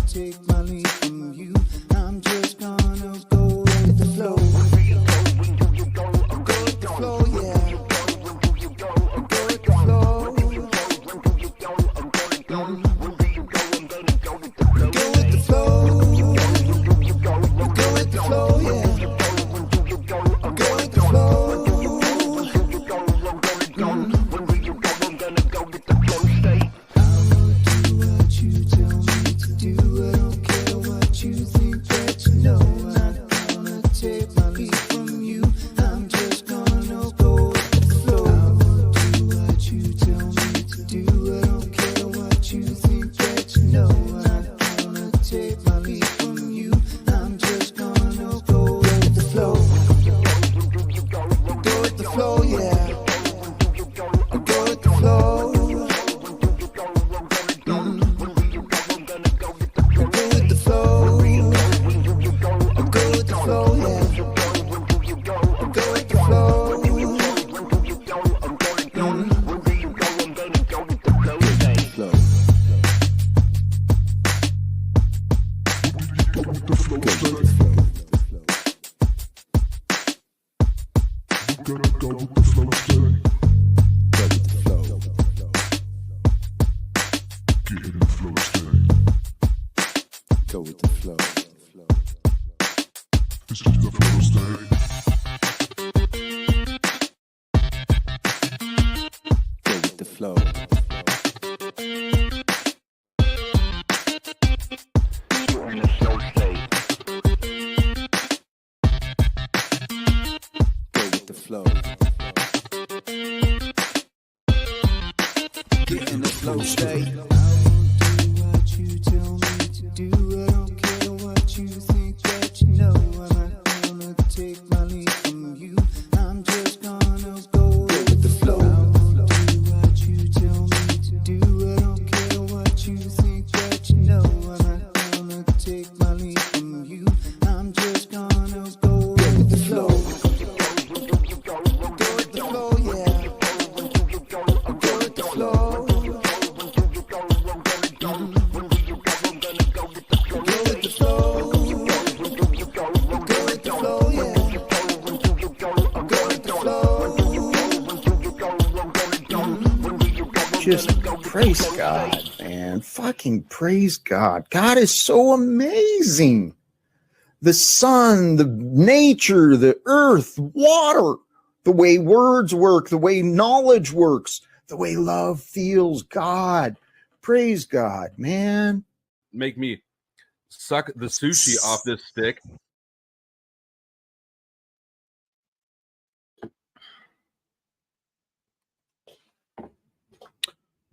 take my lead from you. I'm just gonna go with the flow. Go with the flow, yeah. Go with the flow. Go with the flow. Go with the flow, yeah. Go with the flow. Just praise God, man. Fucking praise God. God is so amazing. The sun, the nature, the earth, water, the way words work, the way knowledge works, the way love feels. God. Praise God, man. Make me suck the sushi off this stick.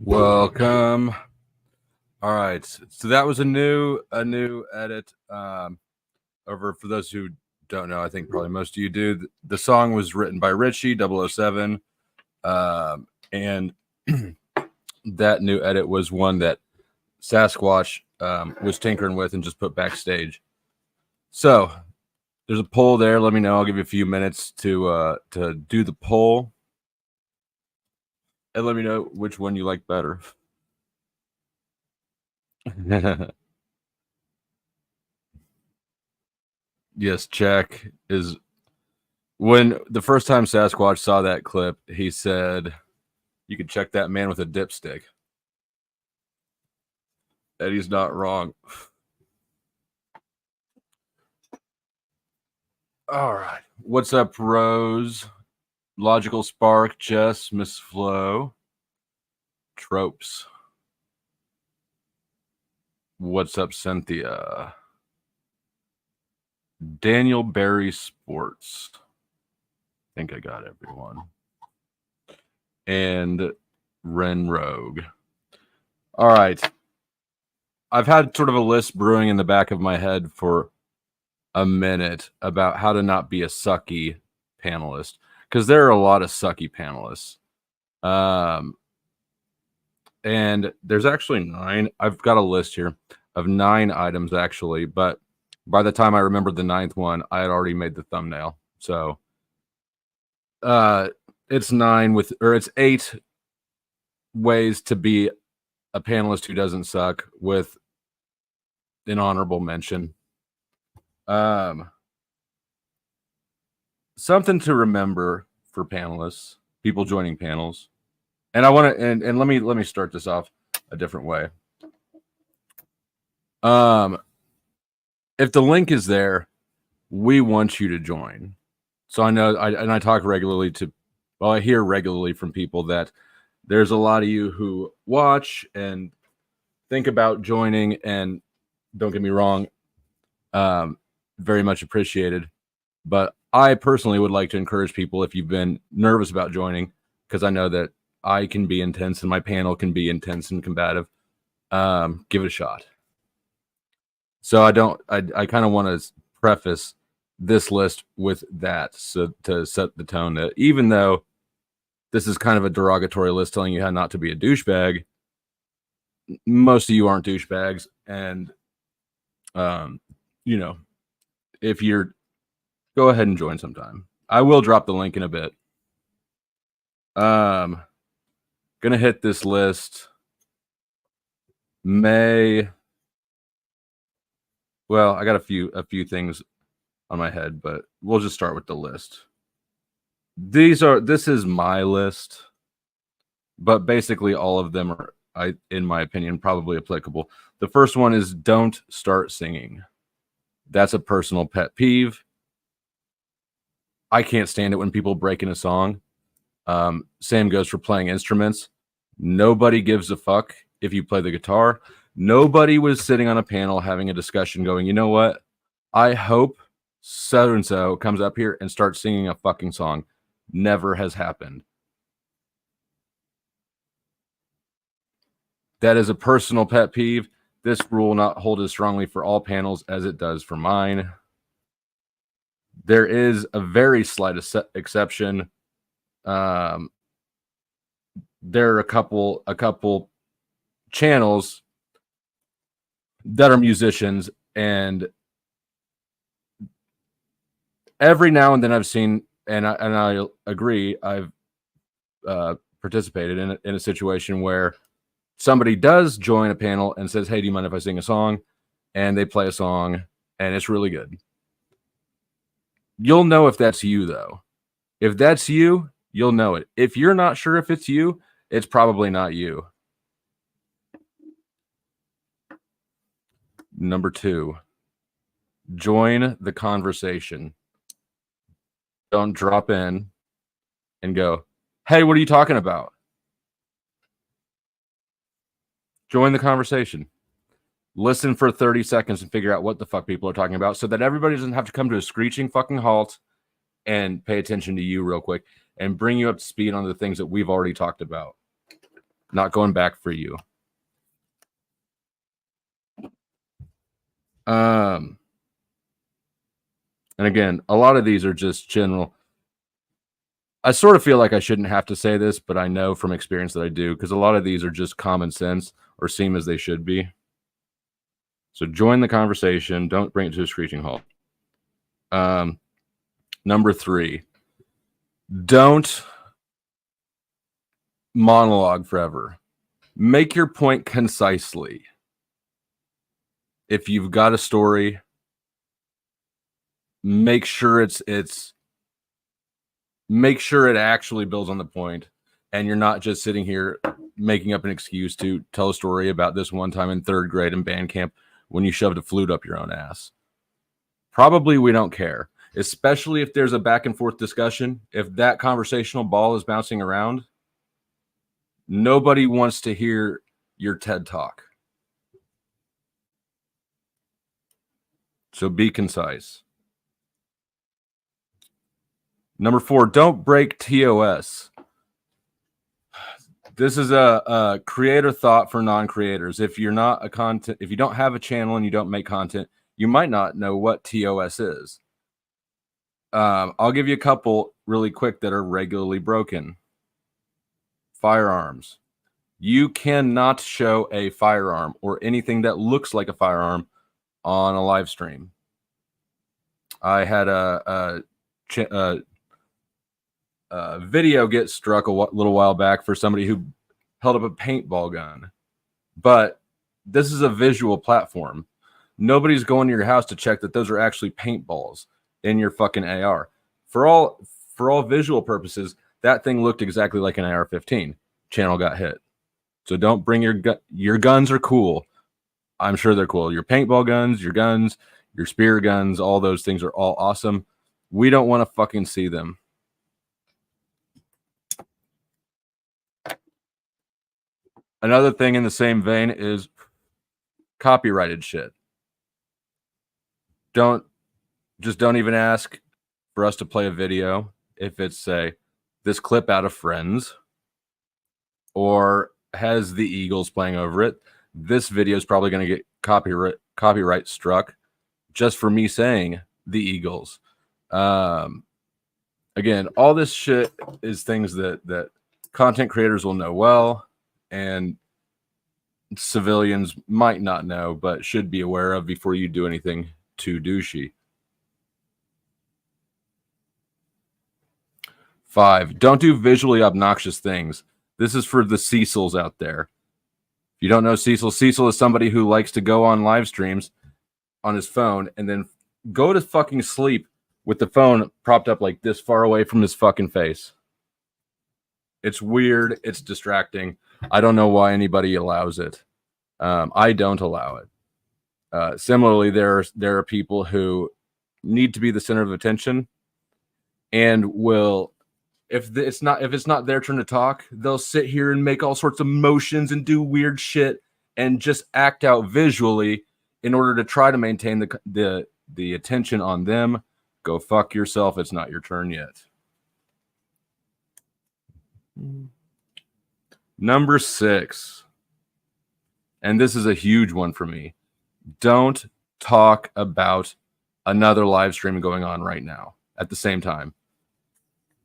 Welcome. All right, so that was a new edit. Over for those who don't know, I think probably most of you do. The song was written by Richie 007, and that new edit was one that Sasquatch was tinkering with and just put backstage. So there's a poll there. Let me know. I'll give you a few minutes to do the poll. And let me know which one you like better. Yes, check is when the first time Sasquatch saw that clip, he said, "You could check that man with a dipstick." And he's not wrong. All right. What's up, Rose? Logical Spark, Jess, Miss Flo, Tropes. What's up, Cynthia? Daniel Barry Sports. I think I got everyone. And Ren Rogue. All right. I've had sort of a list brewing in the back of my head for a minute about how to not be a sucky panelist, because there are a lot of sucky panelists. And there's actually 9. I've got a list here of 9 items, actually. But by the time I remembered the 9th one, I had already made the thumbnail. So it's 8 ways to be a panelist who doesn't suck with an honorable mention. Something to remember for panelists, people joining panels. And I want to and let me start this off a different way. If the link is there, we want you to join. So I know I talk regularly I hear regularly from people that there's a lot of you who watch and think about joining, and don't get me wrong, very much appreciated. But I personally would like to encourage people, if you've been nervous about joining, because I know that I can be intense and my panel can be intense and combative, give it a shot. So I kind of want to preface this list with that, so to set the tone that even though this is kind of a derogatory list telling you how not to be a douchebag, most of you aren't douchebags. And, if you're, go ahead and join sometime. I will drop the link in a bit. Gonna hit this list. I got a few things on my head, but we'll just start with the list. This is my list, but basically all of them are, in my opinion, probably applicable. The first one is don't start singing. That's a personal pet peeve. I can't stand it when people break in a song. Same goes for playing instruments. Nobody gives a fuck if you play the guitar. Nobody was sitting on a panel having a discussion going, you know what? I hope so-and-so comes up here and starts singing a fucking song. Never has happened. That is a personal pet peeve. This rule will not hold as strongly for all panels as it does for mine. There is a very slight exception. There are a couple channels that are musicians, and every now and then I've seen, and I agree, I've participated in a situation where somebody does join a panel and says, hey, do you mind if I sing a song? And they play a song, and it's really good. You'll know if that's you, though. If that's you, you'll know it. If you're not sure if it's you, it's probably not you. Number 2, join the conversation. Don't drop in and go, hey, what are you talking about? Join the conversation. Listen for 30 seconds and figure out what the fuck people are talking about so that everybody doesn't have to come to a screeching fucking halt and pay attention to you real quick and bring you up to speed on the things that we've already talked about. Not going back for you. And again, a lot of these are just general. I sort of feel like I shouldn't have to say this, but I know from experience that I do, because a lot of these are just common sense or seem as they should be. So join the conversation. Don't bring it to a screeching halt. Number 3, don't monologue forever. Make your point concisely. If you've got a story, make sure make sure it actually builds on the point, and you're not just sitting here making up an excuse to tell a story about this one time in 3rd grade in band camp when you shoved a flute up your own ass. Probably we don't care, especially if there's a back and forth discussion. If that conversational ball is bouncing around, nobody wants to hear your TED Talk. So be concise. Number 4, don't break TOS. This is a creator thought for non-creators. If you're not if you don't have a channel and you don't make content, you might not know what TOS is. I'll give you a couple really quick that are regularly broken. Firearms. You cannot show a firearm or anything that looks like a firearm on a live stream. I had a video get struck a little while back for somebody who held up a paintball gun. But this is a visual platform. Nobody's going to your house to check that those are actually paintballs in your fucking AR. For all visual purposes, that thing looked exactly like an AR-15. Channel got hit. So don't bring your guns are cool. I'm sure they're cool. Your paintball guns, your spear guns, all those things are all awesome. We don't want to fucking see them. Another thing in the same vein is copyrighted shit. Don't even ask for us to play a video if it's, say, this clip out of Friends or has the Eagles playing over it. This video is probably going to get copyright struck just for me saying the Eagles. Again, all this shit is things that content creators will know well and civilians might not know, but should be aware of before you do anything too douchey. 5, don't do visually obnoxious things. This is for the Cecils out there. If you don't know Cecil is somebody who likes to go on live streams on his phone and then go to fucking sleep with the phone propped up like this far away from his fucking face. It's weird. It's distracting. I don't know why anybody allows it. I don't allow it. Similarly, there are people who need to be the center of attention and will, if it's not their turn to talk, they'll sit here and make all sorts of motions and do weird shit and just act out visually in order to try to maintain the attention on them. Go fuck yourself. It's not your turn yet. Number 6. And this is a huge one for me. Don't talk about another live stream going on right now at the same time.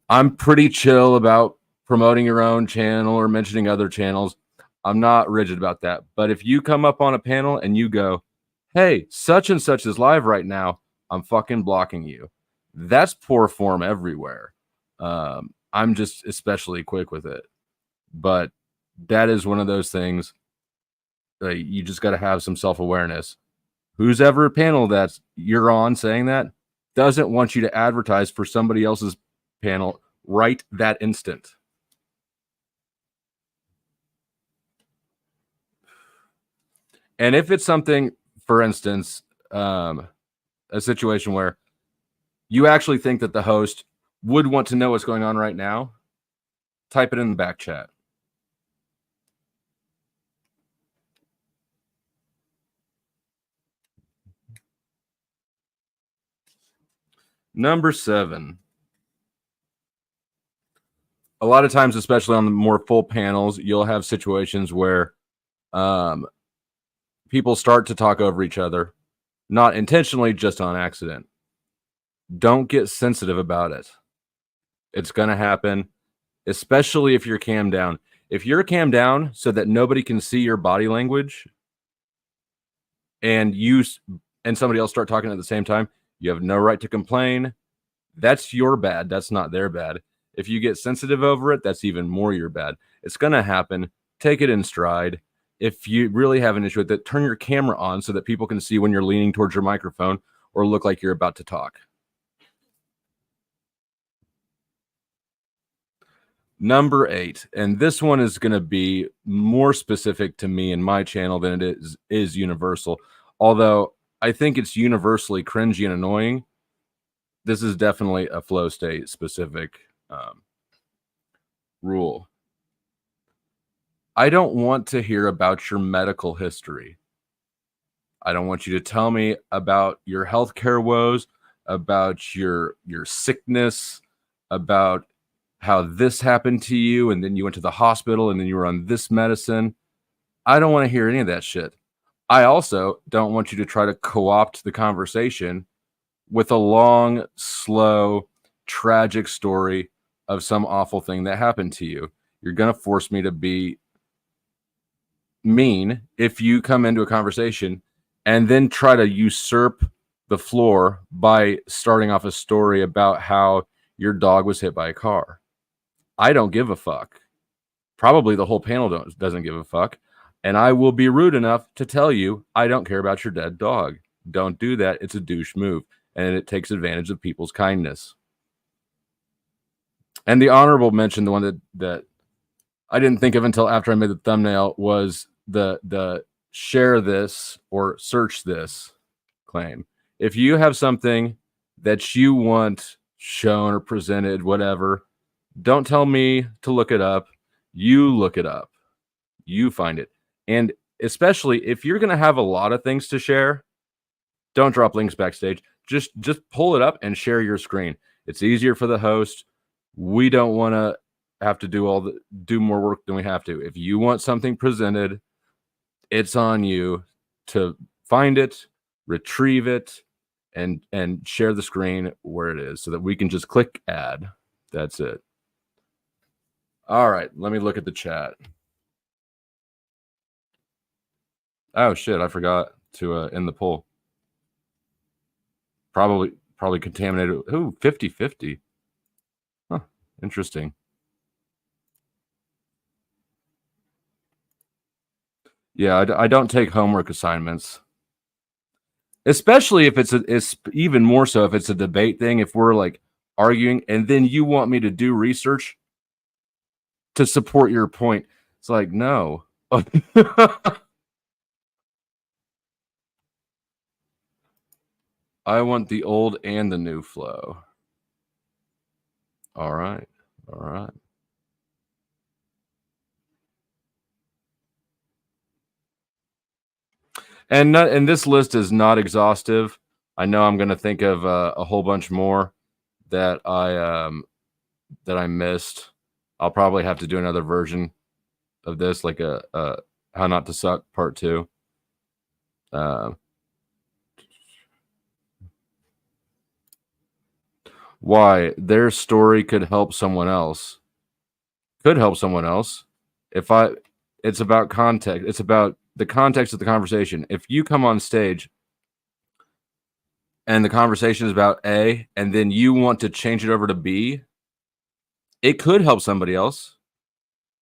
I'm pretty chill about promoting your own channel or mentioning other channels. I'm not rigid about that. But if you come up on a panel and you go, hey, such and such is live right now, I'm fucking blocking you. That's poor form everywhere. I'm just especially quick with it. But that is one of those things that you just got to have some self-awareness. Who's ever a panel that you're on saying that doesn't want you to advertise for somebody else's panel right that instant. And if it's something, for instance, a situation where you actually think that the host would want to know what's going on right now, type it in the back chat. Number 7. A lot of times, especially on the more full panels, you'll have situations where people start to talk over each other, not intentionally, just on accident. Don't get sensitive about it. It's going to happen, especially if you're cam down. If you're cam down so that nobody can see your body language and you and somebody else start talking at the same time, you have no right to complain. That's your bad. That's not their bad. If you get sensitive over it, that's even more your bad. It's going to happen. Take it in stride. If you really have an issue with it, turn your camera on so that people can see when you're leaning towards your microphone or look like you're about to talk. Number 8, and this one is going to be more specific to me and my channel than it is universal. Although I think it's universally cringy and annoying, this is definitely a flow state specific rule. I don't want to hear about your medical history. I don't want you to tell me about your healthcare woes, about your sickness, about how this happened to you, and then you went to the hospital, and then you were on this medicine. I don't want to hear any of that shit. I also don't want you to try to co-opt the conversation with a long, slow, tragic story of some awful thing that happened to you. You're going to force me to be mean if you come into a conversation and then try to usurp the floor by starting off a story about how your dog was hit by a car. I don't give a fuck. Probably the whole panel doesn't give a fuck. And I will be rude enough to tell you I don't care about your dead dog. Don't do that. It's a douche move, and it takes advantage of people's kindness. And the honorable mention, the one that I didn't think of until after I made the thumbnail, was the share this or search this claim. If you have something that you want shown or presented, whatever, don't tell me to look it up. You look it up. You find it. And especially if you're going to have a lot of things to share, don't drop links backstage. Just pull it up and share your screen. It's easier for the host. We don't want to have to do more work than we have to. If you want something presented, it's on you to find it, retrieve it, and share the screen where it is so that we can just click add. That's it. All right, let me look at the chat. Oh shit, I forgot to end the poll. Probably contaminated. Ooh, 50-50. Huh, interesting. Yeah, I don't take homework assignments. Especially if it's even more so if it's a debate thing, if we're like arguing and then you want me to do research to support your point. It's like, no. I want the old and the new flow. All right. All right. And this list is not exhaustive. I know I'm going to think of a whole bunch more that I missed. I'll probably have to do another version of this, like a How Not to Suck Part 2. Why their story could help someone else. Could help someone else. It's about context. It's about the context of the conversation. If you come on stage and the conversation is about A, and then you want to change it over to B, it could help somebody else,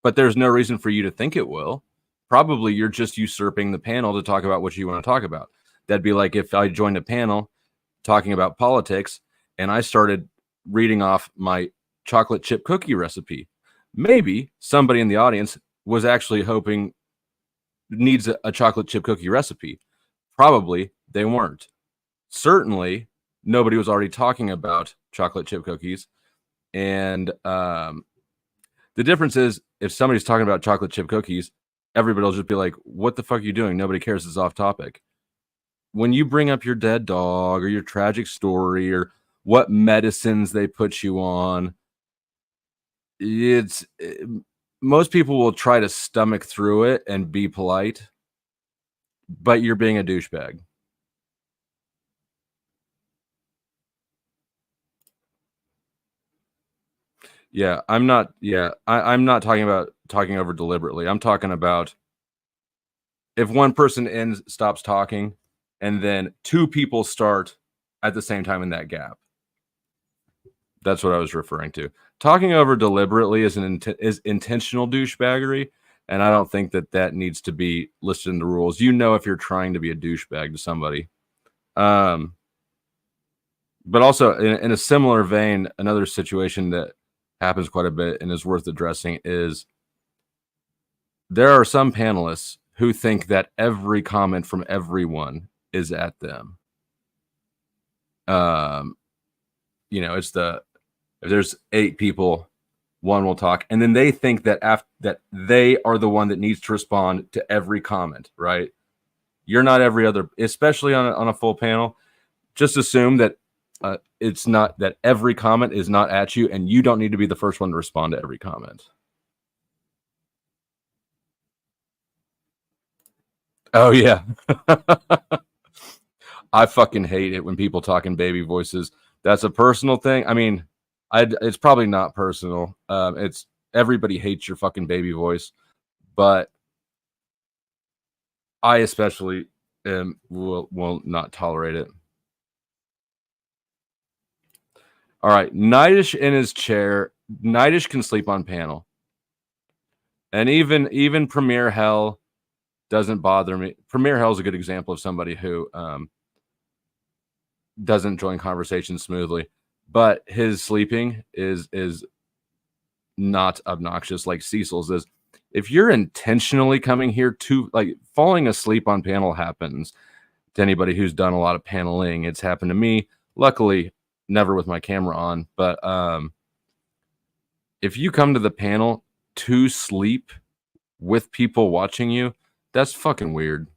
but there's no reason for you to think it will. Probably you're just usurping the panel to talk about what you want to talk about. That'd be like if I joined a panel talking about politics and I started reading off my chocolate chip cookie recipe. Maybe somebody in the audience was actually hoping needs a chocolate chip cookie recipe. Probably they weren't. Certainly nobody was already talking about chocolate chip cookies. And the difference is if somebody's talking about chocolate chip cookies, everybody will just be like, what the fuck are you doing? Nobody cares. It's off topic. When you bring up your dead dog or your tragic story or what medicines they put you on, most people will try to stomach through it and be polite, but you're being a douchebag. Yeah, I'm not talking about talking over deliberately. I'm talking about if one person stops talking and then two people start at the same time in that gap. That's what I was referring to. Talking over deliberately is intentional douchebaggery, and I don't think that needs to be listed in the rules. You know if you're trying to be a douchebag to somebody. But also in a similar vein, another situation that happens quite a bit and is worth addressing is there are some panelists who think that every comment from everyone is at them. It's if there's 8 people, one will talk, and then they think that that they are the one that needs to respond to every comment, right? You're not every other, especially on a full panel. Just assume that it's not that every comment is not at you, and you don't need to be the first one to respond to every comment. Oh yeah. I fucking hate it when people talk in baby voices. That's a personal thing. I mean, it's probably not personal. It's everybody hates your fucking baby voice, but I especially will not tolerate it. All right, Nightish in his chair. Nightish can sleep on panel, and even Premier Hell doesn't bother me. Premier Hell is a good example of somebody who doesn't join conversation smoothly, but his sleeping is not obnoxious like Cecil's is. If you're intentionally coming here to like falling asleep on panel happens to anybody who's done a lot of paneling. It's happened to me. Luckily, never with my camera on. But if you come to the panel to sleep with people watching you, that's fucking weird.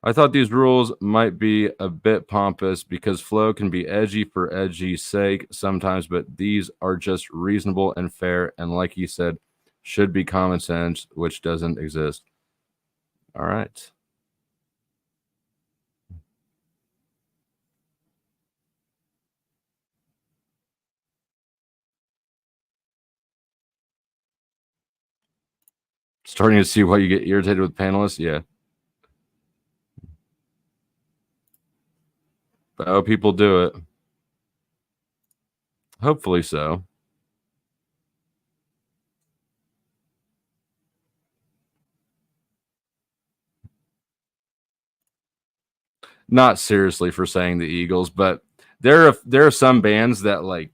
I thought these rules might be a bit pompous because flow can be edgy for edgy's sake sometimes, but these are just reasonable and fair. And like you said, should be common sense, which doesn't exist. All right. Starting to see why you get irritated with panelists. Yeah. But how people do it. Hopefully so. Not seriously for saying the Eagles, but there are some bands that like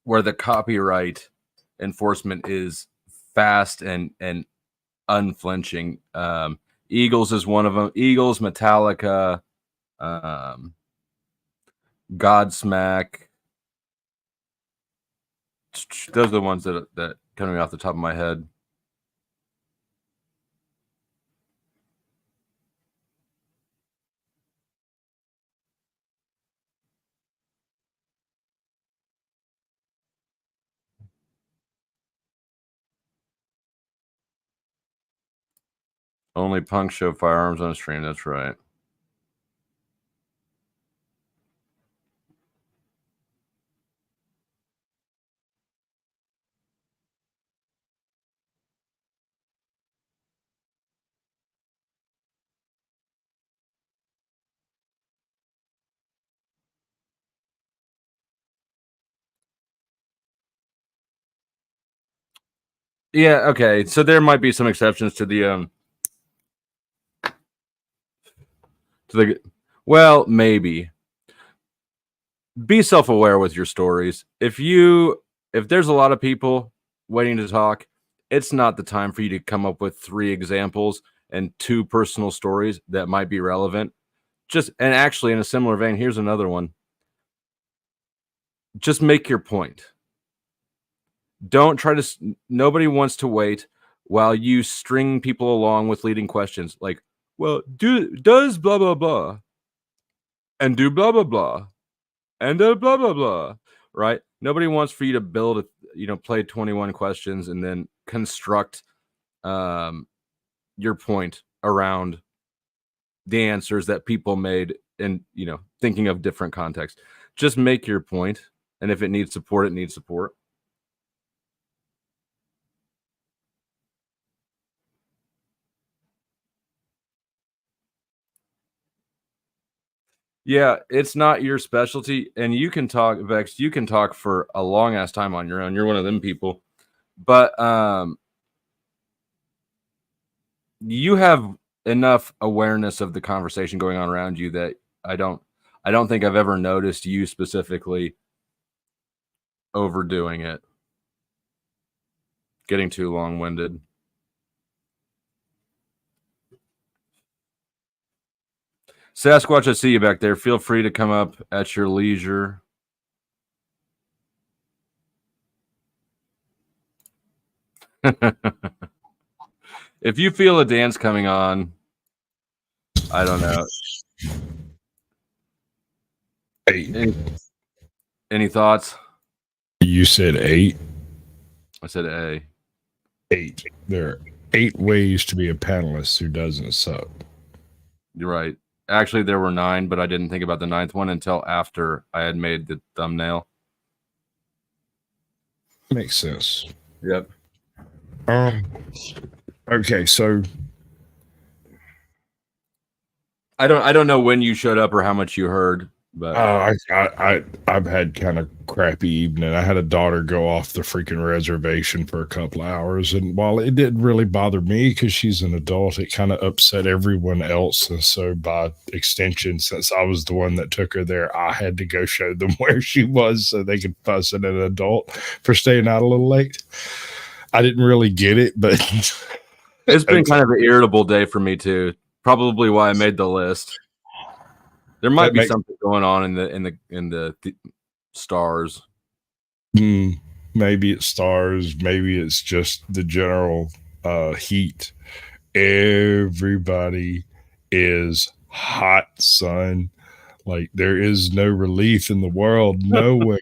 where the copyright enforcement is fast and unflinching. Eagles is one of them. Eagles, Metallica, Godsmack. Those are the ones that coming off the top of my head. Only punks show firearms on stream. That's right. Yeah, okay. So there might be some exceptions to the well, maybe. Be self-aware with your stories. If there's a lot of people waiting to talk, it's not the time for you to come up with 3 examples and 2 personal stories that might be relevant. And actually in a similar vein, here's another one. Just make your point. Don't try to nobody wants to wait while you string people along with leading questions like, well, does blah blah blah and do blah blah blah and blah blah blah, right? Nobody wants for you to build play 21 questions and then construct your point around the answers that people made and thinking of different contexts. Just make your point, and if it needs support, it needs support. Yeah, it's not your specialty, and you can talk, Vex. You can talk for a long ass time on your own. You're one of them people, but you have enough awareness of the conversation going on around you that I don't think I've ever noticed you specifically overdoing it, getting too long-winded. Sasquatch, I see you back there. Feel free to come up at your leisure. If you feel a dance coming on, I don't know. Any thoughts? You said 8? I said A. 8. There are 8 ways to be a panelist who doesn't suck. You're right. Actually, there were 9, but I didn't think about the 9th one until after I had made the thumbnail. Makes sense. Yep. Okay, so I don't know when you showed up or how much you heard, But I've had kind of crappy evening. I had a daughter go off the freaking reservation for a couple of hours, and while it didn't really bother me because she's an adult, it kind of upset everyone else. And so, by extension, since I was the one that took her there, I had to go show them where she was so they could fuss at an adult for staying out a little late. I didn't really get it, but it's been kind of an irritable day for me too. Probably why I made the list. There might be something going on in the stars. Maybe it's stars. Maybe it's just the general heat. Everybody is hot, son. Like there is no relief in the world. Nowhere.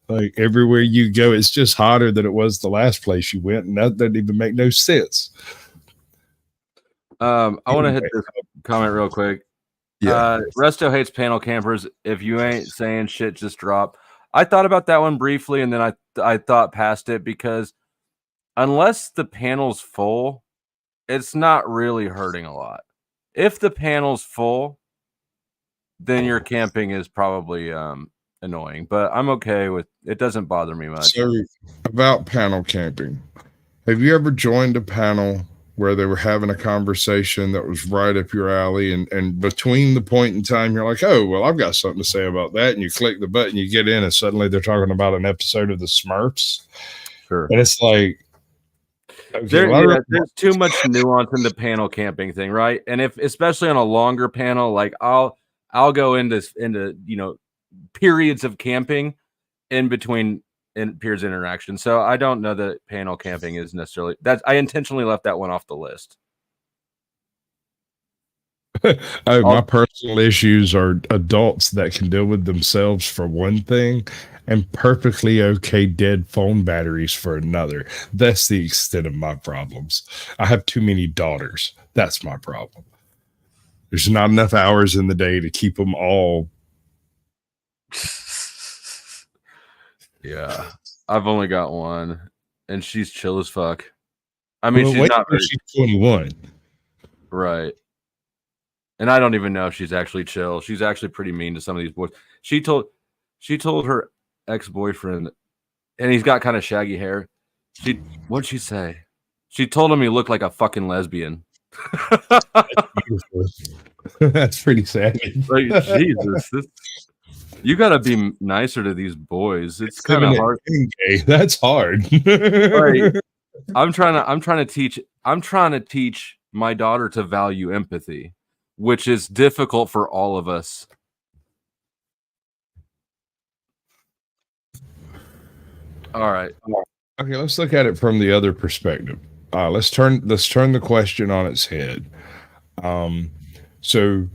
Like everywhere you go, it's just hotter than it was the last place you went, and that doesn't even make no sense. I want to hit this comment real quick. Yeah. Resto hates panel campers. If you ain't saying shit, just drop. I thought about that one briefly, and then I thought past it because unless the panel's full, it's not really hurting a lot. If the panel's full, then your camping is probably annoying. But I'm okay with it. Doesn't bother me much. So about panel camping, have you ever joined a panel where they were having a conversation that was right up your alley, and between the point in time you're like, oh, well, I've got something to say about that, and you click the button, you get in, and suddenly they're talking about an episode of the Smurfs. Sure. And it's like, okay, there's too much nuance in the panel camping thing, right? And if especially on a longer panel, like I'll go into periods of camping in between peers interaction. So I don't know that panel camping is necessarily that. I intentionally left that one off the list. My personal issues are adults that can deal with themselves for one thing and perfectly okay dead phone batteries for another. That's the extent of my problems. I have too many daughters. That's my problem. There's not enough hours in the day to keep them all. Yeah, I've only got one, and she's chill as fuck. I mean, she's not very... She's 21, right? And I don't even know if she's actually chill. She's actually pretty mean to some of these boys. She told her ex-boyfriend, and he's got kind of shaggy hair. What'd she say? She told him he looked like a fucking lesbian. That's pretty sad. Like, Jesus, you got to be nicer to these boys. It's kind of hard. That's hard. Right. I'm trying to teach my daughter to value empathy, which is difficult for all of us. All right. Okay, let's look at it from the other perspective. Let's turn the question on its head. So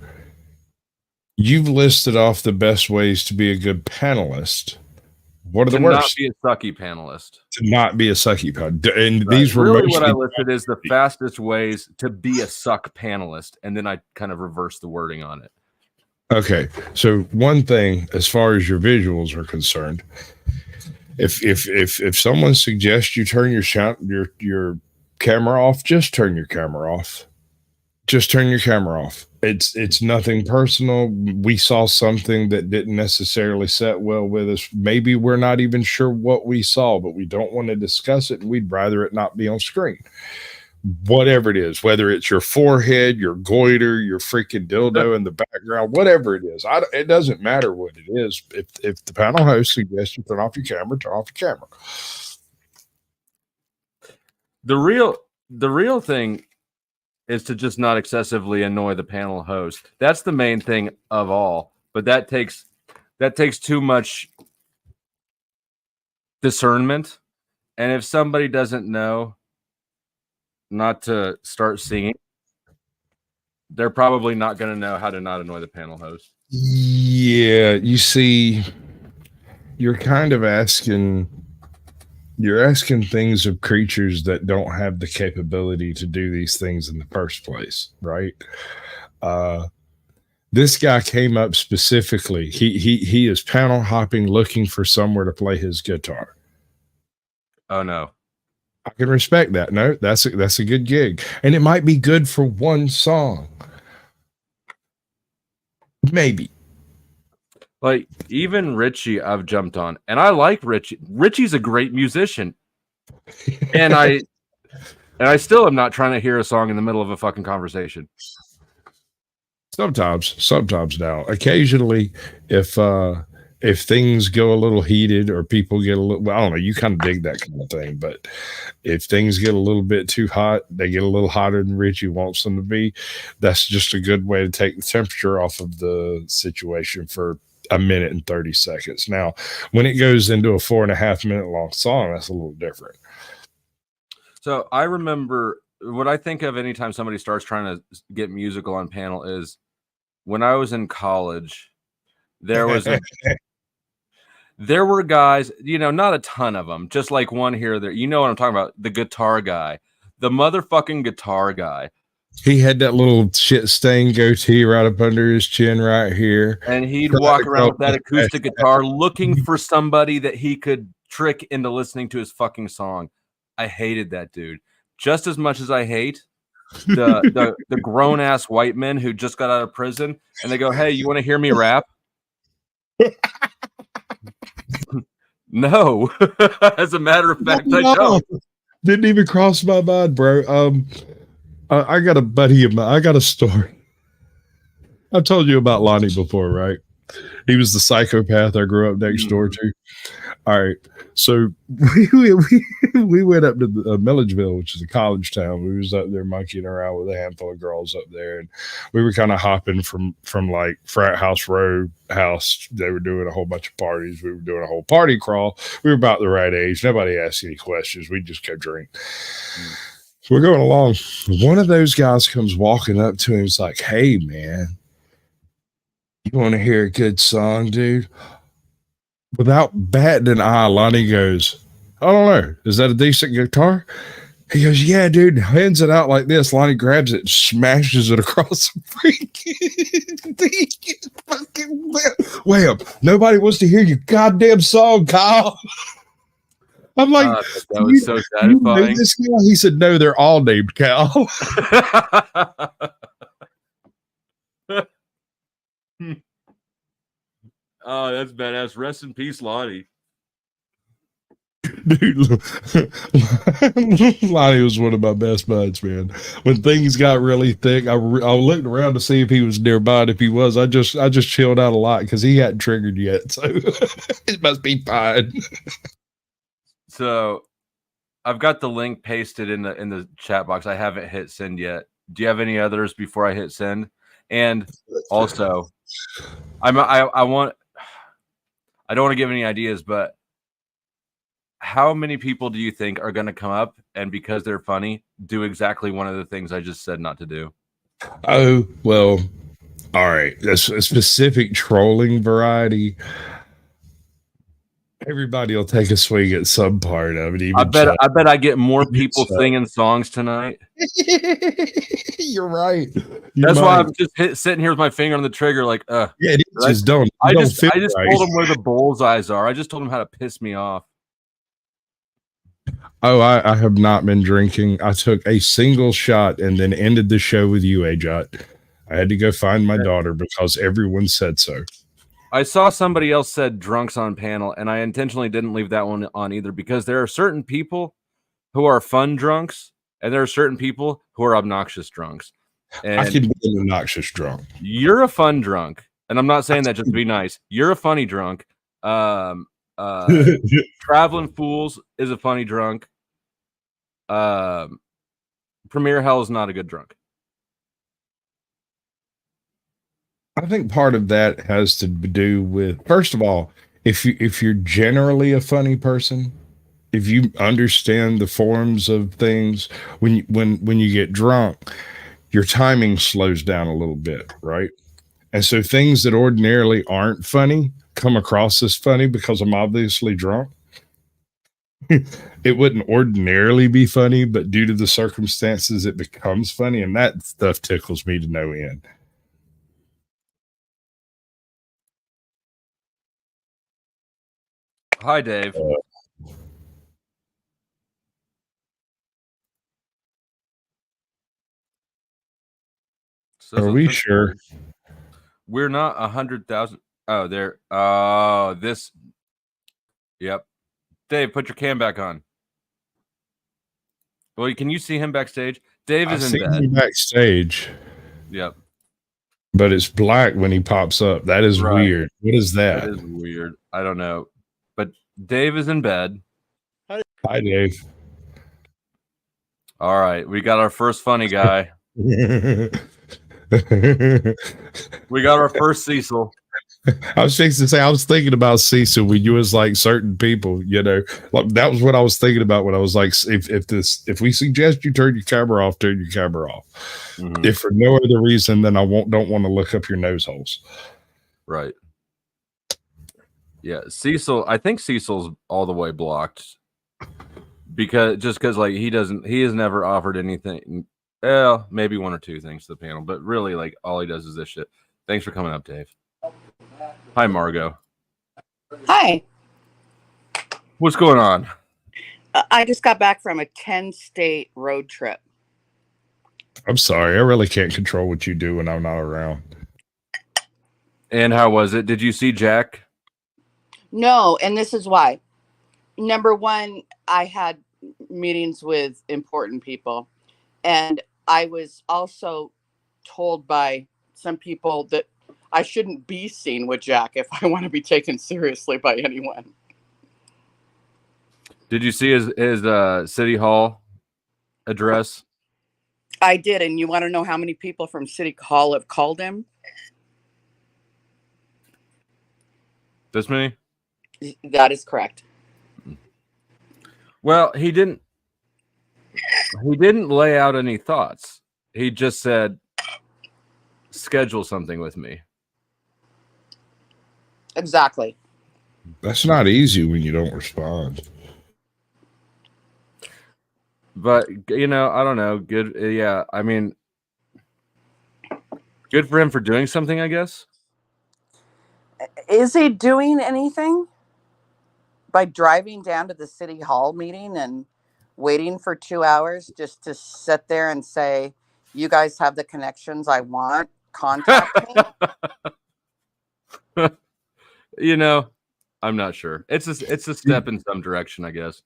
you've listed off the best ways to be a good panelist. What are the worst? To not be a sucky panelist. To not be a sucky panelist. And right. These were really what I listed is the fastest ways to be a suck panelist, and then I kind of reversed the wording on it. Okay, so one thing, as far as your visuals are concerned, if someone suggests you turn your camera off, just turn your camera off. Just turn your camera off. It's nothing personal. We saw something that didn't necessarily set well with us. Maybe we're not even sure what we saw, but we don't want to discuss it, and we'd rather it not be on screen. Whatever it is, whether it's your forehead, your goiter, your freaking dildo in the background, whatever it is, it doesn't matter what it is. If the panel host suggests you turn off your camera, turn off your camera. The real thing is to just not excessively annoy the panel host. That's the main thing of all. But that takes too much discernment. And if somebody doesn't know not to start singing, they're probably not going to know how to not annoy the panel host. Yeah, you see, you're kind of asking things of creatures that don't have the capability to do these things in the first place, right? This guy came up specifically. He is panel hopping, looking for somewhere to play his guitar. Oh no. I can respect that. No, that's a good gig. And it might be good for one song. Maybe. Like even Richie, I've jumped on, and I like Richie. Richie's a great musician, and I still am not trying to hear a song in the middle of a fucking conversation. Sometimes now. Occasionally, if things go a little heated or people get a little, well, I don't know, you kind of dig that kind of thing, but if things get a little bit too hot, they get a little hotter than Richie wants them to be. That's just a good way to take the temperature off of the situation for a minute and 30 seconds. Now, when it goes into a 4.5 minute long song, that's a little different. So I remember what I think of anytime somebody starts trying to get musical on panel is when I was in college, there were guys, not a ton of them, just like one here or there. You know what I'm talking about? The guitar guy, the motherfucking guitar guy. He had that little shit stained goatee right up under his chin right here. And he'd walk around with that acoustic guitar looking for somebody that he could trick into listening to his fucking song. I hated that dude just as much as I hate the grown ass white men who just got out of prison and they go, "Hey, you want to hear me rap?" No, as a matter of fact, I don't. Didn't even cross my mind, bro. I got a buddy of mine. I got a story. I've told you about Lonnie before, right? He was the psychopath I grew up next door to. All right. So we went up to Milledgeville, which is a college town. We was up there monkeying around with a handful of girls up there, and we were kind of hopping from like frat house row house. They were doing a whole bunch of parties. We were doing a whole party crawl. We were about the right age. Nobody asked any questions. We just kept drinking. So we're going along. One of those guys comes walking up to him. He's like, "Hey, man, you want to hear a good song, dude?" Without batting an eye, Lonnie goes, "I don't know. Is that a decent guitar?" He goes, "Yeah, dude." Hands it out like this. Lonnie grabs it and smashes it across the freaking wham. Nobody wants to hear your goddamn song, Kyle. I'm like, that was so satisfying. This guy? He said, "No, they're all named Cal." Oh, that's badass. Rest in peace, Lonnie. Dude, Lonnie was one of my best buds, man. When things got really thick, I looked around to see if he was nearby, and if he was, I just chilled out a lot because he hadn't triggered yet, so it must be fine. So, I've got the link pasted in the chat box. I haven't hit send yet. Do you have any others before I hit send? And also, I don't want to give any ideas, but how many people do you think are going to come up and because they're funny, do exactly one of the things I just said not to do? Oh, well, all right. That's a specific trolling variety. Everybody will take a swing at some part of it. Even I bet I get more people singing songs tonight. You're right. That's why I'm just sitting here with my finger on the trigger, like, yeah, just don't. I just told them where the bullseyes are. I just told them how to piss me off. Oh, I have not been drinking. I took a single shot and then ended the show with you, Ajot. I had to go find my daughter because everyone said so. I saw somebody else said drunks on panel, and I intentionally didn't leave that one on either because there are certain people who are fun drunks, and there are certain people who are obnoxious drunks. And I can be an obnoxious drunk. You're a fun drunk, and I'm not saying that just to be nice. You're a funny drunk. Traveling Fools is a funny drunk. Premier Hell is not a good drunk. I think part of that has to do with, first of all, if you're generally a funny person, if you understand the forms of things, when you get drunk, your timing slows down a little bit, right? And so things that ordinarily aren't funny come across as funny because I'm obviously drunk. It wouldn't ordinarily be funny, but due to the circumstances, it becomes funny, and that stuff tickles me to no end. Hi, Dave. Are we sure? We're not 100,000. Oh, there. Oh, this. Yep. Dave, put your cam back on. Well, can you see him backstage? Dave I is in see bed. him backstage, Yep. but it's black when he pops up. That is Right. weird. What is That that? is weird. I don't know. But Dave is in bed. Hi, Dave. All right. We got our first funny guy. We got our first Cecil. I was fixing to say, I was thinking about Cecil when you was like certain people, like that was what I was thinking about when I was like, if we suggest you turn your camera off, turn your camera off. Mhm. If for no other reason, then don't want to look up your nose holes. Right. Yeah. Cecil, I think Cecil's all the way blocked because like he has never offered anything. Well, maybe one or two things to the panel, but really like all he does is this shit. Thanks for coming up, Dave. Hi, Margot. Hi. What's going on? I just got back from a 10-state road trip. I'm sorry. I really can't control what you do when I'm not around. And how was it? Did you see Jack? No, and this is why. Number one, I had meetings with important people, and I was also told by some people that I shouldn't be seen with Jack if I want to be taken seriously by anyone. Did you see his city hall address? I did, and you want to know how many people from City Hall have called him? This many? That is correct. Well, he didn't lay out any thoughts. He just said, schedule something with me. Exactly. That's not easy when you don't respond. But, I don't know. Good. Yeah. I mean, good for him for doing something, I guess. Is he doing anything by driving down to the City Hall meeting and waiting for 2 hours just to sit there and say, you guys have the connections I want, contact me? I'm not sure. It's a step in some direction, I guess.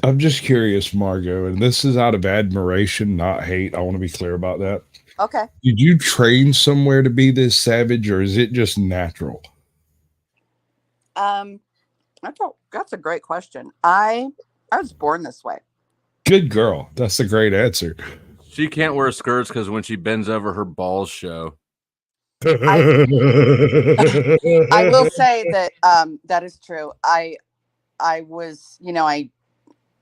I'm just curious, Margot, and this is out of admiration, not hate. I want to be clear about that. Okay. Did you train somewhere to be this savage, or is it just natural? That's a great question. I was born this way. Good girl. That's a great answer. She can't wear skirts because when she bends over, her balls show. I will say that that is true. I was, I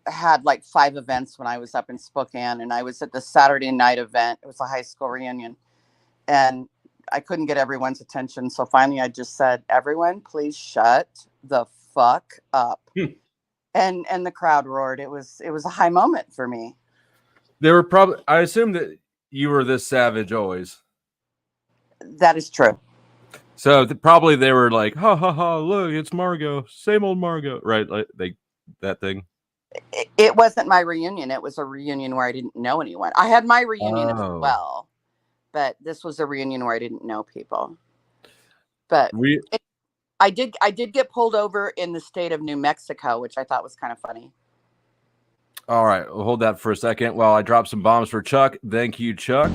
had like 5 events when I was up in Spokane, and I was at the Saturday night event. It was a high school reunion, and I couldn't get everyone's attention. So finally I just said, everyone, please shut the fuck up. And the crowd roared. It was a high moment for me. They were probably, I assume that you were this savage always. That is true. So probably they were like, ha ha ha, look, it's Margot, same old Margot, right? Like that thing. It wasn't my reunion. It was a reunion where I didn't know anyone. I had my reunion as well, but this was a reunion where I didn't know people. But I did get pulled over in the state of New Mexico, which I thought was kind of funny. All right, we'll hold that for a second while I drop some bombs for Chuck. Thank you, Chuck.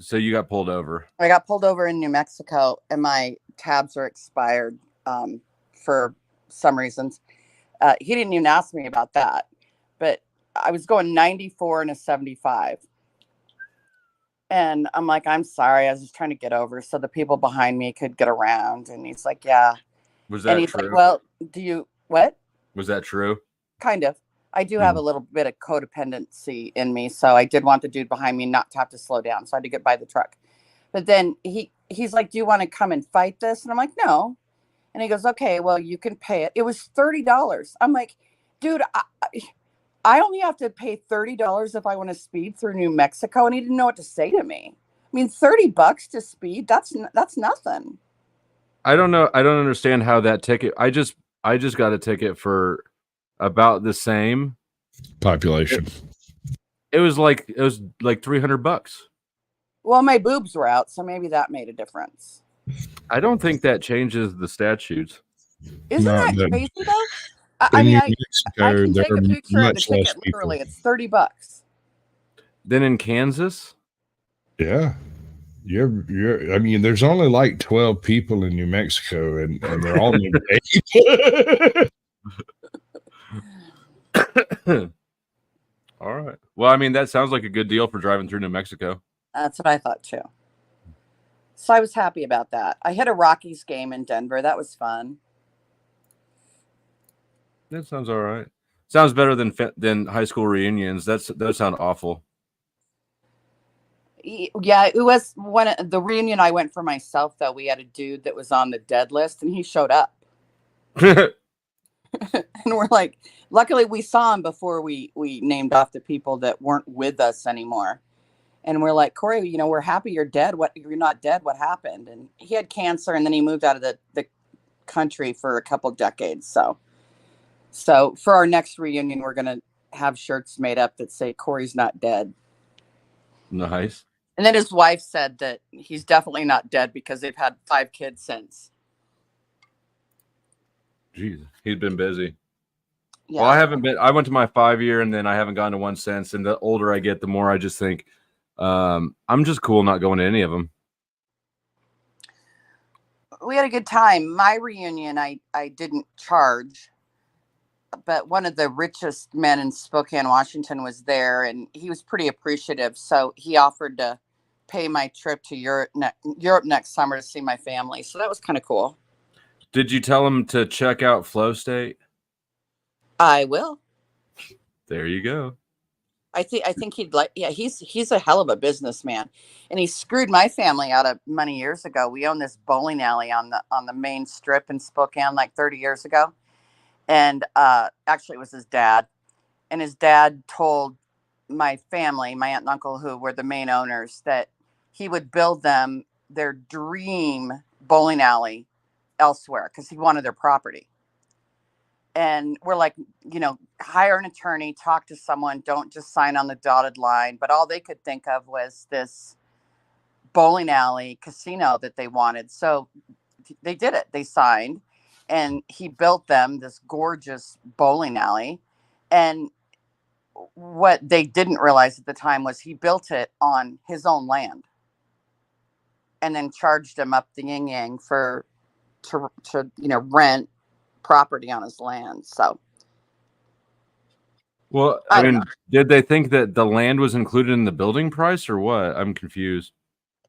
So you got pulled over. I got pulled over in New Mexico, and my tabs are expired for some reasons. He didn't even ask me about that, but I was going 94 and a 75. And I'm like, I'm sorry, I was just trying to get over so the people behind me could get around. And he's like, yeah. Was that and he's true? like, well, do you, what? Was that true? Kind of. I do have a little bit of codependency in me. So I did want the dude behind me not to have to slow down. So I had to get by the truck. But then he's like, do you want to come and fight this? And I'm like, no. And he goes, okay, well, you can pay it. It was $30. I'm like, dude, I only have to pay $30 if I want to speed through New Mexico, and he didn't know what to say to me. I mean, $30 to speed, that's nothing. I don't know. I don't understand how that ticket. I just got a ticket for about the same Population. It was like $300. Well, my boobs were out, so maybe that made a difference. I don't think that changes the statutes. Isn't Not that that- crazy though? I In mean, New I Mexico, can there take are a picture of the much less ticket. people. Literally, it's $30. Then in Kansas, Yeah. You're I mean, there's only like 12 people in New Mexico, and they're all named Dave. all right. Well, I mean, that sounds like a good deal for driving through New Mexico. That's what I thought too. So I was happy about that. I hit a Rockies game in Denver. That was fun. That sounds all right. Sounds better than high school reunions. Those sound awful. Yeah, it was the reunion I went for myself, though. We had a dude that was on the dead list, and he showed up. And we're like, luckily we saw him before we named off the people that weren't with us anymore. And we're like, Corey, we're happy you're dead. You're not dead. What happened? And he had cancer, and then he moved out of the country for a couple decades. So for our next reunion, we're gonna have shirts made up that say Corey's not dead. Nice. And then his wife said that he's definitely not dead because they've had 5 kids since. Jeez, he's been busy. Yeah. Well, I haven't been. I went to my 5-year, and then I haven't gone to one since. And the older I get, the more I just think I'm just cool not going to any of them. We had a good time. My reunion, I didn't charge, but one of the richest men in Spokane, Washington was there, and he was pretty appreciative. So he offered to pay my trip to Europe next summer to see my family. So that was kind of cool. Did you tell him to check out Flow State? I will. There you go. I think he'd like. Yeah, he's a hell of a businessman, and he screwed my family out of money years ago. We owned this bowling alley on the main strip in Spokane like 30 years ago, and actually it was his dad, and his dad told my family, my aunt and uncle, who were the main owners, that he would build them their dream bowling alley elsewhere because he wanted their property. And we're like, hire an attorney, talk to someone, don't just sign on the dotted line. But all they could think of was this bowling alley casino that they wanted. So they did it. They signed, and he built them this gorgeous bowling alley. And what they didn't realize at the time was he built it on his own land and then charged him up the yin yang to rent property on his land. So, well, I mean, did they think that the land was included in the building price or what? I'm confused.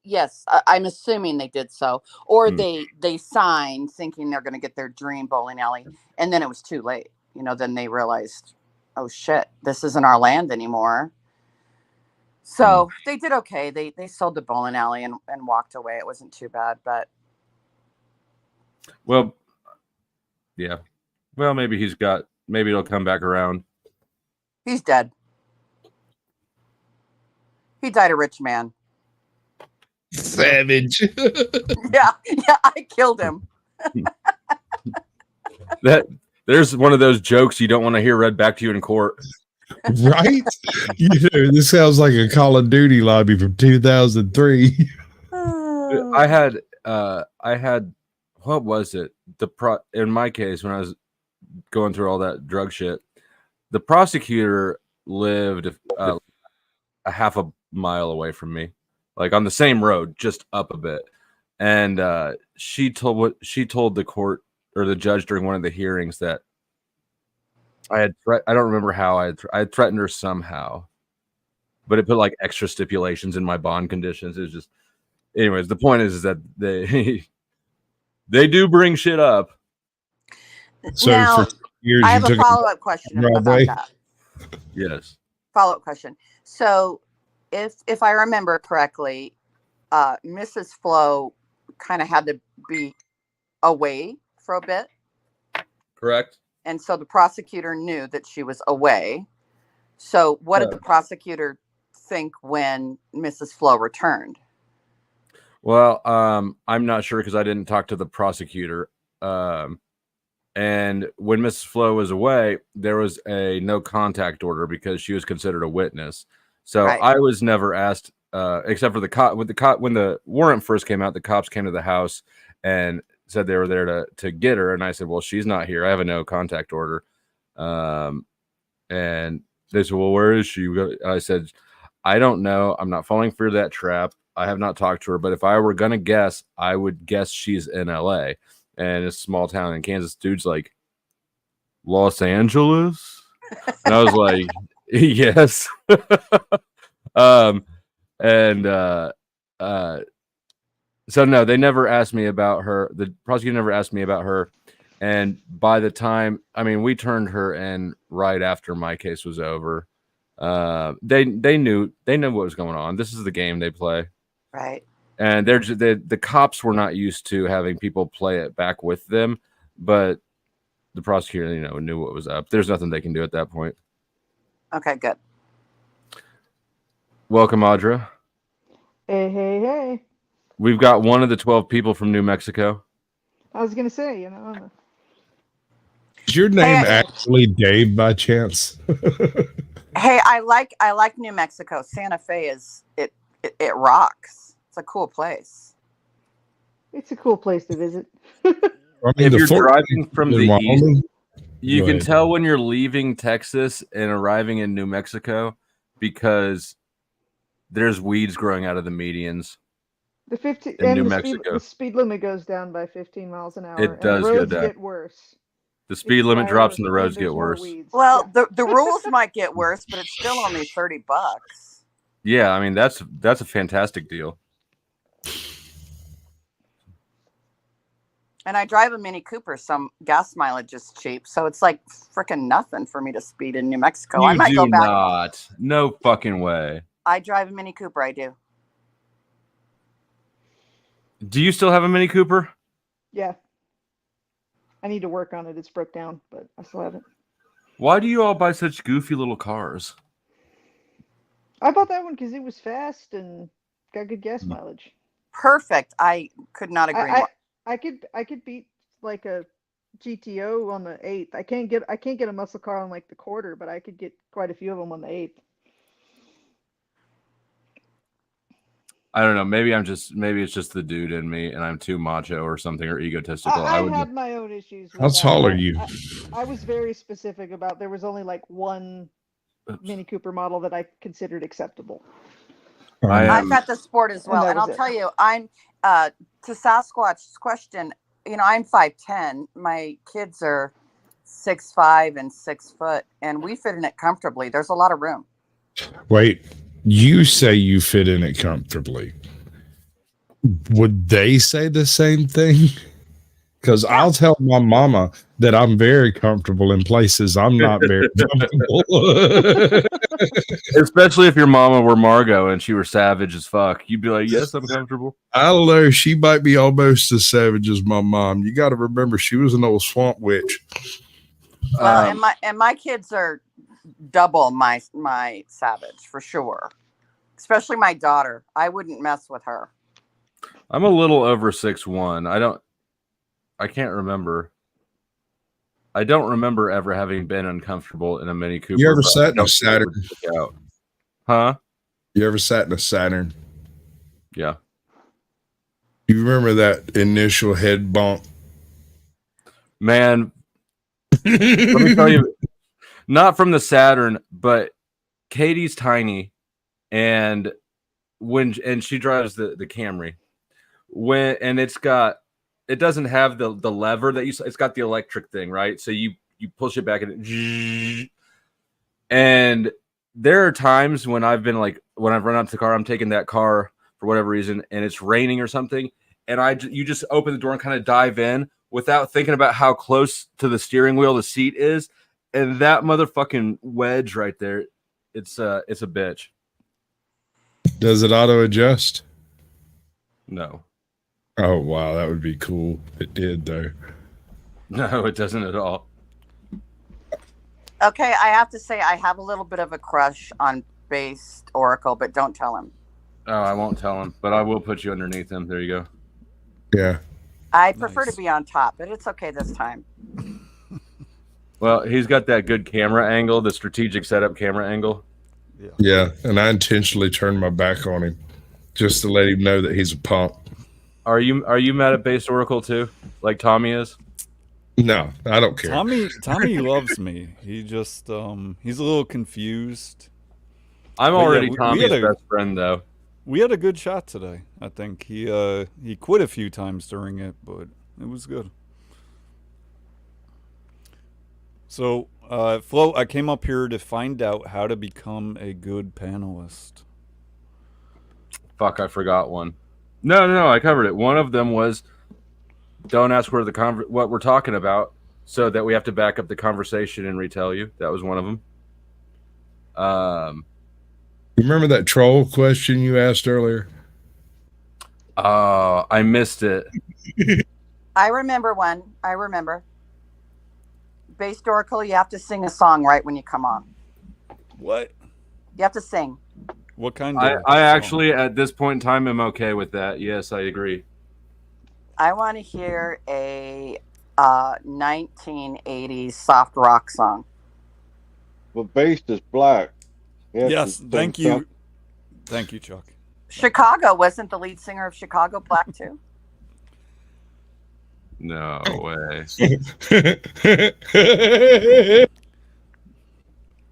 Yes, I'm assuming they did so, or they signed thinking they're going to get their dream bowling alley, and then it was too late. Then they realized, oh shit, this isn't our land anymore. So they did okay. They sold the bowling alley and walked away. It wasn't too bad, but well, yeah. Well, maybe it'll come back around. He's dead. He died a rich man. Savage. Yeah, I killed him. There's one of those jokes you don't want to hear read back to you in court. Right? This sounds like a Call of Duty lobby from 2003. I had what was it? In my case, when I was going through all that drug shit, the prosecutor lived a half a mile away from me, like on the same road, just up a bit. And she told the court or the judge during one of the hearings that I don't remember how I had threatened her somehow, but it put like extra stipulations in my bond conditions. It was just, anyways, the point is that they do bring shit up. So now, for years, I have a follow-up question about that. Yes. Follow-up question. So if I remember correctly, Mrs. Flo kind of had to be away for a bit. Correct. And so the prosecutor knew that she was away. So, what did the prosecutor think when Mrs. Flo returned? Well, I'm not sure because I didn't talk to the prosecutor. And when Mrs. Flo was away, there was a no contact order because she was considered a witness. So Right. I was never asked, except for the cop. When the warrant first came out, the cops came to the house and said they were there to get her. And I said, well, she's not here. I have a no contact order. And they said, well, where is she? I said, I don't know. I'm not falling for that trap. I have not talked to her, but if I were going to guess, I would guess she's in LA and it's a small town in Kansas. Dude's like, Los Angeles? And I was like, yes. So no, they never asked me about her. The prosecutor never asked me about her. And by the time, I mean, we turned her in right after my case was over. They knew what was going on. This is the game they play. Right. And the cops were not used to having people play it back with them, but the prosecutor, knew what was up. There's nothing they can do at that point. Okay, good. Welcome, Audra. Hey. We've got one of the 12 people from New Mexico. I was gonna say, Is your name actually Dave by chance? Hey, I like New Mexico. Santa Fe it rocks. It's a cool place. It's a cool place to visit. I mean, If you're driving from the east, you Go can ahead. tell when you're leaving Texas and arriving in New Mexico because there's weeds growing out of the medians. The 15 In and New the Mexico. speed limit goes down by 15 miles an hour. It does and the go roads down. get worse. The speed It's limit drops drier and the roads there's get more worse. weeds. Well, Yeah. the rules might get worse, but it's still only $30. Yeah, I mean that's a fantastic deal. And I drive a Mini Cooper. Some gas mileage is cheap, so it's like freaking nothing for me to speed in New Mexico. I You might do go back. not. No fucking way. I drive a Mini Cooper. I do. Do you still have a Mini Cooper? Yeah. I need to work on it. It's broke down, but I still have it. Why do you all buy such goofy little cars? I bought that one because it was fast and got good gas mileage. Perfect. I could not agree more. I could beat like a GTO on the 8th. I can't get a muscle car on like the quarter, but I could get quite a few of them on the 8th. I don't know. Maybe it's just the dude in me, and I'm too macho or something or egotistical. I had my own issues. With How that. tall are you? I was very specific about there was only like one Mini Cooper model that I considered acceptable. I've got the Sport as well, that and I'll was it. tell you, I'm to Sasquatch's question. I'm 5'10". My kids are 6'5" and 6 foot, and we fit in it comfortably. There's a lot of room. Wait, you say you fit in it comfortably. Would they say the same thing? Because I'll tell my mama that I'm very comfortable in places I'm not very comfortable. Especially if your mama were Margot and she were savage as fuck. You'd be like, yes, I'm comfortable. I don't know. She might be almost as savage as my mom. You got to remember, she was an old swamp witch. Well, and my kids are double my savage for sure. Especially my daughter. I wouldn't mess with her. I'm a little over 6'1". I can't remember. I don't remember ever having been uncomfortable in a Mini Cooper. You ever but I sat in a don't think it Saturn? would stick out. Huh? You ever sat in a Saturn? Yeah. You remember that initial head bump? Man, let me tell you, not from the Saturn, but Katie's tiny, and she drives the Camry. It doesn't have the lever that it's got the electric thing, right? So you push it back and there are times when I've been like, when I've run out to the car, I'm taking that car for whatever reason and it's raining or something. And you just open the door and kind of dive in without thinking about how close to the steering wheel the seat is. And that motherfucking wedge right there, it's a bitch. Does it auto adjust? No. Oh, wow. That would be cool. It did, though. No, it doesn't at all. Okay, I have to say I have a little bit of a crush on Based Oracle, but don't tell him. Oh, I won't tell him, but I will put you underneath him. There you go. Yeah. I prefer to Nice. be on top, but it's okay this time. Well, he's got that good camera angle, the strategic setup camera angle. Yeah. And I intentionally turned my back on him just to let him know that he's a punk. Are you mad at Based Oracle too, like Tommy is? No, I don't care. Tommy loves me. He just he's a little confused. I'm But yeah, already we Tommy's had a- best friend, though. We had a good shot today. I think he quit a few times during it, but it was good. So, Flo, I came up here to find out how to become a good panelist. Fuck, I forgot one. No, I covered it. One of them was don't ask where what we're talking about, so that we have to back up the conversation and retell you. That was one of them. Remember that troll question you asked earlier? I missed it. I remember one. I remember. Based Oracle, you have to sing a song right when you come on. What? You have to sing. What kind I of? actually, at this point in time, am okay with that. Yes, I agree. I want to hear a 1980s soft rock song. Well, Based is black. He has to Yes, sing thank you. something. Thank you, Chuck. Chicago, wasn't the lead singer of Chicago black too? No way.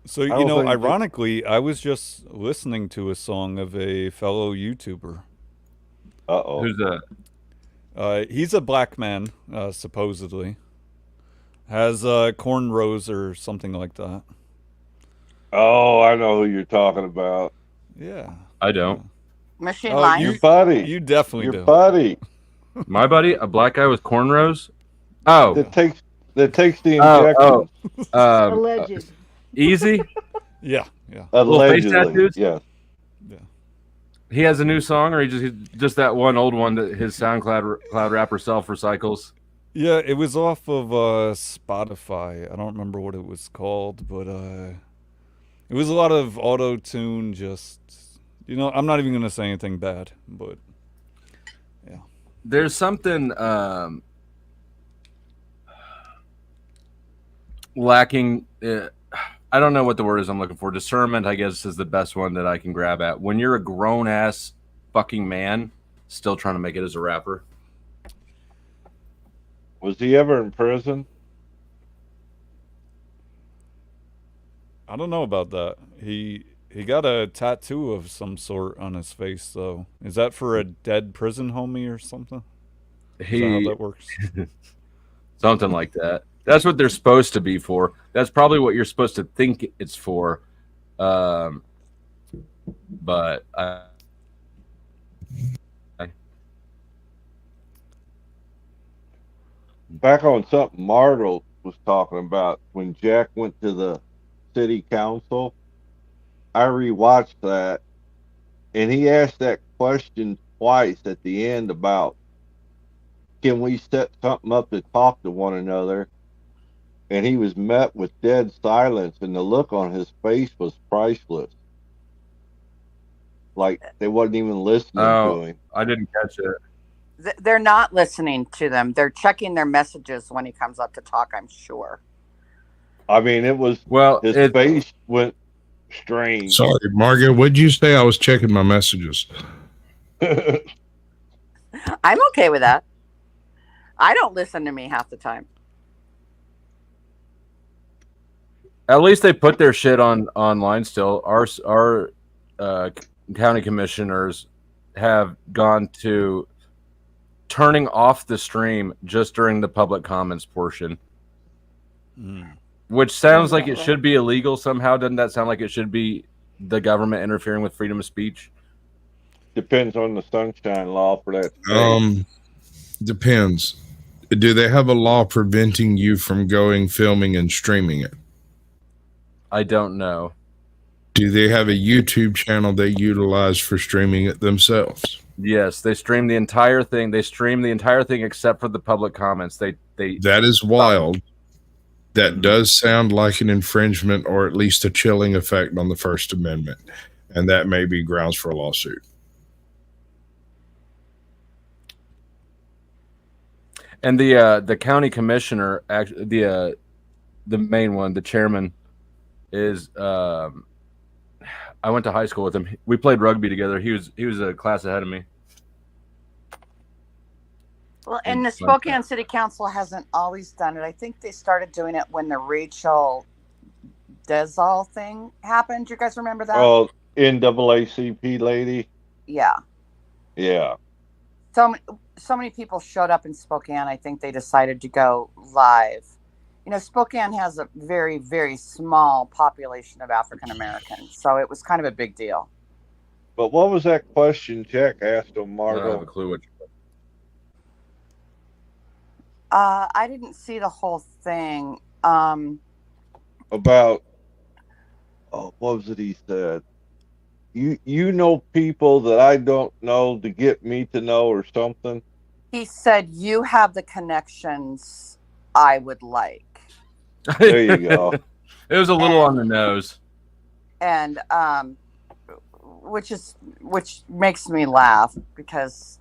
So, I you don't know, think that- ironically, I was just listening to a song of a fellow YouTuber. Uh-oh. Who's that? He's a black man, supposedly. Has cornrows or something like that. Oh, I know who you're talking about. Yeah. I don't. Machine Oh, Lines. you- Your buddy. You definitely Your do. buddy My buddy, a black guy with cornrows. Oh, that takes the oh, injection. Alleged. Easy. Yeah. little face Allegedly. tattoos? Yes. He has a new song, or he just that one old one that his SoundCloud cloud rapper self recycles. Yeah, it was off of Spotify. I don't remember what it was called, but it was a lot of auto-tune, just... You know, I'm not even going to say anything bad, but... There's something lacking. I don't know what the word is I'm looking for. Discernment, I guess, is the best one that I can grab at. When you're a grown ass fucking man, still trying to make it as a rapper. Was he ever in prison? I don't know about that. He got a tattoo of some sort on his face, though. Is that for a dead prison homie or something? Is that how that works? Something like that. That's what they're supposed to be for. That's probably what you're supposed to think it's for. But Back on something Martel was talking about when Jack went to the city council. I rewatched that, and he asked that question twice at the end about, can we set something up to talk to one another? And he was met with dead silence, and the look on his face was priceless. Like they wasn't even listening to him. I didn't catch it. They're not listening to them. They're checking their messages when he comes up to talk, I'm sure. I mean, it was his face went strange. Sorry, Margaret, what'd you say? I was checking my messages. I'm okay with that. I don't listen to me half the time. At least they put their shit online still. Our county commissioners have gone to turning off the stream just during the public comments portion. Which sounds like it should be illegal somehow. Doesn't that sound like it should be the government interfering with freedom of speech? Depends on the sunshine law for that. Depends. Do they have a law preventing you from going, filming, and streaming it? I don't know. Do they have a YouTube channel they utilize for streaming it themselves? Yes, they stream the entire thing. They stream the entire thing except for the public comments. They That is wild. that does sound like an infringement or at least a chilling effect on the First Amendment. And that may be grounds for a lawsuit. And the county commissioner, the main one, the chairman, is I went to high school with him. We played rugby together. He was a class ahead of me. Well, and the Spokane City Council hasn't always done it. I think they started doing it when the Rachel Dezal thing happened. Do you guys remember that? Oh, NAACP lady. Yeah. Yeah. So many people showed up in Spokane. I think they decided to go live. You know, Spokane has a very, very small population of African Americans, so it was kind of a big deal. But what was that question Jack asked him, I Margot? don't have a clue what. I didn't see the whole thing. About what was it he said? You know people that I don't know to get me to know or something. He said, "You have the connections I would like." There you go. It was a little on the nose. And which makes me laugh because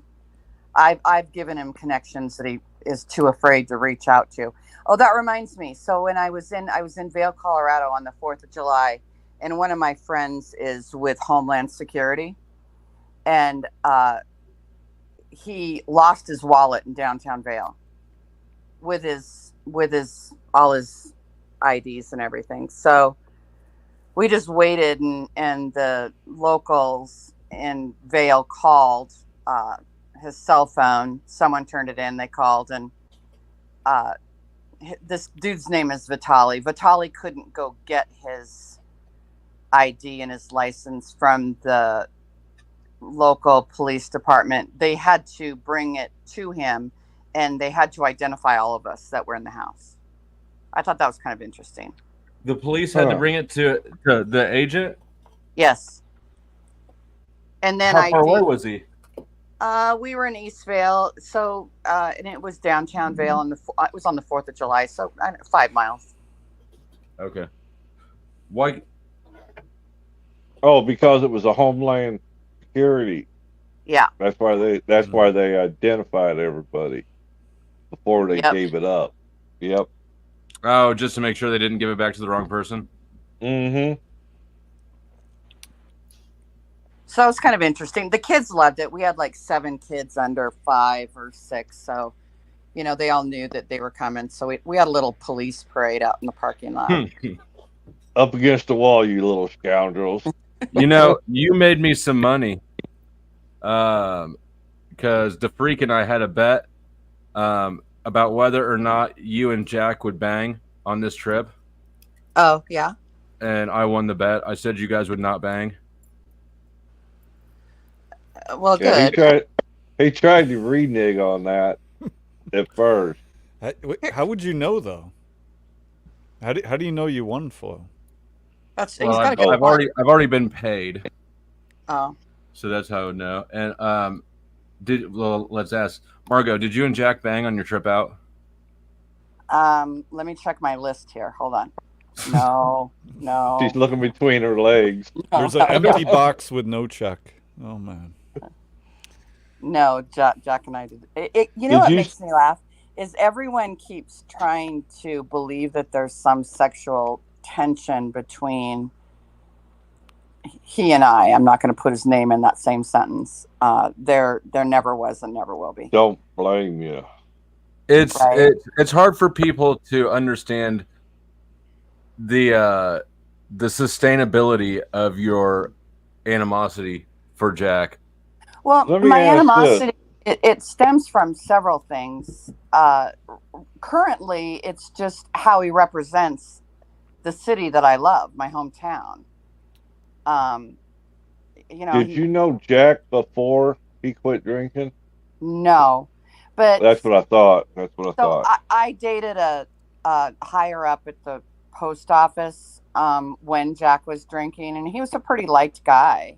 I've given him connections that he is too afraid to reach out to. Oh, that reminds me. So when I was in Vail, Colorado on the 4th of July, and one of my friends is with Homeland Security, and he lost his wallet in downtown Vail with his all his IDs and everything. So we just waited, and the locals in Vail called his cell phone. Someone turned it in. They called, and this dude's name is Vitali. Vitali couldn't go get his ID and his license from the local police department. They had to bring it to him, and they had to identify all of us that were in the house. I thought that was kind of interesting. The police had to bring it to the agent? Yes. And then How far away was he? We were in East Vail, so and it was downtown Vail, and it was on the 4th of July, so 5 miles. Okay. Why? Oh, because it was a Homeland Security. Yeah. That's why they identified everybody before they gave it up. Yep. Oh, just to make sure they didn't give it back to the wrong person? Mm-hmm. So it's kind of interesting. The kids loved it. We had like 7 kids under 5 or 6. So, you know, they all knew that they were coming. So we had a little police parade out in the parking lot. Up against the wall, you little scoundrels. You know, you made me some money. Because the Freak and I had a bet about whether or not you and Jack would bang on this trip. Oh, yeah. And I won the bet. I said you guys would not bang. Well, yeah, good. He tried to renege on that at first. How would you know though? How do you know you won, Flo? That's well, I've already been paid. Oh. So that's how I would know. And let's ask Margot. Did you and Jack bang on your trip out? Let me check my list here. Hold on. No. She's looking between her legs. There's an empty box with no check. Oh man. No, Jack and I did. You know what makes me laugh is everyone keeps trying to believe that there's some sexual tension between he and I. I'm not going to put his name in that same sentence. There never was and never will be. Don't blame you. It's hard for people to understand the sustainability of your animosity for Jack. Well, my animosity, it stems from several things. Currently, it's just how he represents the city that I love, my hometown. Did you know Jack before he quit drinking? No, but that's what I thought. I dated a higher up at the post office when Jack was drinking, and he was a pretty liked guy.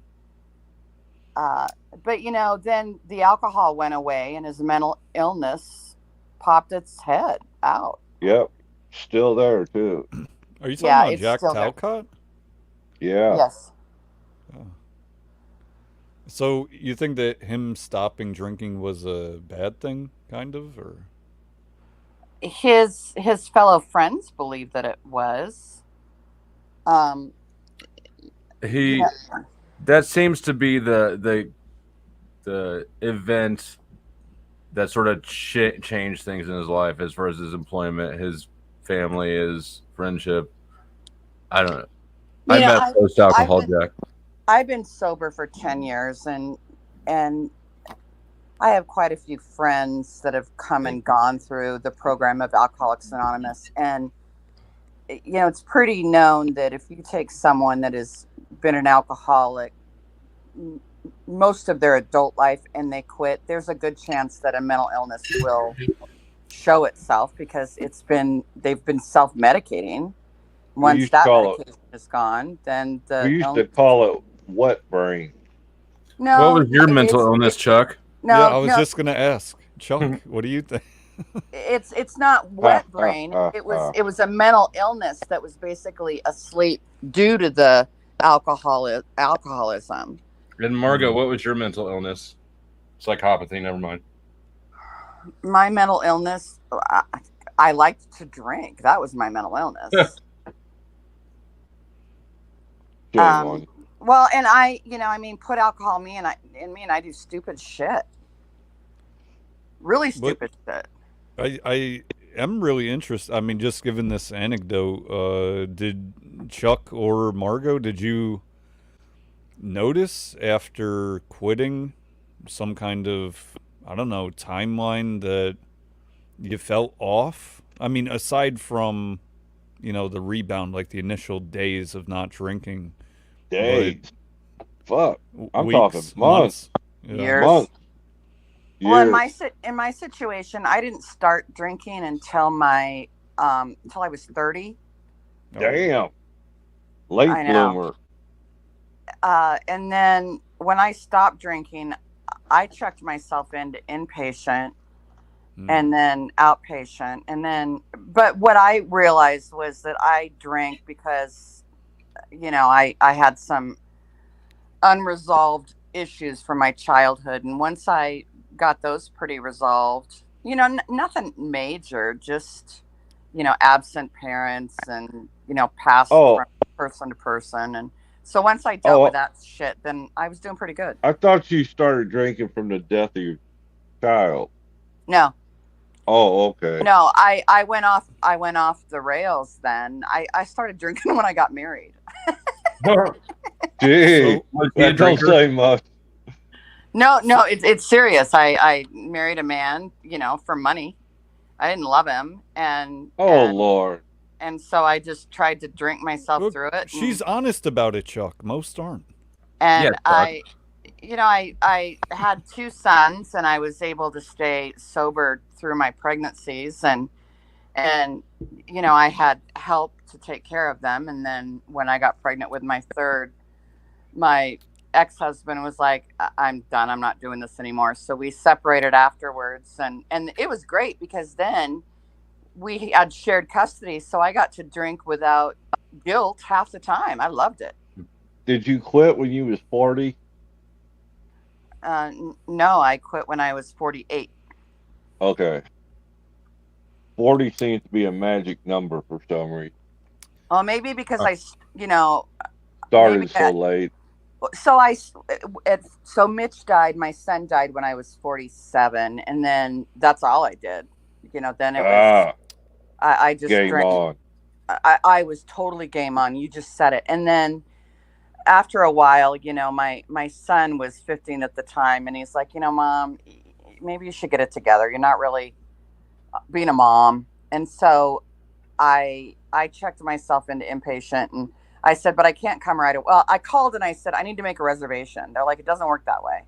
But, you know, then the alcohol went away and his mental illness popped its head out. Yep. Still there too. Are you talking Yeah, about it's Jack still there. Talcott? Yeah. Yes. So you think that him stopping drinking was a bad thing, kind of, or? His fellow friends believe that it was. Um, He yeah. that seems to be the event that sort of changed things in his life as far as his employment, his family, his friendship. I don't know. I You know, met post I've alcohol been Jack. I've been sober for 10 years, and I have quite a few friends that have come and gone through the program of Alcoholics Anonymous. And, you know, it's pretty known that if you take someone that has been an alcoholic most of their adult life and they quit, there's a good chance that a mental illness will show itself because they've been self-medicating. We Once used to that call it medication is gone, then we the used to illness. call it wet brain. What No, was your mental it's illness, Chuck? Yeah, no, I was no. just gonna ask Chuck. What do you think? It's not Ha, wet ha, brain. ha, It was ha. it was a mental illness that was basically asleep due to the alcoholism. And Margot, what was your mental illness? Psychopathy, never mind. My mental illness, I liked to drink. That was my mental illness. Shame on you. Well, and I mean, put alcohol in me, and I do stupid shit, really But stupid shit. I am really interested. I mean, just given this anecdote, did Chuck or Margot, did you notice after quitting some kind of, I don't know, timeline that you felt off? I mean, aside from, the rebound, like the initial days of not drinking, but Days. Fuck. I'm talking weeks, months. Yeah. Years. Months. Well, Years. in my situation, I didn't start drinking until until I was 30. Oh, Damn. Late I know. bloomer. And then when I stopped drinking, I checked myself into inpatient and then outpatient. But what I realized was that I drank because, I had some unresolved issues from my childhood. And once I got those pretty resolved, nothing major, just, absent parents and, passed Oh. from person to person. And so once I dealt with that shit, then I was doing pretty good. I thought you started drinking from the death of your child. No. Oh, okay. No, I went off the rails then. I started drinking when I got married. Gee, that don't say much. No, it's serious. I married a man, for money. I didn't love him, Lord. and so I just tried to drink myself Look, through it. She's honest about it, Chuck. Most aren't. And Yeah, Chuck. I had 2 sons, and I was able to stay sober through my pregnancies, and I had help to take care of them. And then when I got pregnant with my third, my ex-husband was like, I'm done. I'm not doing this anymore. So we separated afterwards, and it was great because then we had shared custody. So I got to drink without guilt half the time. I loved it. Did you quit when you was 40? No, I quit when I was 48. Okay. 40 seems to be a magic number for some reason. Well, maybe because Started so late. So Mitch died. My son died when I was 47, and then that's all I did. Then it was I just game drank. on. I was totally game on. You just said it. And then after a while, my son was 15 at the time, and he's like, Mom, maybe you should get it together. You're not really being a mom. And so I checked myself into inpatient, and I said, but I can't come right away. Well, I called and I said, I need to make a reservation. They're like, it doesn't work that way.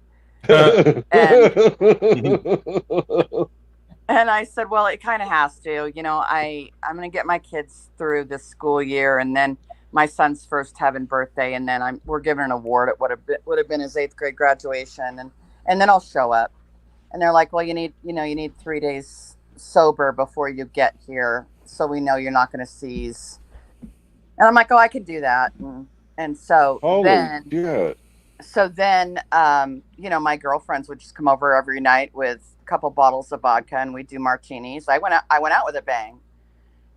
And I said, well, it kind of has to. I'm going to get my kids through this school year, and then my son's first heaven birthday, and then we're giving an award at what would have been his 8th grade graduation, and then I'll show up. And they're like, well, you need 3 days sober before you get here. so we know you're not going to seize. And I'm like, oh, I can do that. And so Holy then, shit. you know, my girlfriends would just come over every night with a couple bottles of vodka, and we'd do martinis. I went out with a bang,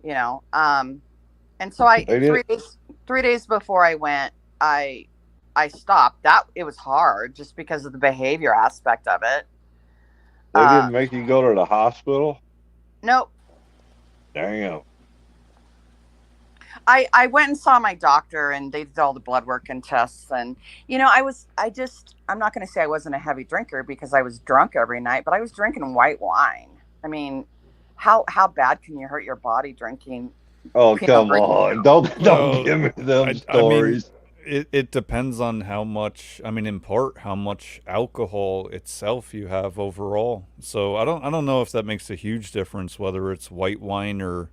you know. And so They did. 3 days before I went, I stopped. That it was hard just because of the behavior aspect of it. They didn't make you go to the hospital? Nope. Damn. I went and saw my doctor, and they did all the blood work and tests. And, you know, I'm not going to say I wasn't a heavy drinker because I was drunk every night, but I was drinking white wine. I mean, how bad can you hurt your body drinking? Oh, come on. Don't give me them stories. I mean, it depends on how much, I mean, in part, how much alcohol itself you have overall. So I don't know if that makes a huge difference, whether it's white wine or,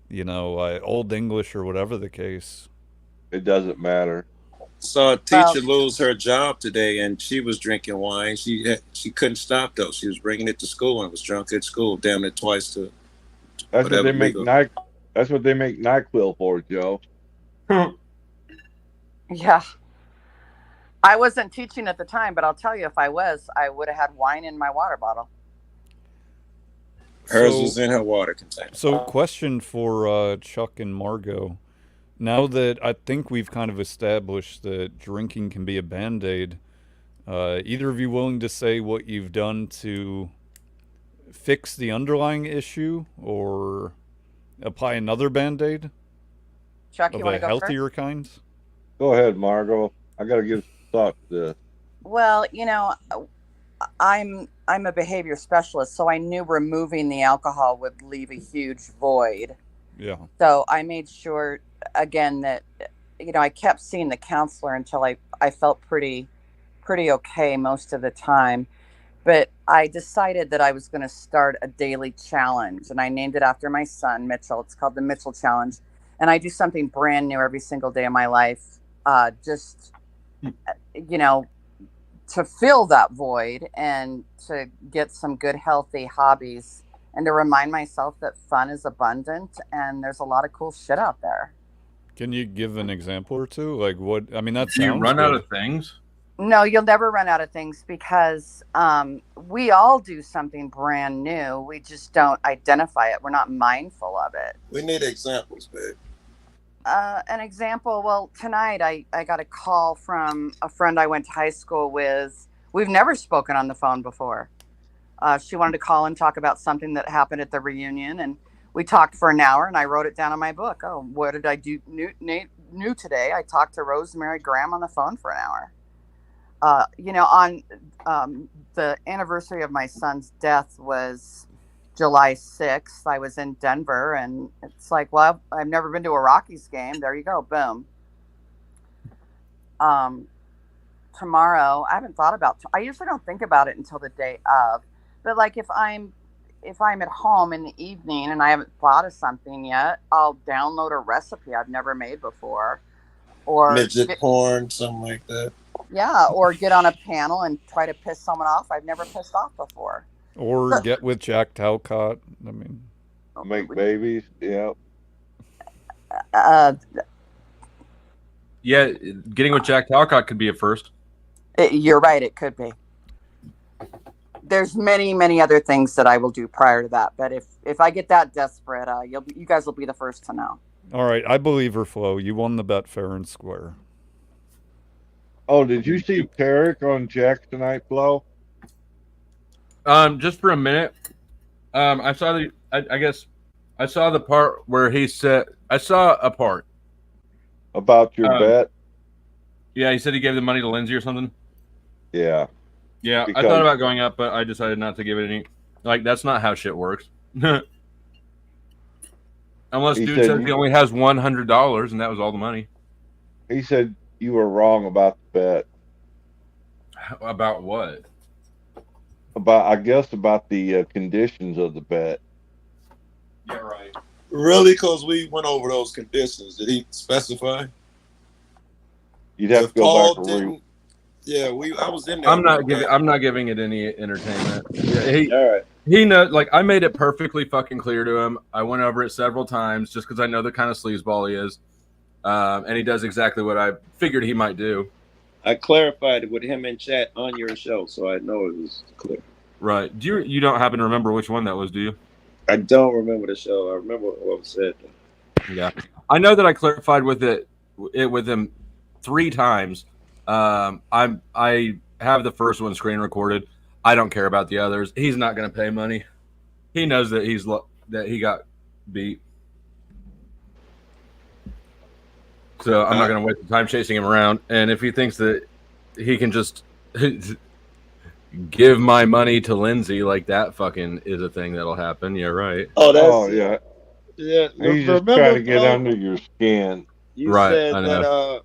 you know, Old English or whatever the case. It doesn't matter. Saw a teacher lose her job today, and she was drinking wine. She couldn't stop though. She was bringing it to school and was drunk at school. Damn it, twice to. That's what they make That's what they make NyQuil for, Joe. Yeah. I wasn't teaching at the time, but I'll tell you, if I was, I would have had wine in my water bottle. Hers was in her water container. So, question for Chuck and Margot. Now that I think we've kind of established that drinking can be a Band-Aid, either of you willing to say what you've done to fix the underlying issue or apply another Band-Aid Chuck, of you want a to go healthier first? kind? Go ahead, Margot. I got to give thought to this. Well, you know, I'm a behavior specialist, so I knew removing the alcohol would leave a huge void. Yeah. So I made sure, again, that, you know, I kept seeing the counselor until I felt pretty okay most of the time. But I decided that I was going to start a daily challenge, and I named it after my son, Mitchell. It's called the Mitchell Challenge. And I do something brand new every single day of my life, just, you know, to fill that void and to get some good, healthy hobbies and to remind myself that fun is abundant and there's a lot of cool shit out there. Can you give an example or two? Like what? I mean, that Do you sounds run good. out of things? No, you'll never run out of things because we all do something brand new. We just don't identify it. We're not mindful of it. We need examples, babe. An example, well, tonight I got a call from a friend I went to high school with. We've never spoken on the phone before. She wanted to call and talk about something that happened at the reunion, and we talked for an hour, and I wrote it down in my book. Oh, what did I do new today? I talked to Rosemary Graham on the phone for an hour. You know, on the anniversary of my son's death was July 6th. I was in Denver, and it's like, well, I've never been to a Rockies game. There you go. Boom. Tomorrow, I haven't thought about, I usually don't think about it until the day of, but like if I'm at home in the evening and I haven't thought of something yet, I'll download a recipe I've never made before, or midget porn, something like that. Yeah, or get on a panel and try to piss someone off I've never pissed off before. Or get with Jack Talcott. I mean, make babies. Yeah. Yeah, getting with Jack Talcott could be a first. You're right. It could be. There's many other things that I will do prior to that, but if I get that desperate, you guys will be the first to know. all right, I believe her, Flo. You won the bet fair and square. Oh, did you see Tarek on Jack tonight, Flo? Just for a minute. I saw I guess I saw the part where he said I saw a part about your bet. Yeah, he said he gave the money to Lindsay or something. Yeah. Yeah, I thought about going up, but I decided not to give it any. Like, that's not how shit works. Unless dude says he only has $100 and that was all the money. He said you were wrong about the bet. About what? I guess about the conditions of the bet. Yeah, right. Really? Because we went over those conditions. Did he specify? You'd have to go back and Yeah, I was in there. I'm not giving it any entertainment. Yeah, All right. he knows. Like, I made it perfectly fucking clear to him. I went over it several times just because I know the kind of sleazeball he is, and he does exactly what I figured he might do. I clarified it with him in chat on your show, so I know it was clear. Right? You don't happen to remember which one that was, do you? I don't remember the show. I remember what was said. Yeah, I know that I clarified with him 3 times. I have the first one screen recorded. I don't care about the others. He's not going to pay money. He knows that he got beat. So I'm not going to waste the time chasing him around. And if he thinks that he can just give my money to Lindsay, like that fucking is a thing that'll happen. Yeah, right. Oh yeah. Yeah. He's just trying to get under your skin. You Right, said I know.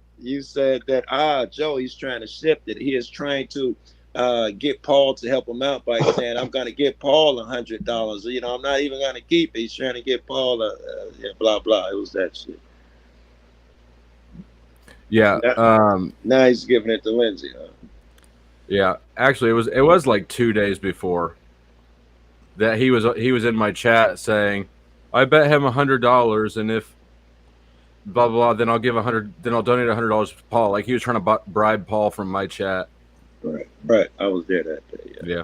that Joe, he's trying to shift it. He is trying to get Paul to help him out by saying, I'm going to give Paul $100. You know, I'm not even going to keep it. He's trying to get Paul blah blah. It was that shit. Yeah. Now he's giving it to Lindsay. Huh? Yeah. Actually, it was like 2 days before that he was in my chat saying, I bet him $100, and if blah blah, then I'll give $100. Then I'll donate $100 to Paul. Like, he was trying to bribe Paul from my chat. Right. I was there that day. Yeah.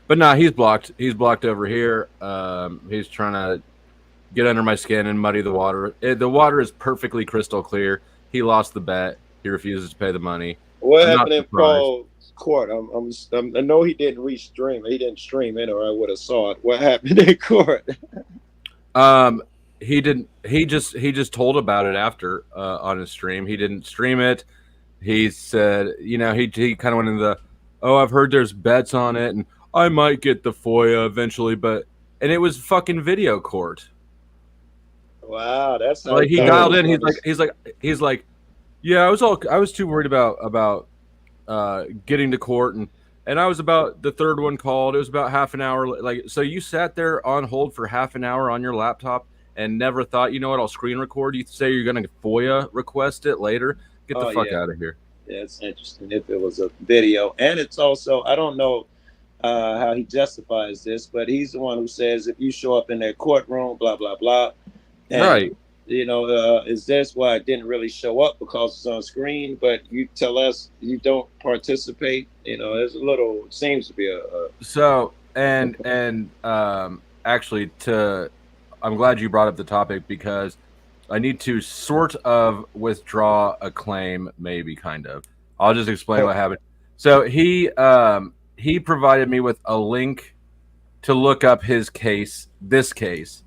But nah, he's blocked. He's blocked over here. He's trying to get under my skin and muddy the water. The water is perfectly crystal clear. He lost the bet. He refuses to pay the money. What happened in Paul's court? I know he didn't restream. He didn't stream it, or I would have saw it. What happened in court? He didn't. He just told about it after on his stream. He didn't stream it. He said, you know, he kind of went into the, oh, I've heard there's bets on it, and I might get the FOIA eventually, and it was fucking video court. Wow, that's like he dialed in. He's like, yeah, I was too worried about getting to court, and I was about the third one called. It was about half an hour. Like, so you sat there on hold for half an hour on your laptop and never thought, you know what, I'll screen record. You say you're going to FOIA request it later. Get the fuck out of here. Yeah, it's interesting if it was a video. And it's also, I don't know how he justifies this, but he's the one who says if you show up in their courtroom, blah, blah, blah. And, right. You know, is this why it didn't really show up because it's on screen, but you tell us you don't participate? You know, there's a little, it seems to be a So, and actually, I'm glad you brought up the topic because I need to sort of withdraw a claim, maybe kind of. I'll just explain what happened. So he provided me with a link to look up his case, this case.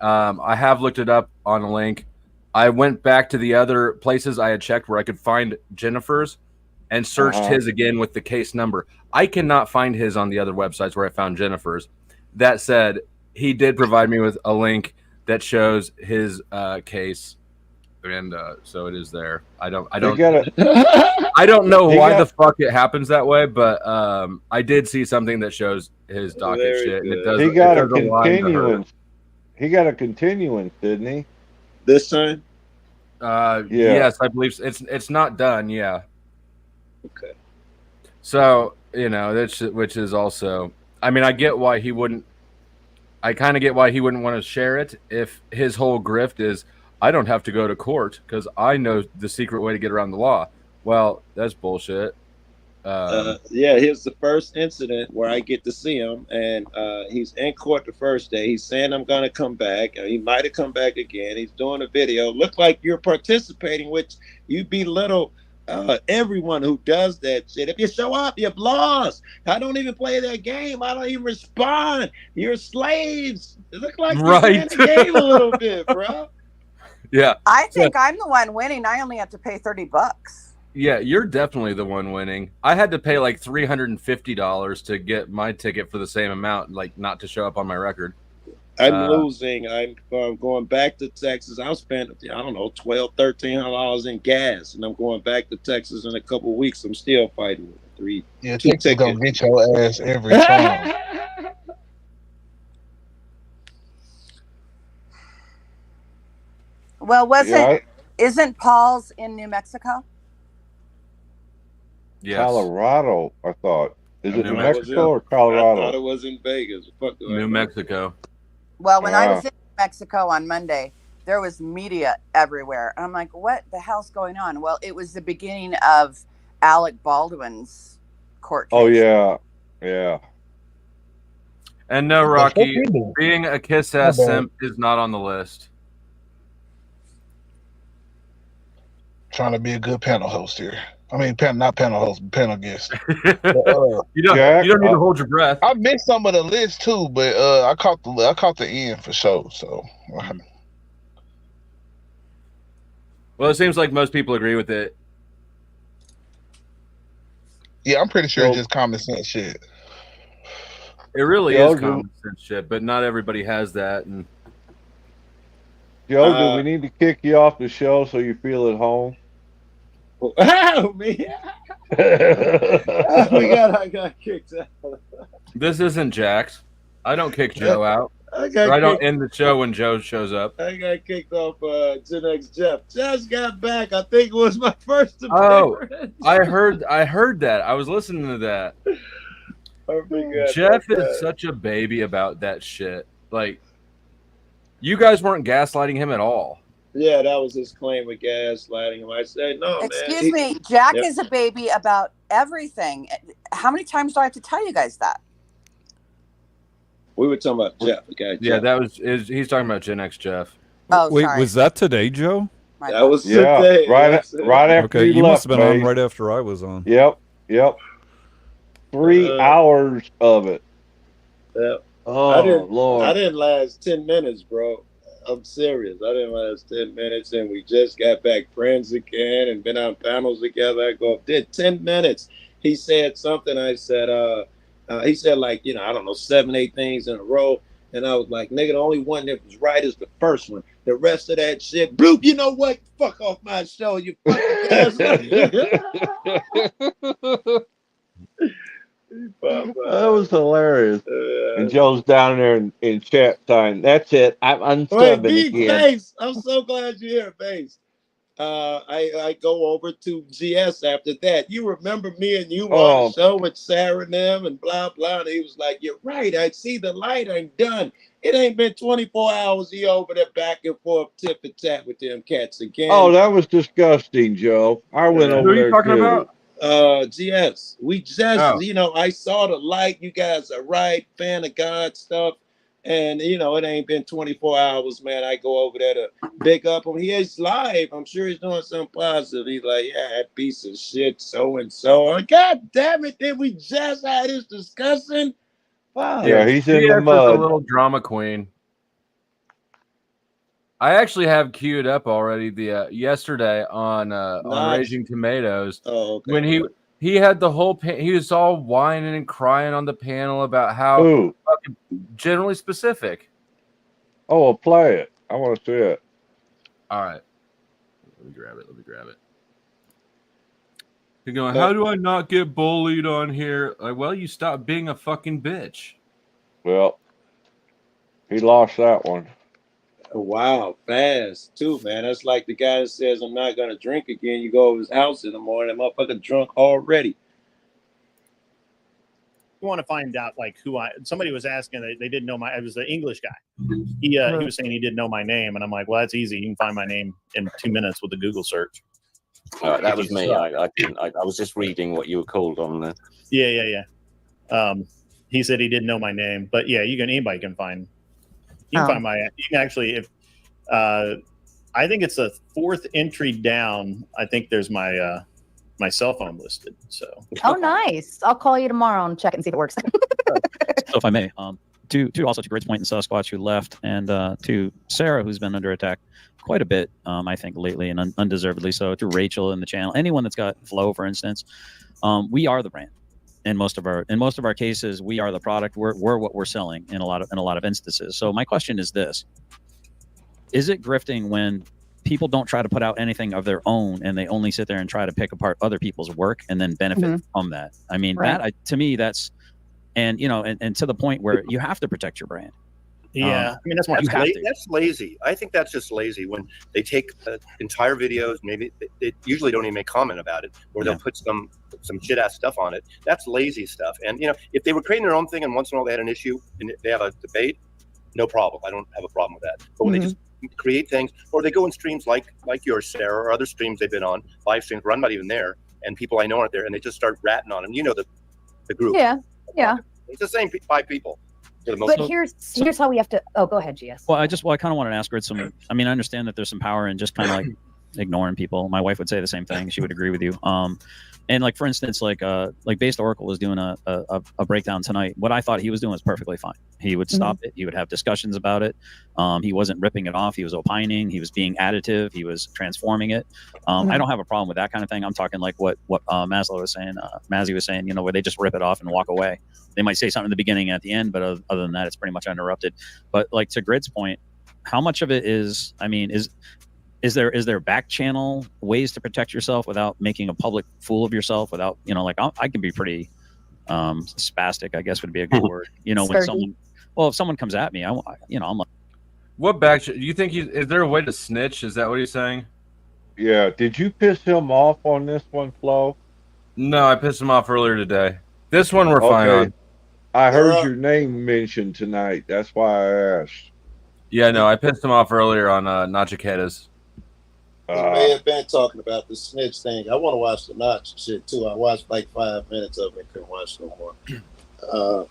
I have looked it up on a link. I went back to the other places I had checked where I could find Jennifer's and searched his again with the case number. I cannot find his on the other websites where I found Jennifer's. That said, he did provide me with a link that shows his case, and so it is there. I don't I don't know why the fuck it happens that way, but I did see something that shows his docket shit, and it does. He got a continuance. He got a continuance, didn't he? This time? Yeah. Yes, I believe so. It's not done. Yeah. Okay. So, you know, which is also, I mean, I get why he wouldn't. I kind of get why he wouldn't want to share it if his whole grift is, I don't have to go to court because I know the secret way to get around the law. Well, that's bullshit. Yeah, here's the first incident where I get to see him, and he's in court the first day. He's saying, I'm going to come back. He might have come back again. He's doing a video. Look like you're participating, which you belittle everyone who does that shit. If you show up, you've lost. I don't even play that game. I don't even respond. You're slaves. It look like you're playing the game a little bit, bro. Yeah. I think I'm the one winning. I only have to pay $30. Yeah, you're definitely the one winning. I had to pay like $350 to get my ticket for the same amount, like not to show up on my record. I'm losing. I'm going back to Texas. I'll spend, I don't know, $1,200, $1,300 in gas, and I'm going back to Texas in a couple of weeks. I'm still fighting with three. Yeah, Texas gonna get your ass every time. Well, isn't Paul's in New Mexico? Yes. Colorado, I thought. Is it New New I was Mexico in, or I thought Colorado? it was in Vegas. Fuck do I New know? Mexico. Well, when I was Ah, in Mexico on Monday, there was media everywhere. And I'm like, what the hell's going on? Well, it was the beginning of Alec Baldwin's court case. oh yeah, yeah. And no, The fuck Rocky, you do? being a kiss My ass bad. simp is not on the list. Trying to be a good panel host here. I mean, not panel host, but panel guest. you But, don't Jack, you don't need to hold your breath. I missed some of the list too, but I caught the end for sure. So Well, it seems like most people agree with it. yeah, I'm pretty sure So- it's just common sense shit. It really Joe, is common sense shit, but not everybody has that. And Joe, do we need to kick you off the show so you feel at home? Oh man, I got kicked out. this isn't Jax. I don't kick Joe out. I Or got I don't kicked. end the show when Joe shows up. I got kicked off Gen X Jeff. Just got back. I think it was my first Oh, appearance. I heard that. I was listening to that. I forgot Jeff about is that. such a baby about that shit. Like, you guys weren't gaslighting him at all. Yeah, that was his claim with gaslighting him. I said, no, Excuse man. me, Jack Yep. is a baby about everything. How many times do I have to tell you guys that? We were talking about Jeff. Okay, Yeah, Jeff. he's talking about Gen X Jeff. Oh, Wait, sorry. was that today, Joe? My That bad. was Yeah, today. right Yes. after Okay, you you left, must have been on Faye. right after I was on. Yep. 3 hours of it. Yeah. Oh I didn't Lord. last 10 minutes, bro. I'm serious. I didn't last 10 minutes, and we just got back friends again and been on panels together. I go, did 10 minutes. He said something. I said, he said, like, I don't know, 7, 8 things in a row. And I was like, nigga, the only one that was right is the first one. The rest of that shit, bloop, you know what? Fuck off my show, you fucking gaslight. That was hilarious. And Joe's down there in chat time. That's it. I'm Wait, unsubbing Big again. Face. I'm so glad you're here, Face. I go over to GS after that. You remember me and you on the show with Sarah and them and blah, blah. And he was like, you're right. I see the light. I'm done. It ain't been 24 hours. He over there back and forth, tip and tap with them cats again. Oh, that was disgusting, Joe. I went over Who are you there talking too. about? GS. We just, I saw the light. You guys are right. Fan of God stuff. And, it ain't been 24 hours, man. I go over there to big up him. He is live. I'm sure he's doing something positive. He's like, yeah, that piece of shit, so-and-so. God damn it. Did we just had this discussion? Wow. Yeah, he's in the GX is mud. a little drama queen. I actually have queued up already the yesterday on Raging Tomatoes. Oh, okay. When he had the whole he was all whining and crying on the panel about how fucking generally specific. Oh, well, play it. I want to see it. All right. Let me grab it. You're going, how do I not get bullied on here? Like, well, you stop being a fucking bitch. Well, he lost that one. Wow, fast too, man. That's like the guy that says, I'm not going to drink again. You go over his house in the morning, that motherfucker drunk already. I want to find out like somebody was asking, they didn't know it was the English guy. He was saying he didn't know my name. And I'm like, well, that's easy. You can find my name in 2 minutes with a Google search. That was me. I was just reading what you were called on there. Yeah. He said he didn't know my name, but yeah, anybody can find. You can find you can actually, if I think it's the 4th entry down. I think there's my my cell phone listed. So. Oh, nice. I'll call you tomorrow and check it and see if it works. So if I may, to Grid's Point and Sasquatch who left, and to Sarah who's been under attack quite a bit, I think lately and undeservedly so. To Rachel in the channel, anyone that's got Flow, for instance, we are the brand. In most of our cases, we are the product. We're what we're selling in a lot of instances. So my question is this: is it grifting when people don't try to put out anything of their own and they only sit there and try to pick apart other people's work and then benefit from that? I mean, to me, that's, and to the point where you have to protect your brand. Yeah, I mean that's you have to. that's lazy. I think that's just lazy when they take entire videos. Maybe they usually don't even make comment about it, or they'll put some shit ass stuff on it. That's lazy stuff. And if they were creating their own thing and once in a while they had an issue and they have a debate, no problem. I don't have a problem with that. But when they just create things, or they go in streams like yours, Sarah, or other streams they've been on, live streams where I'm not even there, and people I know aren't there, and they just start ratting on them. The group. Yeah. It's the same 5 people. But here's how we have to. Oh, go ahead, GS. Well, I kind of wanted to ask Grid some. I mean, I understand that there's some power in just kind of like ignoring people. My wife would say the same thing. She would agree with you. And like for instance, like Based Oracle was doing a breakdown tonight. What I thought he was doing was perfectly fine. He would stop it. He would have discussions about it. He wasn't ripping it off. He was opining. He was being additive. He was transforming it. I don't have a problem with that kind of thing. I'm talking like what Maslow was saying. Mazzy was saying, where they just rip it off and walk away. They might say something in the beginning and at the end, but other than that, it's pretty much uninterrupted. But like to Grid's point, how much of it is? I mean, is there back channel ways to protect yourself without making a public fool of yourself? Without I can be pretty spastic, I guess would be a good word. If someone comes at me, I'm like, what back? Do you think is there a way to snitch? Is that what he's saying? Yeah. Did you piss him off on this one, Flo? No, I pissed him off earlier today. This one we're fine on. I heard your name mentioned tonight. That's why I asked. Yeah, no, I pissed him off earlier on Nachiquetas. He may have been talking about the snitch thing. I want to watch the Notch shit too. I watched like 5 minutes of it and couldn't watch no more.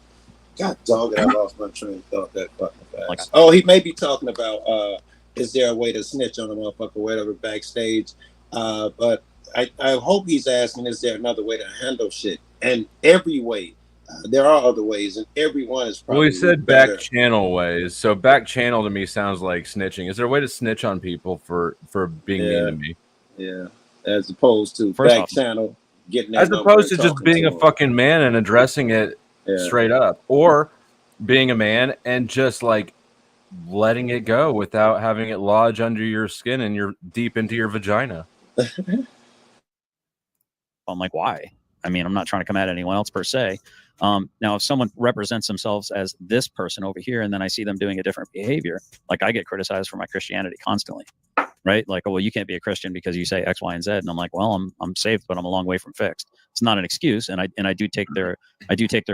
God dog it, I lost my train of thought that fucking fast. He may be talking about is there a way to snitch on a motherfucker or whatever backstage? But I hope he's asking, is there another way to handle shit? And every way. There are other ways, and everyone is probably. Well, he said better. back channel ways. So back channel to me sounds like snitching. Is there a way to snitch on people for being mean to me? Yeah, as opposed to back channel getting. As opposed to just being a fucking man and addressing it straight up, or being a man and just like letting it go without having it lodge under your skin and you're deep into your vagina. I'm like, why? I mean, I'm not trying to come at anyone else per se. Now, if someone represents themselves as this person over here, and then I see them doing a different behavior, like I get criticized for my Christianity constantly, right? Like, oh, well, you can't be a Christian because you say X, Y, and Z, and I'm like, well, I'm saved, but I'm a long way from fixed. It's not an excuse, and I do take their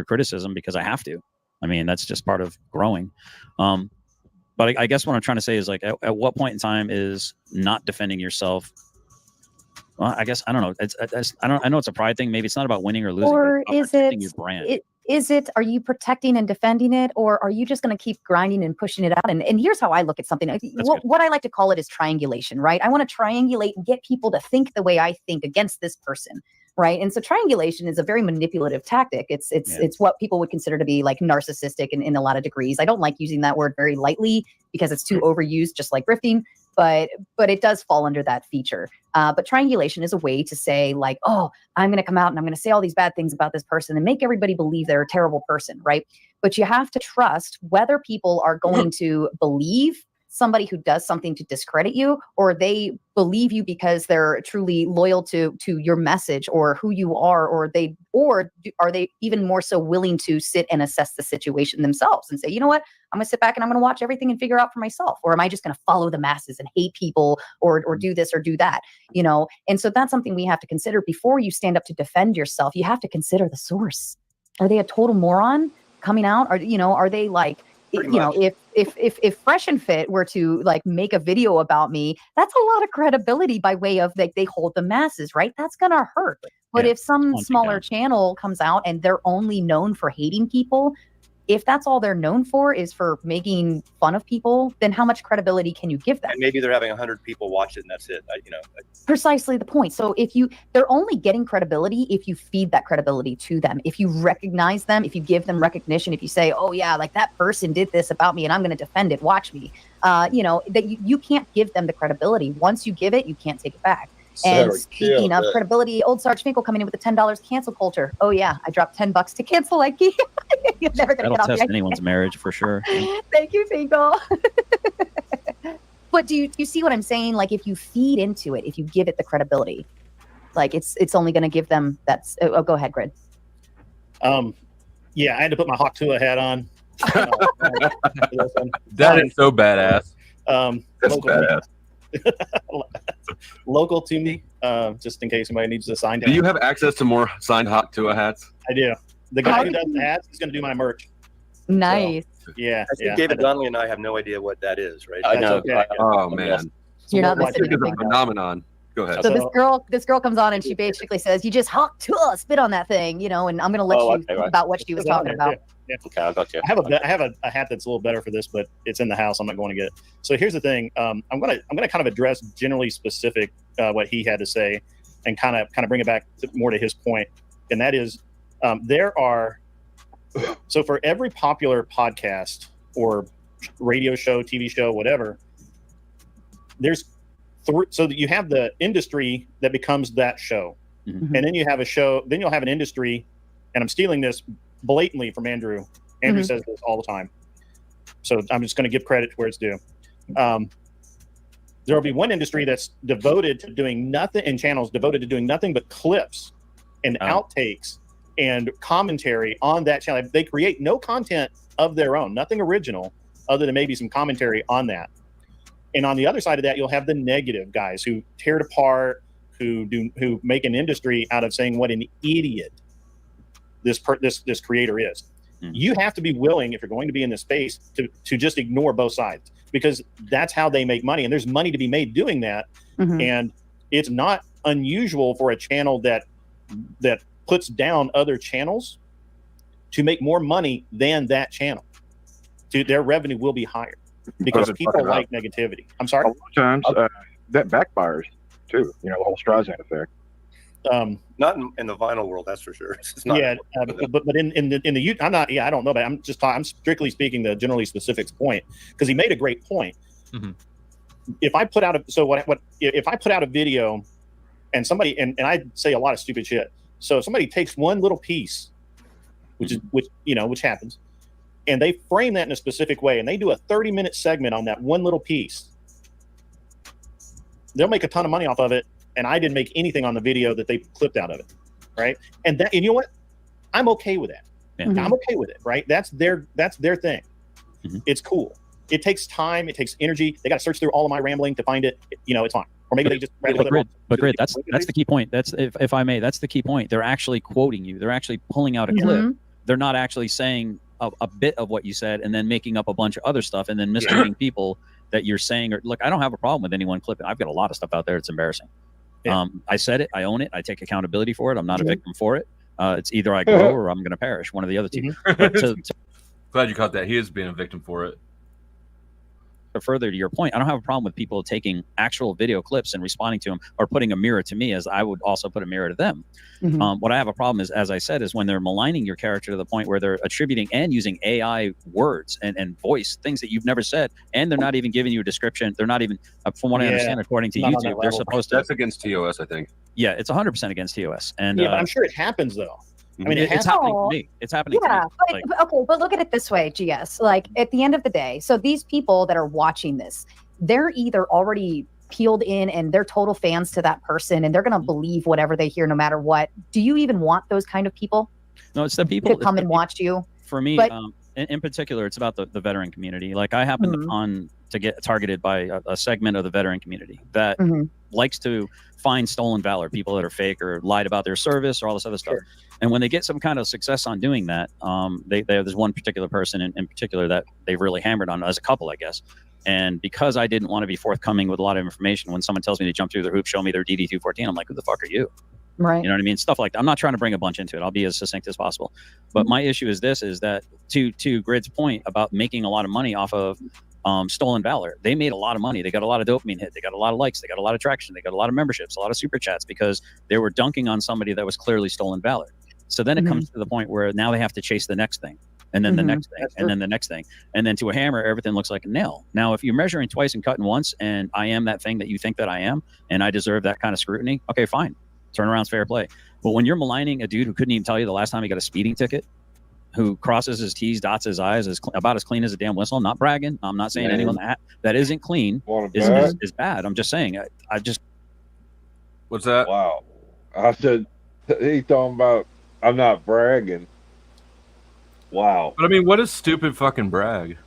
criticism because I have to. I mean, that's just part of growing. But I guess what I'm trying to say is like, at what point in time is not defending yourself? Well, I guess I don't know. I know it's a pride thing. Maybe it's not about winning or losing. Or is it your brand? Are you protecting and defending it, or are you just going to keep grinding and pushing it out? And here's how I look at something. What I like to call it is triangulation, right? I want to triangulate and get people to think the way I think against this person, right? And so triangulation is a very manipulative tactic. It's what people would consider to be like narcissistic in a lot of degrees. I don't like using that word very lightly because it's too overused, just like grifting. But it does fall under that feature. But triangulation is a way to say like, oh, I'm going to come out and I'm going to say all these bad things about this person and make everybody believe they're a terrible person, right? But you have to trust whether people are going to believe somebody who does something to discredit you, or they believe you because they're truly loyal to your message or who you are, or are they even more so willing to sit and assess the situation themselves and say, you know what, I'm gonna sit back and I'm gonna watch everything and figure out for myself, or am I just gonna follow the masses and hate people or do this or do that, you know? And so that's something we have to consider before you stand up to defend yourself. You have to consider the source. Are they a total moron coming out? Or are they like, if Fresh and Fit were to like make a video about me, that's a lot of credibility by way of like they hold the masses, right? That's gonna hurt. But if some smaller channel comes out and they're only known for hating people, if that's all they're known for is for making fun of people, then how much credibility can you give them? And maybe they're having 100 people watch it and that's it. Precisely the point. So they're only getting credibility if you feed that credibility to them. If you recognize them, if you give them recognition, if you say, oh yeah, like that person did this about me and I'm going to defend it, watch me, that you can't give them the credibility. Once you give it, you can't take it back. And speaking of credibility, old Sarge Finkel coming in with the $10 cancel culture. Oh yeah, I dropped $10 to cancel like you. You're never gonna That'll get off test anyone's marriage for sure. Thank you, Finkel. But do you see what I'm saying? Like if you feed into it, if you give it the credibility, like it's only going to give them that. Oh, go ahead, Grid. Yeah, I had to put my Hawk Tua hat on That is so badass. That's Local, badass. local to me, just in case anybody needs a sign. Do you have access to more signed Hot Tua hats? I do. The guy who does the hats is going to do my merch. Nice. So, yeah. I think David Donnelly and I have no idea what that is, right? I know. Okay. Oh man, You're not I missing think it's a anything. phenomenon. Go ahead. So this girl comes on and she basically says, "You just hawk to us, spit on that thing," you know. And I'm gonna let you think about what she was talking about. Yeah. Okay, I got you. I have a hat that's a little better for this, but it's in the house. I'm not going to get it. So here's the thing. I'm gonna kind of address generally specific what he had to say, and kind of bring it back more to his point, and that is there are so for every popular podcast or radio show, TV show, whatever, there's so that you have the industry that becomes that show, and then you have a show. Then you'll have an industry, and I'm stealing this blatantly from Andrew. Andrew says this all the time, so I'm just going to give credit to where it's due. There will be one industry that's devoted to doing nothing, and channels devoted to doing nothing but clips and outtakes and commentary on that channel. They create no content of their own, nothing original, other than maybe some commentary on that. And on the other side of that, you'll have the negative guys who tear it apart, who make an industry out of saying what an idiot this creator is. You have to be willing, if you're going to be in this space, to just ignore both sides, because that's how they make money, and there's money to be made doing that. And it's not unusual for a channel that puts down other channels to make more money than that channel. Their revenue will be higher because people like negativity. I'm sorry. A lot of times that backfires too. You know, the whole Streisand effect. Not in the vinyl world, that's for sure. It's not. Yeah, but in the I'm not. Yeah, I don't know, but I'm strictly speaking the generally specifics point, because he made a great point. If I put out if I put out a video, and somebody and I say a lot of stupid shit, so somebody takes one little piece, which happens, and they frame that in a specific way, and they do a 30-minute segment on that one little piece, they'll make a ton of money off of it. And I didn't make anything on the video that they clipped out of it, right? And you know what? I'm okay with that. I'm okay with it, right? That's their thing. It's cool. It takes time. It takes energy. They got to search through all of my rambling to find it. It's fine. Or maybe they just. But Grid, that's the key point. That's if I may, that's the key point. They're actually quoting you. They're actually pulling out a clip. They're not actually saying a bit of what you said and then making up a bunch of other stuff and then misleading people that you're saying. Or look, I don't have a problem with anyone clipping. I've got a lot of stuff out there. It's embarrassing. I said it. I own it. I take accountability for it. I'm not a victim for it. It's either I grow or I'm going to perish. One of the other two. Glad you caught that. He is being a victim for it. Further to your point, I don't have a problem with people taking actual video clips and responding to them or putting a mirror to me, as I would also put a mirror to them. What I have a problem is, as I said, is when they're maligning your character to the point where they're attributing and using AI words and voice, things that you've never said, and they're not even giving you a description. They're not even, from what I understand, according to YouTube, they're supposed to. That's against TOS, I think. Yeah, it's 100% against TOS. And but I'm sure it happens though. I mean, it's happening to me. It's happening to me. But look at it this way, GS. Like, at the end of the day, so these people that are watching this, they're either already peeled in and they're total fans to that person, and they're going to believe whatever they hear no matter what. Do you even want those kind of people? No, it's the people to come and watch you. For me, but, in particular, it's about the veteran community. Like, I happen to get targeted by a segment of the veteran community that likes to find stolen valor, people that are fake or lied about their service or all this other stuff. And when they get some kind of success on doing that, there's one particular person in particular that they've really hammered on, as a couple, I guess. And because I didn't want to be forthcoming with a lot of information, when someone tells me to jump through the hoop, show me their DD-214, I'm like, who the fuck are you? Right. You know what I mean? Stuff like that. I'm not trying to bring a bunch into it. I'll be as succinct as possible. But my issue is that to Grid's point about making a lot of money off of stolen valor, they made a lot of money. They got a lot of dopamine hit. They got a lot of likes. They got a lot of traction. They got a lot of memberships, a lot of super chats, because they were dunking on somebody that was clearly stolen valor. So then it comes to the point where now they have to chase the next thing, and then the next thing, and then the next thing. And then to a hammer, everything looks like a nail. Now, if you're measuring twice and cutting once, and I am that thing that you think that I am, and I deserve that kind of scrutiny, okay, fine. Turnaround's fair play. But when you're maligning a dude who couldn't even tell you the last time he got a speeding ticket, who crosses his T's, dots his I's, is about as clean as a damn whistle. I'm not bragging. I'm not saying anyone that isn't clean is bad. I'm just saying, I just. What's that? Wow. I said, he talking about, I'm not bragging. Wow. But I mean, what is stupid fucking brag?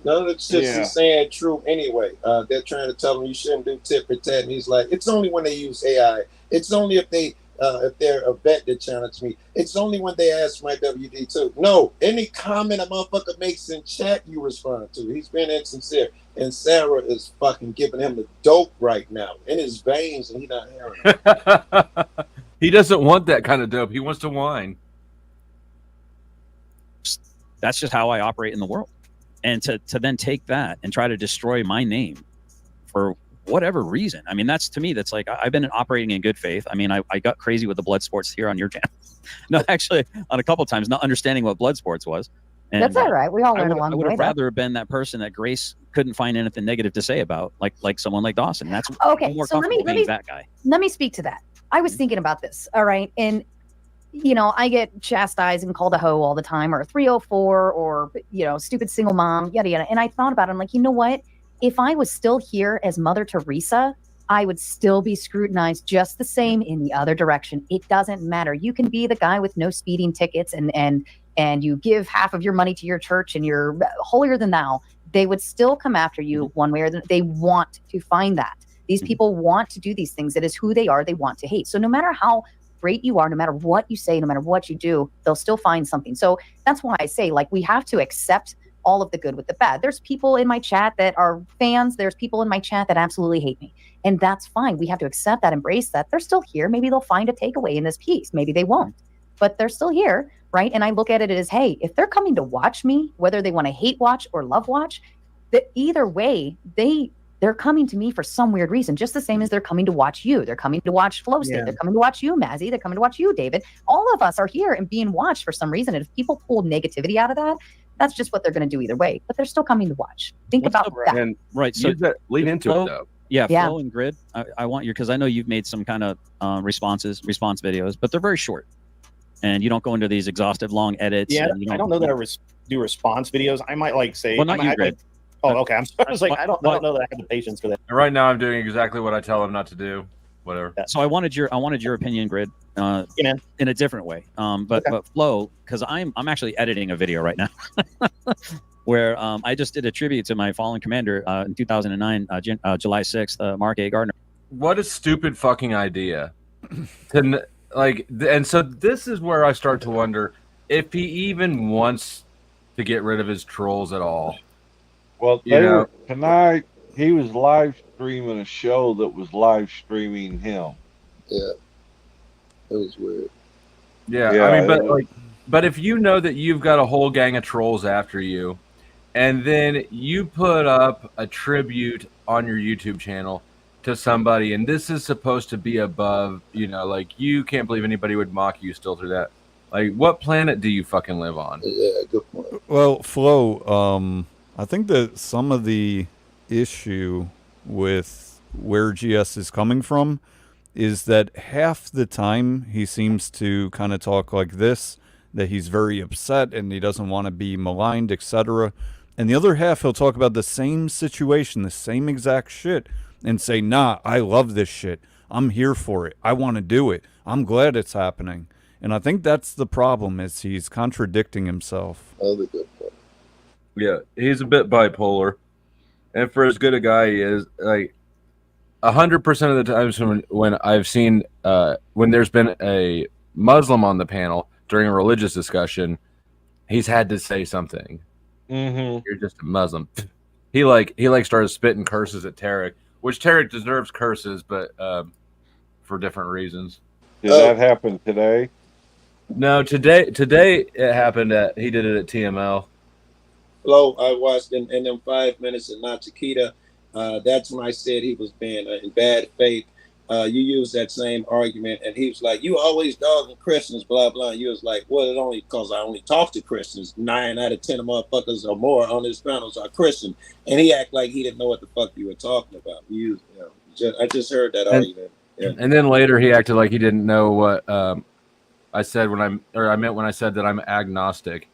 None of the shit he's saying true anyway. They're trying to tell him you shouldn't do tit for tat, and he's like, it's only when they use AI. It's only if they're a vet that challenge me. It's only when they ask my WD too. No, any comment a motherfucker makes in chat, you respond to. He's being insincere, and Sarah is fucking giving him the dope right now in his veins, and he's not hearing it. He doesn't want that kind of dope. He wants to whine. That's just how I operate in the world. And to then take that and try to destroy my name for whatever reason. I mean, that's, to me, that's like, I've been operating in good faith. I mean, I got crazy with the blood sports here on your channel. No, actually, on a couple of times, not understanding what blood sports was. And That's all right. We all learn along I the would way. have rather been that person that Grace couldn't find anything negative to say about, like someone like Dawson. That's Okay, I'm more so let comfortable me being that guy. let me speak to that. I was thinking about this. All right, and you know, I get chastised and called a hoe all the time, or a 304, or stupid single mom, yada yada. And I thought about it. I'm like, you know what? If I was still here as Mother Teresa, I would still be scrutinized just the same in the other direction. It doesn't matter. You can be the guy with no speeding tickets and you give half of your money to your church and you're holier than thou. They would still come after you one way or the other. They want to find that. These people want to do these things. It is who they are. They want to hate. So no matter how great you are, no matter what you say, no matter what you do, they'll still find something. So that's why I say, like, we have to accept all of the good with the bad. There's people in my chat that are fans. There's people in my chat that absolutely hate me. And that's fine. We have to accept that, embrace that. They're still here. Maybe they'll find a takeaway in this piece. Maybe they won't, but they're still here, right? And I look at it as, hey, if they're coming to watch me, whether they want to hate watch or love watch, that either way, they're coming to me for some weird reason, just the same as they're coming to watch you. They're coming to watch Flow State. Yeah. They're coming to watch you, Mazzy. They're coming to watch you, David. All of us are here and being watched for some reason. And if people pull negativity out of that, that's just what they're going to do either way. But they're still coming to watch. Think about that. And Right. So lead into Flow, it though. Yeah, Yeah. Flow and Grid. I want you, because I know you've made some kind of response videos, but they're very short, and you don't go into these exhaustive long edits. Yeah, and you I don't know that I do response videos. I might like say, Well, not you, Grid. Oh, okay. I'm sorry. I was like, I don't know that I have the patience for that. And right now, I'm doing exactly what I tell him not to do. Whatever. So I wanted your opinion, Grid, in a different way. But Flow, because I'm actually editing a video right now where I just did a tribute to my fallen commander in 2009, July 6th, Mark A. Gardner. What a stupid fucking idea. And so this is where I start to wonder if he even wants to get rid of his trolls at all. Well, tonight he was live streaming a show that was live streaming him. Yeah, it was weird. Yeah, Yeah, I mean, it but if you know that you've got a whole gang of trolls after you, and then you put up a tribute on your YouTube channel to somebody, and this is supposed to be above, like, you can't believe anybody would mock you still through that. Like, what planet do you fucking live on? Yeah, good point. Well, Flo, I think that some of the issue with where GS is coming from is that half the time he seems to kind of talk like this, that he's very upset and he doesn't want to be maligned, etc. And the other half, he'll talk about the same situation, the same exact shit, and say, nah, I love this shit. I'm here for it. I want to do it. I'm glad it's happening. And I think that's the problem, is he's contradicting himself. Other good point. Yeah, he's a bit bipolar. And for as good a guy he is, like, 100% of the times when I've seen, when there's been a Muslim on the panel during a religious discussion, he's had to say something. Mm-hmm. You're just a Muslim. He started spitting curses at Tarek, which Tarek deserves curses, but for different reasons. Did that happen today? No, today it happened he did it at TML. Flo, I watched in them 5 minutes and not Chiquita. That's when I said he was being in bad faith. You used that same argument, and he was like, "You always dogging Christians, blah blah." And you was like, "Well, it only because I only talk to Christians. 9 out of 10 of motherfuckers or more on his panels are Christian." And he act like he didn't know what the fuck you were talking about. I just heard that argument. Yeah. And then later he acted like he didn't know what I said I meant when I said that I'm agnostic.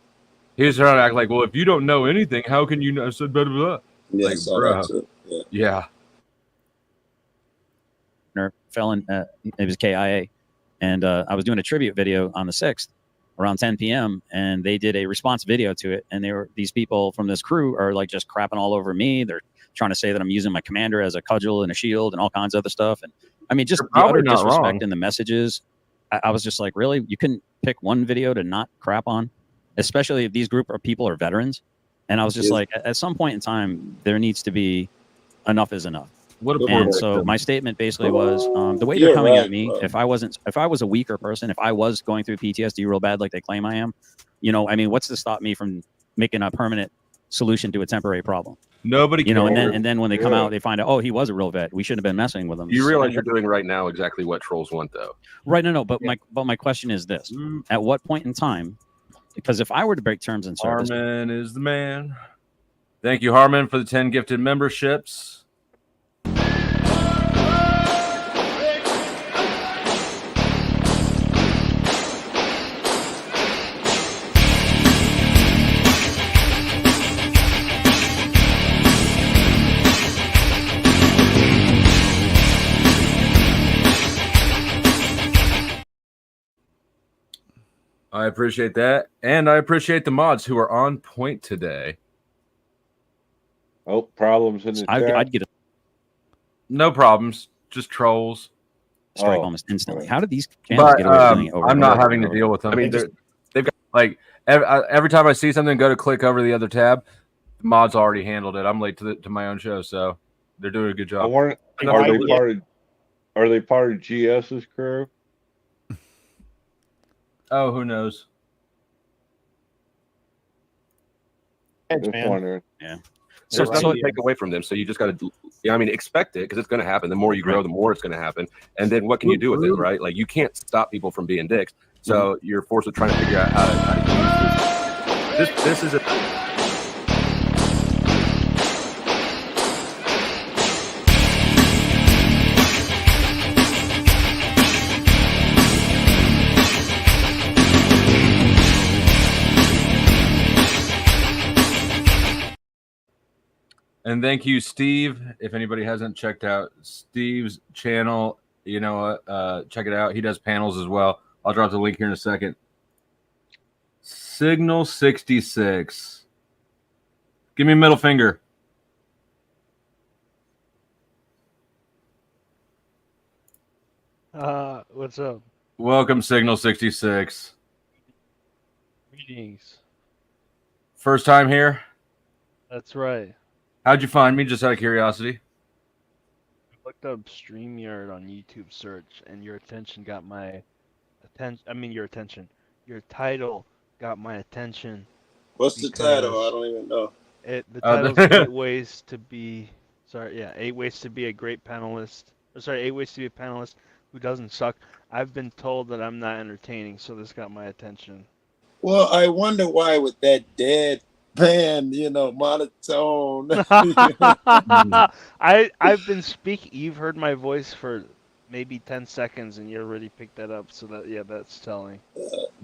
He was trying to act like, well, if you don't know anything, how can you know? I said blah blah blah. Yeah, like, I saw that too. Yeah. Felon, it was KIA, and I was doing a tribute video on the 6th, around 10 p.m. and they did a response video to it. And these people from this crew are like just crapping all over me. They're trying to say that I'm using my commander as a cudgel and a shield and all kinds of other stuff. And I mean, just the utter disrespect in the messages. I was just like, really? You couldn't pick one video to not crap on, especially if these group of people are veterans. And I was just like, at some point in time, there needs to be enough is enough. And so my statement basically was the way they're coming at me. Bro. If I was a weaker person, if I was going through PTSD real bad like they claim I am, you know, I mean, what's to stop me from making a permanent solution to a temporary problem? Nobody, you know, and then when they come out, they find out, oh, he was a real vet. We shouldn't have been messing with him. You realize you're doing right now exactly what trolls want, though. Right? No. But my question is this: at what point in time? Because if I were to break terms and service, Harmon is the man. Thank you, Harmon, for the 10 gifted memberships. I appreciate that. And I appreciate the mods who are on point today. Oh, problems in the chat. I'd get no problems, just trolls. Strike almost instantly. How did these channels get away with doing it over I'm not having to deal with them. I mean, they've got like every time I see something, go to click over the other tab. The mods already handled it. I'm late to my own show, so they're doing a good job. Are they part of GS's crew? Oh, who knows? Just wondering. Yeah. So there's nothing to take away from them. So you just got to, I mean, expect it because it's going to happen. The more you grow, the more it's going to happen. And then what can you do with it, right? Like you can't stop people from being dicks. So you're forced to try to figure out how to use this. This is a. And thank you, Steve. If anybody hasn't checked out Steve's channel, you know what? Check it out. He does panels as well. I'll drop the link here in a second. Signal 66. Give me a middle finger. What's up? Welcome, Signal 66. Greetings. First time here? That's right. How'd you find me, just out of curiosity? I looked up StreamYard on YouTube search, and your attention got my attention. I mean, your attention. Your title got my attention. What's the title? I don't even know. The title's 8 Ways to Be... Sorry, yeah, 8 Ways to Be a Great Panelist. Or sorry, 8 Ways to Be a Panelist Who Doesn't Suck. I've been told that I'm not entertaining, so this got my attention. Well, I wonder why with that dead band, you know, monotone. I've been speaking. You've heard my voice for maybe 10 seconds, and you already picked that up. So that that's telling.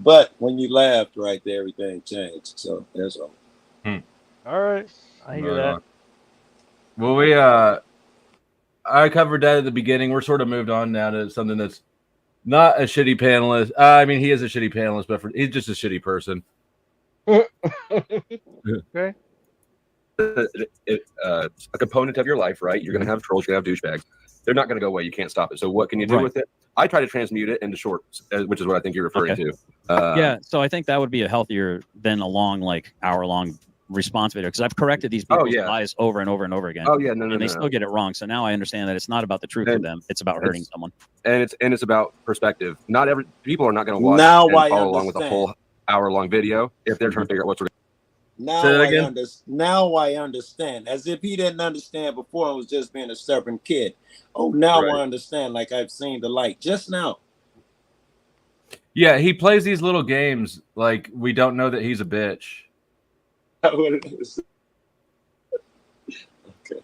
But when you laughed right there, everything changed. So that's all. All right, I hear that. Well, I covered that at the beginning. We're sort of moved on now to something that's not a shitty panelist. I mean, he is a shitty panelist, but he's just a shitty person. Okay. A component of your life, right? You're going to have trolls, you're going to have douchebags. They're not going to go away. You can't stop it. So what can you do with it? I try to transmute it into shorts, which is what I think you're referring to. Yeah, so I think that would be a healthier than a long, like hour-long response video, because I've corrected these people's lies over and over and over again. And they still get it wrong. So now I understand that it's not about the truth of them; it's about hurting someone. And it's about perspective. Not every people are not going to watch now and follow along with a whole hour-long video if they're trying to figure out what's. Now I understand. As if he didn't understand before and was just being a stubborn kid. Oh, now I understand. Like I've seen the light just now. Yeah, he plays these little games like we don't know that he's a bitch. What it is. Okay.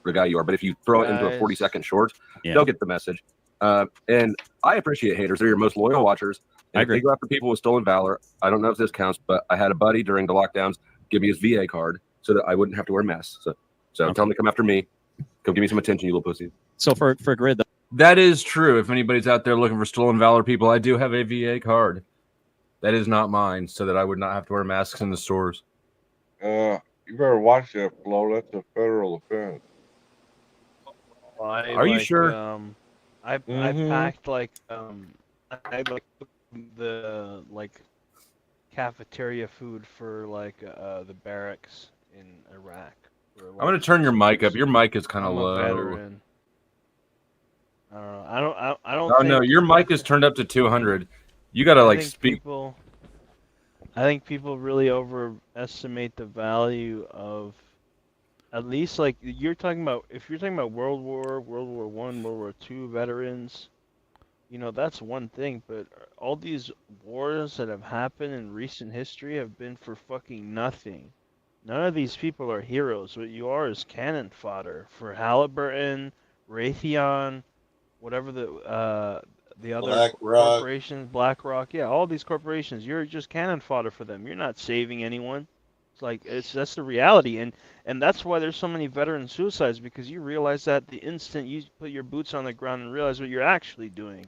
The guy you are, but if you throw it into a 40-second short, they'll get the message. And I appreciate haters. They're your most loyal watchers. And I agree. If they go after people with stolen valor, I don't know if this counts, but I had a buddy during the lockdowns give me his VA card so that I wouldn't have to wear masks. So tell him to come after me. Come give me some attention, you little pussy. So for Grid, that is true. If anybody's out there looking for stolen valor people, I do have a VA card. That is not mine, so that I would not have to wear masks in the stores. You better watch that, Flo. That's a federal offense. Are you sure? I packed like I like the like cafeteria food for like the barracks in Iraq. I'm gonna turn your mic up. Your mic is kind of I'm a low. veteran. I don't know. I don't Oh think. no, your mic is turned up to 200. You gotta like speak. I think people really overestimate the value of, at least like you're talking about. If you're talking about World War I, World War II veterans, you know that's one thing. But all these wars that have happened in recent history have been for fucking nothing. None of these people are heroes. What you are is cannon fodder for Halliburton, Raytheon, whatever the other BlackRock. corporations, BlackRock, yeah, all these corporations. You're just cannon fodder for them. You're not saving anyone. It's like that's the reality, and that's why there's so many veteran suicides, because you realize that the instant you put your boots on the ground and realize what you're actually doing.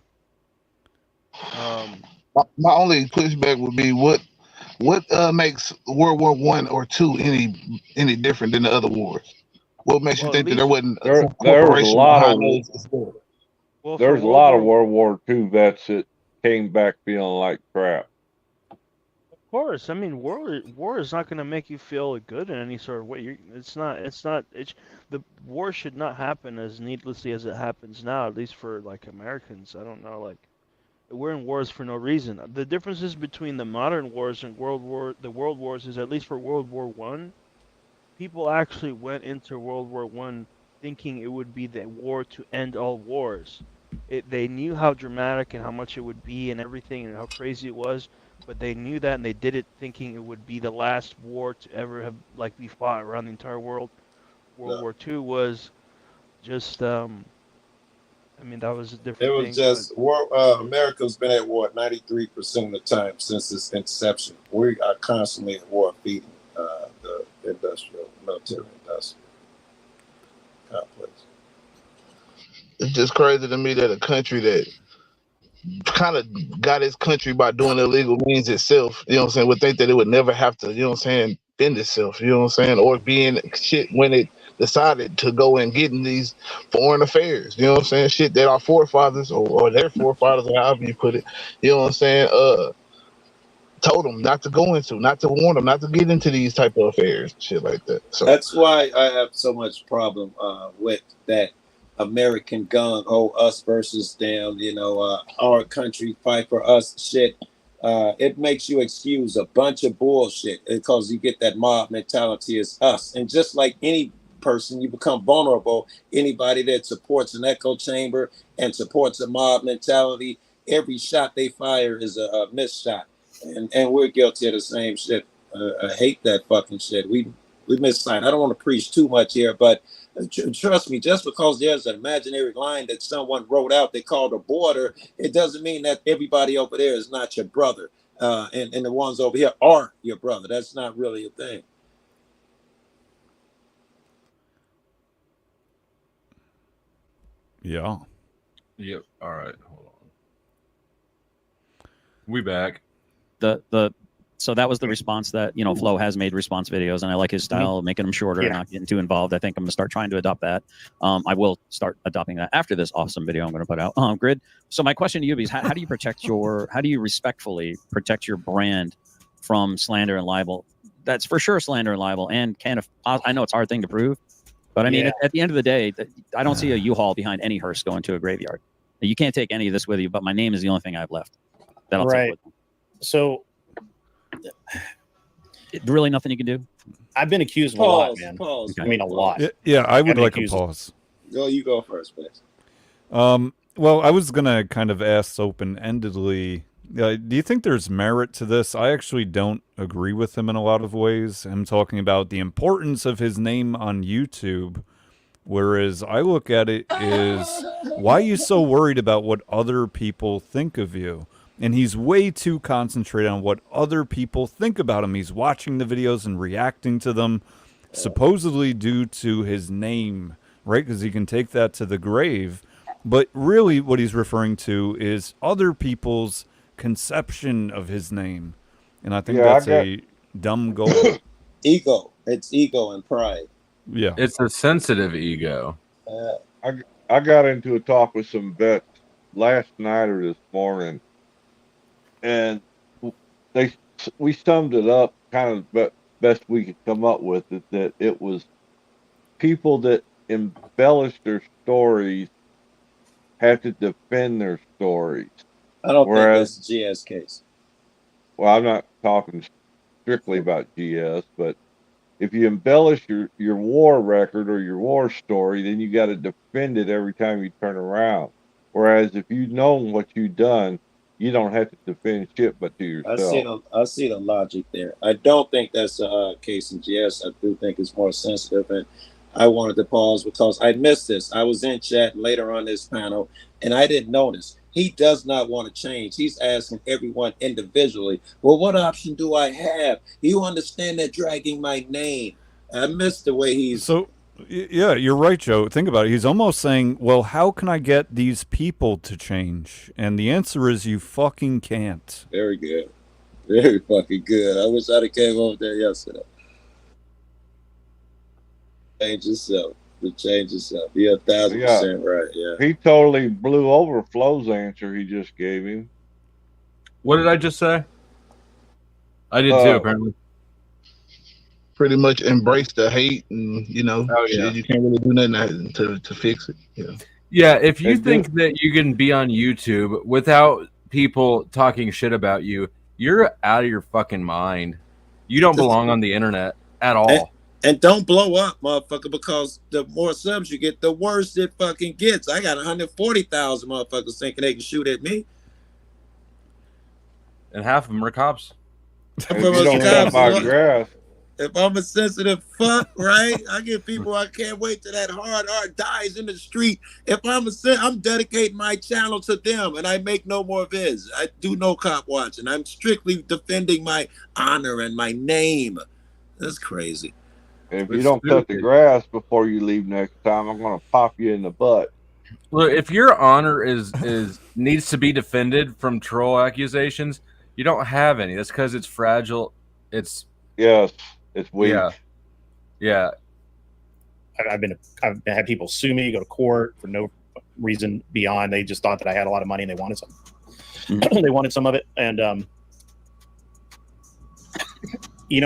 My only pushback would be what makes World War I or II any different than the other wars? What makes you think that there wasn't There some was a corporation lot behind of those? Well, there's a lot of World War II vets that came back feeling like crap. Of course, I mean, war is not going to make you feel good in any sort of way. The war should not happen as needlessly as it happens now, at least for like Americans. I don't know, like we're in wars for no reason. The differences between the modern wars and the world wars is, at least for World War I, people actually went into World War I thinking it would be the war to end all wars. They knew how dramatic and how much it would be and everything and how crazy it was, but they knew that and they did it thinking it would be the last war to ever have like be fought around the entire world. World War II was just I mean, that was a different It thing. was just war. America's been at war 93% of the time since its inception. We are constantly at war, beating the military industrial complex. it's just crazy to me that a country that kind of got its country by doing illegal means itself, you know what I'm saying, would think that it would never have to, you know what I'm saying, defend itself, you know what I'm saying, or be in shit when it decided to go and get in these foreign affairs, you know what I'm saying, shit that our forefathers or their forefathers, or however you put it, you know what I'm saying, told them not to go into, not to warn them, not to get into these type of affairs, shit like that. So That's why I have so much problem with that American gung ho, us versus them, our country fight for us shit. It makes you excuse a bunch of bullshit because you get that mob mentality as us. And just like any person, you become vulnerable. Anybody that supports an echo chamber and supports a mob mentality, every shot they fire is a missed shot. And we're guilty of the same shit. I hate that fucking shit. We miss sight. I don't want to preach too much here, but trust me, just because there's an imaginary line that someone wrote out they called a border, it doesn't mean that everybody over there is not your brother. And the ones over here are your brother. That's not really a thing. Yeah. Yep. All right. Hold on. We back. So that was the response that, Flo has made response videos, and I like his style, making them shorter, not getting too involved. I think I'm going to start trying to adopt that. I will start adopting that after this awesome video I'm going to put out. Grid. So my question to you is, how do you respectfully protect your brand from slander and libel? That's for sure slander and libel, and I know it's a hard thing to prove, but I mean, at the end of the day, I don't see a U-Haul behind any hearse going to a graveyard. You can't take any of this with you, but my name is the only thing I've left. That'll take with me. So really nothing you can do. I've been accused of a lot, man. I mean, a lot. Yeah, I would like a pause. You go first, please. Well, I was going to kind of ask open-endedly, do you think there's merit to this? I actually don't agree with him in a lot of ways. Him talking about the importance of his name on YouTube, whereas I look at it is, why are you so worried about what other people think of you? And he's way too concentrated on what other people think about him. He's watching the videos and reacting to them, supposedly due to his name, right? Because he can take that to the grave. But really what he's referring to is other people's conception of his name, and I think Yeah, that's a dumb goal. Ego. It's ego and pride. Yeah, It's a sensitive ego. I got into a talk with some vets last night or this morning, and we summed it up kind of best we could come up with it, that it was people that embellish their stories have to defend their stories. I don't think that's the GS case. Well, I'm not talking strictly about GS, but if you embellish your war record or your war story, then you got to defend it every time you turn around. Whereas if you know what you've done, you don't have to defend shit but to yourself. I see the logic there. I don't think that's a case in GS. I do think it's more sensitive, and I wanted to pause because I missed this. I was in chat later on this panel, and I didn't notice. He does not want to change. He's asking everyone individually, well, what option do I have? You understand that dragging my name? I missed the way he's... So, yeah, you're right, Joe. Think about it. He's almost saying, well, how can I get these people to change? And the answer is you fucking can't. Very good. Very fucking good. I wish I'd have came over there yesterday. Change yourself. Change yourself. You're 1,000% right. Yeah. He totally blew over Flo's answer he just gave him. What did I just say? I did too, apparently. Pretty much embrace the hate, and shit, you can't really do nothing to fix it. Yeah, if you think that you can be on YouTube without people talking shit about you, you're out of your fucking mind. You don't belong on the internet at all. And don't blow up, motherfucker, because the more subs you get, the worse it fucking gets. I got 140,000 motherfuckers thinking they can shoot at me. And half of them are cops. If I'm a sensitive fuck, right? I get people, I can't wait till that hard art dies in the street. If I'm dedicating my channel to them, and I make no more vids. I do no cop watching. I'm strictly defending my honor and my name. That's crazy. If you don't cut the grass before you leave next time, I'm gonna pop you in the butt. Look, if your honor is needs to be defended from troll accusations, you don't have any. That's because it's fragile. It's weak. Yeah. I've had people sue me, go to court for no reason beyond they just thought that I had a lot of money and they wanted some. They wanted some of it, and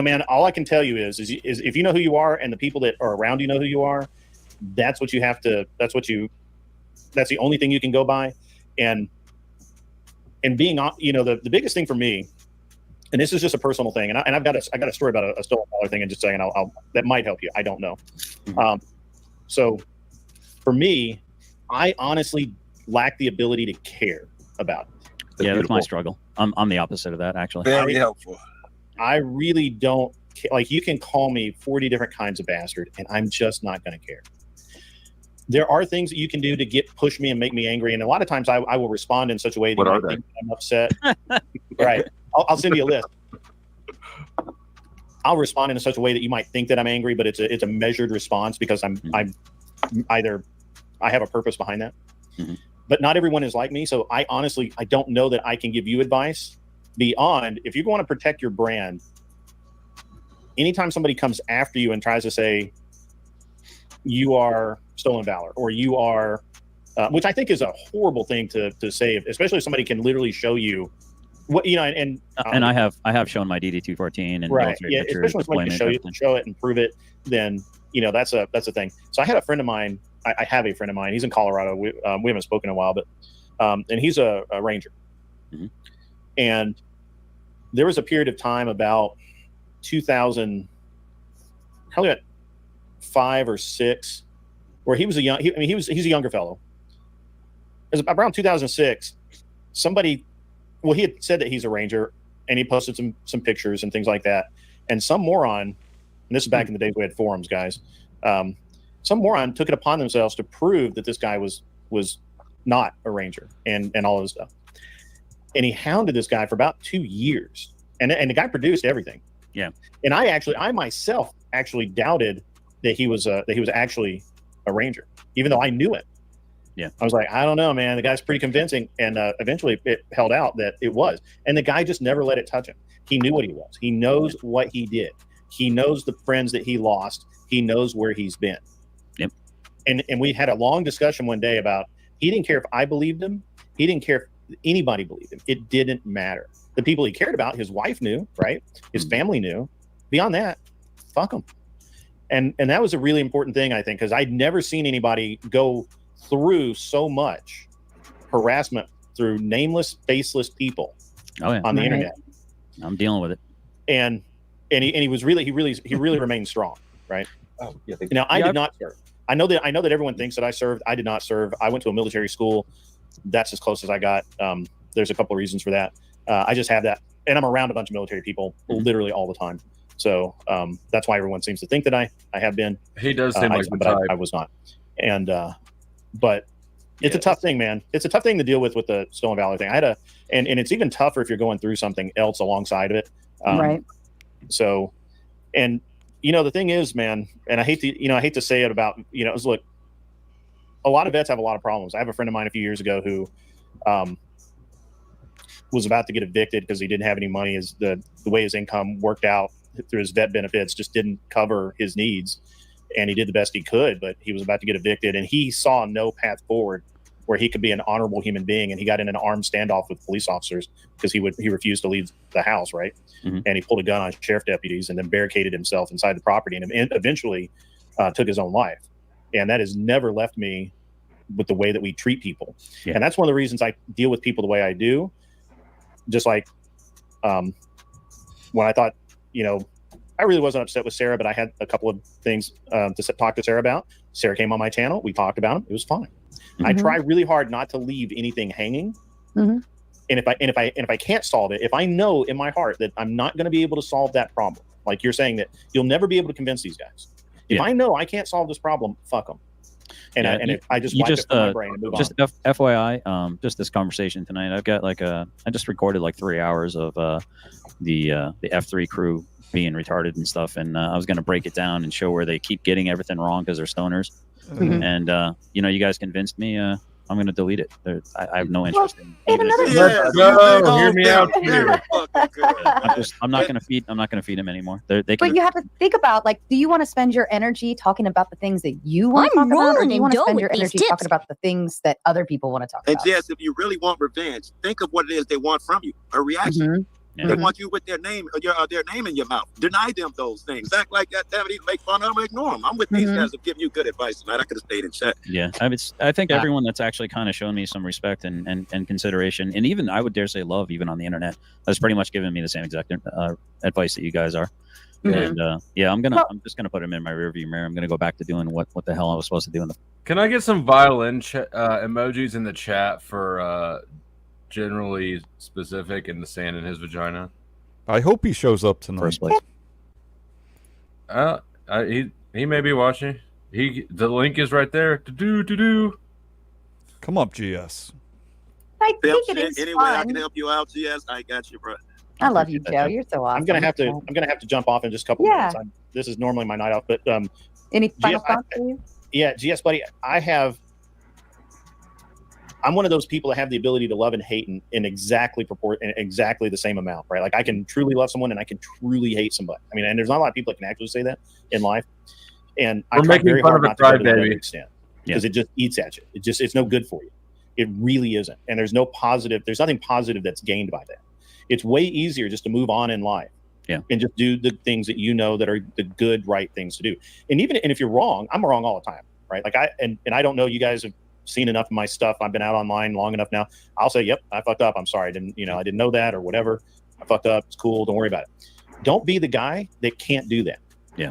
man, all I can tell you is if you know who you are and the people that are around you know who you are, that's what you have to. That's the only thing you can go by, and being the biggest thing for me, and this is just a personal thing, and I got a story about a stolen dollar thing in just a second. I'll that might help you. I don't know. So for me, I honestly lack the ability to care about it. Yeah, that's my struggle. I'm the opposite of that, actually. Very helpful. I really don't like. You can call me 40 different kinds of bastard, and I'm just not going to care. There are things that you can do to push me and make me angry, and a lot of times I will respond in such a way that I think I'm upset. Right? I'll send you a list. I'll respond in such a way that you might think that I'm angry, but it's a measured response because I'm either I have a purpose behind that. But not everyone is like me, so I don't know that I can give you advice beyond if you want to protect your brand. Anytime somebody comes after you and tries to say you are stolen valor or you are, which I think is a horrible thing to say, especially if somebody can literally show you what and I have shown my DD214 and right, military yeah, pictures, especially when somebody can show it and prove it. Then that's a thing. So I had a friend of mine. I have a friend of mine. He's in Colorado. We haven't spoken in a while, but and he's a ranger. And there was a period of time about 2000, probably about 5 or 6, where he was he's a younger fellow. It was around 2006. He had said that he's a ranger, and he posted some pictures and things like that. And some moron, and this is back in the days we had forums, guys. Some moron took it upon themselves to prove that this guy was not a ranger and all of this stuff. And he hounded this guy for about 2 years, and the guy produced everything. Yeah. And I myself actually doubted that he was actually a ranger, even though I knew it. Yeah. I was like, I don't know, man. The guy's pretty convincing. And eventually it held out that it was. And the guy just never let it touch him. He knew what he was. He knows what he did. He knows the friends that he lost. He knows where he's been. Yep. And we had a long discussion one day about, he didn't care if I believed him. He didn't care if anybody believed him. It didn't matter. The people he cared about, his wife knew, right? His family knew. Beyond that, fuck him. And that was a really important thing, I think, because I'd never seen anybody go through so much harassment through nameless, faceless people on the internet. I'm dealing with it. And he really remained strong, right? Oh, yeah. Now I did not serve. I know that everyone thinks that I served. I did not serve. I went to a military school. That's as close as I got. There's a couple of reasons for that. I just have that, and I'm around a bunch of military people literally all the time. So that's why everyone seems to think that I have been. He does seem like the but type. I was not. And but it's a tough thing, man. It's a tough thing to deal with the stolen valor thing. I had and it's even tougher if you're going through something else alongside of it. Right. So, and the thing is, man, and I hate to say it about, look, a lot of vets have a lot of problems. I have a friend of mine a few years ago who was about to get evicted because he didn't have any money. The way his income worked out through his vet benefits just didn't cover his needs, and he did the best he could, but he was about to get evicted, and he saw no path forward where he could be an honorable human being, and he got in an armed standoff with police officers because he refused to leave the house, right? Mm-hmm. And he pulled a gun on sheriff deputies and then barricaded himself inside the property, and eventually took his own life. And that has never left me with the way that we treat people. Yeah. And that's one of the reasons I deal with people the way I do. Just like when I thought, I really wasn't upset with Sarah, but I had a couple of things to talk to Sarah about. Sarah came on my channel. We talked about them. It was fine. I try really hard not to leave anything hanging. Mm-hmm. And if I can't solve it, if I know in my heart that I'm not going to be able to solve that problem, like you're saying that you'll never be able to convince these guys. If I know I can't solve this problem, fuck them. And I just wipe it from my brain and move just on. FYI, just this conversation tonight. I've got I just recorded 3 hours of the F3 crew being retarded and stuff, and I was going to break it down and show where they keep getting everything wrong because they're stoners. Mm-hmm. And you guys convinced me. I'm going to delete it. I have no interest in hear me out here. I'm not going to feed him anymore. They But can, you have to think about, do you want to spend your energy talking about the things that you want to talk about, or do you want to spend your energy talking about the things that other people want to talk And about? Jess, if you really want revenge, think of what it is they want from you. A reaction. They want you with their name in your mouth. Deny them those things. Act like that. Damn it, even make fun of them, ignore them. I'm with these guys to give you good advice tonight. I could have stayed in chat. Yeah, I think everyone that's actually kind of shown me some respect and consideration, and even I would dare say love, even on the internet, has pretty much given me the same exact advice that you guys are. And I'm just gonna put him in my rearview mirror. I'm gonna go back to doing what the hell I was supposed to do in the. Can I get some violin emojis in the chat for generally specific in the sand in his vagina? I hope he shows up tonight. First place. He may be watching. The link is right there. Come up, GS. I think it is Any way I fun. can help you out, GS, I got you, bro. I love you, Joe. You're so awesome. I'm gonna have to jump off in just a couple minutes. This is normally my night off, but any final GS, thoughts for you? Yeah, GS buddy, I'm one of those people that have the ability to love and hate in exactly the same amount, right? Like I can truly love someone and I can truly hate somebody. I mean, and there's not a lot of people that can actually say that in life. And I try very hard not to go to that extent because it just eats at you. It's no good for you. It really isn't. And there's nothing positive that's gained by that. It's way easier just to move on in life. Yeah. And just do the things that that are the good, right things to do. And if you're wrong, I'm wrong all the time, right? Like I don't know, you guys have seen enough of my stuff. I've been out online long enough now. I'll say, yep, I fucked up. I'm sorry. I didn't know that or whatever. I fucked up. It's cool. Don't worry about it. Don't be the guy that can't do that. Yeah.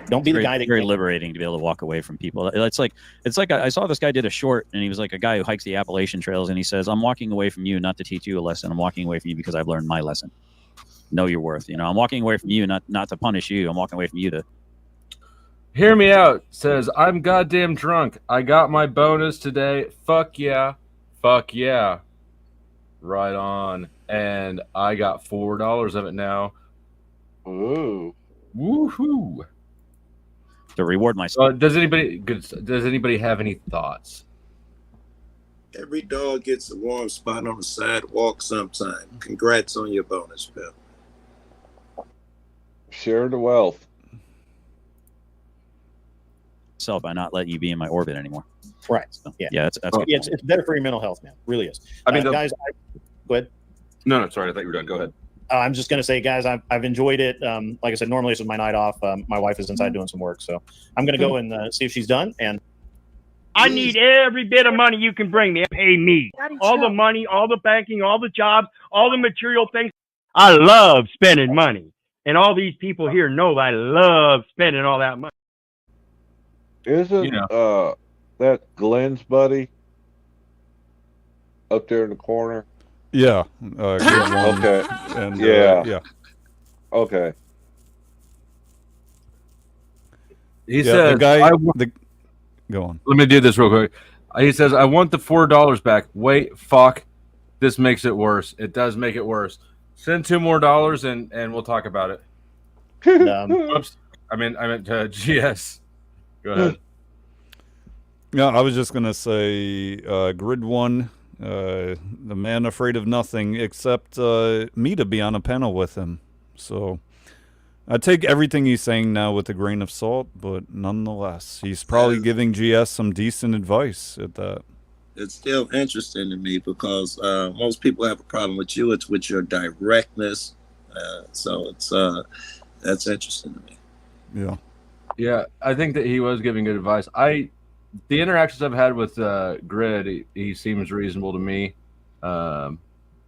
Don't be the guy that very can't. liberating to be able to walk away from people. It's like I saw this guy did a short, and he was like a guy who hikes the Appalachian trails, and he says, "I'm walking away from you not to teach you a lesson. I'm walking away from you because I've learned my lesson. Know your worth. I'm walking away from you not to punish you. I'm walking away from you to." Hear me out. Says, I'm goddamn drunk. I got my bonus today. Fuck yeah. Fuck yeah. Right on. And I got $4 of it now. Ooh. Woohoo. To reward myself. Does anybody have any thoughts? Every dog gets a warm spot on the sidewalk sometime. Congrats on your bonus, pal. Share the wealth. Self by not letting you be in my orbit anymore. Right. So, Yeah. that's good. Yeah, it's better for your mental health, man. It really is. I mean, guys, go ahead. No, sorry. I thought you were done. Go ahead. I'm just going to say, guys, I've enjoyed it. Like I said, normally this is my night off. My wife is inside doing some work, so I'm going to go and see if she's done. And I need every bit of money you can bring me. Pay me. All the money, all the banking, all the jobs, all the material things. I love spending money. And all these people here know I love spending all that money. Isn't that Glenn's buddy up there in the corner? Yeah. Okay. And, yeah. Okay. He Yeah, says, the guy. I Go on. Let me do this real quick. He says, I want the $4 back. Wait, fuck. This makes it worse. It does make it worse. Send $2 more and we'll talk about it. Oops. I meant GS. Go ahead. Yeah, I was just gonna say, Grid One, the man afraid of nothing except me to be on a panel with him. So I take everything he's saying now with a grain of salt, but nonetheless, he's probably giving GS some decent advice at that. It's still interesting to me because most people have a problem with you. It's with your directness. So it's that's interesting to me. Yeah. Yeah, I think that he was giving good advice. The interactions I've had with Grid, he seems reasonable to me, but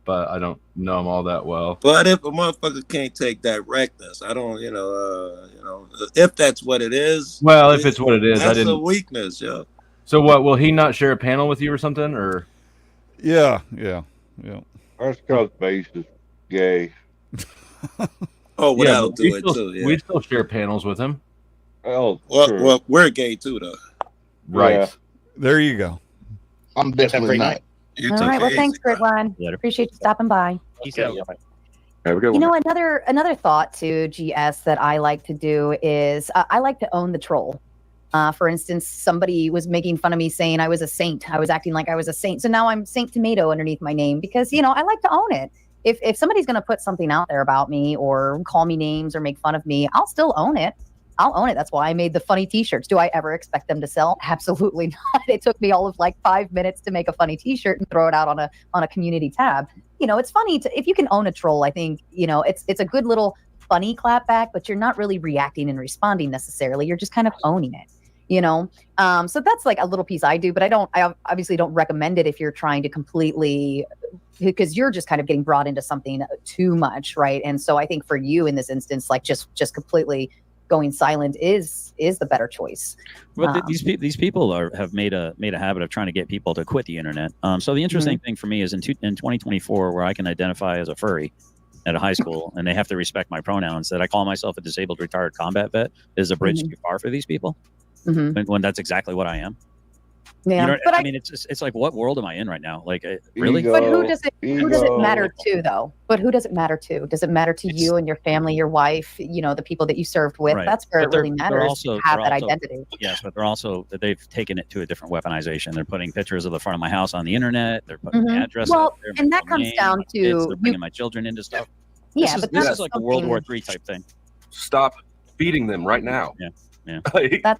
I don't know him all that well. But if a motherfucker can't take directness, I don't, if that's what it is. Well, if it's what it is, that's I didn't. a weakness, yo. So what? Will he not share a panel with you or something, or? Yeah. That's because Base is gay. Oh, well, Yeah, that'll but do it too. Yeah. We still share panels with him. Oh, well, we're gay too, though. Right. Yeah. There you go. I'm definitely not. All right. Well, thanks, Gridline. Appreciate you stopping by. Have a good You one. know, another thought to GS that I like to do is I like to own the troll. For instance, somebody was making fun of me saying I was a saint. I was acting like I was a saint. So now I'm Saint Tomato underneath my name because, I like to own it. If somebody's going to put something out there about me or call me names or make fun of me, I'll still own it. I'll own it. That's why I made the funny t-shirts. Do I ever expect them to sell? Absolutely not. It took me all of like 5 minutes to make a funny t-shirt and throw it out on a community tab. It's funny if you can own a troll, I think, it's a good little funny clap back, but you're not really reacting and responding necessarily. You're just kind of owning it. So that's like a little piece I do, but I obviously don't recommend it if you're trying to completely, because you're just kind of getting brought into something too much. Right. And so I think for you in this instance, like just completely going silent is the better choice. But these people have made a habit of trying to get people to quit the internet. So the interesting thing for me is in 2024, where I can identify as a furry at a high school and they have to respect my pronouns, that I call myself a disabled retired combat vet is a bridge too far for these people. When that's exactly what I am. Yeah, but I mean, it's like, what world am I in right now? Like, really? But who does it matter to, though? But who does it matter to? Does it matter to you and your family, your wife, the people that you served with? Right. That's where But it really matters to have that identity. Yes, but they've taken it to a different weaponization. They're putting pictures of the front of my house on the internet. They're putting the address up there. And that comes down to they're bringing my children into stuff. Yeah, this is like a World War III type thing. Stop feeding them right now. Yeah.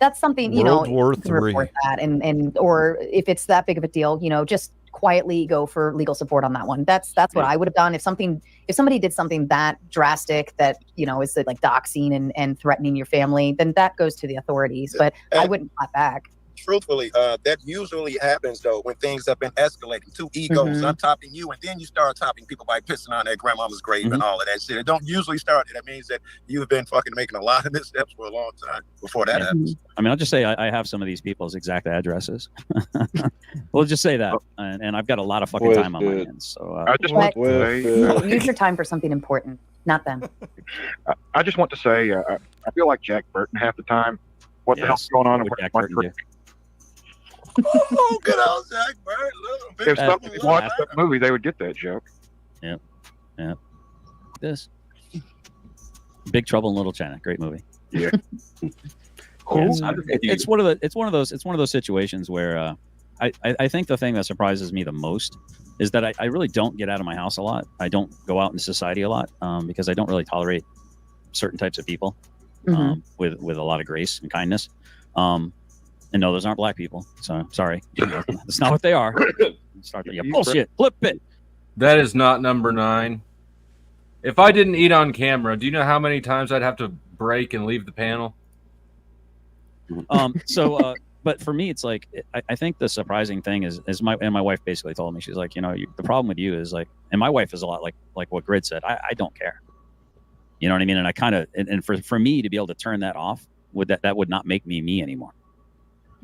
That's something, World War you can report that and or if it's that big of a deal, just quietly go for legal support on that one. That's what I would have done if somebody did something that drastic that, is like doxing and threatening your family, then that goes to the authorities, but I wouldn't clap back. Truthfully, that usually happens though when things have been escalating. Two egos, I'm topping you, and then you start topping people by pissing on their grandmama's grave and all of that shit. It don't usually start. That means that you've been fucking making a lot of missteps for a long time before that happens. I mean, I'll just say I have some of these people's exact addresses. We'll just say that, and I've got a lot of fucking time on my hands. So I just want to say, use your time for something important, not them. I just want to say, I feel like Jack Burton half the time. What the hell's going on with Jack Burton? Oh, good old Jack Burton. If somebody watched that movie, they would get that joke. Yeah. This Big Trouble in Little China, great movie. Yeah. It's one of those situations where I think the thing that surprises me the most is that I really don't get out of my house a lot. I don't go out in society a lot because I don't really tolerate certain types of people with a lot of grace and kindness. And no, those aren't black people. So sorry, that's not what they are. Start the bullshit. Flip it. That is not number 9. If I didn't eat on camera, do you know how many times I'd have to break and leave the panel? But for me, it's like I think the surprising thing is my wife basically told me, she's like, the problem with you is like, and my wife is a lot like what Grid said. I don't care. You know what I mean? And I kind of and for me to be able to turn that off that would not make me anymore.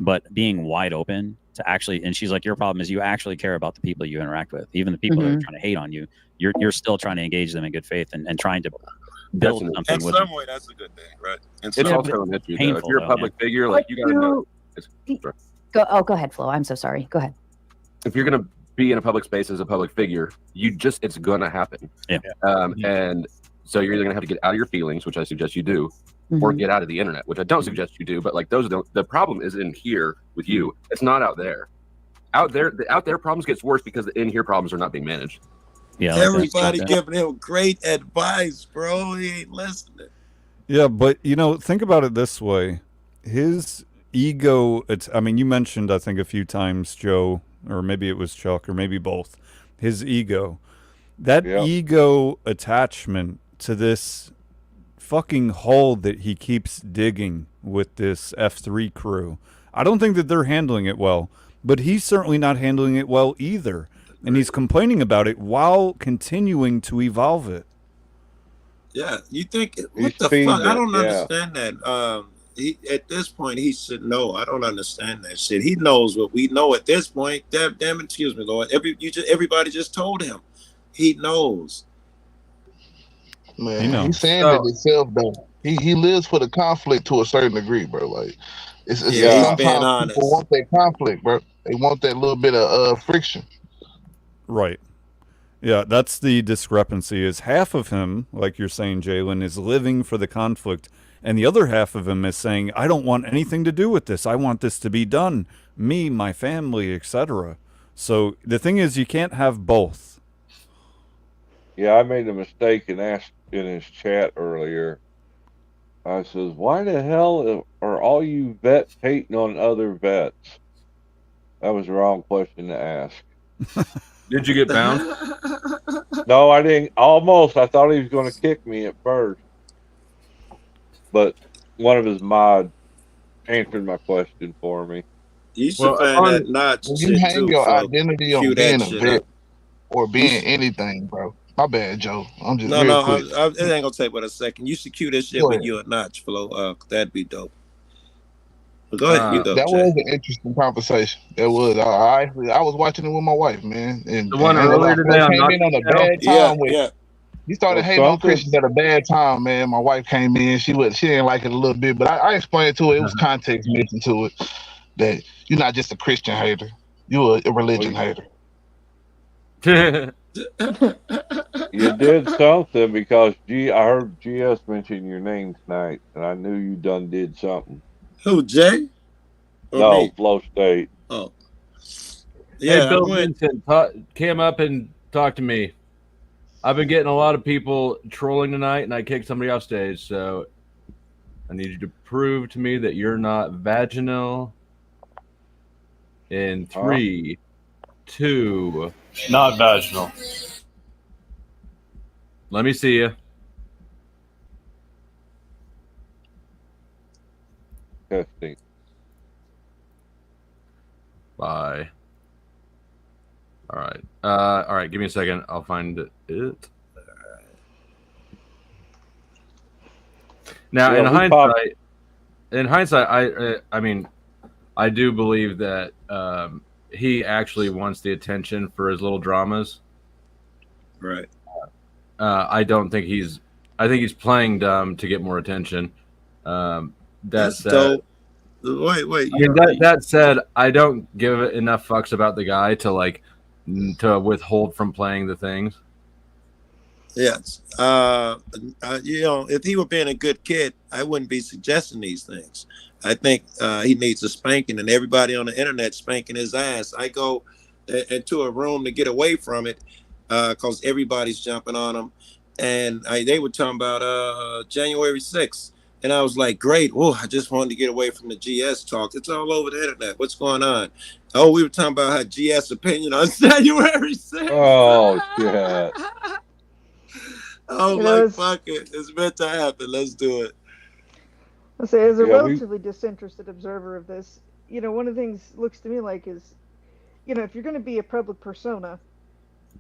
But being wide open to actually, and she's like, your problem is you actually care about the people you interact with, even the people that are trying to hate on you. You're still trying to engage them in good faith and trying to build something. In some way, that's a good thing, right? It's also an issue, though. If you're a public figure, like you got to know. Go ahead, Flo. I'm so sorry. Go ahead. If you're going to be in a public space as a public figure, it's going to happen. Yeah. And so you're either going to have to get out of your feelings, which I suggest you do, or get out of the internet, which I don't suggest you do. But like the problem is in here with you. It's not out there. Out there, problems gets worse because the in here problems are not being managed. Yeah. Everybody giving him great advice, bro. He ain't listening. Yeah, but think about it this way. His ego, you mentioned, I think a few times, Joe, or maybe it was Chuck, or maybe both, his ego. That ego attachment to this fucking hole that he keeps digging with this F3 crew. I don't think that they're handling it well, but he's certainly not handling it well either. And he's complaining about it while continuing to evolve it. Yeah, you think what the fuck? I don't understand that. He at this point he should know. I don't understand that shit. He knows what we know at this point. Damn, excuse me, Lord. Everybody just told him. He knows. Man, he's saying that himself though. He lives for the conflict to a certain degree, bro. Like it's sometimes people want that conflict, bro. They want that little bit of friction. Right. Yeah, that's the discrepancy. Is half of him, like you're saying, Jalen, is living for the conflict, and the other half of him is saying, I don't want anything to do with this. I want this to be done. Me, my family, etc. So the thing is, you can't have both. Yeah, I made a mistake and asked in his chat earlier. I says, why the hell are all you vets hating on other vets? That was the wrong question to ask. Did you get bound? No, I didn't. Almost. I thought he was going to kick me at first. But one of his mods answered my question for me. You should find that notch. When you hang your identity on being a vet or being anything, bro. My bad, Joe. I'm just quick. It ain't gonna take but a second. You should cue this shit with you a notch, Flo. That'd be dope. But go ahead, that was an interesting conversation. That was. I was watching it with my wife, man. And the one earlier today, came in on a bad time. He started hating on Christians at a bad time, man. My wife came in. She didn't like it a little bit, but I explained to her. It was context missing to it. That you're not just a Christian hater. You're a religion hater. You did something because I heard GS mention your name tonight, and I knew you did something. Who, Jay? No, Flow State. Oh, yeah. Hey, Bill Vincent, came up and talked to me. I've been getting a lot of people trolling tonight, and I kicked somebody off stage. So I need you to prove to me that you're not vaginal. In 3, 2. Not vaginal. Let me see you. Testing. Bye. All right. All right. Give me a second. I'll find it. Now, in hindsight, I mean, I do believe that he actually wants the attention for his little dramas. Right. I don't think he's. I think he's playing dumb to get more attention. That's dope. Wait. That said, I don't give enough fucks about the guy to withhold from playing the things. Yes. You know, if he were being a good kid, I wouldn't be suggesting these things. I think he needs a spanking, and everybody on the internet spanking his ass. I go into a room to get away from it because everybody's jumping on him. And they were talking about January 6th. And I was like, great. Oh, I just wanted to get away from the GS talk. It's all over the internet. What's going on? Oh, we were talking about how GS opinion on January 6th. Oh, shit. Oh, You know, like, fuck it. It's meant to happen. Let's do it. I'll say, as a Yeah, we- relatively disinterested observer of this, you know, one of the things looks to me like is, you know, if you're going to be a public persona,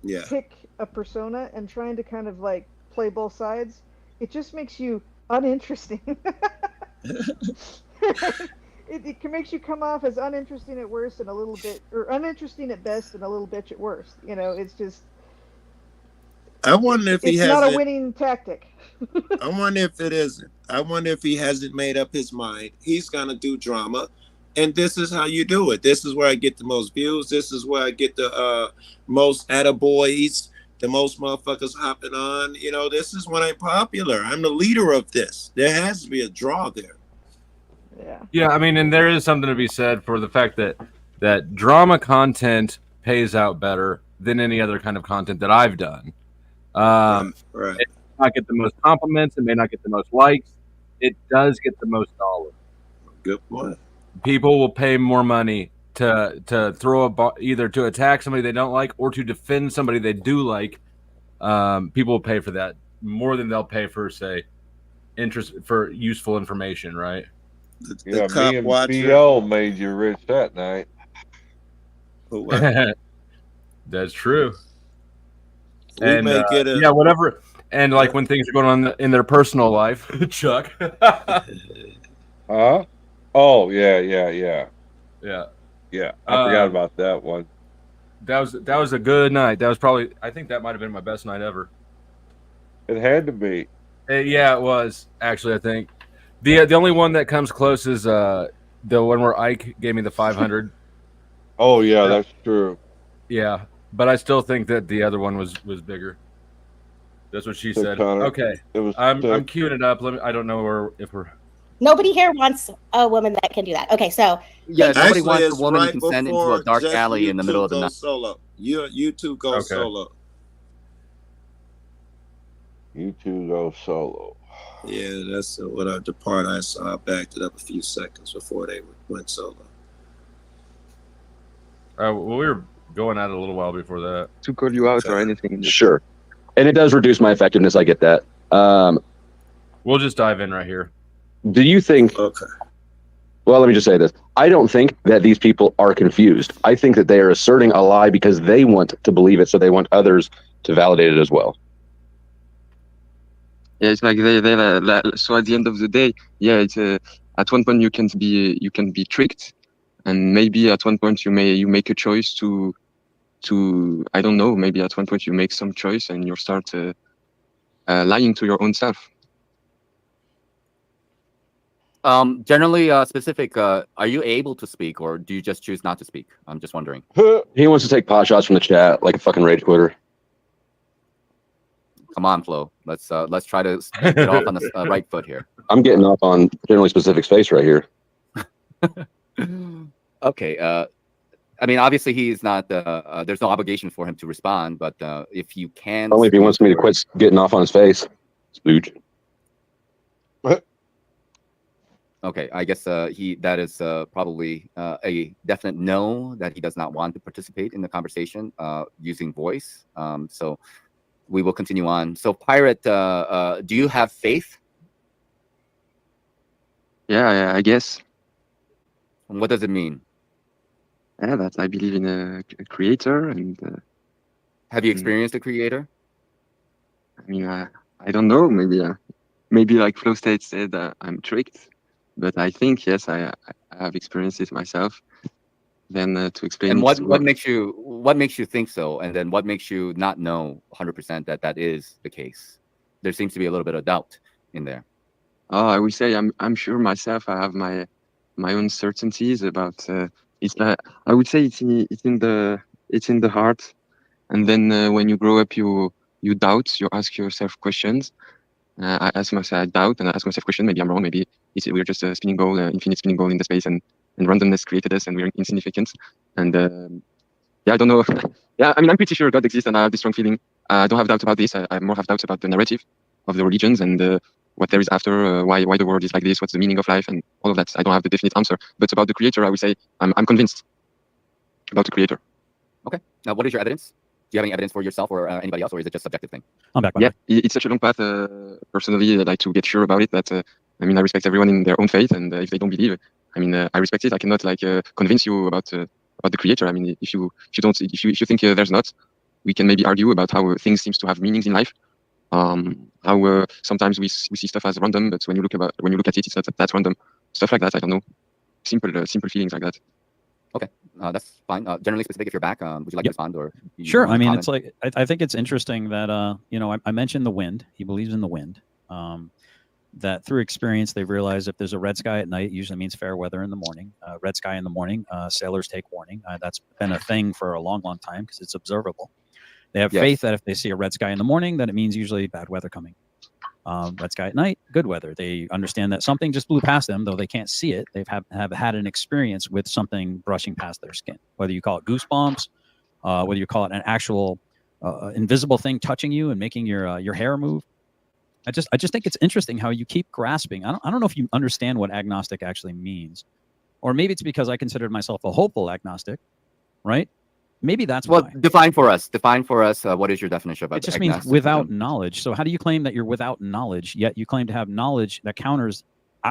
Yeah. pick a persona and trying to kind of like play both sides. It just makes you uninteresting. It makes you come off as uninteresting at worst and a little bit, or uninteresting at best and a little bitch at worst. You know, it's just. I wonder if he It's has not a it. winning tactic. I wonder if it isn't. I wonder if he hasn't made up his mind. He's gonna do drama, and this is how you do it. This is where I get the most views. This is where I get the most attaboys, the most motherfuckers hopping on. You know, this is when I'm popular. I'm the leader of this. There has to be a draw there. Yeah. Yeah, I mean, and there is something to be said for the fact that drama content pays out better than any other kind of content that I've done. Right. It may not get the most compliments. It may not get the most likes. It does get the most dollars. Good point. People will pay more money to throw either to attack somebody they don't like or to defend somebody they do like. People will pay for that more than they'll pay for, say, interest for useful information, right? Yeah, cop me and watcher. BO made you rich that night. That's true. We And may get a yeah, whatever. And like when things are going on in their personal life, Chuck. Huh? Oh, yeah. Yeah. Yeah, I forgot about that one. That was a good night. That was probably, I think that might have been my best night ever. It had to be. Yeah, it was actually. I think the only one that comes close is the one where Ike gave me the 500. Oh yeah, that's true. Yeah, but I still think that the other one was bigger. That's what she said. 600. Okay, It was I'm sick. queuing it up. I don't know if we're. Nobody here wants a woman that can do that. Okay, so Yeah, nobody Actually, wants a it's woman right who can send into before a dark just alley you in the two middle of the go night. solo. You two go solo. You two go solo. Yeah, that's what the part I saw. I backed it up a few seconds before they went solo. Well, we were going at it a little while before that. To call you out or anything. Sure. And it does reduce my effectiveness. I get that. We'll just dive in right here. Do you think? Okay. Well, let me just say this. I don't think that these people are confused. I think that they are asserting a lie because they want to believe it, so they want others to validate it as well. Yeah, it's like so at the end of the day, yeah, it's at one point you can be tricked, and maybe at one point you make a choice to I don't know, maybe at one point you make some choice and you start lying to your own self. Generally, specific. Are you able to speak, or do you just choose not to speak? I'm just wondering. He wants to take pot shots from the chat like a fucking rage quitter. Come on, Flo. Let's try to get off on the right foot here. I'm getting off on generally specific space right here. Okay. I mean, obviously he's not. There's no obligation for him to respond, but if you can, Only if he wants me to quit getting off on his face. Spooch. Okay, I guess that is probably a definite no, that he does not want to participate in the conversation using voice. So we will continue on. So Pirate, do you have faith? Yeah, I guess. And what does it mean? Yeah, that I believe in a creator. And have you experienced a creator? I mean, I don't know. Maybe like Flo State said, I'm tricked. But I think, yes, I have experienced it myself. Then to explain. And what makes you think so? And then what makes you not know 100% that is the case? There seems to be a little bit of doubt in there. Oh, I would say I'm sure myself. I have my own certainties about. It's like I would say it's in the heart, and then when you grow up, you you doubt, you ask yourself questions. I ask myself, I doubt, and I ask myself questions. Maybe I'm wrong. Maybe we're just a spinning ball, infinite spinning ball in the space, and randomness created us, and we're insignificant. And yeah, I don't know. Yeah, I mean, I'm pretty sure God exists, and I have this strong feeling. I don't have doubts about this. I more have doubts about the narrative of the religions and what there is after, why the world is like this, what's the meaning of life, and all of that. I don't have the definite answer. But about the creator, I would say I'm convinced about the creator. Okay. Now, what is your evidence? Do you have any evidence for yourself or anybody else, or is it just a subjective thing? I'm back. Yeah, it's such a long path. Personally, I like to get sure about it. That I mean, I respect everyone in their own faith, and if they don't believe, I mean, I respect it. I cannot convince you about the creator. I mean, if you think there's not, we can maybe argue about how things seems to have meanings in life. How sometimes we see stuff as random, but when you look at it, it's not that random. Stuff like that. I don't know. Simple feelings like that. Okay, that's fine. Generally specific, if you're back, would you like to respond or? Sure. I mean, it's like I think it's interesting that I mentioned the wind. He believes in the wind. That through experience they've realized if there's a red sky at night, it usually means fair weather in the morning. Red sky in the morning, sailors take warning. That's been a thing for a long time because it's observable. They have faith that if they see a red sky in the morning, that it means usually bad weather coming. Red sky at night, good weather. They understand that something just blew past them, though they can't see it. They've have had an experience with something brushing past their skin. Whether you call it goosebumps, whether you call it an actual invisible thing touching you and making your hair move. I just think it's interesting how you keep grasping. I don't know if you understand what agnostic actually means, or maybe it's because I considered myself a hopeful agnostic, right? Maybe that's well. Why. Define for us. What is your definition of it? Just agnostic? means without knowledge. So how do you claim that you're without knowledge, yet you claim to have knowledge that counters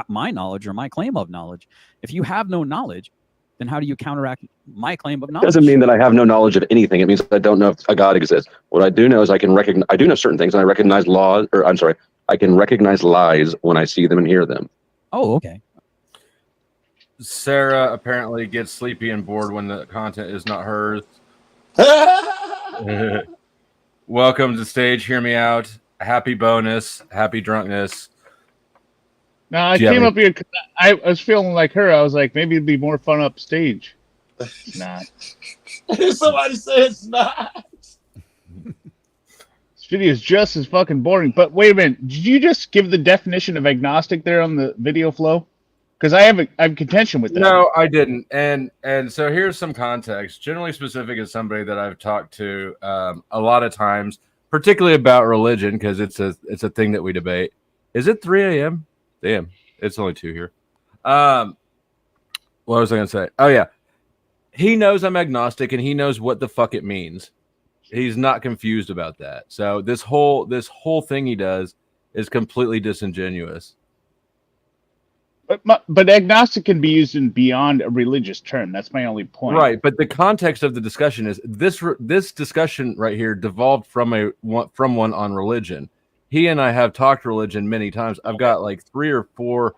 my knowledge or my claim of knowledge? If you have no knowledge, then how do you counteract my claim of knowledge? Doesn't mean that I have no knowledge of anything. It means that I don't know if a God exists. What I do know is I do know certain things, and I recognize I can recognize lies when I see them and hear them. Oh, okay. Sarah apparently gets sleepy and bored when the content is not hers. Welcome to the stage. Hear me out. Happy bonus. Happy drunkness. No, I came up here because I was feeling like her. I was like, maybe it'd be more fun upstage. It's not. Somebody say it's not. This video is just as fucking boring. But wait a minute. Did you just give the definition of agnostic there on the video flow? Because I have contention with that. No, I didn't. And so here's some context. Generally specific is somebody that I've talked to a lot of times, particularly about religion, because it's a thing that we debate. Is it 3 a.m.? Damn, it's only 2 here. What was I going to say? Oh, yeah. He knows I'm agnostic, and he knows what the fuck it means. He's not confused about that. So this whole thing he does is completely disingenuous. But agnostic can be used in beyond a religious term. That's my only point. Right, but the context of the discussion is this discussion right here devolved from one on religion. He and I have talked religion many times. I've got like 3 or 4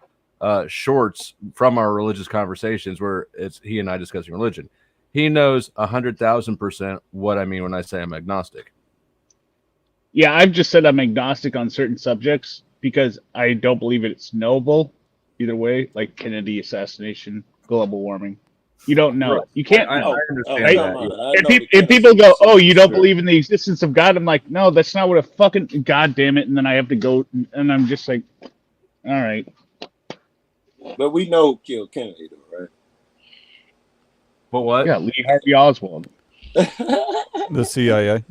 shorts from our religious conversations where it's he and I discussing religion. He knows 100,000% what I mean when I say I'm agnostic. Yeah, I've just said I'm agnostic on certain subjects because I don't believe it's knowable either way, like Kennedy assassination, global warming. You don't know. Right. You can't know. I understand that. And people go, oh, you don't believe in the existence of God? I'm like, no, that's not what a fucking... God damn it. And then I have to go, and I'm just like, all right. But we know who killed Kennedy, though, right? But what? Yeah, Lee Harvey Oswald. The CIA.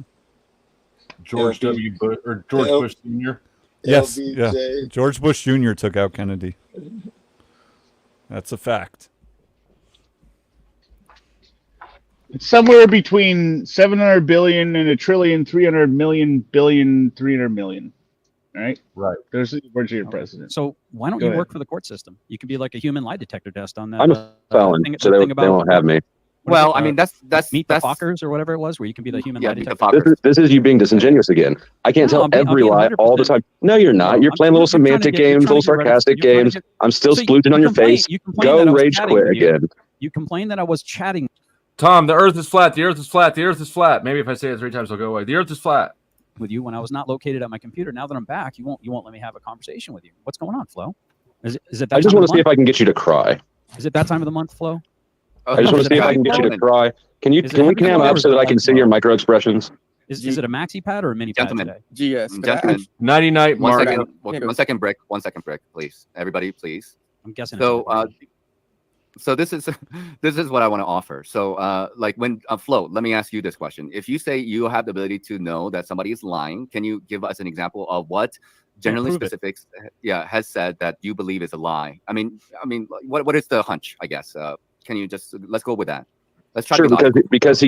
George W. Bush, or George Bush Sr. Yes, LBJ. yeah. George Bush Jr. took out Kennedy. That's a fact. It's somewhere between 700 billion and a trillion, 300 million, billion, 300 million. Right? Right. There's the words of your president. So why don't you work for the court system? You could be like a human lie detector test on that. I'm a felon, so they won't have me. Well, I mean, that's Meet the Fockers or whatever it was, where you can be the human lie detector. This is you being disingenuous again. I can't tell every lie all the time. No, you're not. You're playing little semantic games, little sarcastic games. I'm still splooging on your face. Go rage quit again. You complained that I was chatting. Tom, the earth is flat. The earth is flat. The earth is flat. Maybe if I say it 3 times, I'll go away. The earth is flat. With you when I was not located at my computer. Now that I'm back, you won't let me have a conversation with you. What's going on, Flo? Is it that I just want to see if I can get you to cry. Is it that time of the month, Flo? I just want to see if I can get you to cry. Can you cam up so that I can see your micro expressions? Is it a maxi pad or a mini pad Gentlemen, today? GS. gentlemen, 99 one Mark. second, one second break, please. Everybody, please. I'm guessing. So, so this is this is what I want to offer. So, like when Flo, let me ask you this question: if you say you have the ability to know that somebody is lying, can you give us an example of what generally prove it. specifics, has said that you believe is a lie? I mean, what is the hunch? I guess. Can you just let's go with that? Let's try Sure, to be because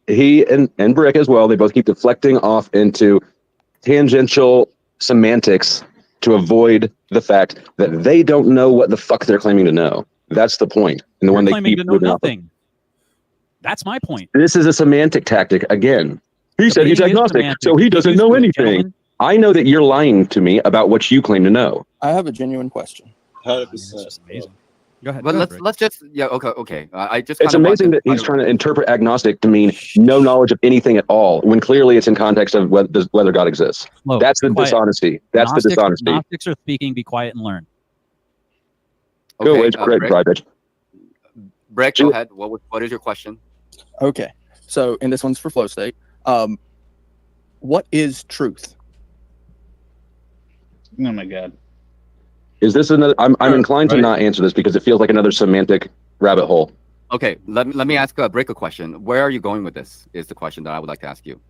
he and Brick as well, they both keep deflecting off into tangential semantics to avoid the fact that they don't know what the fuck they're claiming to know. That's the point. And the one they claiming keep to know moving off of. nothing. That's my point. This is a semantic tactic again. He said he's Debating is agnostic, semantic. so he doesn't know anything. Gentlemen. I know that you're lying to me about what you claim to know. I have a genuine question. 100%. Amazing. Go ahead. But go ahead, let's just okay. I just It's kinda want amazing that he's trying to interpret agnostic to mean no knowledge of anything at all, when clearly it's in context of whether God exists. Flo, That's the quiet. dishonesty. That's the dishonesty. Gnostics are speaking. Be quiet and learn. Go away, Brick, private. Brick, go ahead. What is your question? Okay. So, and this one's for Flow State. What is truth? Oh my God. Is this another? I'm inclined to not answer this because it feels like another semantic rabbit hole. Okay, let me ask Brick a question. Where are you going with this? Is the question that I would like to ask you.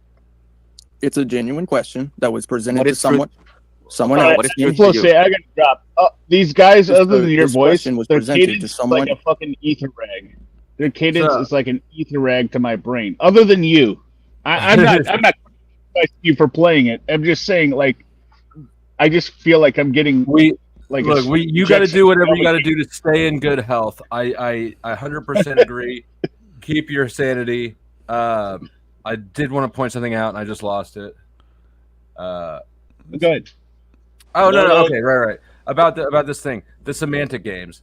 It's a genuine question that was presented What to is truth? someone What else. is truth Flow to you? State, I gotta drop. These guys, This- other than your this voice, question was their presented to cadence is someone- like a fucking ether rag. Their cadence So- is like an ether rag to my brain. Other than you, I'm not criticizing you for playing it. I'm just saying, like, I just feel like I'm getting like you got to do whatever you got to do to stay in good health. I 100% agree. Keep your sanity. I did want to point something out and I just lost it. Go ahead. Oh no. Okay, right. About this thing, the semantic games.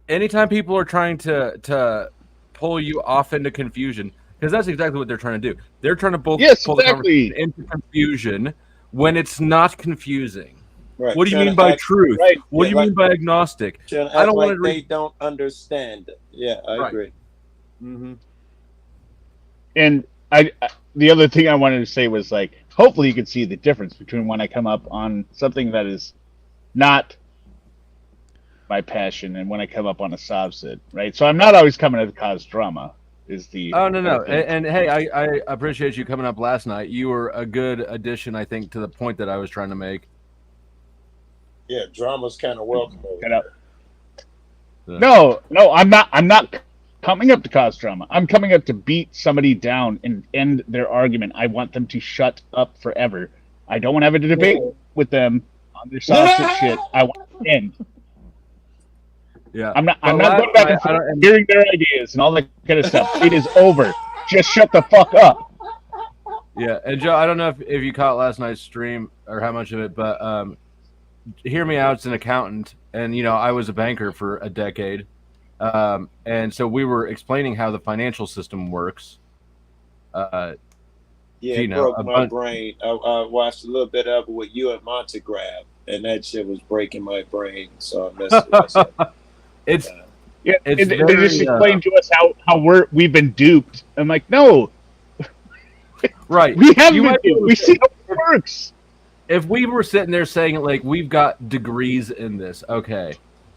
Anytime people are trying to pull you off into confusion, because that's exactly what they're trying to do. They're trying to pull the conversation into confusion when it's not confusing. Right. What do you Trying mean to by act- truth? right. What do Yeah, you like- mean by agnostic? Trying to I act don't like want to they don't understand it. Yeah, I agree. Mm-hmm. And the other thing I wanted to say was, like, hopefully you can see the difference between when I come up on something that is not my passion and when I come up on a subset, right? So I'm not always coming to cause drama. Is the Oh no. other thing. And hey, I appreciate you coming up last night. You were a good addition, I think, to the point that I was trying to make. Yeah, drama's kind of welcome. No, I'm not coming up to cause drama. I'm coming up to beat somebody down and end their argument. I want them to shut up forever. I don't want to have a debate with them on their sausage shit. I want to end. Yeah, I'm not But going back and forth, hearing their ideas and all that kind of stuff. It is over. Just shut the fuck up. Yeah, and Joe, I don't know if you caught last night's stream or how much of it, but hear me out. It's an accountant, and I was a banker for a decade, and so we were explaining how the financial system works. Yeah, it broke my brain. I watched a little bit of it with you at Montegraph, and that shit was breaking my brain. So I messed with myself. They just very, explained to us how we've been duped. I'm like, no, right? We haven't You been might be duped. able We to- see how it works. If we were sitting there saying like we've got degrees in this, okay,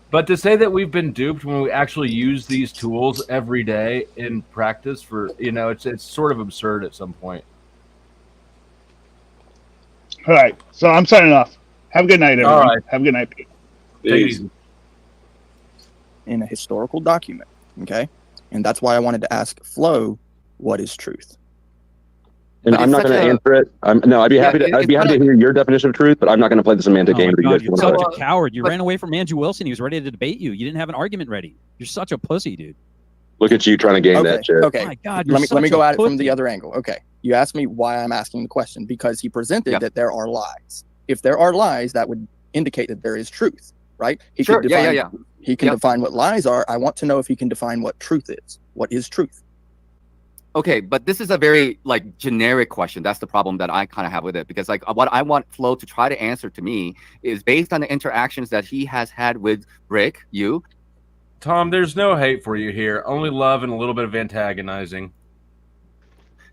but to say that we've been duped when we actually use these tools every day in practice for it's sort of absurd at some point. All right, so I'm signing off. Have a good night, everyone. All right. Have a good night. Take it easy. In a historical document, okay? And that's why I wanted to ask Flo, what is truth? And I'm not going to answer it. I'd be happy to. I'd be happy to hear your definition of truth, but I'm not going to play the semantic game that you guys You're want such to a play. coward. You ran away from Andrew Wilson. He was ready to debate you. You didn't have an argument ready. You're such a pussy, dude. Look at you trying to game that shit. Okay. Oh my God, you're let me such go a at it from pussy. the other angle. Okay. You asked me why I'm asking the question because he presented that there are lies. If there are lies, that would indicate that there is truth, right? He Sure. could Yeah, define, yeah. He can define what lies are. I want to know if he can define what truth is. What is truth? Okay, but this is a very generic question. That's the problem that I kind of have with it, because what I want Flo to try to answer to me is based on the interactions that he has had with Brick, you. Tom, there's no hate for you here. Only love and a little bit of antagonizing.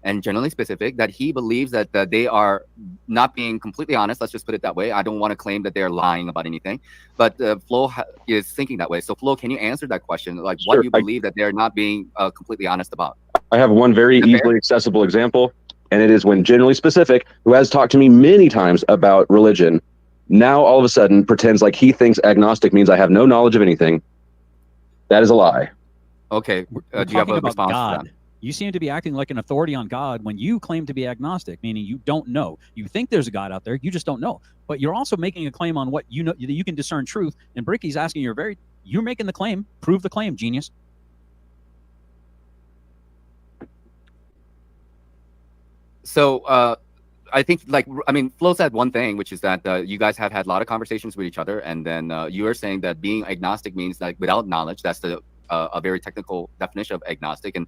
and generally specific, that he believes that they are not being completely honest. Let's just put it that way. I don't want to claim that they're lying about anything, but Flo is thinking that way. So Flo, can you answer that question? Like, what Sure, do you believe that they're not being completely honest about? I have one very easily accessible example, and it is when Generally Specific, who has talked to me many times about religion, now all of a sudden pretends like he thinks agnostic means I have no knowledge of anything. That is a lie. Okay. We're Do you have a talking about response to God. that? You seem to be acting like an authority on God when you claim to be agnostic, meaning you don't know. You think there's a God out there, you just don't know. But you're also making a claim on what you know, that you can discern truth. And Bricky's asking you're making the claim. Prove the claim, genius. So I think, Flo said one thing, which is that you guys have had a lot of conversations with each other, and then you are saying that being agnostic means like without knowledge. That's a very technical definition of agnostic. And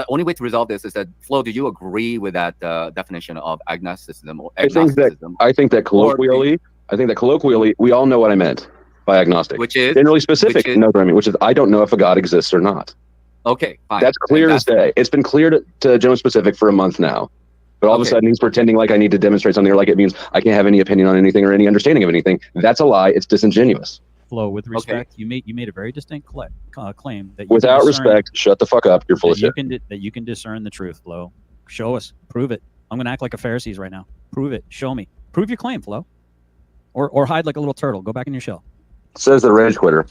only way to resolve this is that, Flo, do you agree with that definition of agnosticism or agnosticism? I think that colloquially, we all know what I meant by agnostic. Which is Generally Specific knows what I mean, which is I don't know if a God exists or not. Okay, fine. That's clear as day. It's been clear to Generally Specific for a month now. But all of a sudden he's pretending like I need to demonstrate something, or like it means I can't have any opinion on anything or any understanding of anything. That's a lie. It's disingenuous. Flo, with respect, you made a very distinct claim that you Without respect, shut the fuck up. You're full of shit. That you can discern the truth, Flo. Show us. Prove it. I'm going to act like a Pharisee right now. Prove it. Show me. Prove your claim, Flo. Or hide like a little turtle. Go back in your shell. Says the rage quitter.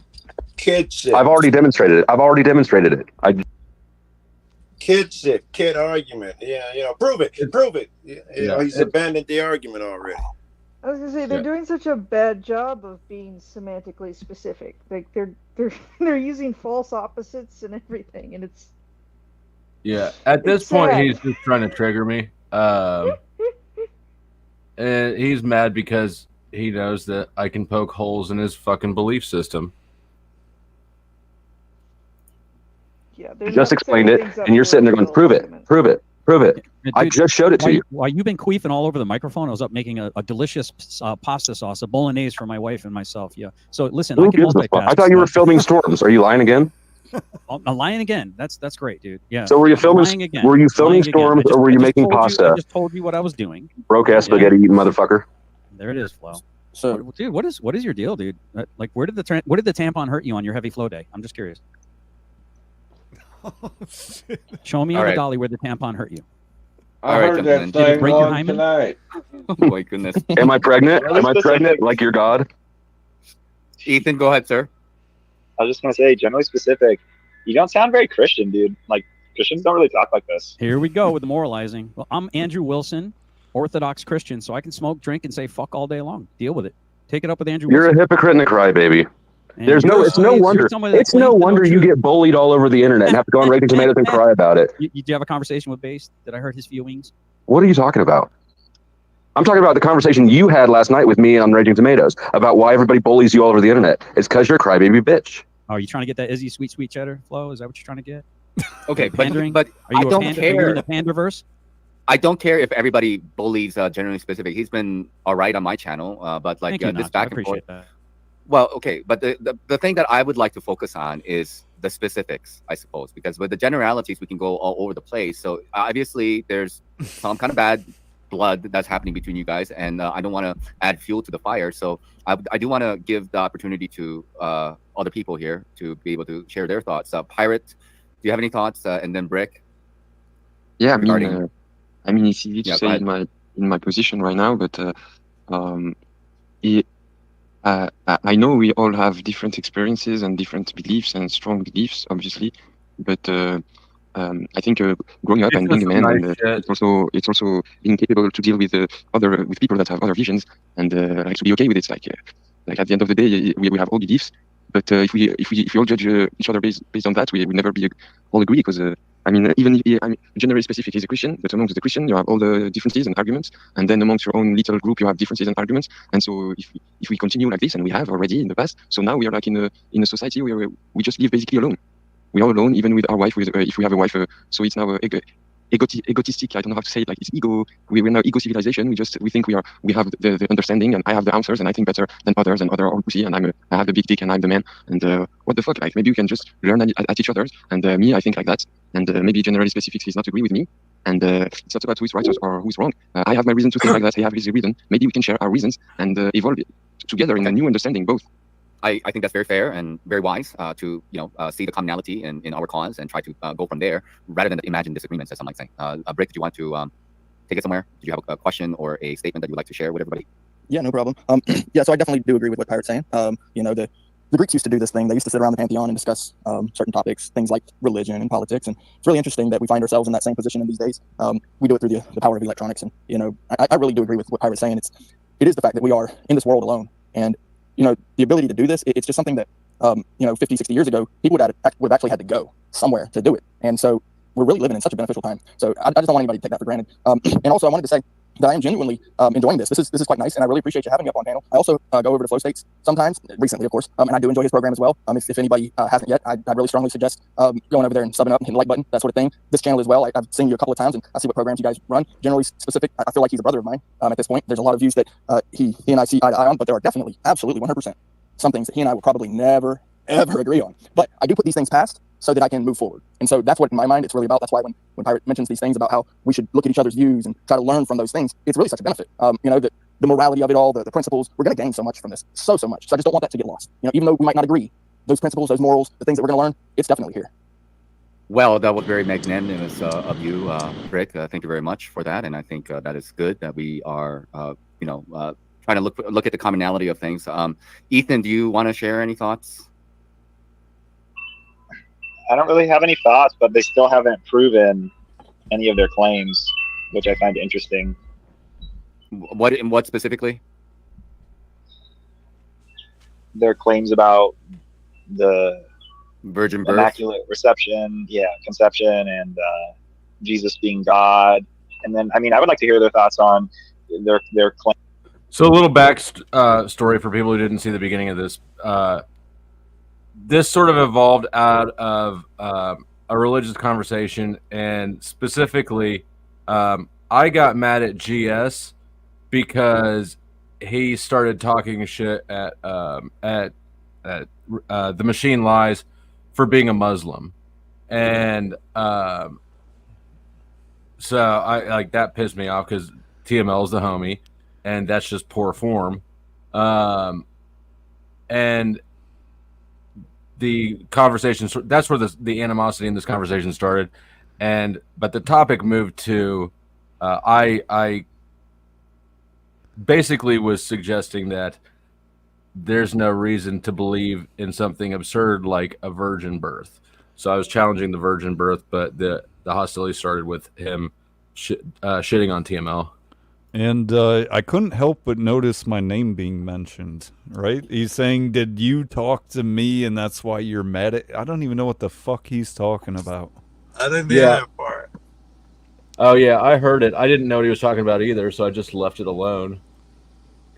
Kid shit. I've already demonstrated it. Kid shit. Kid argument. Yeah, prove it. Prove it. He's abandoned the argument already. I was gonna say they're doing such a bad job of being semantically specific. Like they're using false opposites and everything, and it's At this it's point, sad. he's just trying to trigger me. And he's mad because he knows that I can poke holes in his fucking belief system. Yeah, Just explained it, and you're sitting there going, "Prove it, prove it, prove it." Dude, I just showed it to you. While you've been queefing all over the microphone, I was up making a delicious pasta sauce, a bolognese for my wife and myself. Yeah. So listen, Who I can gives a fuck? multitask. I thought you were filming storms. Are you lying again? I'm lying again. That's great, dude. Yeah. So were you I'm filming? lying again. Were you I'm filming lying again. storms, or were you making I pasta? just told you what I was doing. Broke ass spaghetti eating motherfucker. There it is, Flo. So, dude, what is your deal, dude? Like, where did the tampon hurt you on your heavy flow day? I'm just curious. Show me All on the right. dolly where the tampon hurt you. I heard that Did it same break your one hymen? tonight. Oh my goodness. Am I pregnant? Am I pregnant like your God? Ethan, go ahead, sir. I was just gonna say, generally specific, you don't sound very Christian, dude. Like Christians don't really talk like this. Here we go with the moralizing. Well, I'm Andrew Wilson, Orthodox Christian, so I can smoke, drink, and say fuck all day long. Deal with it. Take it up with Andrew You're Wilson. a hypocrite and a crybaby. And It's no you're wonder. somebody that It's no claims to know wonder you truth. get bullied all over the internet and have to go on Raging Tomatoes and cry about it. You do you have a conversation with Base? Did I hurt his feelings? What are you talking about? I'm talking about the conversation you had last night with me on Raging Tomatoes about why everybody bullies you all over the internet. It's because you're a crybaby bitch. Oh, are you trying to get that Izzy sweet cheddar flow? Is that what you're trying to get? Okay, Pandering? but Are you I a don't panda? Are you care. in the pandaverse? I don't care if everybody bullies Generally Specific. He's been all right on my channel, but like Thank you, this Knox. I back and forth. appreciate that. Well, okay, but the thing that I would like to focus on is the specifics, I suppose, because with the generalities we can go all over the place. So obviously there's some kind of bad blood that's happening between you guys, and I don't want to add fuel to the fire. So I do want to give the opportunity to other people here to be able to share their thoughts. Pirate, do you have any thoughts? And then Brick. Yeah, regarding- I mean, it's easy to Yeah, go say ahead. in my position right now, but I know we all have different experiences and different beliefs and strong beliefs, obviously, but I think growing up It's and being a just man, nice and, shit. it's also being capable to deal with with people that have other visions and like to be okay with it. Like at the end of the day, we have all beliefs, but if we all judge each other based on that, we would never be all agree because. I mean, even if Generally Specific is a Christian, but amongst the Christian, you have all the differences and arguments, and then amongst your own little group, you have differences and arguments. And so, if we continue like this, and we have already in the past, so now we are like in a society where we just live basically alone. We are alone, even with our wife. If we have a wife, so it's now egotistic. I don't know how to say it. Like it's ego. We're now ego civilization. We think we have the understanding, and I have the answers, and I think better than others, and other are pussy, and I have the big dick, and I'm the man. And what the fuck? Like maybe you can just learn at each other. And me, I think like that. And maybe Generally Specific is not agree with me. And it's not about who is right or who is wrong. I have my reason to think like that. He have his reason. Maybe we can share our reasons and evolve together in a new understanding, both. I think that's very fair and very wise to see the commonality in our cause and try to go from there rather than imagine disagreements, as some might say. Brick, did you want to take it somewhere? Did you have a question or a statement that you would like to share with everybody? Yeah, no problem. Yeah, so I definitely do agree with what Pirate's saying. The Greeks used to do this thing. They used to sit around the Pantheon and discuss certain topics, things like religion and politics. And it's really interesting that we find ourselves in that same position in these days. We do it through the power of electronics. And, I really do agree with what Pirate's saying. It is the fact that we are in this world alone. And, the ability to do this, it's just something that, 50, 60 years ago, people would have actually had to go somewhere to do it. And so we're really living in such a beneficial time. So I just don't want anybody to take that for granted. And also I wanted to say that I am genuinely enjoying this. This is quite nice, and I really appreciate you having me up on panel. I also go over to Flow States sometimes, recently, of course, and I do enjoy his program as well. If anybody hasn't yet, I really strongly suggest going over there and subbing up and hitting the like button, that sort of thing. This channel as well, I've seen you a couple of times, and I see what programs you guys run. Generally specific, I feel like he's a brother of mine at this point. There's a lot of views that he and I see eye to eye on, but there are definitely, absolutely 100% some things that he and I will probably never, ever agree on. But I do put these things past so that I can move forward. And so that's what, in my mind, it's really about. That's why when Pirate mentions these things about how we should look at each other's views and try to learn from those things, it's really such a benefit. The morality of it all, the principles, we're going to gain so much from this. So much. So I just don't want that to get lost. Even though we might not agree, those principles, those morals, the things that we're going to learn, it's definitely here. Well, that was very magnanimous of you, Brick. Thank you very much for that. And I think that is good that we are, trying to look at the commonality of things. Ethan, do you want to share any thoughts? I don't really have any thoughts, but they still haven't proven any of their claims, which I find interesting. What specifically? Their claims about the virgin birth, immaculate conception, and Jesus being God. And then, I would like to hear their thoughts on their claim. So a little back story for people who didn't see the beginning of this. This sort of evolved out of a religious conversation, and specifically, I got mad at GS because he started talking shit at the Machine Lies for being a Muslim, and so I like that pissed me off because TML is the homie, and that's just poor form, and the conversation, that's where the animosity in this conversation started. But the topic moved to I basically was suggesting that there's no reason to believe in something absurd like a virgin birth. So I was challenging the virgin birth, but the hostility started with him shitting on TML. And I couldn't help but notice my name being mentioned, right? He's saying, did you talk to me and that's why you're mad at... I don't even know what the fuck he's talking about. I didn't hear that part. Oh, yeah, I heard it. I didn't know what he was talking about either, so I just left it alone.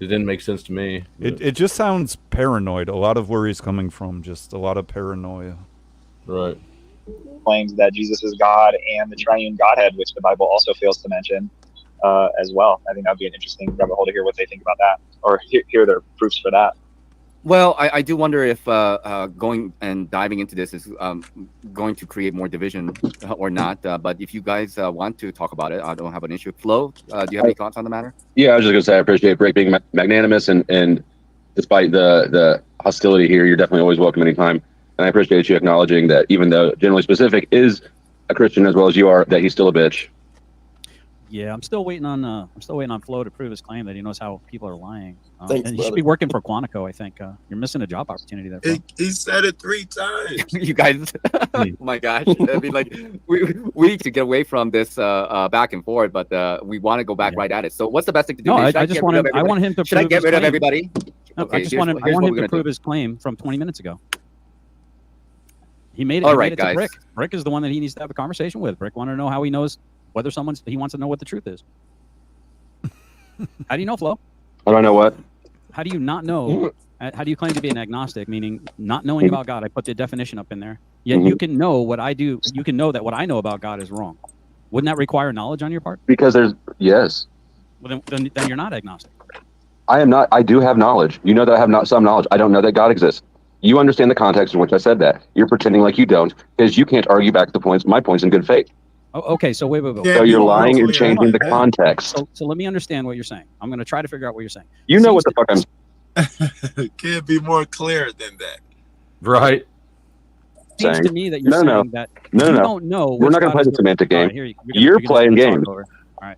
It didn't make sense to me. It just sounds paranoid. A lot of where he's coming from, just a lot of paranoia. Right. Claims that Jesus is God and the triune Godhead, which the Bible also fails to mention. As well. I think that would be an interesting rabbit hole to hear what they think about that, or hear their proofs for that. Well, I do wonder if going and diving into this is going to create more division or not. But if you guys want to talk about it, I don't have an issue. Flo, do you have any thoughts on the matter? Yeah, I was just going to say I appreciate Brick being magnanimous, and despite the hostility here, you're definitely always welcome anytime. And I appreciate you acknowledging that even though Generally Specific is a Christian as well as you are, that he's still a bitch. Yeah, I'm still waiting on Flo to prove his claim that he knows how people are lying. Thanks, and he should be working for Quantico. I think you're missing a job opportunity there. Flo. He said it 3 times. You guys, oh my gosh! I mean, like we need to get away from this back and forth, but we want to go back right at it. So, what's the best thing to do? No, I just want him. I want him to. Should I get rid of everybody? No, Okay, I just want him. I want him to prove his claim from 20 minutes ago. He made it. All he right, made it guys. to Brick. Brick is the one that he needs to have a conversation with. Brick want to know how he knows whether he wants to know what the truth is. How do you know, Flo? I don't know what. How do you not know? How do you claim to be an agnostic, meaning not knowing about God? I put the definition up in there. Yet you can know what I do. You can know that what I know about God is wrong. Wouldn't that require knowledge on your part? Because yes. Well, then you're not agnostic. I am not. I do have knowledge. You know that I have not some knowledge. I don't know that God exists. You understand the context in which I said that. You're pretending like you don't because you can't argue back my points in good faith. Oh, okay, so wait. So you're lying and changing the context. So let me understand what you're saying. I'm going to try to figure out what you're saying. You know what the fuck I'm. Can't be more clear than that. Right. Seems to me that you're saying that you don't know. We're not going to play the semantic game. You're playing games. All right.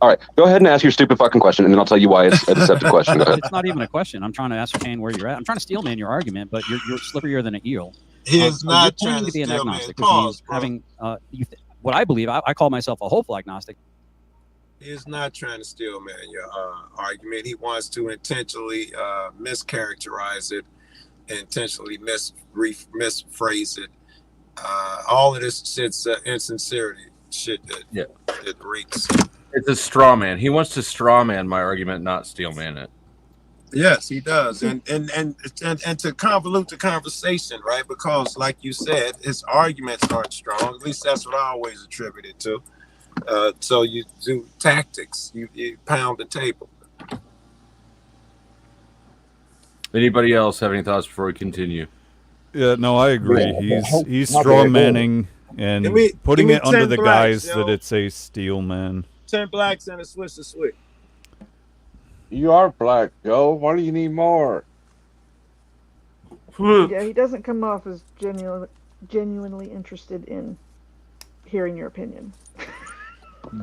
All right. Go ahead and ask your stupid fucking question, and then I'll tell you why it's a deceptive question. Go ahead. It's not even a question. I'm trying to ascertain where you're at. I'm trying to steel man your argument, but you're slipperier than an eel. He is not you're trying to be an steal man. agnostic, Pause, bro. having what I believe. I call myself a hopeful agnostic. He is not trying to steal man your argument. He wants to intentionally mischaracterize it, intentionally misphrase it. All of this shit's insincerity shit that reeks. It's a straw man. He wants to straw man my argument, not steel man it. Yes, he does, and to convolute the conversation, right? Because, like you said, his arguments aren't strong. At least that's what I always attribute it to. So you do tactics. You pound the table. Anybody else have any thoughts before we continue? Yeah, no, I agree. He's straw manning and putting it under the guise that it's a steel man. 10 blacks and a Swiss of sweet. You are black, Joe. Why do you need more? Yeah, he doesn't come off as genuinely interested in hearing your opinion.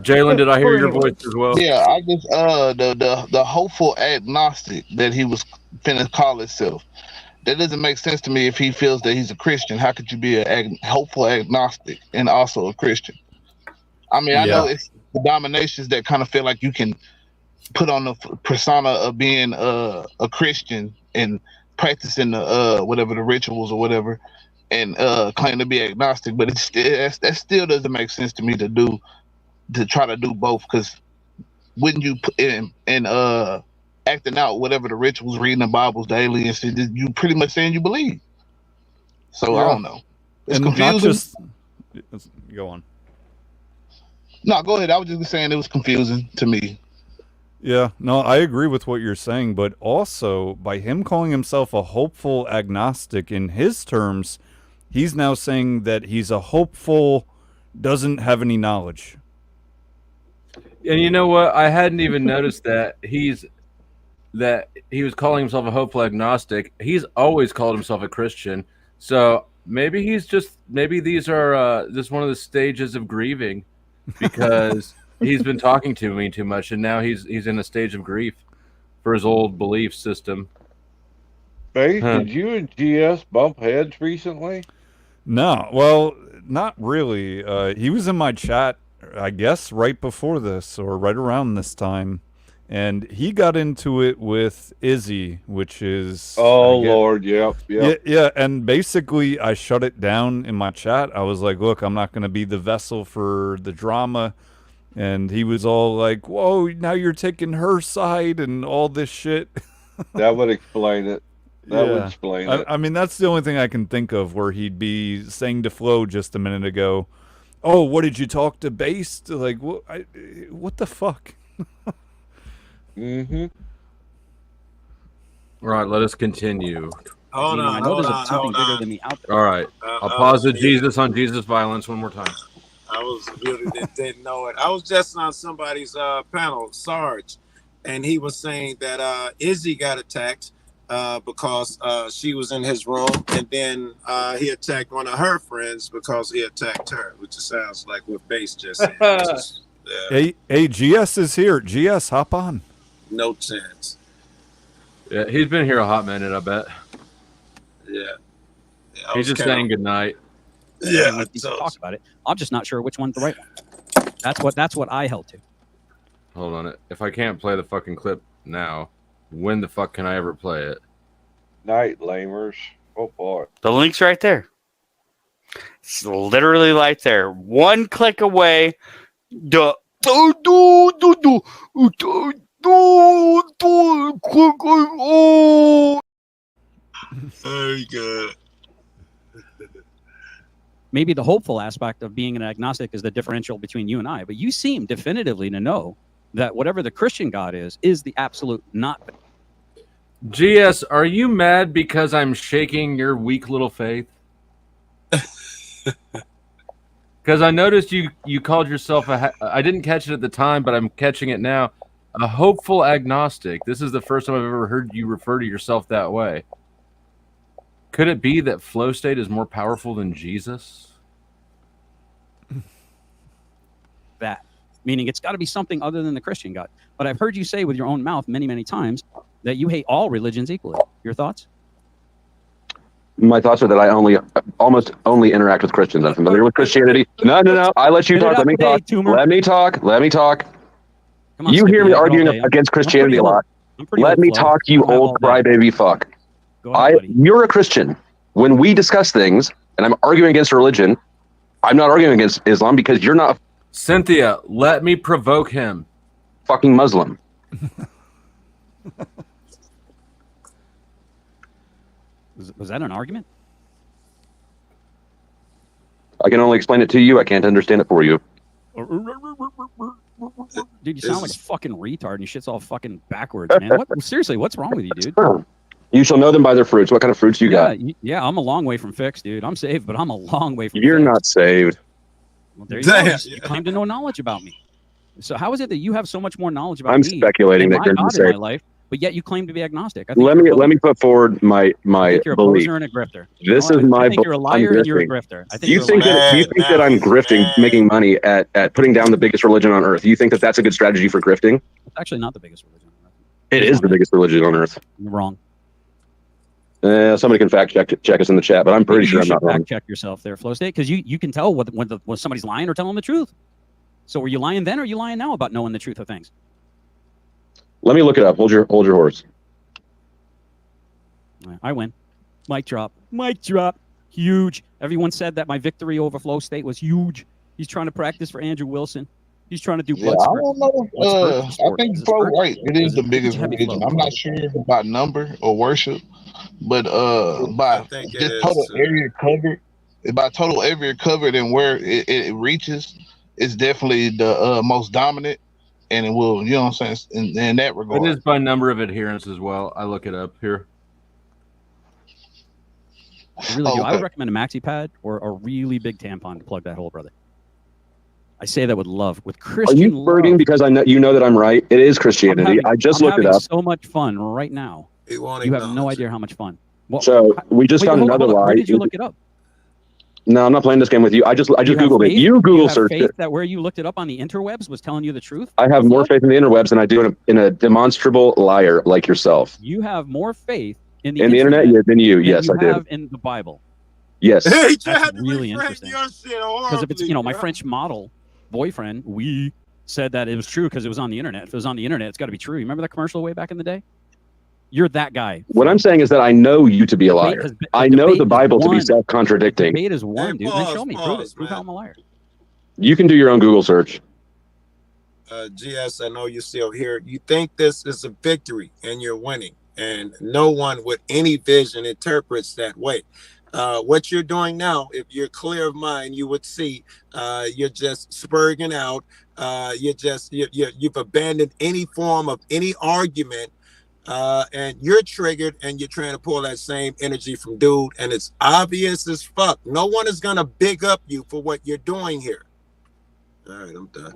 Jalen, did I hear your voice as well? Yeah, I just the hopeful agnostic that he was finna call himself. That doesn't make sense to me if he feels that he's a Christian. How could you be a hopeful agnostic and also a Christian? I mean, I know it's the dominations that kind of feel like you can put on the persona of being a Christian and practicing the whatever the rituals or whatever, and claim to be agnostic. But it's that still doesn't make sense to me to try to do both, because wouldn't you put in acting out whatever the rituals, reading the Bibles daily and shit, you pretty much saying you believe. So I don't know. It's confusing. Not just go on. No, go ahead. I was just saying it was confusing to me. Yeah, no, I agree with what you're saying, but also by him calling himself a hopeful agnostic in his terms, he's now saying that he's a hopeful, doesn't have any knowledge. And you know what? I hadn't even noticed that he was calling himself a hopeful agnostic. He's always called himself a Christian. So maybe these are just one of the stages of grieving, because he's been talking to me too much, and now he's in a stage of grief for his old belief system. Hey, did you and GS bump heads recently? No, well, not really. He was in my chat, I guess, right before this or right around this time, and he got into it with Izzy, which is Lord, yep. Yeah, and basically I shut it down in my chat. I was like, look, I'm not going to be the vessel for the drama. And he was all like, whoa, now you're taking her side and all this shit. That would explain it. That would explain it. I mean, that's the only thing I can think of where he'd be saying to Flo just a minute ago, oh, what did you talk to Based? Like, what the fuck? Mm-hmm. All right, let us continue. Hold on. I know there's something bigger than me out there. All right. I'll pause the Jesus on Jesus violence one more time. I was really didn't know it. I was just on somebody's panel, Sarge, and he was saying that Izzy got attacked because she was in his room, and then he attacked one of her friends because he attacked her, which sounds like what Base just said. Hey, GS is here. GS, hop on. No chance. Yeah, he's been here a hot minute, I bet. Yeah. He's just saying goodnight. Yeah, we talked about it. I'm just not sure which one's the right one. That's what I held to. Hold on. If I can't play the fucking clip now, when the fuck can I ever play it? Night, lamers. Oh boy. The link's right there. It's literally right there. One click away. Very good. Maybe the hopeful aspect of being an agnostic is the differential between you and I, but you seem definitively to know that whatever the Christian God is the absolute not. GS, are you mad because I'm shaking your weak little faith? Because I noticed you called yourself I didn't catch it at the time, but I'm catching it now. A hopeful agnostic. This is the first time I've ever heard you refer to yourself that way. Could it be that flow state is more powerful than Jesus? That. Meaning it's got to be something other than the Christian God. But I've heard you say with your own mouth many, many times that you hate all religions equally. Your thoughts? My thoughts are that I almost only interact with Christians. I'm familiar with Christianity. No. I let you talk. Let me talk. Let me talk. Let me talk. Come on, You Skippy, hear me I get all arguing day. against Christianity a lot. pretty Let old, me Flo. talk, you I don't have all old day. crybaby fuck. Go ahead, buddy. You're a Christian. When we discuss things, and I'm arguing against religion, I'm not arguing against Islam because you're not. Cynthia, let me provoke him. Fucking Muslim. Was that an argument? I can only explain it to you. I can't understand it for you. Dude, you sound like a fucking retard and your shit's all fucking backwards, man. What? Seriously, what's wrong with you, dude? You shall know them by their fruits. What kind of fruits you got? Yeah, I'm a long way from fixed, dude. I'm saved, but I'm a long way from You're fixed. not saved. Well, there you go. You claim to know knowledge about me. So how is it that you have so much more knowledge about I'm me speculating and that you're my not God in my saved. life, but yet you claim to be agnostic? I think Let me put forward my I think you're a belief. poser and a grifter. This No, is my. I think you're a liar and you're a grifter. I think You you're a think liar. that you think that I'm grifting, making money at putting down the biggest religion on earth? You think that that's a good strategy for grifting? It's actually not the biggest religion. It is the biggest religion on earth. You're wrong. Somebody can fact check us in the chat, but I'm pretty Maybe sure you I'm should not wrong. fact check yourself there, Flow State, because you can tell when somebody's lying or telling the truth. So were you lying then or are you lying now about knowing the truth of things? Let me look it up. Hold your horse. I win. Mic drop. Mic drop. Huge. Everyone said that my victory over Flow State was huge. He's trying to practice for Andrew Wilson. He's trying to do Yeah, blood I spurt. don't know. Blood spurt for I sport. think Is it Flo spurt? right. It is the biggest heavy religion. flow. I'm not sure about number or worship, but by think it just is, total area covered, by total area covered and where it reaches, it's definitely the most dominant, and it will, you know what I'm saying, in that regard. It is by number of adherents as well. I look it up here. I really do. I okay. would recommend a maxi pad or a really big tampon to plug that hole, brother. I say that with love, with Are Christian you love. flirting because I know you know that I'm right? It is Christianity. I just looked it having up. so much fun right now. You have no idea how much fun. Well, So we just found hold on, another hold on. lie. Where did you look it up? No, I'm not playing this game with you. I just You have Googled it. faith? You Google have searched faith it. that where you looked it up on the interwebs was telling you the truth? I have more faith in the interwebs than I do in a demonstrable liar like yourself. You have more faith in the In the internet, yeah, than you. than Yes, you I did. have in the Bible. Yes. That's really interesting. Because if it's, my French model boyfriend, we said that it was true because it was on the internet. If it was on the internet, it's got to be true. You remember that commercial way back in the day? You're that guy. What I'm saying is that I know you to be a liar. I know the Bible to be self-contradicting. Debate is one, dude. Then show me. Prove it. Prove how I'm a liar. You can do your own Google search. GS, I know you're still here. You think this is a victory and you're winning, and no one with any vision interprets that way. What you're doing now, if you're clear of mind, you would see you're just spurging out. You've abandoned any form of any argument, and you're triggered, and you're trying to pull that same energy from dude, and it's obvious as fuck. No one is gonna big up you for what you're doing here. All right, I'm done.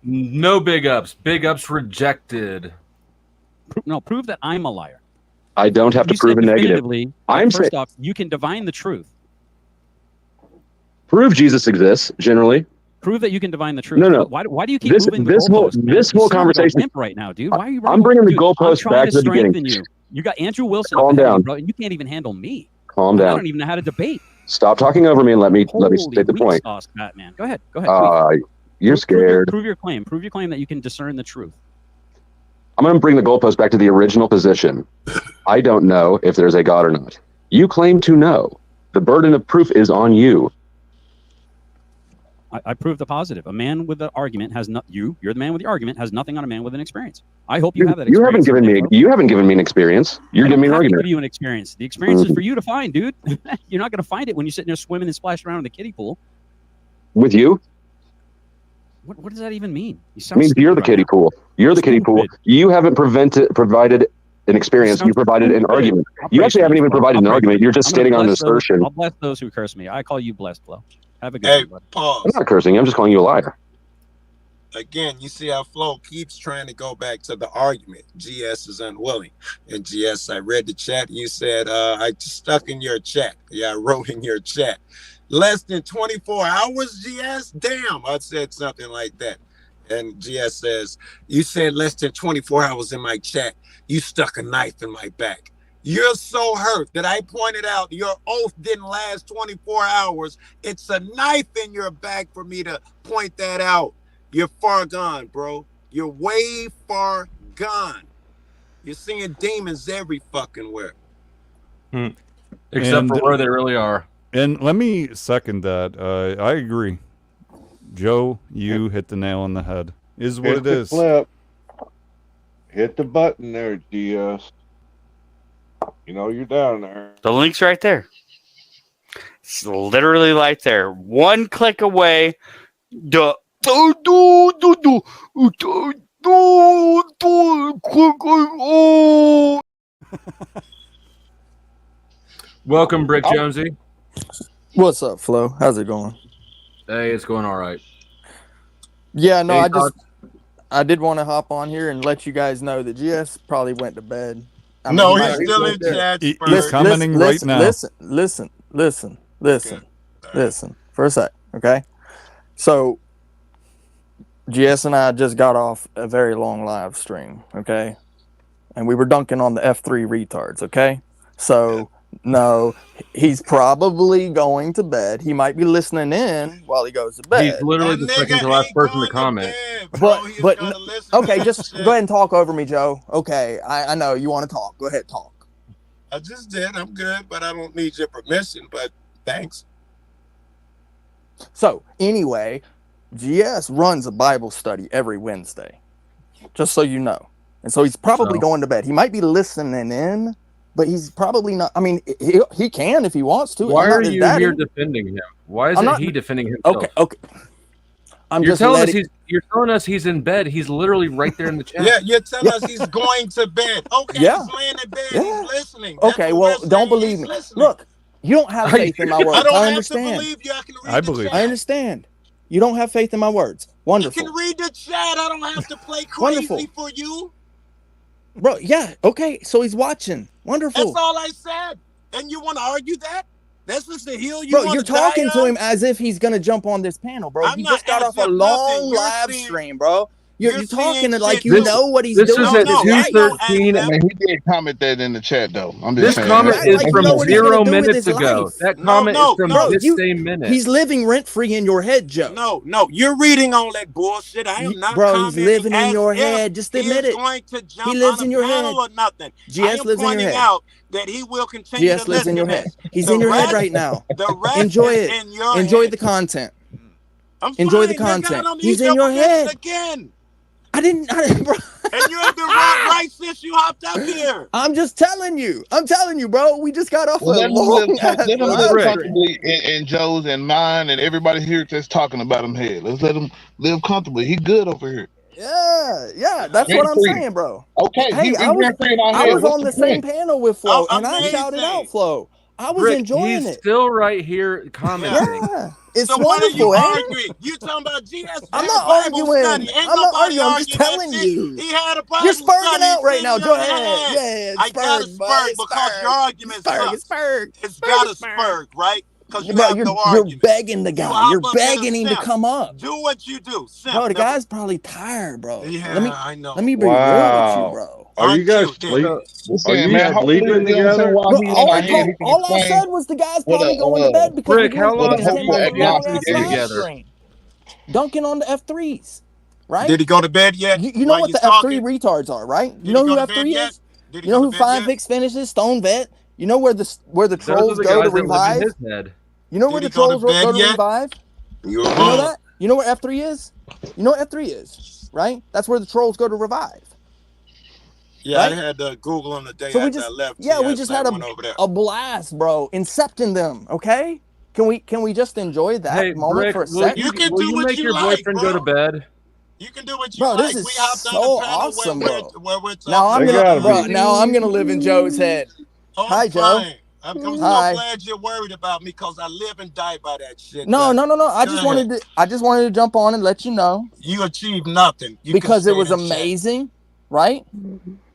No big ups. Big ups rejected. No, prove that I'm a liar. I don't have to You prove said a negative. definitively, I'm first saying off, you can divine the truth. prove Jesus exists. Generally, Prove that you can divine the truth. No. Why do you keep This moving the whole goalposts, man? this You whole sound like a conversation. wimp right now, dude. Why are you? I'm bringing the Dude, goalposts I'm trying back to the beginning. strengthen you. You got Andrew Wilson. Calm up ahead of you, down. bro, and you can't even handle me. Calm I down. don't even know how to debate. Stop talking over me and let me Holy state the wheat point. sauce, Batman. Go ahead. Go ahead. You're scared. Prove your claim. Prove your claim that you can discern the truth. I'm going to bring the goalpost back to the original position. I don't know if there's a God or not. You claim to know. The burden of proof is on you. I proved the positive. A man with an argument has not. You're the man with the argument has nothing on a man with an experience. I hope you have that You experience. haven't given me an experience. You're I giving me don't an have to argument. give you an experience. The experience is for you to find, dude. You're not going to find it when you're sitting there swimming and splashing around in the kiddie pool. With you? What does that even mean? You It sound means you're the stupid kiddie right pool. You're the kiddie pool. You haven't provided an experience. You provided an argument. You actually haven't even provided an argument. You're just stating on an assertion. I'll bless those who curse me. I call you blessed, Flo. Have a good Hey, one, buddy. pause. I'm not cursing. I'm just calling you a liar. Again, you see how Flo keeps trying to go back to the argument. GS is unwilling. And GS, I read the chat. You said, I stuck in your chat. Yeah, I wrote in your chat. Less than 24 hours, GS? Damn, I said something like that. And GS says, you said less than 24 hours in my chat. You stuck a knife in my back. You're so hurt that I pointed out your oath didn't last 24 hours. It's a knife in your back for me to point that out. You're far gone, bro. You're way far gone. You're seeing demons every fucking where. Except for where they really are. And let me second that. I agree. Joe, you hit the nail on the head. Is what Hit it the is. Flip. Hit the button there, GS. You know you're down there. The link's right there. It's literally right there. One click away. Welcome, Brick Jonesy. What's up, Flo? How's it going? Hey, it's going all right. Yeah, no, Hey, I did want to hop on here and let you guys know that GS probably went to bed. I No, he he's might be still right in there. chat. He's commenting right now. Listen for a sec, okay? So, GS and I just got off a very long live stream, okay? And we were dunking on the F3 retards, okay? So, no, he's probably going to bed. He might be listening in while he goes to bed. He's literally the second to last person to comment. Okay, just go ahead and talk over me, Joe. Okay, I know you want to talk. Go ahead, talk. I just did. I'm good, but I don't need your permission. But thanks. So, anyway, GS runs a Bible study every Wednesday, just so you know. And so he's probably going to bed. He might be listening in, but he's probably not. I mean, he can if he wants to. Why I'm not are his you daddy. here defending him? Why I'm isn't not- he defending himself? Okay. You're telling us he's in bed. He's literally right there in the chat. Yeah, you're telling us he's going to bed. Okay, Yeah. he's laying in bed. Yeah. He's listening. That's Okay, what well, we're don't saying. believe He's me. listening. Look, you don't have faith in my words. I don't have understand. to believe you. I can read I the believe. chat. I understand. You don't have faith in my words. Wonderful. You can read the chat. I don't have to play crazy Wonderful. for you. Bro, yeah, okay, so he's watching. Wonderful. That's all I said. And you want to argue that? That's just the hill you Bro, want you're to die talking to on? him as if he's gonna jump on this panel, bro. I'm He not just got as off a if long nothing. You're live seeing- stream, bro. You're you're talking seeing like shit you too. know what he's This doing. is at with his life. 2:13. I mean, he did comment that in the chat, though. I'm just This saying. comment Act is like you from know what he's gonna 0 do with minutes his ago. life. That comment is from Bro, this same minute. He's living rent free in your head, Joe. No, you're reading all that bullshit. I am not Bro, he's commenting living in as your if head. Just he admit is it. going to jump He lives on in a your panel head. or nothing. GS I am lives in your pointing head. out that he will continue GS to lives in listen your to head. this. He's The in your head rest- right now. The rest Enjoy is it. in your Enjoy head. the content. I'm Enjoy fine. the You got content. him. He's You in your double did it head. again. I didn't, bro. And you ain't been right since you hopped up here. I'm just telling you. I'm telling you, bro. We just got off Well, a let him live, long ass let him live live stream. comfortably in Joe's and mine and everybody here that's talking about him head. Let's let him live comfortably. He good over here. Yeah, that's what I'm Rent-free. saying, bro. Okay, Hey, he's I was rent-free in our head. on What's the the same point? panel with Flo, Oh, and I shouted amazing. out Flo. I was Brick, enjoying he's it. still right here commenting. Yeah, it's So what are you wonderful, eh? arguing? You talking about GS I'm bad not Bible arguing. study. Ain't I'm not nobody arguing. I'm just arguing that telling shit. you. He had a Bible You're spurging study. out right It's now. in Go your ahead. head. Yeah, I gotta spurg, bud. spurg because your argument sucks. Spurg. It's gotta spurg, right? Because you Bro, have you're no argument. begging the guy. hop You're up here begging him to simp. come up. Do what you do. Simp. Bro, the Never- guy's probably tired, bro. Yeah, I know. Let me be real with you, Wow. bro. Are you guys Uncute, sleep? Just Are saying, you man, hopefully, sleeping you know what I'm saying, together? while Bro, he's in all our I, head, he can all I explain said was the guy's what probably going to bed because Brick, he how was long watching have him you on a guys long been ass live together? stream. Dunking on the F3s, right? Did he go to bed yet? You know While what you the talking? F3 retards are, right? Did You know he who go to bed F3 yet? is? Did he You know go who to bed Five yet? Fix finishes? Stone Vet. You know where the Those are trolls the go to guys that live revive? in his head. You know Did where he the go to trolls go bed to yet? revive? You're You know wrong. that? You know where F3 is? You know what F3 is, right? That's where the trolls go to revive. Yeah, Right? I had to Google him the day So we after just I left. yeah, we TS, just and I had went over there. a blast, bro. Incepting them, okay? Can we just enjoy that Hey, moment Brick, for a will sec? You can will do you what make you your like, boyfriend bro. go to bed? You can do what you Bro, like. this is We hopped on so the panel awesome, where bro. we're talking Now I'm They gonna gotta bro, be. now I'm gonna live in Joe's head. Oh, Hi, I'm Joe. fine. I'm so Hi. glad you're worried about me because I live and die by that shit. No. I Go just ahead. wanted to jump on and let you know You achieved nothing. You because can it was stay in chat. amazing, right?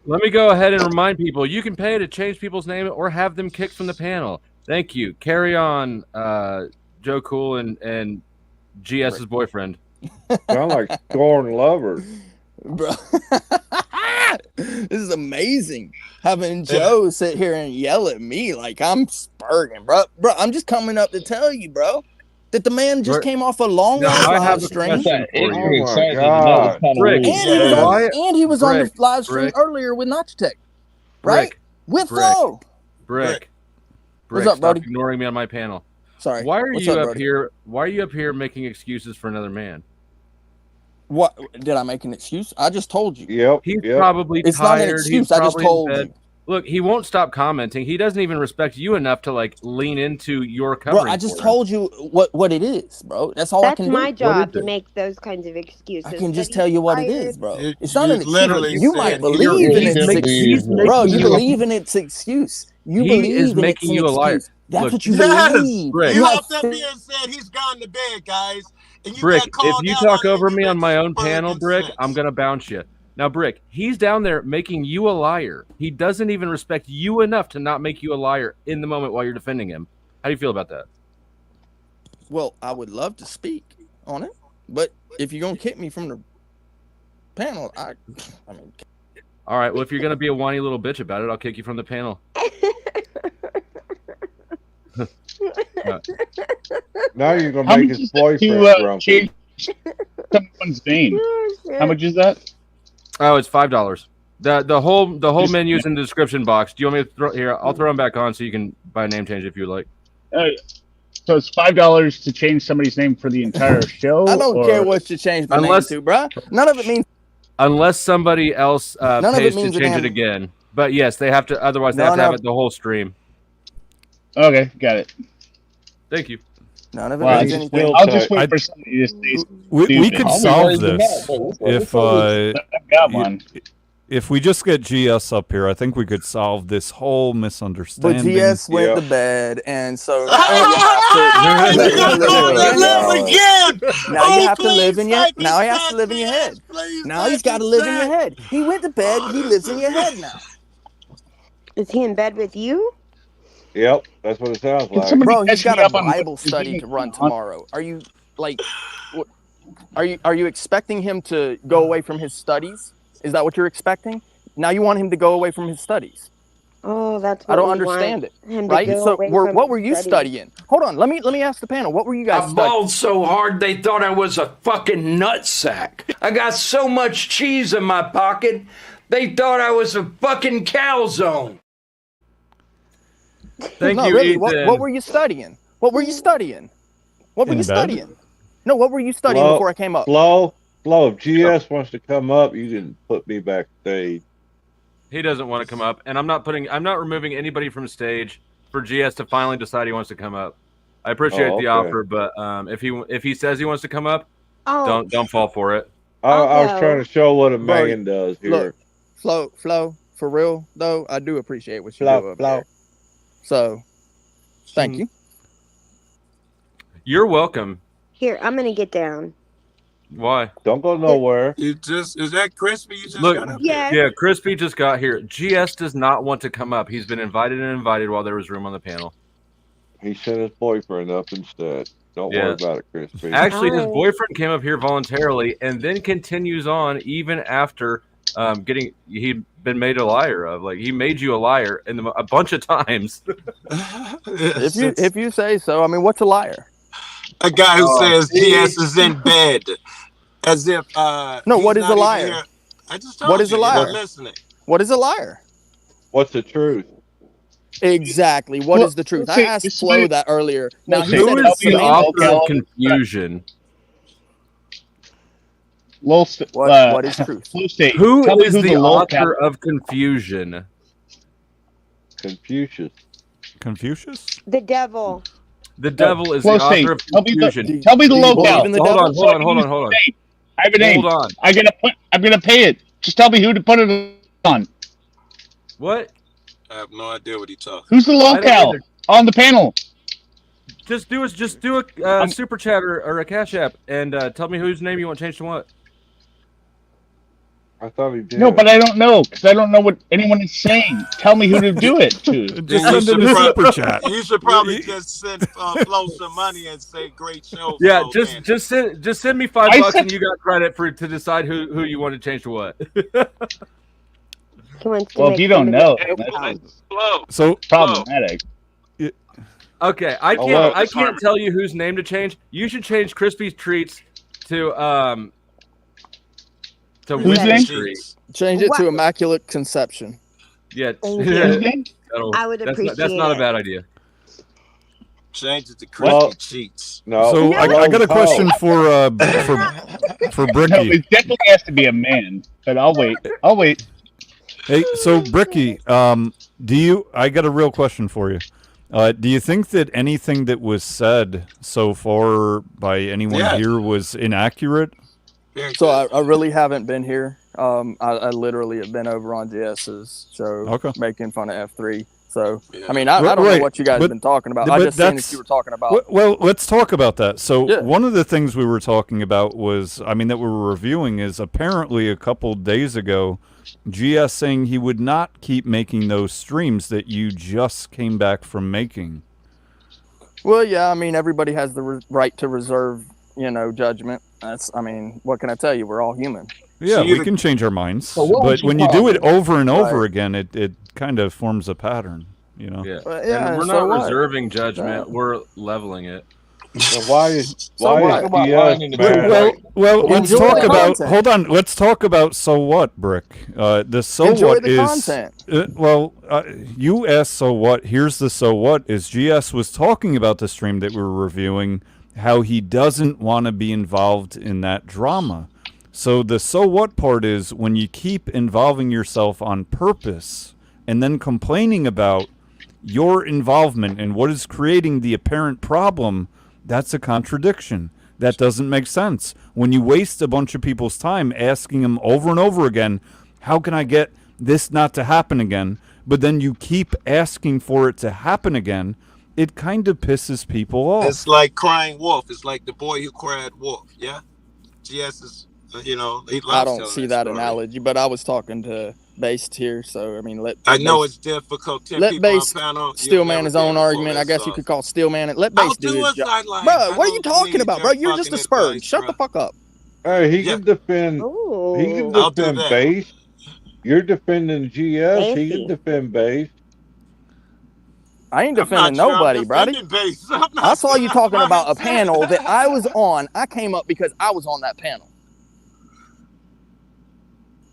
Let me go ahead and remind people: you can pay to change people's name or have them kicked from the panel. Thank you. Carry on, Joe Cool and GS's boyfriend. Sound like scorned lovers. Bro. This is amazing. Having Joe sit here and yell at me like I'm spurging, bro. Bro, I'm just coming up to tell you, bro, that the man just came off a long Now, ass I live have a stream. question for you. Oh my God. Brick, And he was on the live stream Brick, earlier with Nachitech, right? Brick, With Brick, Flo. Brick. What's up, Stop Brody? ignoring me on my panel. Sorry. Why are What's you up, up Brody? here? Why are you up here making excuses for another man? What did I make an excuse? I just told you. Yep. He's probably It's tired. not an excuse. He's I just probably in told bed. you. Look, he won't stop commenting. He doesn't even respect you enough to like lean into your Bro, covering. I just for him. told you what it is, bro. That's all I That's can do. my job is to it? make those kinds of excuses. I can just but tell he's you what it tired. is, bro. You- It's not you an excuse. literally You said might he believe in he's its making- excuse, he's bro. making You you- believe in its excuse. You He believe is in it's making an you a liar. excuse. That's Look, what you Yes. believe. Brick. He You hopped have up here and said he's gone to bed, guys. And you Brick, got if called you out talk on it over and me you've on been my own spurring panel, Brick, since. I'm gonna bounce you. Now, Brick, he's down there making you a liar. He doesn't even respect you enough to not make you a liar in the moment while you're defending him. How do you feel about that? Well, I would love to speak on it, but if you're gonna kick me from the panel, I mean, All right. Well, if you're gonna be a whiny little bitch about it, I'll kick you from the panel. Now you're gonna How make much his is that boyfriend to grumpy. change someone's name? How much is that? Oh, it's $5. The whole menu's in the description box. Do you want me to throw here? I'll throw them back on so you can buy a name change if you would like. So it's $5 to change somebody's name for the entire show. I don't care or- what you change my Unless- name to, bruh. None of it means Unless somebody else None of it pays to means a change it damn- again. But yes, they have to. Otherwise, they No, have to have no. it the whole stream. Okay, got it. Thank you. none of it Well, means anything. I'll just wait for somebody to say We stupid. could solve this if I've got one. if we just get GS up here. I think we could solve this whole But misunderstanding. GS went to bed, and so now you have to. You got called that love again. Now you Oh, have to live in please your. type Now he his has to live in your head. please Now type he's got to his live in your chat. head. He went to bed. He lives in your head now. Is he in bed with you? Yep, that's what it sounds like. somebody Bro, he's catch me got a up on what Bible he's study doing to run on- tomorrow. Are you like? What, are you expecting him to go away from his studies? Is that what you're expecting? Now you want him to go away from his studies? Oh, that's I what don't we understand want it. him to Right? go So away what from were you studying. studying? Hold on. Let me ask the panel. What were you guys I studying? balled so hard they thought I was a fucking nutsack. I got so much cheese in my pocket, they thought I was a fucking calzone. Thank no, you, really. Ethan. What were you studying? What were you studying? What were In you bed? studying? No, what were you studying before I came up? Flo, if GS wants to come up, you can put me backstage. He doesn't want to come up, and I'm not removing anybody from stage for GS to finally decide he wants to come up. I appreciate Oh, the okay. offer, but if he says he wants to come up, Oh, don't fall for it. I was go. trying to show what a Bro, man does here. Look, Flo, for real though, I do appreciate what you Flo, do up Flo. there. So, thank you. You're welcome. here, I'm gonna get down. Why? Don't go nowhere. You just is that crispy? You just Look, got up Yes. yeah, Crispy just got here. GS does not want to come up. He's been invited and invited while there was room on the panel. He sent his boyfriend up instead. Don't Yeah. worry about it, Crispy. Actually, his Alright. boyfriend came up here voluntarily and then continues on even after he'd been made a liar of. Like, he made you a liar a bunch of times. If you say so. I mean, what's a liar? A guy who says see? GS is in bed, as if No, he's what is not a even liar? here. I just told What is you, a you're not liar? listening. What is a liar? What's the truth? Exactly. What Well, is the truth? I okay, asked this Flo way- that earlier. Now Okay, he Who said is it's the semantics. author of confusion? What is truth? Flow State. Who Tell me is who the low author of confusion? Confucius. Confucius? The devil. The devil is Flow the author State. of Tell me confusion. tell me the Do you locale. believe in the Hold devil? on, hold on. I have a name. Hold on. I'm gonna pay it. Just tell me who to put it on. What? I have no idea what he's talking. Who's the I don't locale either. on the panel? Just do a super chat or a cash app and tell me whose name you want changed to what. I thought he did. No, but I don't know because I don't know what anyone is saying. Tell me who to do it to. Just send him a super chat. You should probably just send Flo some money and say great show. Yeah, Flo, just man. send me $5 I said- and you got credit to decide who you want to change to what. Well, if you don't know, that's So problematic. Okay, I can't tell you whose name to change. You should change Crispy's Treats to Whiskey Treats. Change it to Immaculate Conception. Yeah. I would appreciate That's not a it. bad idea. Change it to crispy cheats. So I got a question for Bricky. No, it definitely has to be a man, but I'll wait. Hey, so Bricky, I got a real question for you. Do you think that anything that was said so far by anyone here was inaccurate? So I really haven't been here. I literally have been over on GS's show making fun of F3. So, I mean, I don't know what you guys have been talking about. I just seen that you were talking about. Well, let's talk about that. So one of the things we were talking about was, that we were reviewing is apparently a couple days ago, GS saying he would not keep making those streams that you just came back from making. Well, yeah, I mean, everybody has the right to reserve, judgment. I mean, what can I tell you? We're all human. Yeah, we can change our minds, but when you do it over and over again, it kind of forms a pattern, Yeah, and we're not reserving judgment; we're leveling it. So why is GS bad? Well, let's Enjoy talk the about. content. Hold on, let's talk about so what, Brick. The so Enjoy what the is. content. You asked so what. Here's the so what is. GS was talking about the stream that we were reviewing, how he doesn't want to be involved in that drama. So the so what part is when you keep involving yourself on purpose and then complaining about your involvement and what is creating the apparent problem, that's a contradiction. That doesn't make sense. When you waste a bunch of people's time asking them over and over again, how can I get this not to happen again? But then you keep asking for it to happen again, it kind of pisses people off. It's like crying wolf. It's like the boy who cried wolf. Yeah, GS is. He I don't see that analogy, but I was talking to Based here, so I mean, I know it's difficult. 10 let people on Based panel, Steelman his own argument. I guess you could call Steelman it. Let Based do his job. Bro, what are you talking about, bro? You're just a spurge. Shut the fuck up. Hey, he can defend. He can defend Base. You're defending GS. He can defend Base. I ain't defending nobody, buddy. I saw you talking about a panel that I was on. I came up because I was on that panel.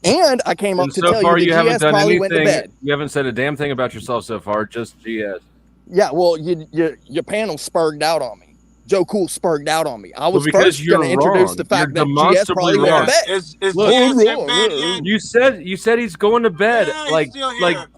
And I came up to so tell far, you that GS probably went to bed. You haven't said a damn thing about yourself so far, just GS. Yeah, well, your panel spurred out on me. Joe Cool spurred out on me. I was because first going to introduce the fact that GS probably went to bed. Look, you said he's going to bed like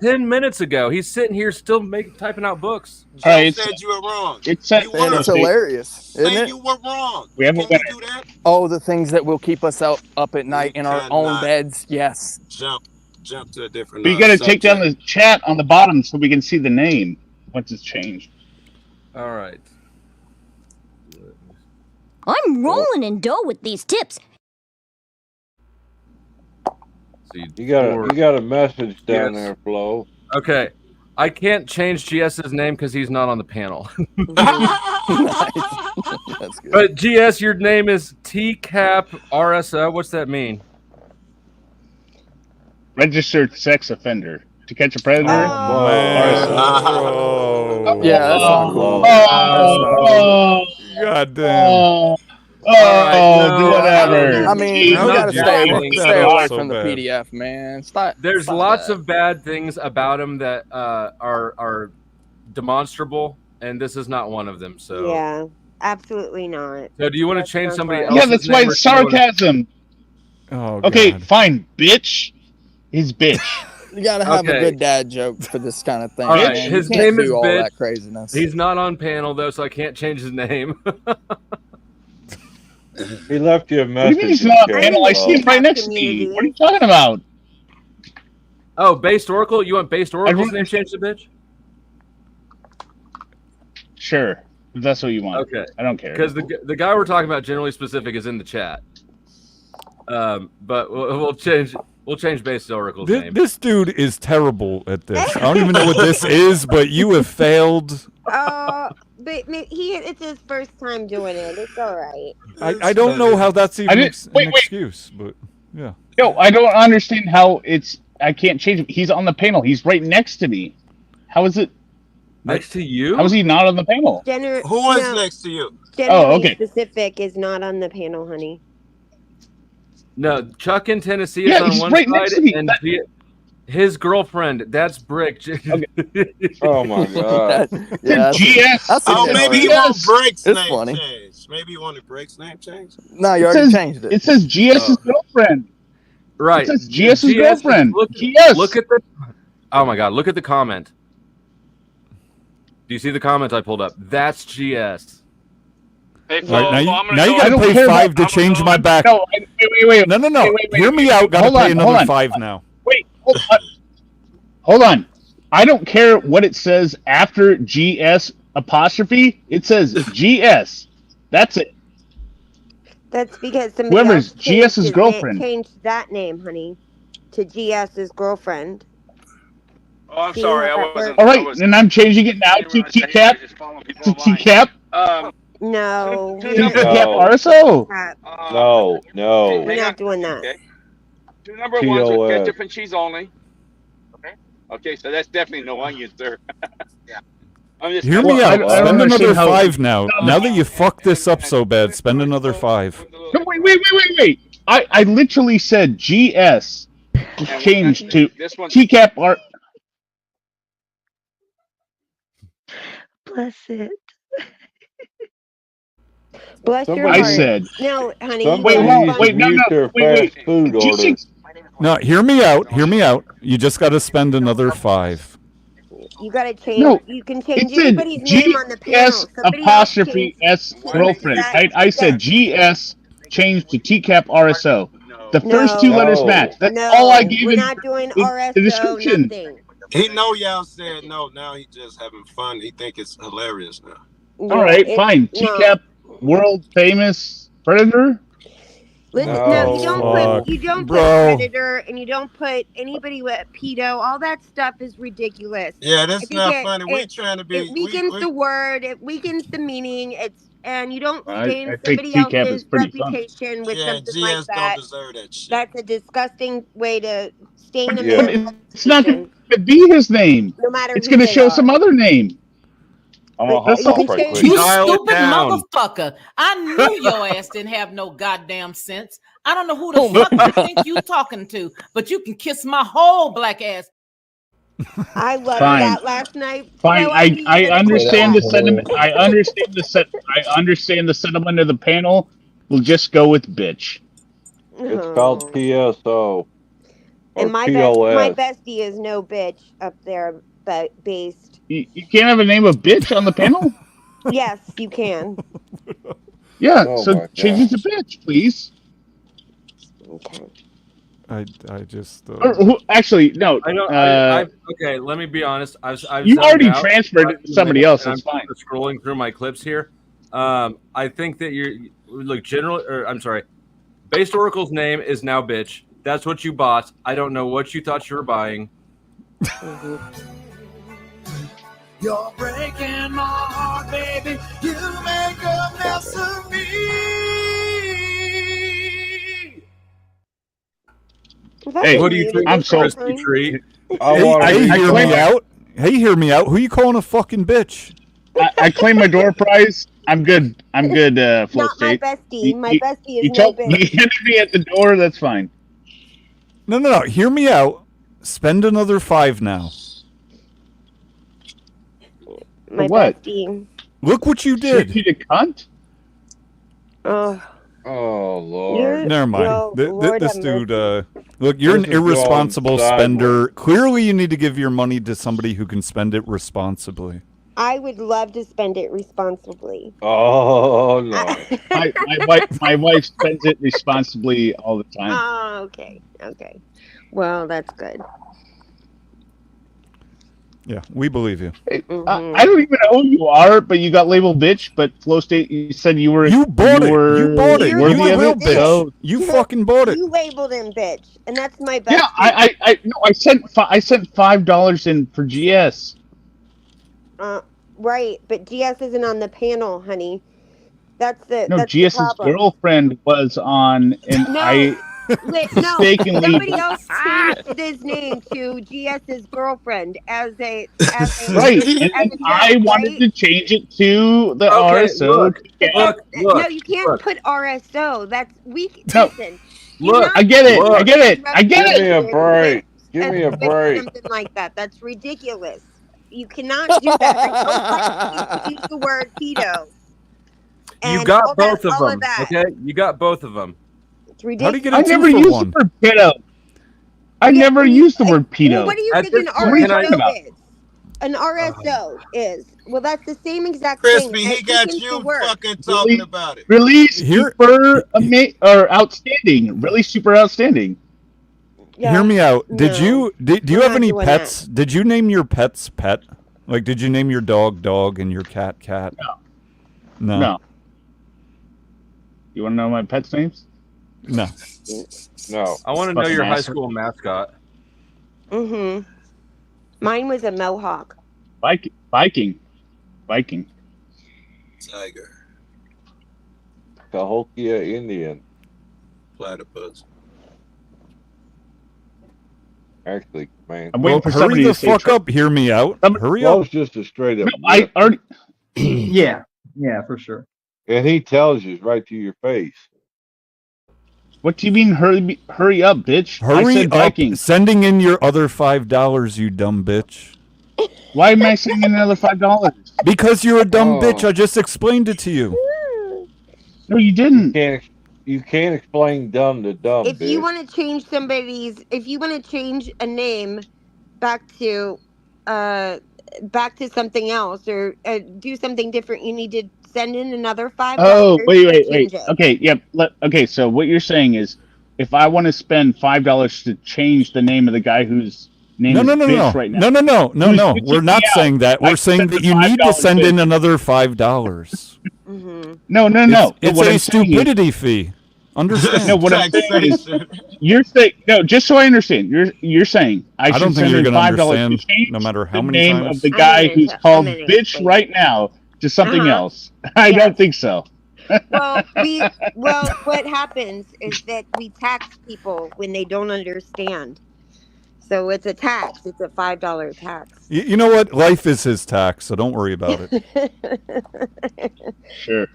10 minutes ago. He's sitting here still typing out books. Joe said you were wrong. It's hilarious, isn't it? You were wrong. We haven't Can you do that? Oh, the things that will keep us up at night in our own beds. Yes. Jump to a different. But you got to take down the chat on the bottom so we can see the name once it's changed. All right. I'm rolling in dough with these tips. You got a message down there, Flo. Okay. I can't change GS's name because he's not on the panel. That's good. But GS, your name is TCAP RSO. What's that mean? Registered sex offender. To catch a predator. Yeah, that's not cool. God damn. Whatever. I mean, you gotta stay away from the PDF, man. There's lots of bad things about him that are demonstrable, and this is not one of them. So Yeah, absolutely not. So do you want to change somebody else's Yeah, that's why name, or it's do you wanna- sarcasm. Oh, okay, God. fine, bitch. He's bitch. You gotta have Okay. a good dad joke for this kind of thing. All right, man. his you can't name is do all Bitch. that craziness. He's not on panel though, so I can't change his name. He left you a What do you message. mean he's not on panel? I see him right next to me. What are you talking about? Oh, based Oracle? You want based Oracle's Everyone- name changed to bitch? Sure, if that's what you want. Okay. I don't care. Because the guy we're talking about, generally specific, is in the chat. But we'll change based Oracle's name. This dude is terrible at this. I don't even know what this is, but you have failed. But it's his first time doing it. It's all right. I don't know how that's even an wait. excuse, but yeah. No, I don't understand how I can't change him. He's on the panel. He's right next to me. How is it? Next to you? How is he not on the panel? Who is next to you? Generally okay. specific is not on the panel, honey. No, Chuck in Tennessee is Yeah, on he's one right next side, to me. and his girlfriend, that's Brick. Oh my god. GS. Oh, maybe he wants Break's It's name funny. changed. Maybe he wanted Break's name changed. No, you It already says- changed it. It says GS's girlfriend. Right. It says GS's GS girlfriend. Look, GS. look at the. Oh my god! Look at the comment. Do you see the comment I pulled up? That's GS. Hey, All right, now you I gotta don't pay care about- $5 to change my back. No, wait. No. Wait, Hear me out. Gotta Hold pay on, another hold on. $5 now. Wait, hold on. I don't care what it says after GS apostrophe. It says GS. That's it. That's because somebody Whoever's else changed GS's his girlfriend. changed that name, honey, to GS's girlfriend. Oh, I'm See sorry. how I that wasn't. All I right, was, and I'm changing it now to TCAP. To TCAP. No, Two we're numbers. not, TCAP RSO. No. we're not doing that. Okay. Two number ones with TOS. ketchup and cheese only. Okay. Okay, so that's definitely no onions there. Yeah. I'm just. Hear me Well, out. I don't Spend another understand how- $5 now. Now that you fucked this up so bad, spend another $5. No, wait. I literally said GS changed to This one's TCAP R. Bless it. Bless your Somebody- heart. I said. No, honey. Somebody you Wait, have no, needs fun. wait, to no, mute no, their wait. fast food order. No, hear me out. You just gotta spend another $5. You gotta change. No, You can It change said anybody's name on the panel. GS Somebody else apostrophe changed- S girlfriend. I said GS changed to TCAP RSO. The first two letters No. match. That's No, all I gave we're in not doing the RSO. description. Nothing. He know y'all said no. Now he just having fun. He think it's hilarious now. No, All right, it's fine. not. TCAP world famous predator. Listen, No, no, you don't fuck, put bro. predator, and you don't put anybody with pedo. All that stuff is ridiculous. Yeah, I that's think not funny. We trying to be. It weakens the word. It weakens the meaning. And you don't stain I think somebody TCAP is else's pretty fun. reputation with Yeah, something GS like don't that. deserve that shit. That's a disgusting way to stain a Yeah. man's It's not going reputation, to be his name. no matter It's who going to they show are. some other name. Oh, That's you all. can change- You Dial it stupid down. motherfucker. I knew your ass didn't have no goddamn sense. I don't know who the Oh my fuck you God. think you talking to, but you can kiss my whole black ass. I loved Fine. that last night. Fine, No, I didn't even understand quit the that. sentiment. I understand the sentiment of the panel. We'll just go with bitch. It's called Oh. TSO. Or And my TOS. bestie is no bitch up there, but based. You can't have a name of bitch on the panel. Yes, you can. Yeah, Oh so my change it to bitch, please. Okay. I just. Or actually, no. I know. Okay, let me be honest. I've You zoned already out. transferred it to somebody else. And That's I'm fine. scrolling through my clips here. I think that I'm sorry. Based Oracle's name is now bitch. That's what you bought. I don't know what you thought you were buying. You're breaking my heart, baby. You make a mess of me. Hey, what do you think? I'm sold. Krispy Treat? Hear me out. Who you calling a fucking bitch? I claim my door prize. I'm good. Full Not my state. bestie. My bestie is You no told bitch. you handed me at the door. That's fine. No. Hear me out. Spend another $5 now. My what? bestie. Look what you did. You a cunt. Oh. Oh Lord. Never mind. Yo, Lord This have dude. Look, you're This an is going irresponsible sideways. spender. Clearly, you need to give your money to somebody who can spend it responsibly. I would love to spend it responsibly. Oh no. My wife spends it responsibly all the time. Oh, okay. Okay. Well, that's good. Yeah, we believe you. I don't even know who you are, but you got labeled bitch. But Flow State, you said you were. You bought it. You bought it. Worthy You of real it, bitch. so- You fucking bought it. You labeled him bitch, and that's my best. Yeah, I sent $5 in for GS. Right, but GS isn't on the panel, honey. That's the No, that's the GS's problem. girlfriend was on, and No, I mistakenly. somebody else changed his name to GS's girlfriend as a Right, and as then a I joke, wanted right? to change it to the Okay, RSO. No, you can't put RSO. That's weak. No. Listen, Look, I get it. I get it. I get Give me a it. break. Give me a with break. something like that. That's ridiculous. You cannot do that. I don't like to use the word pedo. You And got all both that- of all them. that. Okay, you got both of them. It's ridiculous. I never used the word pedo. I never used the word pedo. Well, what do you think an What are you talking about? RSO is? An RSO is. Well, that's the same exact Crispy, thing. he as got looking you for work. fucking talking about it. Really super or outstanding. Really super outstanding. Hear me out. Did No, you do you we're have not any doing pets? Did you name your pets pet? Like, did you name your dog and your cat? No. No. You want to know my pets' names? No. No. I want to know Fucking your high asshole. school mascot. Mm-hmm. Mine was a mohawk. Viking. Tiger. Cahokia Indian. Platypus. Actually, man. I'm waiting for hurry somebody the to say fuck up. Hear me out. Hurry up. Flo's just a straight up. No, I already. Yeah, for sure. And he tells you right to your face. What do you mean hurry up, bitch? I Hurry said up. Viking. Sending in your other $5, you dumb bitch. Why am I sending another $5? Because you're a dumb Oh. bitch. I just explained it to you. No, you didn't. You can't explain dumb to dumb, If you bitch. want to change if you want to change a name back to something else or do something different, you need to send in another $5. Oh, wait. to change it. Okay, yep. Okay, so what you're saying is, if I want to spend $5 to change the name of the guy whose name is bitch right now. No. who's We're bitching not me out, saying that. I We're saying spend that the you need to $5 send in bitch. another $5. No. It's What a I'm saying is- stupidity fee. Understand? No, what I'm saying is, you're saying no. Just so I understand, you're saying I don't should think send you're in gonna $5 to understand, change no matter how the many name times. of the I'm guy gonna- who's I'm called gonna bitch explain. right now to something else. I Yes. don't think so. Well, what happens is that we tax people when they don't understand. So it's a tax. It's a $5 tax. You know what? Life is his tax, so don't worry about it. Sure.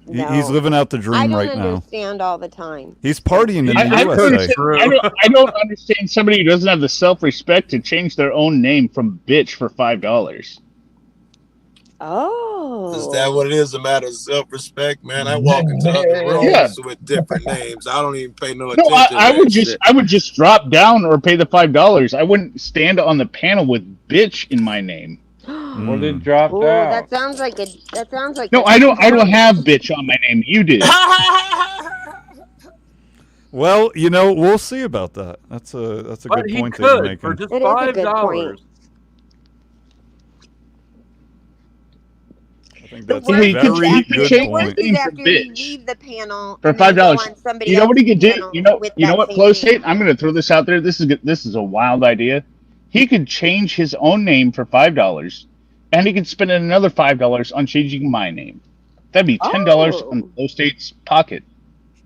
He's living out the I dream don't right now. understand all the time. He's partying in the I USA. don't understand somebody who doesn't have the self-respect to change their own name from bitch for $5. Oh. Is that what it is? A matter of self-respect, man. I walk into other rooms with different names. I don't even pay no No, attention. I to would that just shit. I would just drop down or pay the $5. I wouldn't stand on the panel with bitch in my name. Well, then drop Oh, down. that sounds like No, I don't have bitch on my name. You did. Well, we'll see about that. That's a But good he point that you're could making. for just It is a good $5. I think that's The a He could- very he could good change point. his name after for you bitch leave the panel for and then go $5. on somebody You know what he could do? else's You know panel with what? that Flow same State. I'm going to throw this out there. This is a wild idea. He could change his own name for $5, and he could spend another $5 on changing my name. That'd be $10 on Flow State's pocket.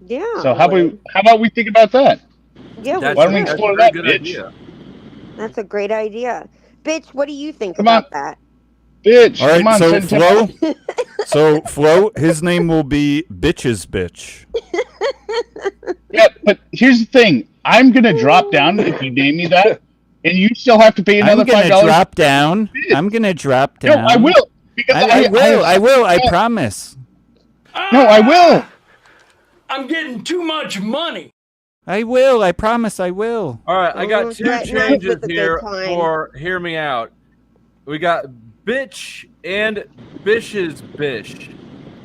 Yeah. So how about we think about that? Yeah, Why we don't we should. explore that, bitch? That's a great idea. Bitch, what do you think Come on. about that? Bitch, All right, come on, so send Flo, $10. Flo, his name will be Bitch's Bitch. Yeah, but here's the thing. I'm gonna drop down if you name me that, and you still have to pay another I'm gonna $5. drop down. I'm gonna drop No, down. I will. Because I will. I promise. No, I will. I'm getting too much money. I will. I promise. I will. All right, I got two that nice changes with a good here time. for hear me out. We got bitch and bish's bish.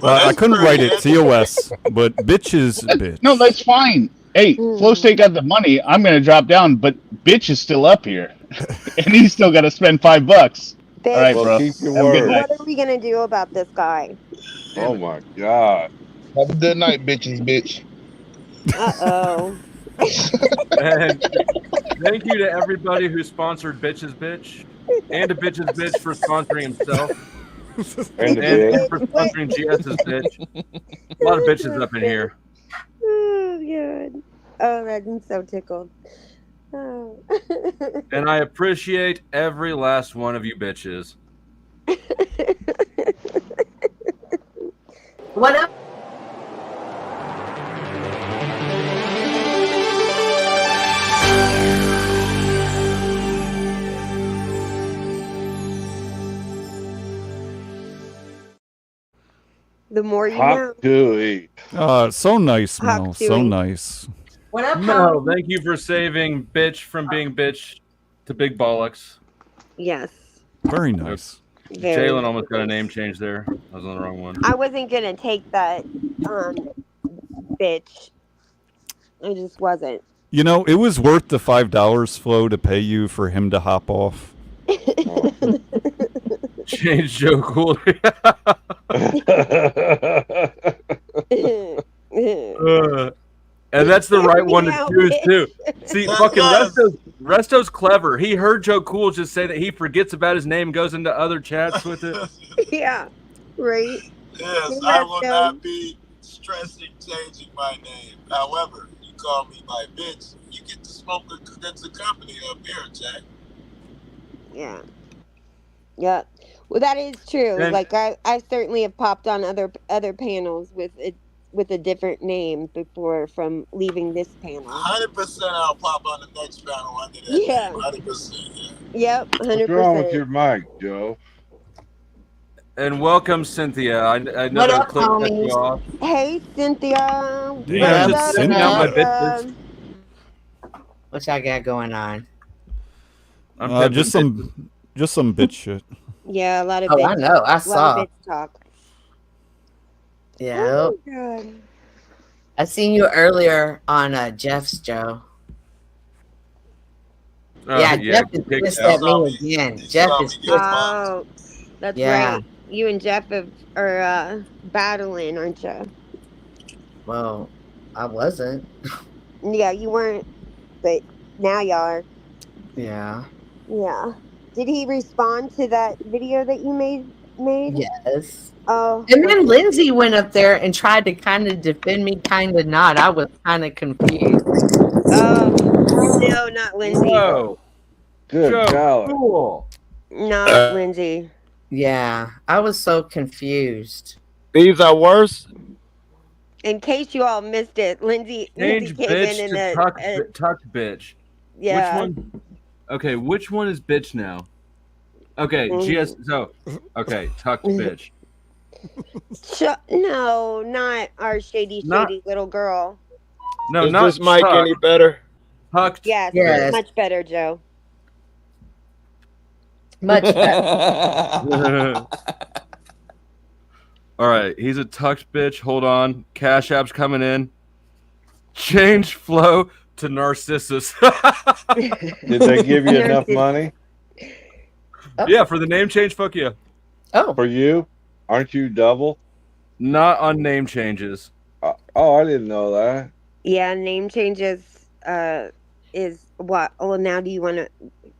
I couldn't write it COS, but Bitch's Bitch. No, that's fine. Hey, Flow State got the money. I'm gonna drop down, but bitch is still up here. and he's still got to spend $5. Bitch, All right, Well, bro. keep your Have a good word. night. what are we gonna do about this guy? Oh my God. Have a good night, bitches, bitch. Uh-oh. And thank you to everybody who sponsored Bitch's Bitch and to Bitch's Bitch for sponsoring himself. And the And bitch. for sponsoring GS's bitch. A lot of bitches up in here. Oh, God. Oh, I'm so tickled. Oh. And I appreciate every last one of you bitches. What up? The more you Hot know. to eat. So nice, Hawk Mel. So Chewy. nice. What up, Mel, thank you for saving bitch from being bitch to big bollocks. Yes. Very nice. Very Jalen almost got a name change there. I was on the wrong one. I wasn't gonna take that, bitch. I just wasn't. You know, it was worth the $5, Flo, to pay you for him to hop off. Change Joe Cool. And that's the right one to Meow, choose too. bitch. See, fucking Resto's clever. He heard Joe Cool just say that he forgets about his name, goes into other chats with it. Yeah. Right. Yes, Hey, I will Resto. not be stressing changing my name. However, you call me my bitch, you get to smoke that's a company up here, Jack. Yeah. Yeah. Well, that is true. And- Like I certainly have popped on other panels with a different name before from leaving this panel. 100% I'll pop on the next panel under that Yeah. name. 100%. Yeah. Yep. What's wrong with 100%. your mic, Joe? And welcome, Cynthia. I know What the up, clip cut you homies? off. Hey, Cynthia. You What's have to up, send out my bitches. Cynthia? What y'all got going on? I'm Just some bitch shit. Yeah, a lot of Oh, bitch. I know. I A lot saw. of bitch talk. Yeah. Oh, God. I seen you earlier on Jeff's Joe. Yeah, Jeff is pissed at me again. Jeff is pissed. Oh, that's Yeah. right. You and Jeff are battling, aren't you? Well, I wasn't. Yeah, you weren't, but now y'all are. Yeah. Yeah. Did he respond to that video that you made? Yes. Oh. And then Lindsay went up there and tried to kind of defend me, kind of not. I was kind of confused. Oh, no, not Lindsay. Whoa. Good Joe golly. Cool. Not Lindsay. Yeah, I was so confused. These are worse. In case you all missed it, Lindsay Change came bitch in to and tuck bitch. yeah. Which one? Okay, which one is bitch now? Okay, GS. So, okay, tucked bitch. No, not our shady little girl. No, Is not this mic tucked. any better? Tucked. Yes, Yes. much better, Joe. Much better. All right, he's a tucked bitch. Hold on. Cash App's coming in. Change flow to Narcissus. Did they give you enough money? Yeah, for the name change, fuck yeah. Oh. For you? Aren't you double? Not on name changes. Oh, I didn't know that. Yeah, name changes is what? Oh, now do you want to?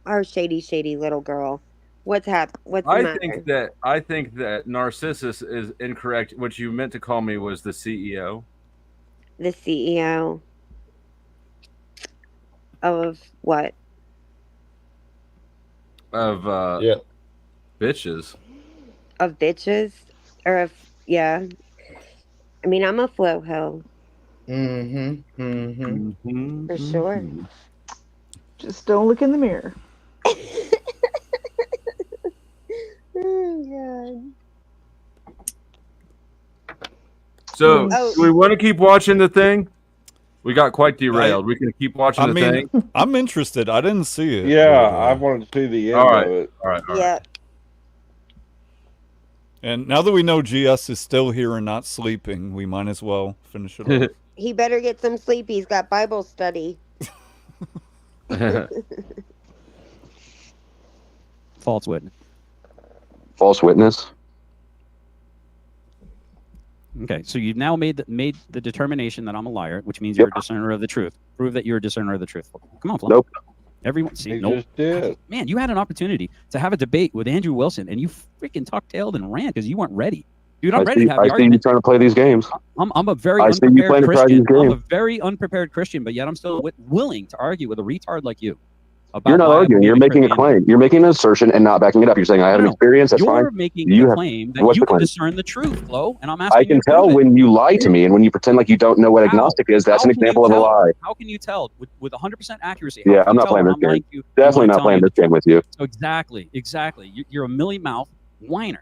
Our shady little girl. What's the matter? I think that Narcissus is incorrect. What you meant to call me was the CEO. The CEO of what? Of bitches. Of bitches? Or of I mean, I'm a flow hoe. Mm-hmm. Mm-hmm. For sure. Just don't look in the mirror. Oh, God. So, do we want to keep watching the thing? We got quite derailed. We can keep watching the thing. I'm interested. I didn't see it. Yeah, but, I wanted to see the end All right. of it. All right. Yeah. And now that we know GS is still here and not sleeping, we might as well finish it off. He better get some sleep. He's got Bible study. False witness. False witness. Okay, so you've now made the determination that I'm a liar, which means you're a discerner of the truth. Prove that you're a discerner of the truth. Come on, Flo. Nope. Everyone, see, He nope. just did. Man, you had an opportunity to have a debate with Andrew Wilson, and you freaking tuck-tailed and ran because you weren't ready. Dude, I'm ready to have the I see you argument. trying to play these games. I'm a very I see you unprepared playing to try Christian. these I'm a games. very unprepared Christian, but yet I'm still willing to argue with a retard like you. About You're not why I arguing. believe You're in making a Christianity. claim. You're making an assertion and not backing it up. You're saying I have an experience. That's fine. You're making You the have claim that what's you the can claim? discern the truth, Flo, and I'm asking I you can to prove tell it. when you lie to me and when you pretend like you don't know what agnostic is. That's an How can you example of a tell? lie. How can you tell with 100% accuracy? How Yeah, can I'm you not tell playing when this I'm game. lying to you? Definitely not playing this game with you. So exactly. You're a mealy mouth whiner.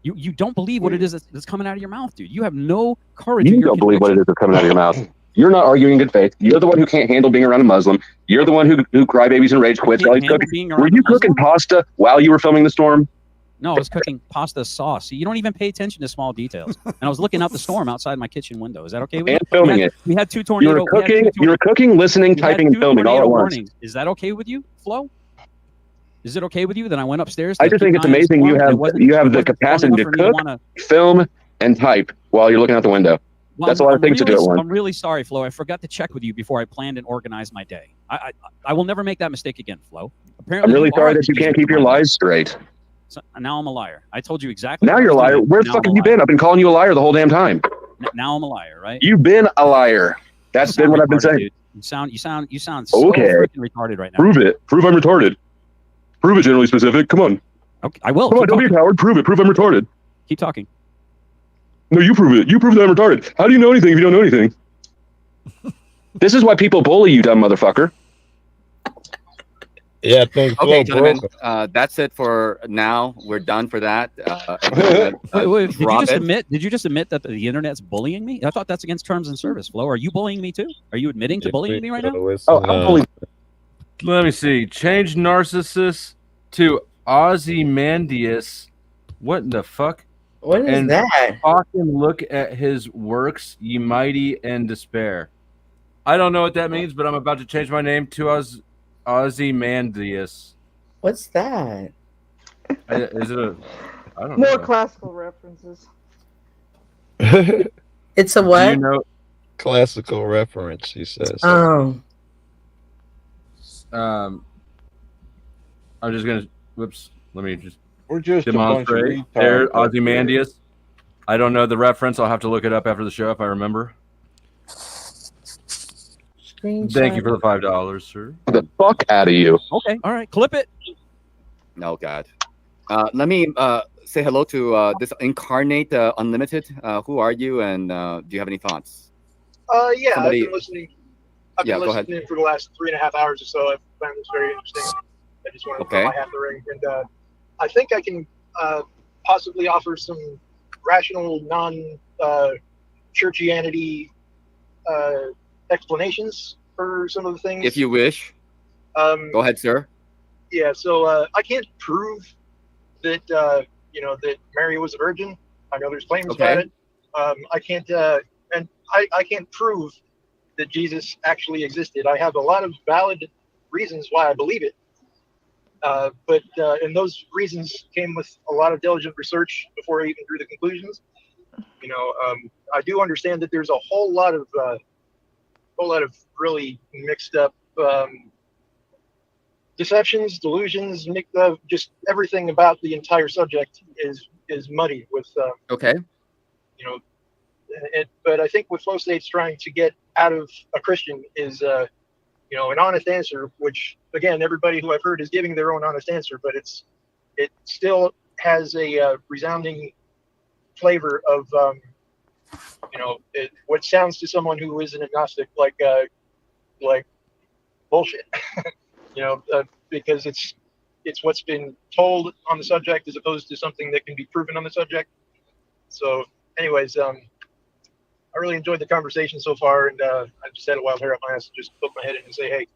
You don't believe what it is that's coming out of your mouth, dude. You have no courage. You don't believe what it is that's coming out of your mouth. You're not arguing in good faith. You're the one who can't handle being around a Muslim. You're the one who crybabies and rage quits can't while he's handle cooking. being Were around you a Muslim? cooking pasta while you were filming the storm? No, I was cooking pasta sauce. See, you don't even pay attention to small details. And I was looking out the storm outside my kitchen window. Is that okay with And you? filming it. We had two You tornadoes. were cooking, listening, typing, and filming all at once. Warnings. Is that okay with you, Flo? Is it okay with you that I went upstairs? I just think it's amazing you have the capacity to cook, film, and type while you're looking out the window. That's a lot of things to do at once. I'm really sorry, Flo. I forgot to check with you before I planned and organized my day. I will never make that mistake again, Flo. Apparently, I'm really you are sorry that the you can't Jesus keep your of my life. lies straight. So, now I'm a liar. I told you exactly. Now what I you're a was liar. doing. Where the Now fuck I'm have you a liar. been? I've been calling you a liar the whole damn time. Now I'm a liar, right? You've been a liar. That's been what I've been retarded, saying. dude. You sound so Okay. freaking retarded right now. Prove it. Prove I'm retarded. Prove it, generally specific. Come on. Okay, I will. Come on, don't be a coward. Prove it. Prove I'm retarded. Keep talking. No, you prove it. You prove that I'm retarded. How do you know anything if you don't know anything? This is why people bully you, dumb motherfucker. Yeah, I think. Okay, gentlemen, that's it for now. We're done for that. Wait, did you Rob just it. admit? Did you just admit that the internet's bullying me? I thought that's against terms and service. Flo, are you bullying me too? Are you admitting to bullying me right now? Oh, I'm bullying. Let me see. Change narcissist to Ozymandias. What in the fuck? What is and that? Fucking look at his works, ye mighty and despair. I don't know what that means, but I'm about to change my name to Ozymandias. What's that? Is it a? I don't More know. classical references. It's a Do what? you know? Classical reference, he says. Oh. I'm just gonna. Whoops. Let me just. We're just a bunch of demonstrate. retards There, up here. Ozymandias. I don't know the reference. I'll have to look it up after the show if I remember. Thank you for the $5, sir. The fuck out of you. Okay, all right, clip it. No, God. Let me say hello to this Incarnate Unlimited. Who are you, and do you have any thoughts? Yeah, Somebody- I've been listening. I've Yeah, been go ahead. listening for the last 3.5 hours or so. I found this very interesting. I just wanted to Okay. throw my hat in the ring, and I think I can possibly offer some rational, non-churchianity explanations for some of the things. If you wish. Go ahead, sir. Yeah, so I can't prove that that Mary was a virgin. I know there's claims about it. I can't, and I can't prove that Jesus actually existed. I have a lot of valid reasons why I believe it, but and those reasons came with a lot of diligent research before I even drew the conclusions. I do understand that there's a whole lot of really mixed up deceptions, delusions, just everything about the entire subject is muddy with Okay. but I think what Flow State's trying to get out of a Christian is an honest answer, which again everybody who I've heard is giving their own honest answer, but it still has a resounding flavor of what sounds to someone who is an agnostic like bullshit. Because it's what's been told on the subject as opposed to something that can be proven on the subject. So anyways, I really enjoyed the conversation so far, and I just had a wild hair up my ass to just poke my head in and say, hey.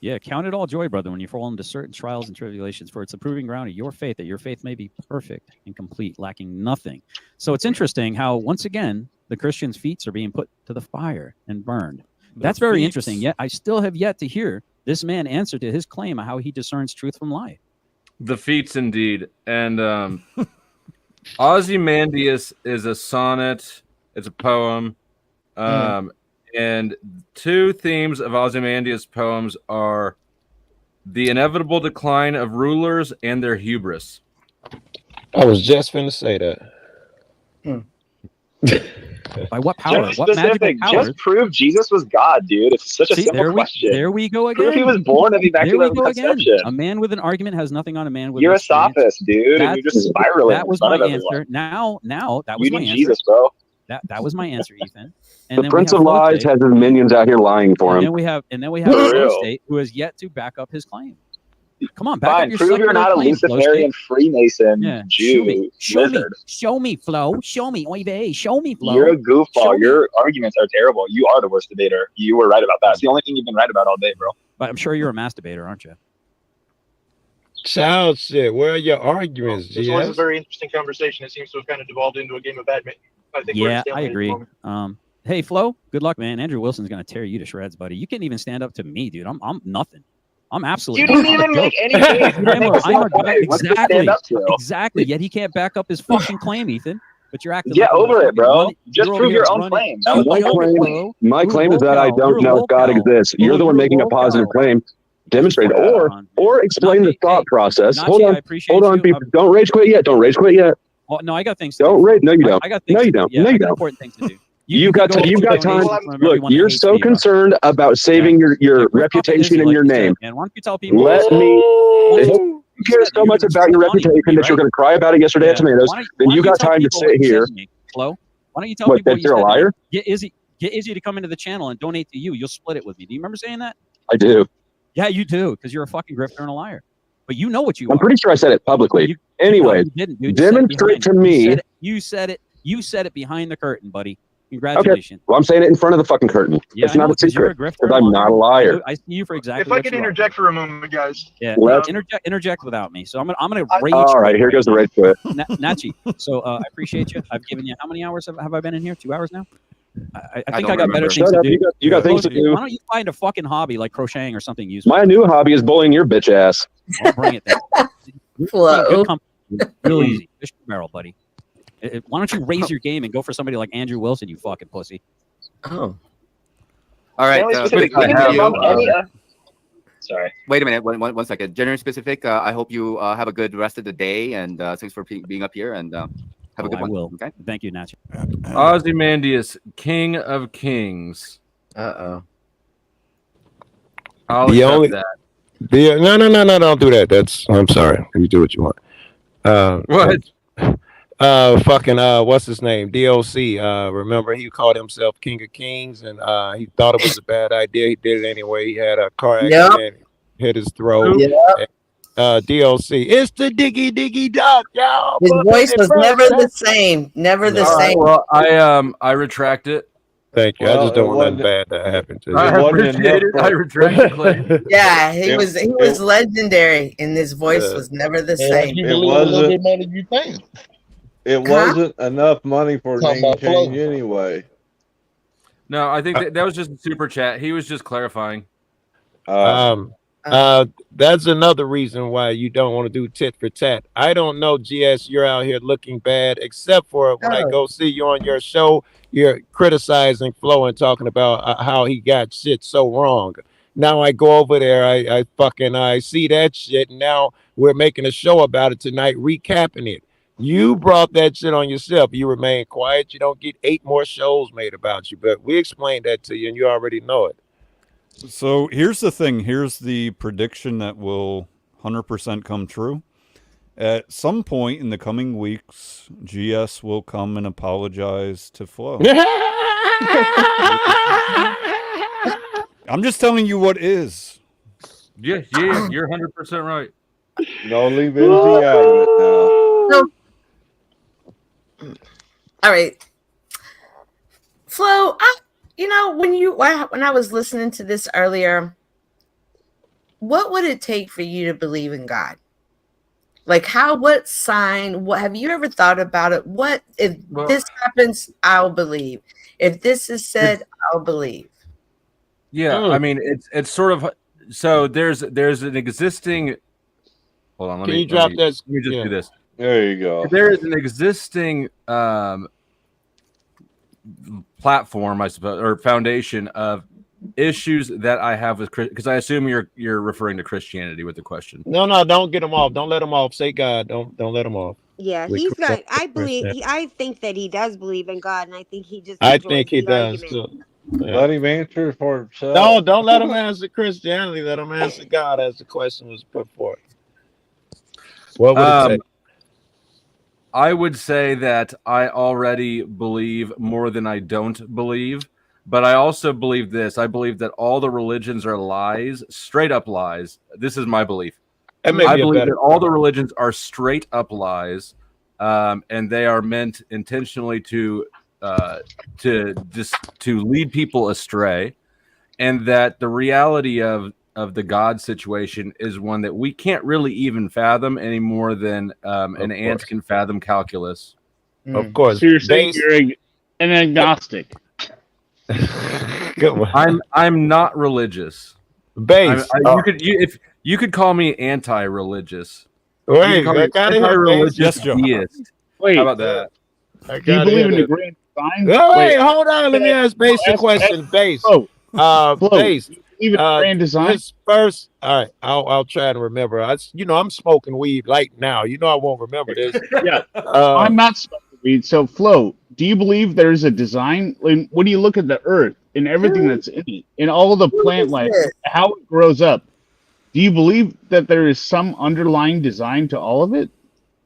Yeah, count it all joy, brother, when you fall into certain trials and tribulations, for it's a proving ground of your faith, that your faith may be perfect and complete, lacking nothing. So it's interesting how, once again, the Christians' feet are being put to the fire and burned. That's very interesting. Yet I still have yet to hear This man answered to his claim of how he discerns truth from lie. The feats indeed. And Ozymandias is a sonnet. It's a poem. And two themes of Ozymandias' poems are the inevitable decline of rulers and their hubris. I was just finna say that. By what power? Just What magical specific. power? Just prove Jesus was God, dude. It's such a See, simple question. there we go again. Prove he was born of There immaculate we go again. conception. A man with an argument has nothing on a man with You're an a experience. sophist, dude, and you're just spiraling That in was front my of everyone. answer. Now that You was my need answer. Jesus, bro. That was my answer, Ethan. And The then Prince we of have Lies Flote, has his minions out here lying for and him. then we have For Flow real. State, who has yet to back up his claim. Come on, back Fine, up your prove you're secular not a claim, Flow Luciferian State. Freemason Yeah, Jew lizard. show me, Flo, show me, oy vey, show me, Flo. You're a Show goofball. me. Your arguments are terrible. You are the worst debater. You were right about that. It's the only thing you've been right about all day, bro. But I'm sure you're a masturbator, aren't you? Child shit. Where are your arguments, This was a GS? very interesting conversation. It seems to have kind of devolved into a game of badminton. I think we're Yeah, at a I stalemate at the agree. moment. Hey, Flo, good luck, man. Andrew Wilson's gonna tear you to shreds, buddy. You can't even stand up to me, dude. I'm nothing. I'm absolutely. You didn't I'm a even make joke. any case. You didn't make a single point. What's to stand up to? Exactly. Yet he can't back up his fucking claim, Ethan. But you're acting. Get like over it, bro. Just you're over prove here your own running- claim. That was My the only claim, point. my claim is that I don't know if God exists. You're the one making a positive claim. Demonstrate it, or explain the thought process. Nachi, Hold I on, appreciate hold on. you. People, don't rage quit yet. Don't rage quit yet. Well, no, I got things. Don't rage. No, you don't. I got things. No, you don't. Yeah, No, I you got don't. important things to do. You've got can go you've get got time. donations from Look, everyone that you're hates so me, bro. concerned about saving your Rip off the reputation Izzy, and like your you said, name. man. Why don't you tell people? Let me. If you care so much about your reputation that you're going to cry about it yesterday at Tomatoes, then you got time to sit here. Flo, why don't you tell What, people that what you you're a said to me? liar? Get Izzy to come into the channel and donate to you. You'll split it with me. Do you remember saying that? I do. Yeah, you do, because you're a fucking grifter and a liar. But you know what you I'm are. pretty sure I said it publicly. Anyway, you didn't, dude. You said it demonstrate to behind- me. You said it. You said it behind the curtain, buddy. Okay. Congratulations. Well, I'm saying it in front of the fucking curtain. Yeah, It's I know, not a 'cause you're a secret. grifter Because and I'm not a liar. I see you for exactly If I what could you are. interject for a moment, guys. Yeah, Let's- interject without me. So I'm gonna rage. All right, quit here goes the rage quit. Nachi. So I appreciate you. I've given you how many hours have I been in here? 2 hours now. I I think don't I got better remember. things Shut to up, do. you got things to do. Why don't you find a fucking hobby like crocheting or something useful? My new hobby is bullying your bitch ass. I'll bring it then. Flow. Good company. Real easy. Fish and barrel, buddy. Why don't you raise your game and go for somebody like Andrew Wilson, you fucking pussy? Oh. All right. Generally specific, we can debunk any. Sorry. Wait a minute. One second. Generally specific. I hope you have a good rest of the day, and thanks for being up here. And have a good I one. will. Okay. Thank you, Nachi. Ozymandias, King of Kings. Uh-oh. I'll The accept only- that. No, don't do that. I'm sorry. You do what you want. What? Fucking what's his name? DOC. Remember he called himself King of Kings, and he thought it was a bad idea. He did it anyway. He had a car Yep. accident, hit his throat. Yep. DOC. It's the diggy duck, y'all. His voice was never the same. Never the All right, same. well, I retract it. Thank you. I Well, just don't it want nothing wasn't- bad to happen to you. I It wasn't appreciate it. enough I for- retract the claim. Yeah, he It- was legendary, and his voice Yeah. was never the Man, same. you It can leave a little wasn't- bit more than you think. It wasn't enough money for a Talking name about flow. change anyway. No, I think that was just a super chat. He was just clarifying. That's another reason why you don't want to do tit for tat. I don't know, GS, you're out here looking bad, except for when I Oh. go see you on your show, you're criticizing Flo and talking about how he got shit so wrong. Now I go over there, I see that shit, and now we're making a show about it tonight, recapping it. You brought that shit on yourself. You remain quiet. You don't get 8 more shows made about you, but we explained that to you, and you already know it. So here's the thing. Here's the prediction that will 100% come true. At some point in the coming weeks, GS will come and apologize to Flo. I'm just telling you what is. Yeah, you're 100% right. Don't leave Izzy out of it now. So, all right, Flo. When I was listening to this earlier, what would it take for you to believe in God? Like what sign, what have you ever thought about it? What if this happens, I'll believe. If this is said, I'll believe. Yeah, I mean it's sort of So there's an existing. Hold on. Let Can me you drop that? Let me just Yeah. do this. There you go. There is an existing platform, I suppose, or foundation of issues that I have with because I assume you're referring to Christianity with the question. No, don't get him off. Don't let him off. Say God. Don't let him off. Yeah, We he's got. correct I believe. Christianity. I think that he does believe in God, and I think he just I enjoys think he the does argument. too. Yeah. Let him answer for himself. No, don't let him answer Christianity. Let him answer God as the question was put forth. What would it take? I would say that I already believe more than I don't believe, but I also believe this. I believe that all the religions are lies, straight up lies. This is my belief. That may I be a believe better that all the religions are straight up lies, and they are meant intentionally to lead people astray, and that the reality of the God situation is one that we can't really even fathom any more than an ant can fathom calculus. Of course. So you're saying you're an agnostic. I'm not religious. Base. You could call me anti-religious. Wait, you could call I me gotta hear anti-religious Base. Yes, Joe. deist. Wait, how about that? I do you gotta believe hear in the this. grand design? Wait, hold on. Let me ask Base a question. Base. Flo, Base. you believe in grand design? His first. All right, I'll try to remember. I'm smoking weed right now. I won't remember this. Yeah, I'm not smoking weed. So, Flo, do you believe there's a design? When you look at the Earth and everything that's in it, and all the plant life, how it grows up, do you believe that there is some underlying design to all of it,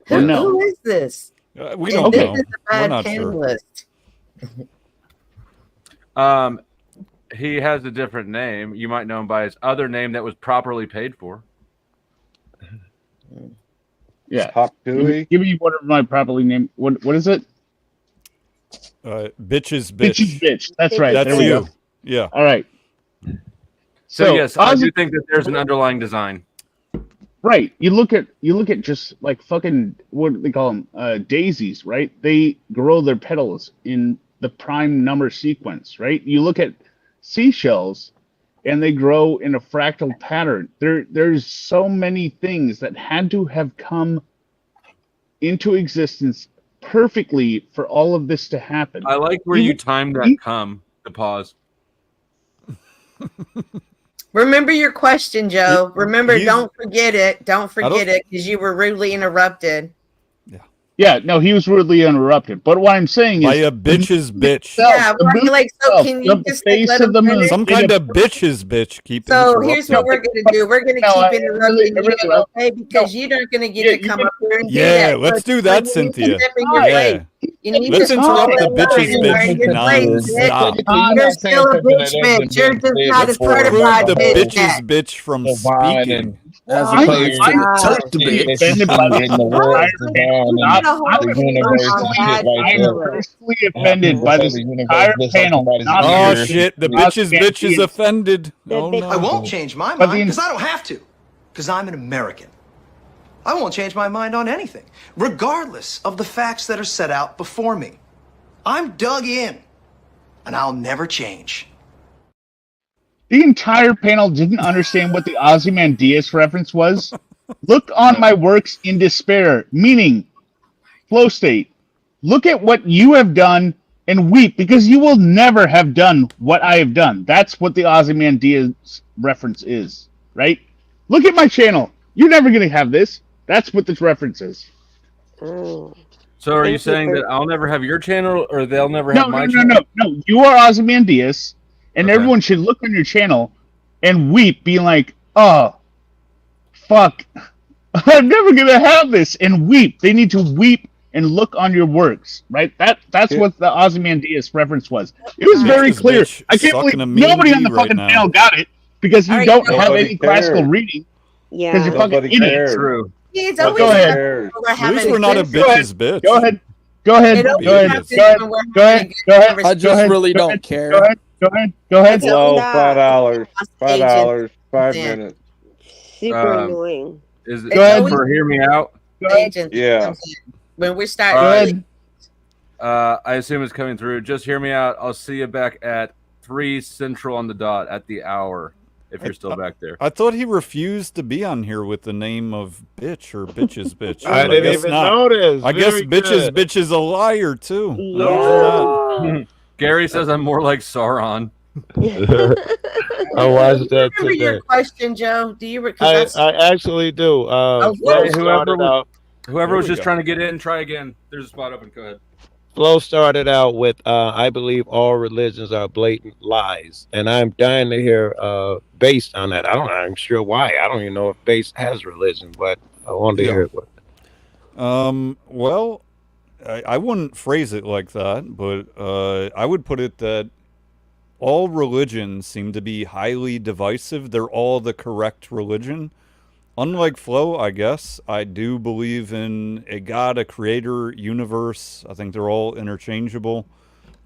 or no? Who is this? We And don't this know. is a We're bad not sure. panelist. He has a different name. You might know him by his other name that was properly paid for. Yeah. Hop Give me one of my properly named. What is it? Bitches, Bitches, bitch. That's right. That's there we you. go. Yeah. All right. So yes, I do think that there's an underlying design. Right. You look at just like fucking what do they call them? Daisies, right? They grow their petals in the prime number sequence, right? You look at seashells and they grow in a fractal pattern. There's so many things that had to have come into existence perfectly for all of this to happen. I like where you timed that come to pause. Remember your question, Joe. Remember, he's- don't forget it. Don't forget don't- it because you were rudely interrupted. Yeah, no, he was rudely interrupted. But what I'm saying By is a bitch's bitch. Yeah, like so. Can you just like, let him finish? Some kind of bitch's bitch. Keep So interrupting. here's what we're gonna do. We're gonna No, I keep really interrupting you, don't. okay? Because you're not gonna get to come up here and do Yeah, that. let's So do that, you need to Cynthia. step in your Yeah. place. You need Let's to interrupt the step bitch's in bitch your place, non-stop. bitch. You're still a bitch, bitch. You're just not Let's a certified preclude the bitch bitch's yet. bitch from Divine speaking. as I'm opposed to personally the offended by this in the world entire divine not and the universe and shit like I'm that. personally offended by this entire panel. Not Oh the shit, the not bitch's the bitch is idea. offended. Oh I no. won't change my But mind the- because I don't have to. Because I'm an American. I won't change my mind on anything, regardless of the facts that are set out before me. I'm dug in, and I'll never change. The entire panel didn't understand what the Ozymandias reference was. Look on my works in despair, meaning flow state. Look at what you have done and weep because you will never have done what I have done. That's what the Ozymandias reference is, right? Look at my channel. You're never going to have this. That's what this reference is. So are you saying that I'll never have your channel or they'll never No, have my no, channel? no. You are Ozymandias, and Okay. everyone should look on your channel and weep, being like, oh, fuck. I'm never going to have this, and weep. They need to weep and look on your works, right? That's what the Ozymandias reference was. It was very This clear. bitch I can't sucking believe a mean nobody on the D right fucking now. panel got it because you All right, don't you know have what? any classical cared. reading. Yeah. Because you're fucking Nobody idiot. cares. True. It's But always go ahead. Cares. when we're At least having we're a not a good bitch's bitch. Go ahead. Go ahead. It Go always ahead. happens Go ahead. when we're Go having a ahead. good Go ahead. I conversation. just Go ahead. really Go don't ahead. care. Go ahead. Go ahead. Go ahead. Okay, Low, stop. $5, $5, Agent. 5 minutes. Super Um, annoying. Is it Go ahead. for hear me out? Go ahead. Agent Yeah. comes in. When we're All starting, Go right. really, ahead. I assume it's coming through. Just hear me out. I'll see you back at 3 Central on the dot at the hour. if you're still back there. I thought he refused to be on here with the name of bitch or bitch's bitch. I but didn't guess even not. notice. I guess Very bitch's good. bitch is a liar too. Yeah. Gary says I'm more like Sauron. I watched that Remember your today. question, Joe? Do you? Because that's I actually do. oh, Flo Hey, started out. whoever There was we just go. trying to get in, try again. There's a spot open. Go ahead. Flo started out with, I believe all religions are blatant lies, and I'm dying to hear based on that. I'm sure why. I don't even know if base has religion, but I wanted to Yeah. hear it. Well, I wouldn't phrase it like that, but I would put it that all religions seem to be highly divisive. They're all the correct religion. Unlike Flo, I guess, I do believe in a God, a creator, universe. I think they're all interchangeable.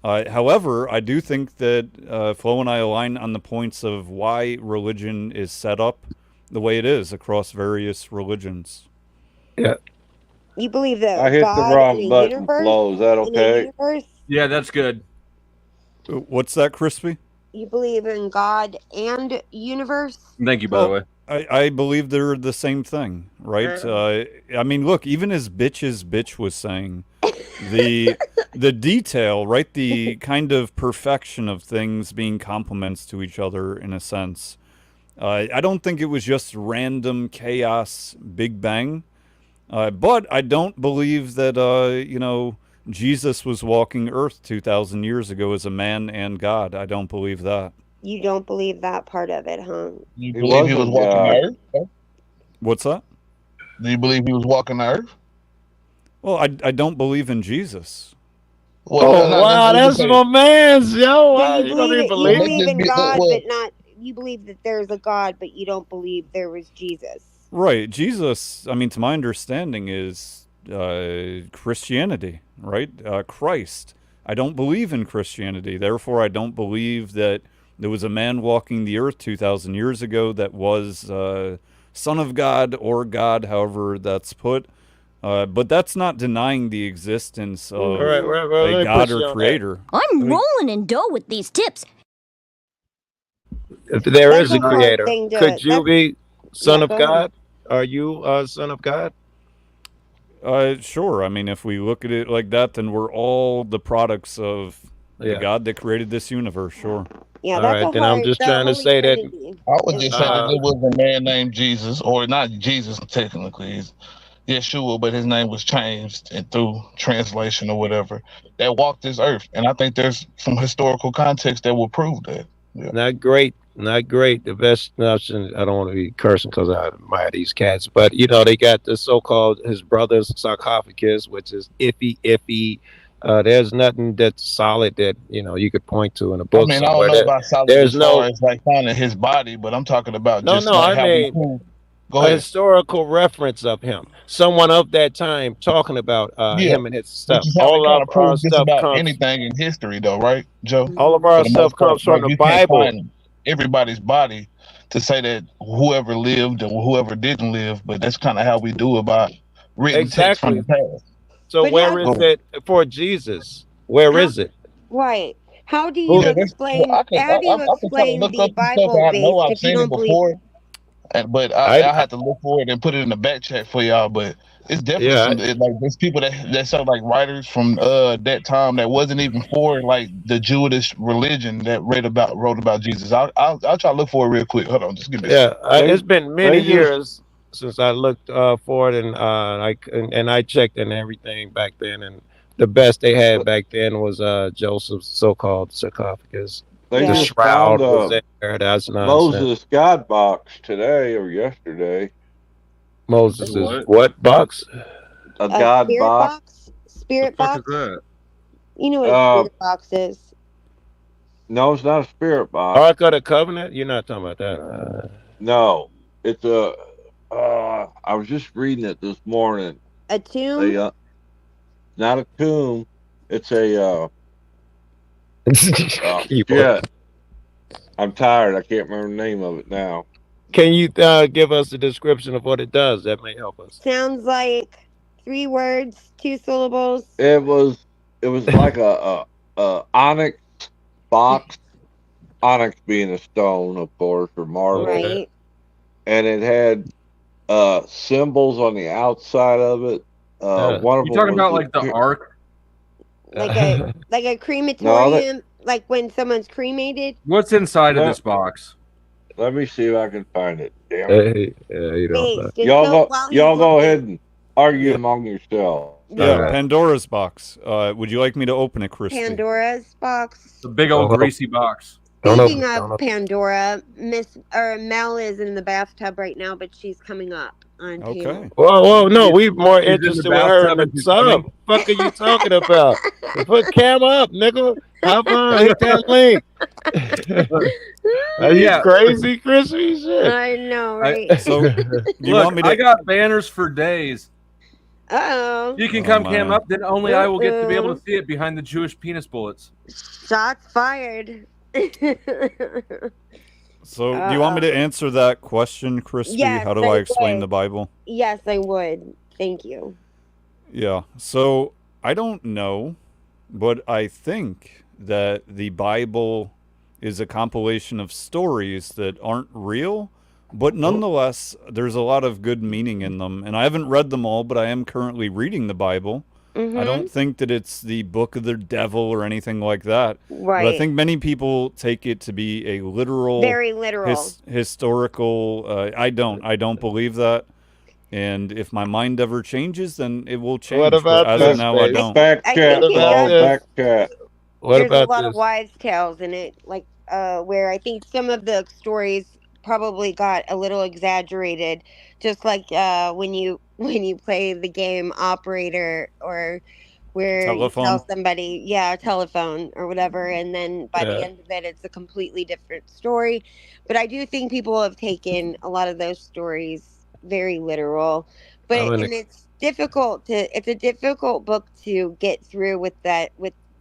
However, I do think that Flo and I align on the points of why religion is set up the way it is across various religions. Yeah. You believe I that hit the God in wrong a button, universe? Flo. Is that In a okay? universe? Yeah, that's good. What's that, Crispy? You believe in God and universe? Thank you, by the way. I believe they're the same thing, right? I mean, look, even as bitch's bitch was saying, the detail, right? The kind of perfection of things being complements to each other in a sense. I don't think it was just random chaos, Big Bang. But I don't believe that, Jesus was walking Earth 2,000 years ago as a man and God. I don't believe that. You don't believe that part of it, huh? You He believe he was wasn't walking the God. earth? Huh? What's that? Do you believe he was walking the earth? Well, I don't believe in Jesus. Well, Oh wow, that's okay. my man's yo. So you You don't believe even it? You Well, believe let's it? believe just in be God, well. but not. You believe that there's a God, but you don't believe there was Jesus. Right. Jesus, I mean, to my understanding, is Christianity, right? Christ. I don't believe in Christianity. Therefore, I don't believe that there was a man walking the earth 2,000 years ago that was Son of God or God, however that's put. But that's not denying the existence of All right, well, a let me God put or you on that. creator. I'm I mean, rolling in dough with these tips. if there That's is a a hard creator, thing to. could you That's be son yeah. of Go ahead. God? Are you son of God? Sure. I mean, if we look at it like that, then we're all the products of the Yeah. God that created this universe. Sure. Yeah, All that's right, a then I'm hard. just The trying to Holy say that. Trinity I would is just say that hard. there was a man named Jesus, or not Jesus technically, it's Yeshua, but his name was changed and through translation or whatever that walked this earth. And I think there's some historical context that will prove that. Yeah. Not great, not great. The best option. I don't want to be cursing because I admire these cats, but they got the so-called his brother's sarcophagus, which is iffy. There's nothing that's solid that you could point to in a I book mean, I don't somewhere. know about solid There's as far no, as like finding his body, but I'm talking about no, just no. like I how we mean, prove. Go a ahead. historical reference of him, someone of that time talking about Yeah, him and his which stuff. is how we All kind of of our prove just stuff about comes. anything in history, though, right, Joe? All of For our the stuff most part, comes from like the you can't Bible. find everybody's body to say that whoever lived or whoever didn't live, but that's kind of how we do about written text from Exactly. the past. So But where how? is Go it for Jesus? Where How? is it? Right. How do you Who? Yeah, that's well, explain? How do you I can kind of explain look the up some stuff, and Bible I know based I've if you seen it don't believe? before, but I, I had to look for it and put it in the back chat for y'all. But it's definitely yeah. like there's people that sound like writers from that time that wasn't even for like the Jewish religion that wrote about Jesus. I'll try to look for it real quick. Hold on, just give me a Yeah, second. it's been many They just years since I looked for it, and I checked and everything back then, and the best they had back then was Joseph's so-called sarcophagus. they The Yeah. just found shroud was a there. That's nonsense. Moses God box today or yesterday. Moses is What? what box? A A God spirit box. box? The Spirit fuck is box? that? You know what a Uh, spirit box is? no, it's not a spirit box. Ark of the Covenant? You're not talking about that. No, it's a. I was just reading it this morning. A tomb? They not a tomb. It's a You boy. shit. I'm tired. I can't remember the name of it now. Can you give us a description of what it does? That may help us. Sounds like 3 words, 2 syllables. It was like a onyx box onyx being a stone, of course, or marble, Right. and it had symbols on the outside of it. One of You them talking was about like the ark? Like a no, crematorium, like when someone's cremated. What's inside of no. this box? Let me see if I can find it. Damn it! You don't know. Based. It's so while he's Y'all go looking. ahead and argue Yeah. among yourselves. Yeah, Yeah. Pandora's box. Would you like me to open it, Crispy? Pandora's box. The big old greasy box. Speaking of Pandora, Mel is in the bathtub right now, but she's coming up on panel. Whoa, no, we more He's in the interested with her in bathtub and the she's tub. coming. Fuck are you talking about? Put cam up, nigga. Hop on, hit that link. Are you Yeah. crazy, Crispy? Shit. I know, right? So, you Look, want me to? I got banners for days. Uh-oh. You can Oh, come cam man. up, then only I will get to be able Uh-oh. to see it behind the Jewish penis bullets. Shots fired. So, do you want me to answer that question, Crispy? Yes, How do I I explain would. the Bible? Yes, I would. Thank you. Yeah. So, I don't know, but I think that the Bible is a compilation of stories that aren't real, but nonetheless, there's a lot of good meaning in them. And I haven't read them all, but I am currently reading the Bible. I don't think that it's the book of the devil or anything like that. But I Right. think many people take it to be a literal, Very literal. historical. I don't believe that. And if my mind ever changes, then it will change. What But about as of this, now, I Space? don't. Back I chat, think it y'all. does. Back chat. What There's a about lot of this? wives' tales in it, like where I think some of the stories probably got a little exaggerated, just like when you when you play the game Operator, or where you tell Telephone. somebody, yeah, telephone or whatever, and then by the Yeah. end of it, it's a completely different story. But I do think people have taken a lot of those stories very literal. But I'm in and it's difficult to it's a difficult book to get through with the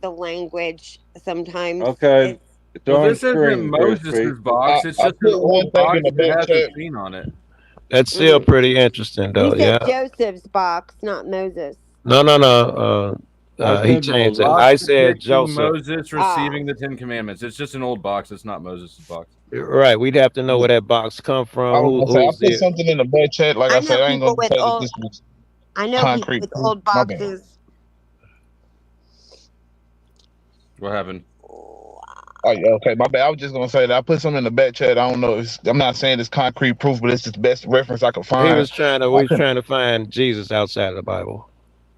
language sometimes. Okay, it's Well, on this isn't screen, Crispy. Moses' box. It's I just an put one old thing box in the that back has a chat. scene on it. That's still pretty interesting, You though. said Yeah. Joseph's box, not Moses. No. I He said changed it. Moses. I Box said depicting Joseph. Moses Ah, receiving the Ten Commandments. It's just an old box. It's not Moses' box. Right. We'd have to know where that box come I from. was gonna say I Who's put the? something in the back chat. Like I I know said, I ain't people gonna with say that old. this was I know people concrete with proof. old My bad. boxes. What happened? Oh, yeah, okay, my bad. I was just gonna say that I put something in the back chat. I don't know. I'm not saying it's concrete proof, but it's the best reference I could He find. was trying to. I We was couldn't. trying to find Jesus outside of the Bible.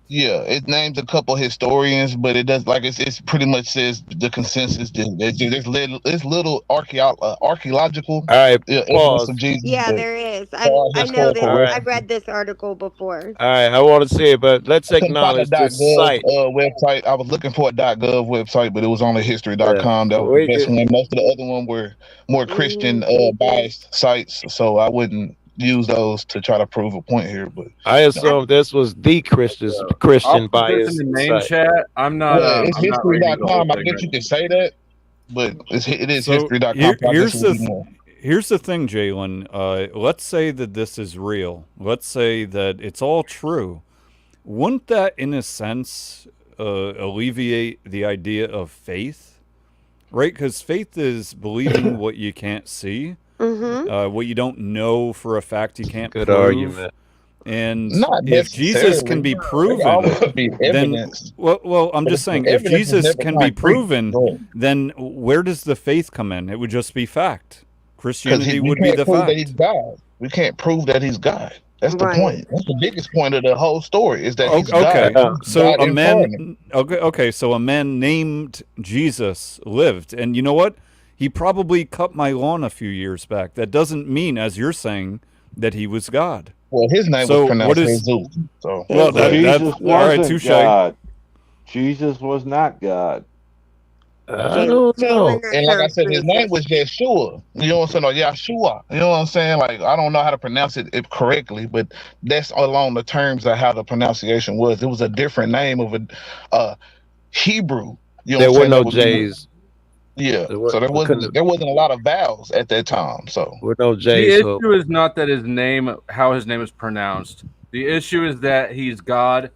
Yeah, it names a couple historians, but it does like it's pretty much says the consensus. There's little archaeological All right. evidence of Pause. Jesus, Yeah, but there is. far I as know historical this. All right. I've reference, read this article before. All right. I want to see it, but let's I couldn't find a acknowledge this .gov site. website. I was looking for a .gov website, but it was only Yeah. history.com. That was the We best could. one. Most of the other one were more Christian biased sites, so I wouldn't use those to try to prove a point here. But I assume this was the I'll Christian put this in bias the main site. chat. I'm not. it's I'm not reading the whole history.com. I thing guess right you now. can say that, but it is So history.com. So I guess here's it would be more. here's the thing, Jalen. Let's say that this is real. Let's say that it's all true. Wouldn't that, in a sense, alleviate the idea of faith? Right? Because faith is believing what you can't see, what you don't know for a fact you can't Good prove. argument. And Not if Jesus can be necessarily. There always proven, be then evidence. well, I'm But just the saying, if evidence is Jesus never can be concrete. proven, Right. then where does the faith come in? It would just be fact. Because Christianity we would be can't the prove that he's fact. God. We can't prove that he's God. That's the Right. point. That's the biggest point of the whole story is that he's Okay, God. He's so God a man. incarnate. Okay, so a man named Jesus lived, and you know what? He probably cut my lawn a few years back. That doesn't mean, as you're saying, that he was God. Well, his name So was pronounced what is? Jesus. So Well, that's Jesus all right. wasn't Touche. God. Jesus was not God. I don't know. Jalen, that and like I sounds said, his name racist. was Yeshua. You know what I'm saying? Or Yahshua. You know what I'm saying? Like I don't know how to pronounce it correctly, but that's along the terms of how the pronunciation was. It was a different name of a Hebrew. You know There what were I'm saying? no That would be J's. yeah. There were, So there we couldn't. wasn't a lot of vowels at that time. So With no The J's. So issue is not that his name, how his name is pronounced. The issue is that he's God,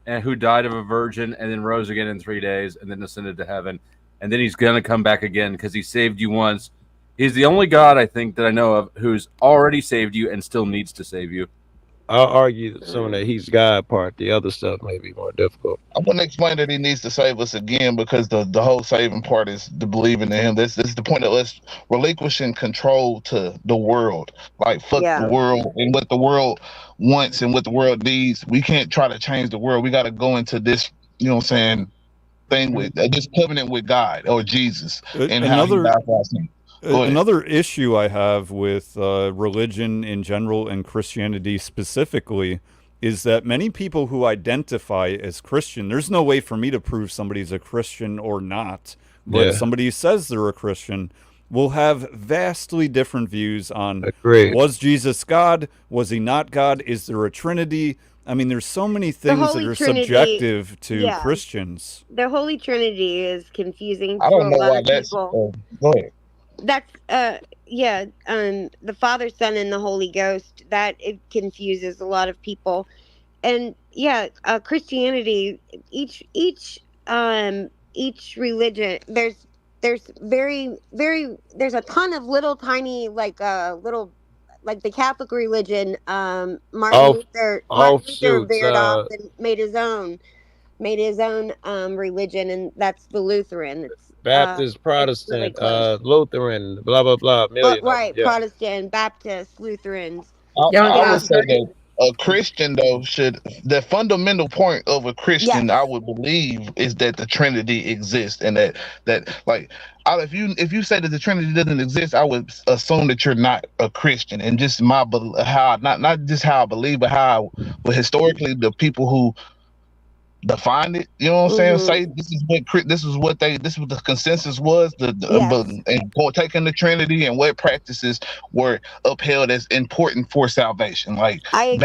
and who died of a virgin and then rose again in 3 days and then ascended to heaven. and then he's gonna come back again because he saved you once. He's the only God I think that I know of who's already saved you and still needs to save you. I'll argue some that he's God part. The other stuff may be more difficult. I wouldn't explain that he needs to save us again because the whole saving part is the believing in him. This is the point of us relinquishing control to the world. Like fuck the Yeah. world and what the world wants and what the world needs. We can't try to change the world. We got to go into this, you know what I'm saying, thing with this covenant with God or Jesus and how he died for our sins. Go ahead. Another issue I have with religion in general and Christianity specifically is that many people who identify as Christian, there's no way for me to prove somebody's a Christian or not, but Yeah. somebody says they're a Christian will have vastly different views on Agreed. was Jesus God? Was he not God? Is there a Trinity? I mean, there's so many things that Holy are Trinity, subjective to yeah. Christians. The Holy Trinity is confusing I to don't a know lot why of that's. people. Go ahead. That's the Father, Son, and the Holy Ghost. That it confuses a lot of people, and Christianity. Each religion. There's there's a ton of little tiny like the Catholic religion. Martin Off Luther offshoots. veered off and made his own religion, and that's the Lutheran. Baptist, It's really Protestant, close. Lutheran, blah blah blah. A million of them. Right, Yeah. Protestant, Baptist, Lutherans. I Yeah. would say that a Christian though should the fundamental point of a Christian I would believe is that the Trinity exists and that like if you say that the Trinity doesn't exist, I would assume that you're not a Christian. And just how not just how I believe, but historically the people who define it, you know what I'm saying? Say this is what the consensus was. Taking the Trinity and what practices were upheld as important for salvation, like I agree.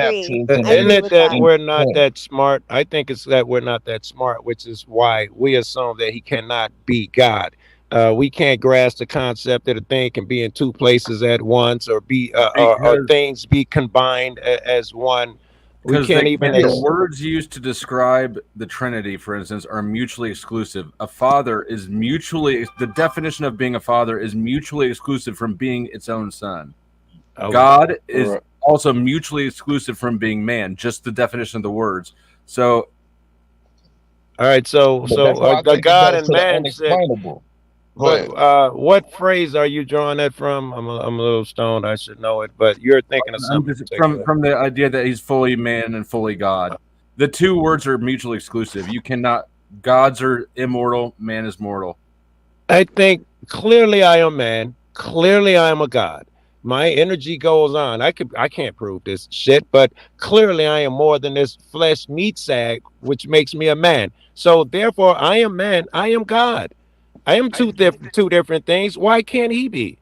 baptism. Isn't it that and- we're not that smart? I think it's that we're not that smart, which is why we assume that he cannot be God. We can't grasp the concept that a thing can be in two places at once, or be or Because- things be combined as one. We Because can't even. the words used to describe the Trinity, for instance, are mutually exclusive. A father is the definition of being a father is mutually exclusive from being its own son. Oh, God is right. also mutually exclusive from being man, just the definition of the words. So, all right, so But that's why I the think it God goes and to the man said. unexplainable. Go But what phrase are you drawing that from? I'm a little stoned. I should know it, but you're thinking of I'm something. just from the idea that he's fully man and fully God. The two words are mutually exclusive. You cannot. Gods are immortal. Man is mortal. I think clearly I am man. Clearly I am a god. My energy goes on. I can't prove this shit, but clearly I am more than this flesh meat sack, which makes me a man. So therefore, I am man. I am God. I am two different things. Why can't he be?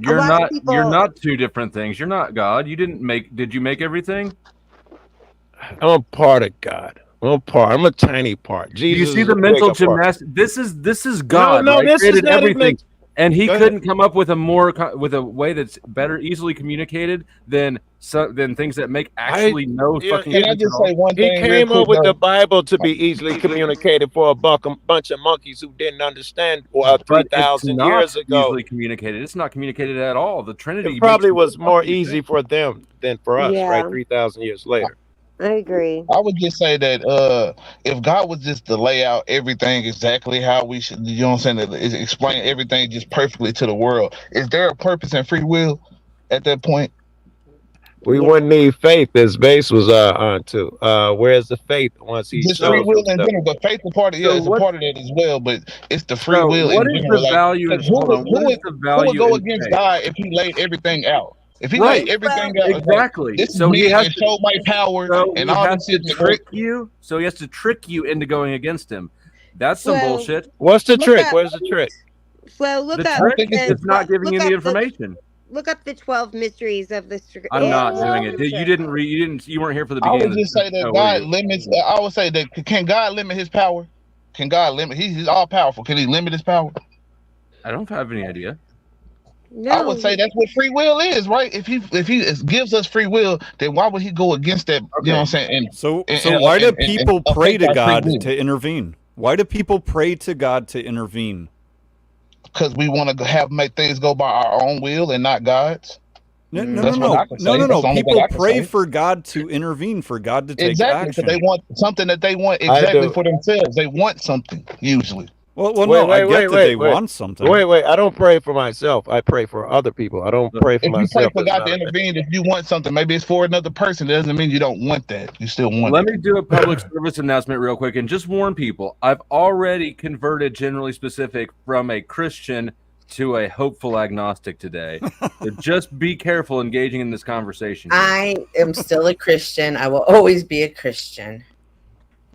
You're not two different things. You're not God. You didn't make. Did you make everything? I'm a part of God. I'm a tiny part. Jesus. You see is the a mental bigger part. gymnastics. This is God. No, right? this is Created not everything, even. and he Go couldn't ahead. come up with a way that's better, easily communicated than things that make actually no fucking. Can I sense just at all. say one He thing real came quick? up with though? the Bible to be easily communicated for a bunch of monkeys who didn't understand But 3,000 it's years not ago. easily communicated. It's not communicated at all. The Trinity It probably makes was no more fucking easy sense. for them than for us, Yeah. right? 3,000 years later. I agree. I would just say that if God was just to lay out everything exactly how we should, you know what I'm saying, explain everything just perfectly to the world, is there a purpose and free will at that point? We wouldn't need faith, as Base was on to. Where's the faith once he Just free shows will in himself? general, but faith is part of So it's a part of that as well. But it's the free So will what in is general. the value? Like, who Hold on. What is the would value go in against faith? God if he laid everything out? If he Right. laid everything out, like, Exactly. this is So he me has and to show my power and he all has this to shit. trick you. So he has to trick you into going against him. That's some Well, bullshit. What's the Look trick? up- Where's the trick? So look The up. trick is not giving you the information. Look up the 12 mysteries of the. I'm not doing it. You didn't read. You weren't here for the I beginning. would just say that were God you? limits. I would say that can God limit his power? Can God limit? He's all powerful. Can he limit his power? I don't have any idea. I would say that's what free will is, right? If he gives us free will, then why would he go against that? You know what I'm saying? So why do people pray to God to intervene? Why do people pray to God to intervene? Because we want to make things go by our own will and not God's. No, That's what I can say. That's the only thing People I can pray say. for God to intervene, for God to take Exactly, because action. they want something that they want I exactly do. for themselves. They want something usually. Well, no, I get that they want something. Wait. I don't pray for myself. I pray for other people. I don't pray for If you pray myself. for That's God not to a thing. intervene, if you want something, maybe it's for another person. That doesn't mean you don't want that. You still want Let it. me do a public service announcement real quick and just warn people. I've already converted Generally Specific from a Christian to a hopeful agnostic today. So just be careful engaging in this conversation. I am still a Christian. I will always be a Christian.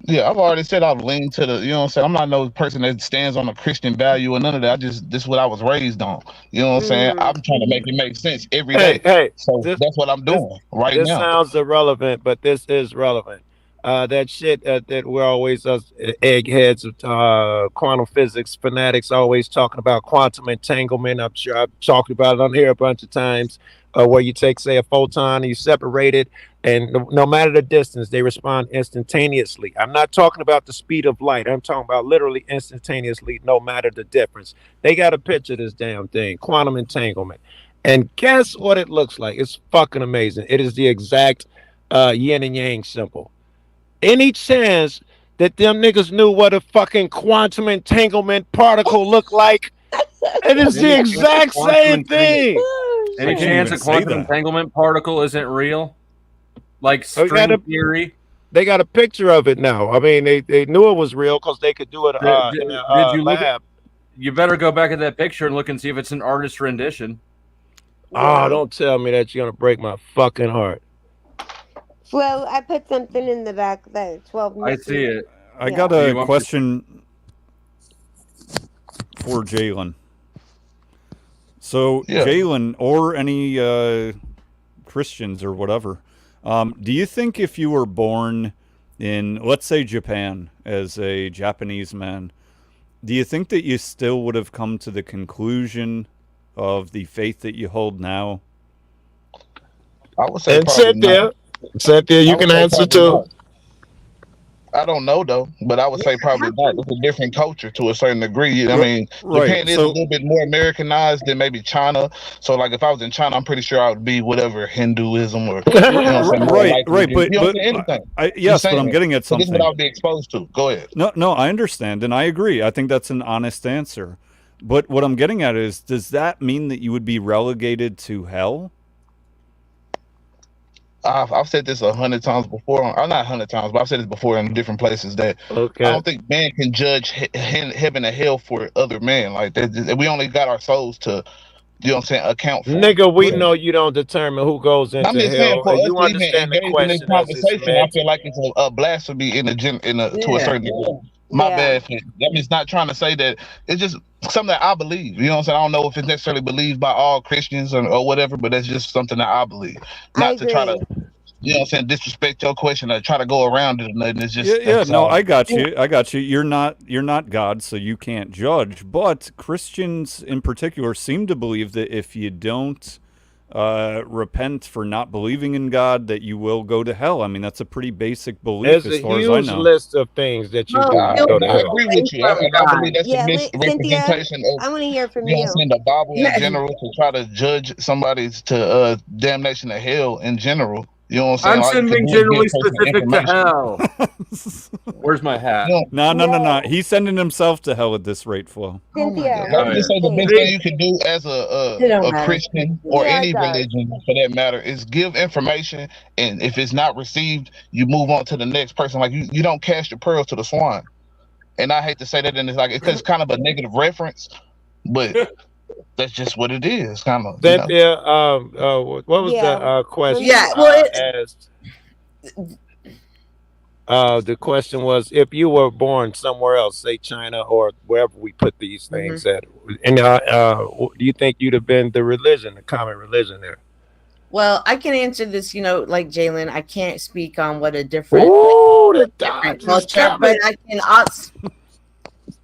Yeah, I've already said I've leaned to the, you know what I'm saying? I'm not no person that stands on a Christian value or none of that. This is what I was raised on. You know what I'm saying? I'm trying to make it make sense every day. Hey, So that's what I'm doing right this now. sounds irrelevant, but this is relevant. That shit that we're always us eggheads, quantum physics fanatics, always talking about quantum entanglement. I'm sure I've talked about it on here a bunch of times, where you take, say, a photon and you separate it, and no matter the distance, they respond instantaneously. I'm not talking about the speed of light. I'm talking about literally instantaneously, no matter the difference. They got a picture of this damn thing, quantum entanglement. And guess what it looks like? It's fucking amazing. It is the exact yin and yang symbol. Any chance that them niggas knew what a fucking quantum entanglement particle looked like? It is the exact same thing. Any chance a quantum entanglement particle isn't real? Like string theory? They got a picture of it now. I mean, they knew it was real because they could do it in a Did you look lab. You better go back at that picture and look and see if it's an artist rendition. Oh, don't tell me that you're gonna break my fucking heart. Well, I put something in the back that 12 I see it. I got a question for Jalen. So, Yeah. Jalen, or any Christians or whatever, do you think if you were born in, let's say, Japan as a Japanese man, do you think that you still would have come to the conclusion of the faith that you hold now? I would say And probably Cynthia, you I would can say answer probably too. not. I don't know though, but I would say probably not. It's a different culture to a certain degree. I mean, Right, Japan is a so- little bit more Americanized than maybe China. So, like, if I was in China, I'm pretty sure I would be whatever Hinduism or you know, what I'm saying, more Right, likely right, to- but- you know, what but I'm saying, anything. yes, Just but I'm saying. getting at So this is what something. I would be exposed to. Go ahead. No, I understand, and I agree. I think that's an honest answer. But what I'm getting at is, does that mean that you would be relegated to hell? I've said this 100 times before. Not 100 times, but I've said this before in different places that Okay. I don't think man can judge heaven and hell for other men. Like that, we only got our souls to, you know what I'm saying, account for. Nigga, we know you don't determine who goes into I'm just saying, hell. for us You to even understand the engage in this question as it's conversation, I meant. feel like it's a blasphemy to a certain degree. My bad. I mean, it's not trying to say that. It's just something that I believe. You know what I'm saying? I don't know if it's necessarily believed by all Christians or whatever, but that's just something that I believe. Not to try to, you know what I'm saying, disrespect your question or try to go around it or nothing. It's just Yeah, that's no, all. I got you. I got you. You're not God, so you can't judge. But Christians in particular seem to believe that if you don't repent for not believing in God, that you will go to hell. I mean, that's a pretty basic belief There's as a far as I huge know. list of things that you do I to go to hell. agree with you. I believe that's a Yeah, Cynthia, misrepresentation of, I want to hear from you know what I'm you. saying, the Bible in general, to try to judge somebody to damnation to hell in general. You know what I'm saying? I'm Like, to sending give generally person specific to information. hell. Where's my hat? No. He's sending himself to hell at this rate, Flo. Cynthia, I would just say the best thing you can do as It don't a matter. Christian or Yeah, it any does. religion for that matter is give information, and if it's not received, you move on to the next person. Like you don't cast your pearls to the swine. And I hate to say that, and it's kind of a negative reference, but that's just what it is. Kind of. You know? Cynthia, what was the question? Yeah, well, asked. The question was, if you were born somewhere else, say China or wherever we put these things at, and do you think you'd have been the common religion there? Well, I can answer this, like Jalen. I can't speak on what a different, Ooh, the different Dodgers culture, but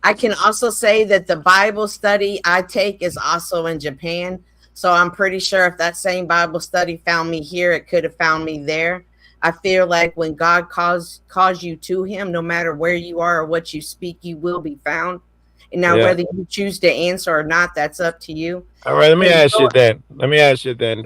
I can also say that the Bible study I take is also in Japan. So I'm pretty sure if that same Bible study found me here, it could have found me there. I feel like when God calls you to him, no matter where you are or what you speak, you will be found. And now Yeah. whether you choose to answer or not, that's up to you. All right, let me But ask you then.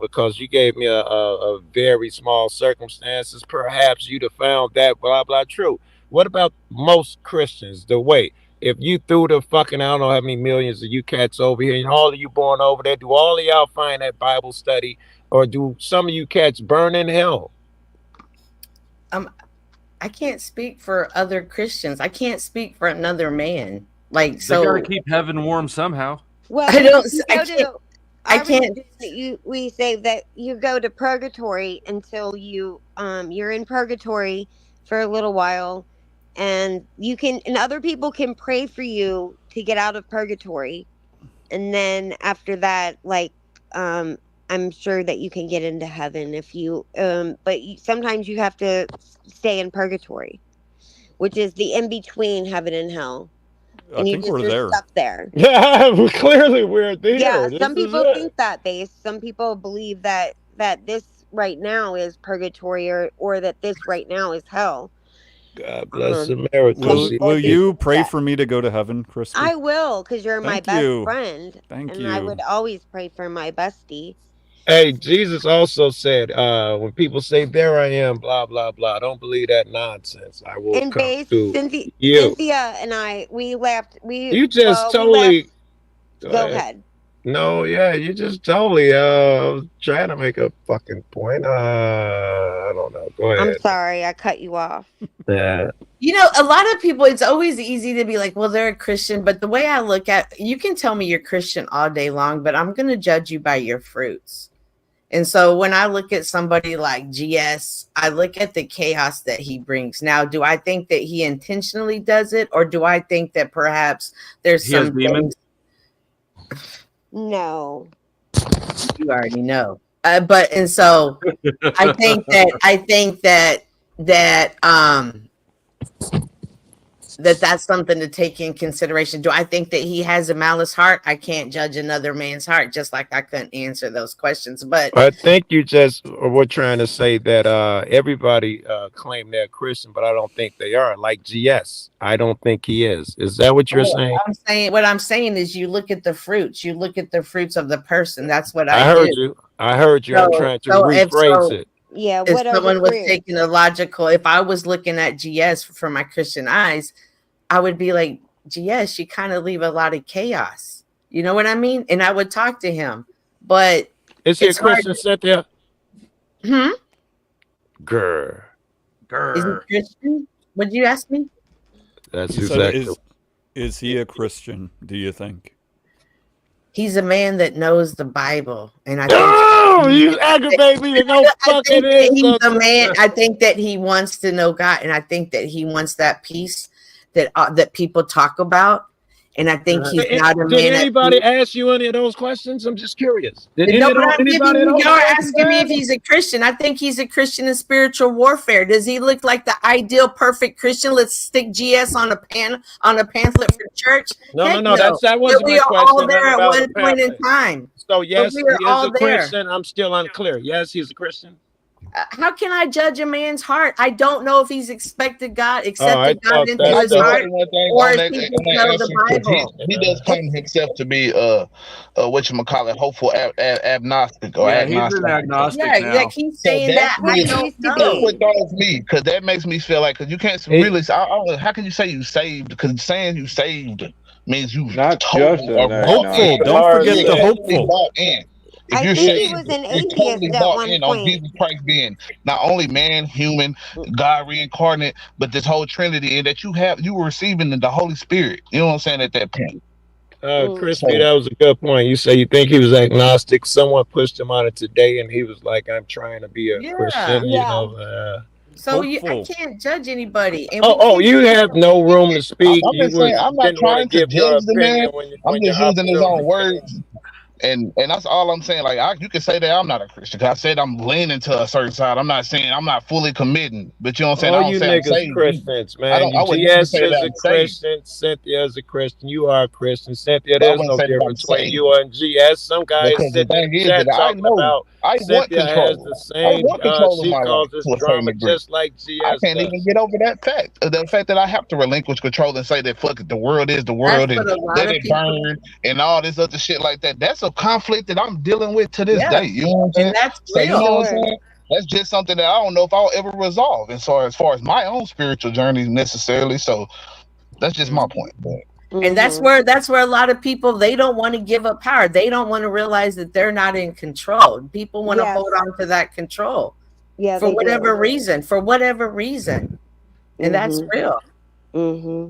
Because you gave me a very small circumstances, perhaps you'd have found that blah blah true. What about most Christians? The way if you threw the fucking I don't know how many millions of you cats over here, and all of you born over there, do all of y'all find that Bible study, or do some of you cats burn in hell? I can't speak for other Christians. I can't speak for another man. Like They so, gotta keep heaven warm somehow. Well, I don't. if you I go can't. to I our can't. religion, we say that you go to purgatory until you're in purgatory for a little while, and other people can pray for you to get out of purgatory, and then after that, like I'm sure that you can get into heaven if you but sometimes you have to stay in purgatory, which is the in between heaven and hell, I and you think just we're are there. stuck there. Yeah, clearly we're Yeah, there. This some is people it. think that base. Some people believe that this right now is purgatory, or that this right now is hell. God bless Some America. Will See, people Will do you think pray that. for me to go to heaven, Crispy? I will, because you're my Thank best you. friend, Thank and I you. would always pray for my bestie. hey, Jesus also said, when people say, "There I am," blah blah blah, don't believe that nonsense. I will And come base to you. Cynthia and I, we left. You just We left. totally go Go ahead. ahead. No, yeah, you just totally was trying to make a fucking point. I don't know. Go I'm ahead. sorry, I cut you off. Yeah. You know, a lot of people, it's always easy to be like, well, they're a Christian. But the way I look at, you can tell me you're Christian all day long, but I'm going to judge you by your fruits. And so when I look at somebody like GS, I look at the chaos that he brings. Now, do I think that he intentionally does it, or do I think that perhaps there's He has some demons. things No. you already know? But and so I think that's something to take in consideration. Do I think that he has a malice heart? I can't judge another man's heart, just like I couldn't answer those questions. But I think you just were trying to say that everybody claim they're Christian, but I don't think they are. Like GS, I don't think he is. Is that what you're saying? what I'm saying is you look at the fruits. You look at the fruits of the person. That's what I I do. heard you. I heard you. I'm trying to rephrase it. Yeah, If what are the someone was fruits? taking a logical, if I was looking at GS from my Christian eyes, I would be like, GS, you kind of leave a lot of chaos. You know what I mean? And I would talk to him. But Is he a it's hard. Christian, Cynthia? Hmm? Grr. Is he Christian? Would you ask me? That's He said, exactly. is he a Christian, do you think? He's a man that knows the Bible. And I think Oh, you aggravate me to no fucking that he's end. a man. I think that he wants to know God, and I think that he wants that peace that people talk about. And I think he's not a man. Did anybody ask you any of those questions? I'm just curious. Did No, but I'm anybody giving of you, those y'all are questions asking me if ask? he's a Christian. I think he's a Christian in spiritual warfare. Does he look like the ideal perfect Christian? Let's stick GS on a pamphlet for church. No, Heck no, that But wasn't we my are question. all there Nothing at about one the point in pamphlet. time. So But yes, we he are is all a there. Christian. I'm still unclear. Yes, he's a Christian. How can I judge a man's heart? I don't know if he's accepted God I God thought into that's his the heart, One thing or on if that, he on just that know answer, the 'cause Bible. he does claim himself to be what you call it, hopeful agnostic or Yeah, he's agnostic. an agnostic Yeah, now. like he's So saying that's that. I what don't that's know. what throws me, because that makes me feel like, because you can't really say, how can you say you saved? Because saying you saved means you Not totally just are an bought Hopeful. in. Don't forget You're the totally hopeful. bought in. If I you're think he saved, was an you're atheist totally at bought one in on point. Jesus Christ being not only man, human, God reincarnate, but this whole Trinity, and that you were receiving the Holy Spirit. You know what I'm saying at that point. Crispy, that was a good point. You say you think he was agnostic. Someone pushed him on it today, and he was like, "I'm trying to be a Christian." You know. So I can't judge anybody. And You have no room to speak. I'm You just saying, I'm not didn't want to trying to give your judge the man. opinion when I'm your just using his opportunity own came. words. And that's all I'm saying. Like, you can say that I'm not a Christian. 'Cause I said I'm leaning to a certain side. I'm not saying I'm not fully committing. But you know what I'm saying? I All don't you say I'm niggas saved. Christians, I man. don't. You I would never GS say that is a I'm saved. Christian. Cynthia is a Christian. You are a Christian. Cynthia, But I there's wouldn't no say that I'm difference between saved. you and GS. Some guys Because the sitting in thing the is chat that I talking know about I want Cynthia has the control. I same, want control of she my life calls this to a certain drama degree. just like I GS can't even does. get over that fact. The fact that I have to relinquish control and say that fuck it, the world is the That's world and what a lot let of it people. burn and all this other shit like that. That's a conflict that I'm dealing with to this Yeah, day. You know what I'm saying? and that's So you real. know what I'm saying? That's just something that I don't know if I'll ever resolve. And so as far as my own spiritual journey necessarily. So that's just my point. But And that's where a lot of people, they don't want to give up power. They don't want to realize that they're not in control. People want to Yes. hold on to that control. Yeah, For they whatever do. reason. For whatever reason. And that's real. Mm-hmm.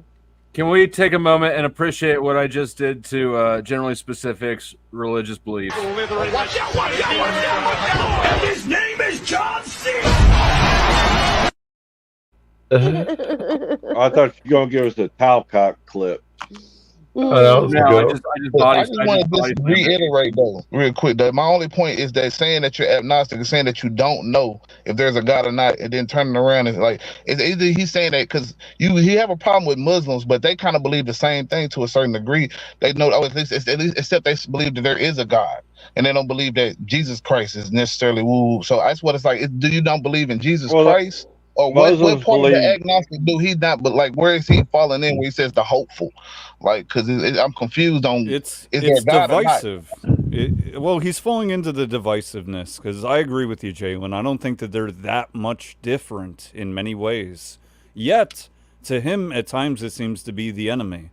Can we take a moment and appreciate what I just did to generally specifics religious beliefs? Watch out, watch out, watch out, watch out! His name is John C. I thought you were gonna give us a Talcott clip. that was No, I good. just I just want to reiterate though, real quick, that my only point is that saying that you're agnostic is saying that you don't know if there's a God or not, and then turning around and like it's either he's saying that because he have a problem with Muslims, but they kind of believe the same thing to a certain degree. They know, at least except they believe that there is a God, and they don't believe that Jesus Christ is necessarily woo. So that's what it's like. Do you don't believe in Jesus Christ? Or what Muslims part of the believe- agnostic do he not? But like, where is he falling in? Where he says the hopeful, like, because I'm confused on It's is there a God or not? divisive. Well, he's falling into the divisiveness because I agree with you, Jalen. I don't think that they're that much different in many ways. Yet, to him, at times, it seems to be the enemy.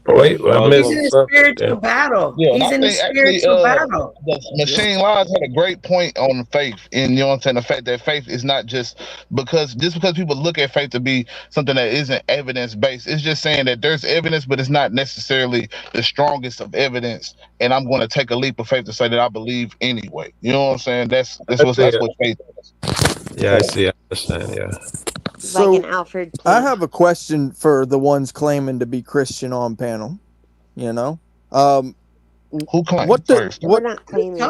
Wait, I He's missed in a something. spiritual battle. Yeah, and He's I in a think actually, spiritual battle. the Machine Lies had a great point on faith, and you know what I'm saying. The fact that faith is not just because people look at faith to be something that isn't evidence based. It's just saying that there's evidence, but it's not necessarily the strongest of evidence. And I'm going to take a leap of faith to say that I believe anyway. You know what I'm saying? That's what faith is. Yeah, I see. I understand. Yeah. Like an Alfred I plea. have a question for the ones claiming to be Christian on panel. You know, who claims what the first? what? We're not claiming.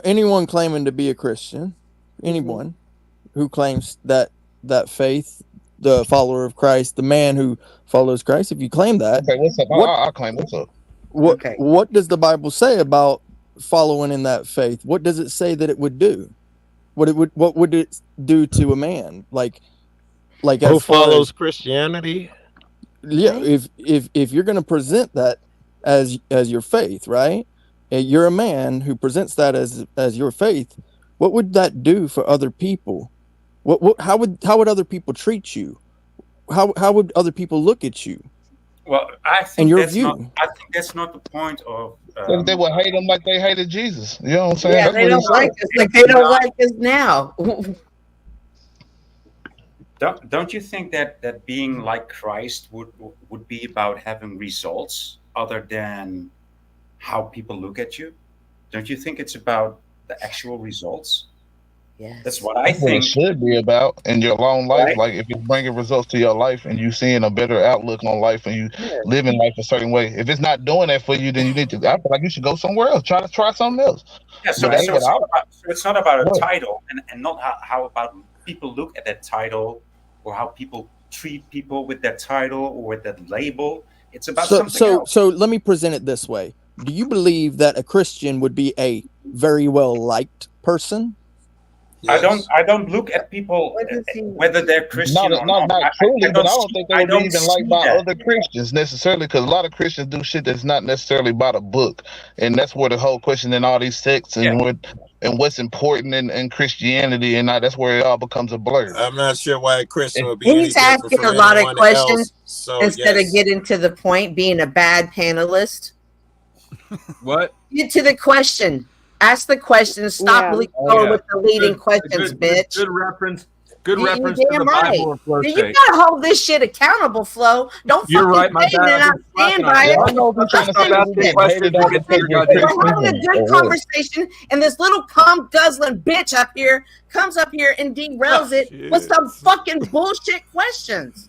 Anyone claiming to be a Christian, anyone who claims that faith, the follower of Christ, the man who follows Christ. If you claim that, Okay, what's up? I'll claim what's up. What does the Bible say about following in that faith? What does it say that it would do? What would it do to a man? Like Who as far follows as, Christianity? yeah, if you're going to present that as your faith, right? And you're a man who presents that as your faith. What would that do for other people? How would other people treat you? How would other people look at you? Well, I And think your that's view. not. I think that's not the point of. They would hate him like they hated Jesus. You know what I'm saying? Yeah, That's they what he don't said. like us like they don't like us now. Don't you think that being like Christ would be about having results other than how people look at you? Don't you think it's about the actual results? Yes. That's what I That's what it think. should be about in your long life. Right. Like if it's bringing results to your life and you seeing a better outlook on life and you living life a certain way. If it's not doing that for you, then you need to. I feel like you should go somewhere else. Try something else. Yeah, so, But so, that's it's, what not about, so it's not about a Right. title and not how about people look at that title or how people treat people with that title or with that label. It's about something else. So let me present it this way. Do you believe that a Christian would be a very well liked person? I don't look at people whether they're Christian or not not. truly, but I don't see- think they I would be don't even liked see by that. other Christians necessarily, because a lot of Christians do shit that's not necessarily by the book, and that's where the whole question in all these sects and what's important in Christianity, and that's where it all becomes a blur. I'm not sure why a Christian would be any He's different asking from a lot of anyone questions else. So instead yes. of getting to the point, being a bad panelist. What? Get to the question. Ask the question. Stop going with the leading questions, bitch. Good reference. Good You reference to damn the right. Bible and flow You state. gotta hold this shit accountable, Flo. Don't You're fucking right, my say bad. it and I've not been stand slacking by on it. you. I know if you're trying to say that we get questions, you get to your goddamn We're having a good conversation, and this little cum guzzling bitch up here comes up here and derails it with some fucking bullshit questions.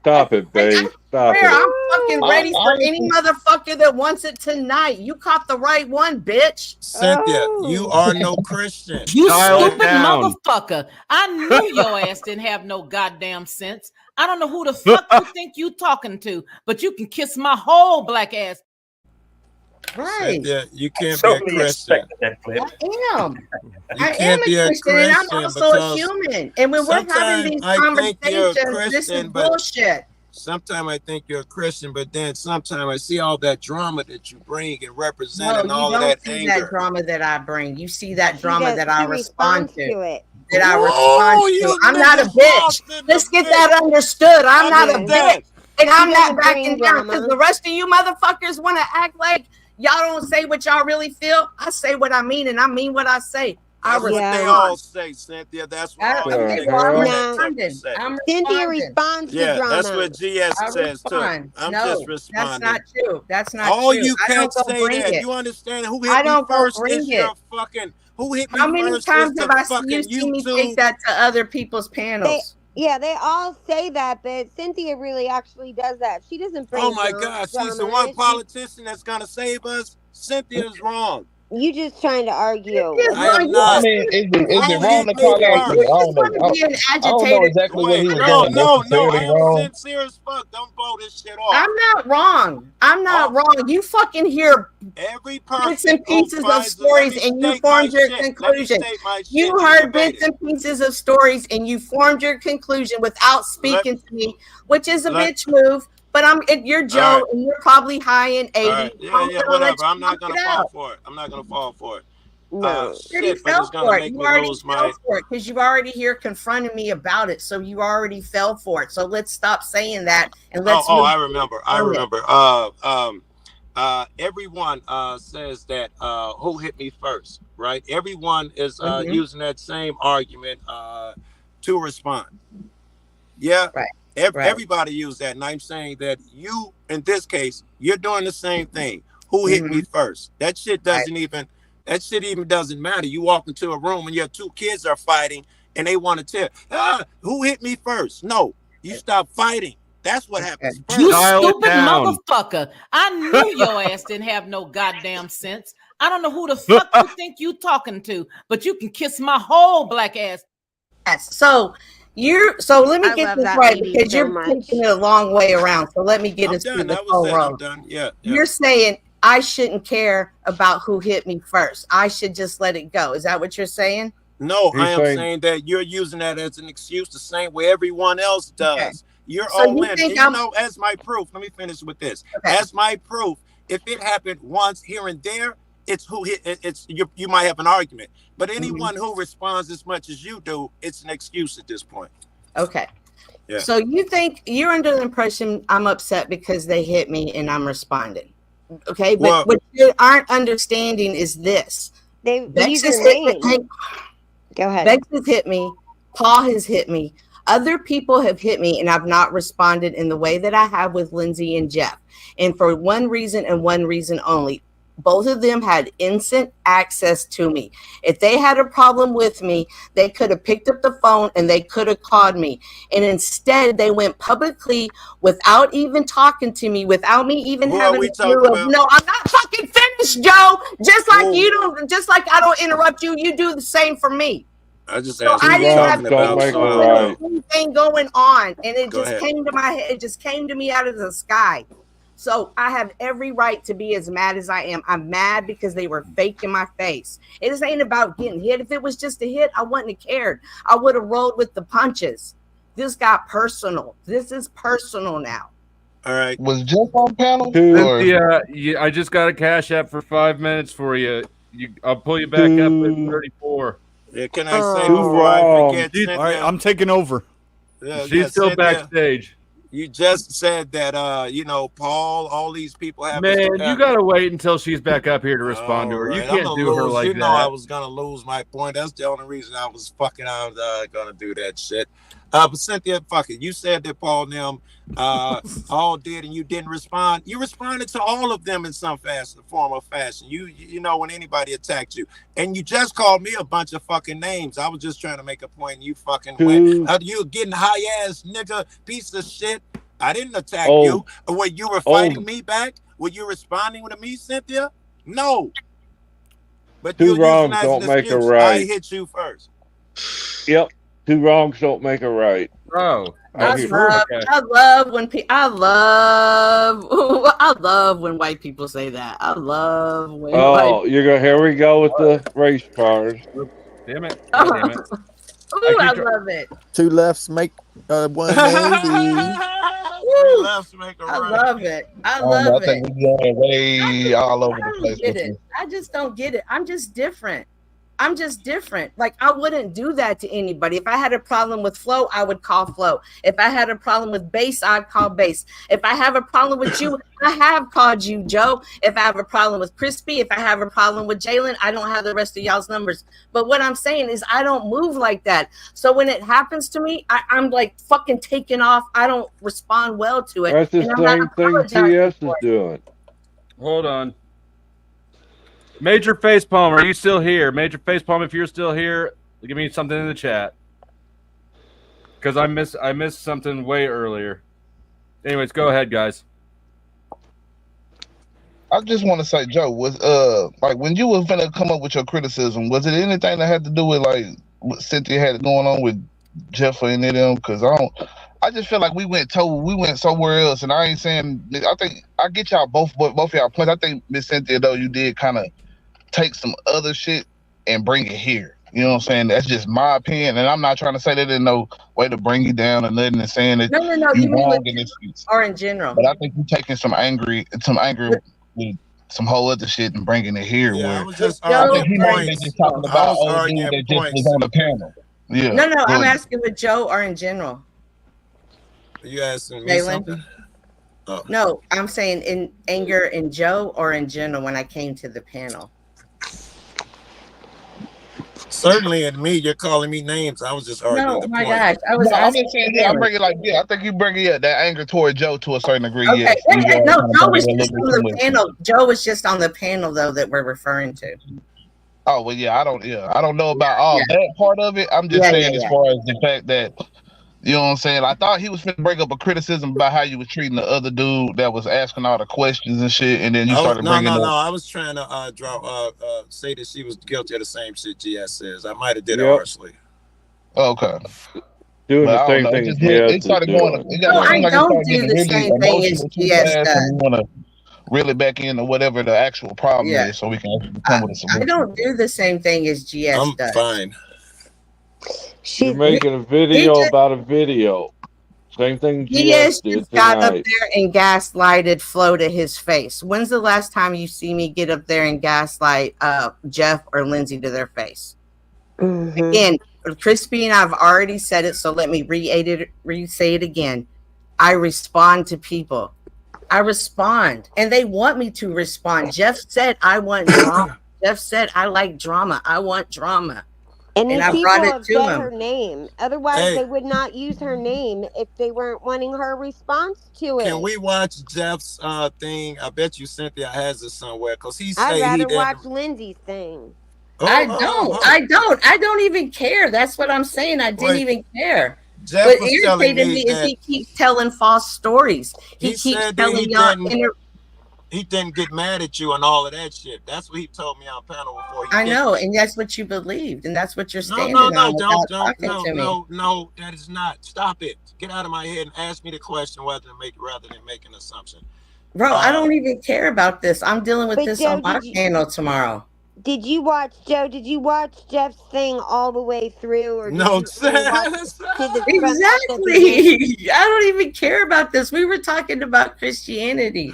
Stop it, babe. Stop Where it. I'm fucking ready for any Honestly, motherfucker that wants it tonight. You caught the right one, bitch. Cynthia, you Oh. are no Christian. You Dial it stupid down. motherfucker. I knew your ass didn't have no goddamn sense. I don't know who the fuck you think you talking to, but you can kiss my whole black ass. Right. Cynthia, you can't So be a we Christian. expected that clip. I am. You I am can't a be a Christian, and I'm Christian also a because human. And when we're having sometimes these I think you're a conversations, this is Christian, but bullshit. sometimes I think you're a Christian, but then sometimes I see all that drama that you bring and represent No, and you all of don't that see that anger. drama that I bring. You see that She drama does. that I She respond responds to. to it. That I Oh, respond to. you I'm not a niggas bitch. lost in Let's the get bitch. that understood. I'm not a bitch. Understand? And I'm She not doesn't backing bring down because drama. the rest of you motherfuckers want to act like y'all don't say what y'all really feel. I say what I mean, and I mean what I say. I That's what respond. they all say, Cynthia. That's what all you Okay, niggas well, I'm on hell? that stuff responding. say. I'm Cynthia responding. responds to Yeah, that's drama. what GS I says too. respond. I'm No, just that's responding. not true. That's not All true. you I don't cats go say bring that. it. You understand? Who I hit me don't go first bring is it. your fucking. Who hit How me many first is times the have you fucking seen me take YouTube. that to other people's They, panels? yeah, they all say that, but Cynthia really actually does that. She doesn't Oh bring my God, she's the drama. one politician that's gonna save us. Cynthia's wrong. You just trying to argue. I am I not. mean, is it Who wrong hit to me call out? first? I don't know. Want to be an I don't know agitated? exactly what he Wait, was no, doing no, I necessarily am wrong. sincere as fuck. Don't blow this shit off. I'm not wrong. I'm not wrong. You fucking hear Every bits person and who pieces of finds it, let me stories and you state my formed your shit. Let me conclusion. state my shit. You You heard debate bits it. and pieces of stories and you formed your conclusion without speaking to me, which is a let- bitch move. But you're Joe All right. and you're probably high in 80. All right, yeah, I'm yeah, gonna let whatever. you I'm not talk gonna it fall out. for it. I'm not gonna fall for it. No. You already Shit, but fell it's gonna for it. make You me already lose fell my. for it because you already here confronting me about it. So you already fell for it. So let's stop saying that and let's Oh, move I remember. I on it. remember. Everyone says that who hit me first, right? Everyone is Mhm. using that same argument to respond. Yeah, Right. everybody use that, and I'm saying that you, in this case, you're doing the same thing. Who hit me first? That shit doesn't even. That shit even doesn't matter. You walk into a room and your two kids are fighting, and they want to tell, who hit me first? No, you stop fighting. That's what happens first. You Dial it stupid down. motherfucker. I knew your ass didn't have no goddamn sense. I don't know who the fuck you think you talking to, but you can kiss my whole black ass. Yes. So let me I get love this that right lady because so you're much. taking it a long way around. So let me get I'm this through done. the That was full it. I'm road. done. Yeah. You're saying I shouldn't care about who hit me first. I should just let it go. Is that what you're saying? No, He's I am saying- saying that you're using that as an excuse the same way everyone else does. Okay. You're So all you in. think And I'm- as my proof, let me finish with this. Okay. As my proof, if it happened once here and there, it's who hit. It's you might have an argument, but anyone who responds as much as you do, it's an excuse at this point. Okay. Yeah. So you think you're under the impression I'm upset because they hit me and I'm responding. Okay. But Well- what you aren't understanding is this. They Vex use has your hit me. name. Go ahead. Vex has hit me. Paul has hit me. Other people have hit me, and I've not responded in the way that I have with Lindsay and Jeff. And for one reason and one reason only. Both of them had instant access to me. If they had a problem with me, they could have picked up the phone and they could have called me. And instead, they went publicly without even talking to me, without me even Who are having we a talking clue of, about? no, I'm not fucking finished, Joe. Just like Who? you don't, just like I don't interrupt you, you do the same for me. I just So asked I who didn't you're have talking about. make So it I right. don't know. anything going on, and it Go just ahead. came to my head. It just came to me out of the sky. So I have every right to be as mad as I am. I'm mad because they were fake in my face. It just ain't about getting hit. If it was just a hit, I wouldn't have cared. I would have rolled with the punches. This got personal. This is personal now. All right. Was Jeff on panel? Or Cynthia, I just got a cash app for 5 minutes for you. I'll pull you back up at 34. Yeah, can I say Oh. before I forget, She's- Cynthia? All right, I'm taking over. She's still Cynthia, backstage. You just said that Paul, all these people have. Man, you gotta wait until she's back up here to respond to her. You Alright, I'm can't gonna do her lose. like You know I that. was gonna lose my point. That's the only reason I was gonna do that shit. But Cynthia, fuck it. You said that Paul and them all did, and you didn't respond. You responded to all of them in some form or fashion. You know when anybody attacked you, and you just called me a bunch of fucking names. I was just trying to make a point. And you fucking went. You getting high ass nigga, piece of shit. I didn't attack Old- you. Were you were fighting me back? Were you responding to me, Cynthia? No. But Two you're using wrongs that as an don't make a excuse. I right. hit you first. Yep. Two wrongs don't make a right. Oh, I love when I love when white people say that. I love when Oh, you're going. Here we go with the race cars. Damn it! God damn it! Ooh, I love it. Two lefts make 180. Woo, I love it. I I don't know. love I think it. we're going way all over I the don't place get with it. this. I just don't get it. I'm just different. I'm just different. Like, I wouldn't do that to anybody. If I had a problem with Flo, I would call Flo. If I had a problem with Bass, I'd call Bass. If I have a problem with you, I have called you, Joe. If I have a problem with Crispy, if I have a problem with Jalen, I don't have the rest of y'all's numbers. But what I'm saying is I don't move like that. So when it happens to me, I'm like fucking taken off. I don't respond well to it. That's the And I'm not same thing apologizing TS is for it. doing. Hold on. Major Facepalm, are you still here? Major Facepalm, if you're still here, give me something in the chat. Because I missed something way earlier. Anyways, go ahead, guys. I just want to say, Joe, was like when you was finna come up with your criticism, was it anything that had to do with like what Cynthia had going on with Jeff or any of them? Because I just feel like we went somewhere else, and I ain't saying. I think I get y'all both y'all points. I think Miss Cynthia though, you did kind of take some other shit and bring it here. You know what I'm saying? That's just my opinion, and I'm not trying to say that there's no way to bring you down or nothing, and saying that No. you You mean wrong with in this. or in general? But I think you're taking some anger with some whole other shit and bringing it here. Yeah, I Where was just I think arguing he might have been points. just talking I about was old dude arguing that just points. was on the panel. Yeah. No, go I'm ahead. asking with Joe or in general. You asking me Jalen? something? Oh. No, I'm saying in anger in Joe or in general when I came to the panel. Certainly in me, you're calling me names. I was just arguing No, the my point. gosh, I was No, I'm asking. just saying, I'm bringing I think you bring that anger toward Joe to a certain degree. Okay, Yes, no, kinda Joe bring was it a just little on bit too the much. panel. Joe was just on the panel though that we're referring to. Oh well, yeah, I don't know about all that part of it. I'm just saying as yeah. far as the fact that. You know what I'm saying? I thought he was finna bring up a criticism about how you was treating the other dude that was asking all the questions and shit, and then you started No. bringing up. I was trying to say that she was guilty of the same shit GS says. I might have did it Yep. harshly. Okay. Doing But the I don't same know. thing It GS started is going. doing. It got No, to seem I like it don't started do getting the really same thing as emotional too GS fast, does. and we want to reel it back into whatever the actual problem Yeah. is, so we can actually come with a solution. I don't do the same thing as GS I'm does. fine. You're making a video about a video. Same thing GS GS did just got up tonight. there and gaslighted Flo to his face. When's the last time you see me get up there and gaslight Jeff or Lindsay to their face? Again, Crispy and I've already said it, so let me re-say it again. I respond to people. I respond, and they want me to respond. Jeff said I want drama. Jeff said I like drama. I want drama. And these I people brought it have to said him. her name. Otherwise, they would not use her name if they weren't wanting her response to it. Can we watch Jeff's thing? I bet you Cynthia has it somewhere because he I'd say he rather didn't. watch Lindsay's thing. I don't even care. That's what I'm saying. I didn't even care. Jeff what was telling irritated me me is that he keeps telling false stories. he keeps said that telling y'all he didn't get mad at you and all of that shit. That's what he told me on panel before he I know, kicked me. and that's what you believed, and that's what you're standing No, on without talking to me. no, that is not. Stop it. Get out of my head and ask me the question rather than make an assumption. Bro, I don't even care about this. I'm dealing with But this Joe, on my panel tomorrow. Did you watch Jeff's thing all the way through, or did you only watch to the Exactly. I don't even care about this. We were talking about Christianity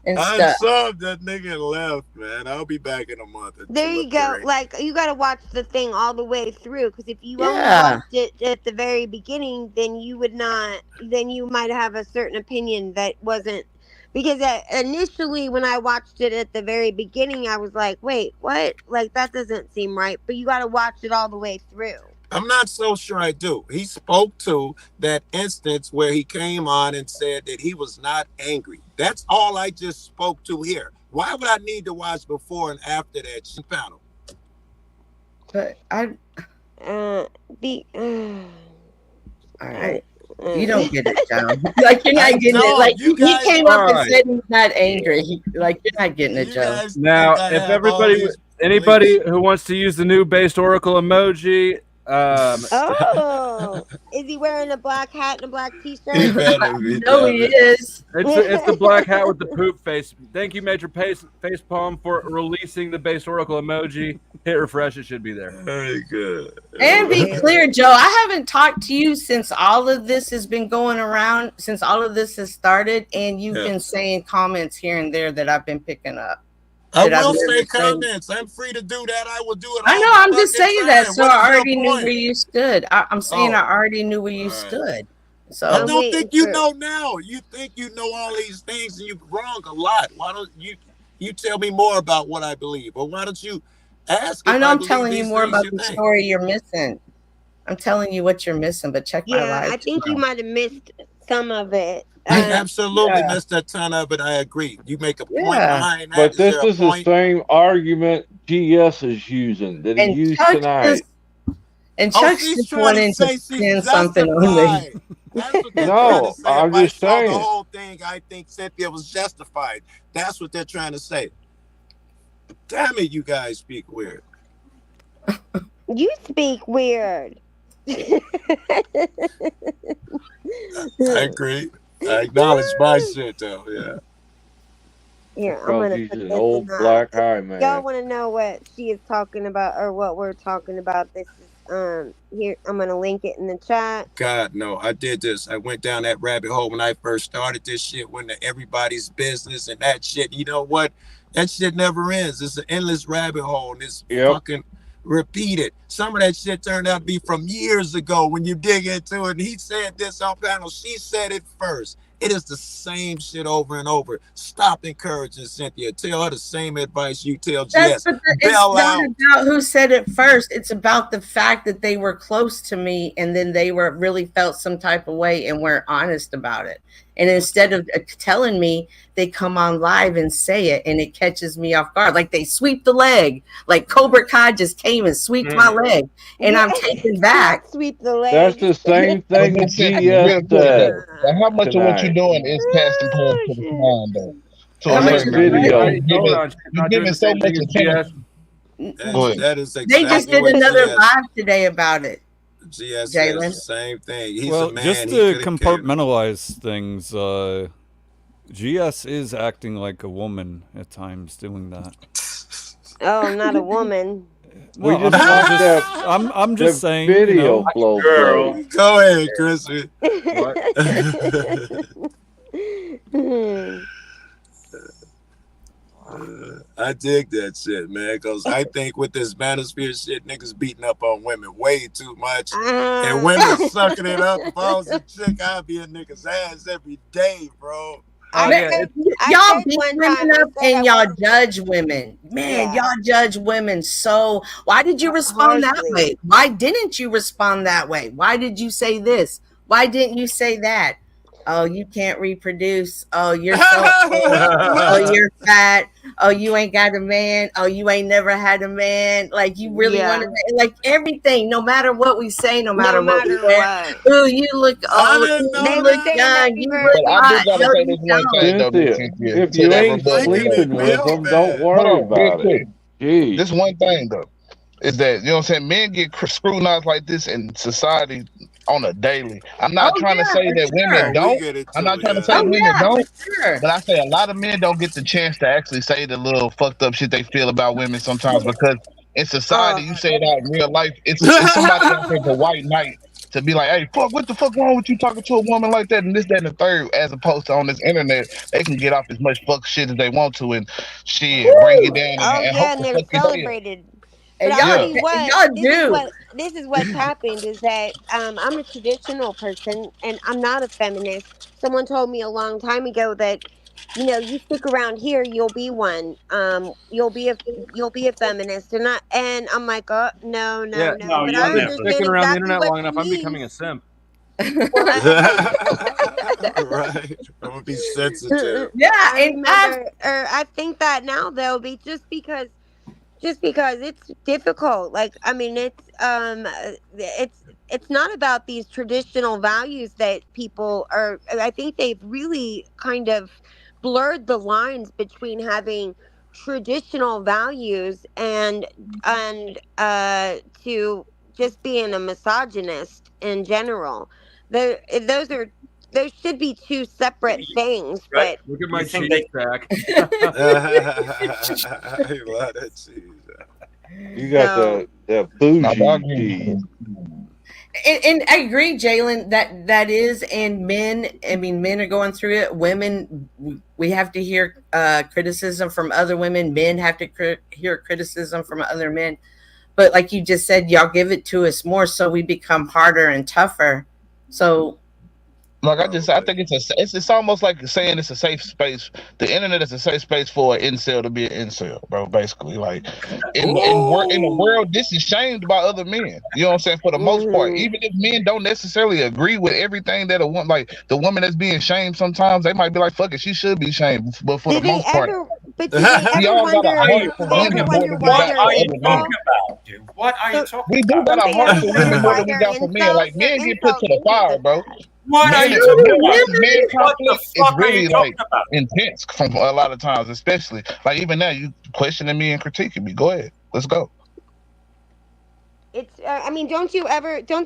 and I stuff. subbed that nigga and left, man. I'll be back in a month. There you go. Like, you got to watch the thing all the way through, because if you only Yeah. watched it at the very beginning, then you would not. Then you might have a certain opinion that wasn't. Because initially, when I watched it at the very beginning, I was like, "Wait, what? Like, that doesn't seem right." But you got to watch it all the way through. I'm not so sure I do. He spoke to that instance where he came on and said that he was not angry. That's all I just spoke to here. Why would I need to watch before and after that panel? But I all right. You don't get it, Joe. Like you're not getting it. Like You he guys, came up and alright. said he's not angry. Like you're not getting it, you Joe. guys Now, think I if have all everybody, these anybody beliefs. who wants to use the new based oracle emoji, Oh, is he wearing a black hat and a black He t-shirt? better be, No, he damn it. is. it's the black hat with the poop face. Thank you, Major Facepalm, for releasing the based oracle emoji. Hit refresh; it should be there. Very good. And be clear, Joe, I haven't talked to you since all of this has been going around, since all of this has started, and you've Yeah. been saying comments here and there that I've been picking up. I that I've will never say said. comments. I'm free to do that. I will do it. I all know, the I'm just fucking saying that, time. so What I is your already knew point? where you stood. I'm saying Oh, I already knew where you all right. stood. I So I'm don't waiting think you for. know now. You think you know all these things, and you're wrong a lot. Why don't you tell me more about what I believe, or why don't you ask I if know I I'm believe telling you these more things about you the think? story you're missing. I'm telling you what you're missing, but check my Yeah, live I think you tomorrow. might have missed some of it. I absolutely Yeah. missed a ton of it. I agree. You make a point Yeah. behind that. But Is this there a is the point? same argument GS is using that he And used Chuck tonight. and Oh, Chuck's she's just trying to wanting to say she's pin something on me. justified. That's what they're trying to No, say. If I'm I just saw the saying. whole thing, I think Cynthia was justified. That's what they're trying to say. Damn it, you guys speak weird. You speak weird. I agree. I acknowledge my shit though. Yeah. Here, I'm Because gonna he's put an this old in the. black high Y'all man. want to know what she is talking about or what we're talking about? This is here. I'm gonna link it in the chat. God, no, I did this. I went down that rabbit hole when I first started this shit, when the everybody's business and that shit. You know what? That shit never ends. It's an endless rabbit hole, and it's Yep. fucking repeated. Some of that shit turned out to be from years ago when you dig into it. And he said this on panel. She said it first. It is the same shit over and over. Stop encouraging Cynthia. Tell her the same advice you tell GS. It's Bail not out. about who said it first. It's about the fact that they were close to me and then they were really felt some type of way and weren't honest about it. And instead of telling me, they come on live and say it, and it catches me off guard. Like they sweep the leg, like Cobra Kai just came and sweeped my leg, and I'm taken back. Sweep the That's leg. the same But thing Miss Cynthia, GS real quick said though, but how much of what you're tonight. doing is passing points to the clown though? To How a much certain of degree, what? you're Hold giving, on, she's you're not doing giving the so same much thing as attention. GS. Go ahead. That is They just exactly did what another GS. live today about it. GS says Jalen. the same thing. He's Well, a man. just He to could have cared. compartmentalize things, GS is acting like a woman at times doing that. Oh, not a woman. We No, just watched that I'm just the saying, you video know. flow Girl. play. Go ahead, Crispy. What? I dig that shit, man, because I think with this manosphere shit, niggas beating up on women way too much. And women sucking it up. If I was a chick, I'd be a nigga's ass every day, bro. Oh Man, yeah, y'all said beat one women time, I up said and I y'all wasn't- judge women. Man, Yeah. y'all judge women. So why did you respond that Harshly. way? Why didn't you respond that way? Why did you say this? Why didn't you say that? Oh, you can't reproduce. Oh, you're so old. Oh, you're fat. Oh, you ain't got a man. Oh, you ain't never had a man. Like you really Yeah. want to, like everything, no matter what we say, no matter No what we matter wear. what. Oh, you look I old. didn't Ooh, know They you were look that. saying young. happy You But look birthday. I do hot. gotta No, say you this one don't. thing though, Miss Cynthia, Cynthia, if to you that That ain't was making rebuttal me though. sleeping with feel them, don't bad. worry Hold on, real about it. quick. Gee. This one thing though is that you know what I'm saying. Men get scrutinized like this in society on a daily. I'm not Oh trying to yeah, say for that women Oh, sure. we don't. get it I'm too, not trying to yeah. say Oh women yeah, don't. for sure. But I say a lot of men don't get the chance to actually say the little fucked up shit they feel about women sometimes because in society you say it out in real life. It's somebody out there for white knight to be like, hey, fuck, what the fuck wrong with you talking to a woman like that and this, that, and the third, as opposed to on this internet, they can get off as much fuck shit as they want to and shit, bring you Woo! down Oh and yeah, hope and to they're fuck your day up. celebrated. But And I'll y'all, tell Yeah. you what, y'all do. this is what's happened is that I'm a traditional person and I'm not a feminist. Someone told me a long time ago that you stick around here, you'll be one. You'll be a feminist, and I'm like, oh no, no, yeah. no. No, But you'll I've I been never. understand sticking around the exactly internet what long she enough. I'm becoming a means. simp. Well, Right. I'm gonna be sensitive. Yeah, I and remember, or I think that now though, just because it's difficult. Like I mean, it's it's not about these traditional values that people are. I think they've really kind of blurred the lines between having traditional values and to just being a misogynist in general. Those should be two separate things, but Look at Do my you think cheese they? sack. I love that cheese. You got so the Now, bougie dog, cheese. And I agree, Jalen, that is, and men, I mean, men are going through it. Women, we have to hear criticism from other women. Men have to hear criticism from other men. But like you just said, y'all give it to us more, so we become harder and tougher. So like I think it's almost like saying it's a safe space. The internet is a safe space for an incel to be an incel, bro. Basically, like in the world, this is shamed by other men. You know what I'm saying? For the most part, even if men don't necessarily agree with everything that a woman, like the woman that's being shamed, sometimes they might be like, "Fuck it, she should be shamed." But for do the they most part, ever? But do they we ever all got a wonder? heart Do for they ever women more wonder than we why got they're for What are you other men. incel? talking about, dude? What are you So, talking We do about? got don't a they heart ever for wonder women more why than we they're got for men. incels? Like They're men get put incels to the because fire, of bro. that. What are Men, you talking about? man What the conflict is fuck are you really talking like about? intense from a lot of times, especially like even now you questioning me and critiquing me. Go ahead, let's go. It's. I mean, don't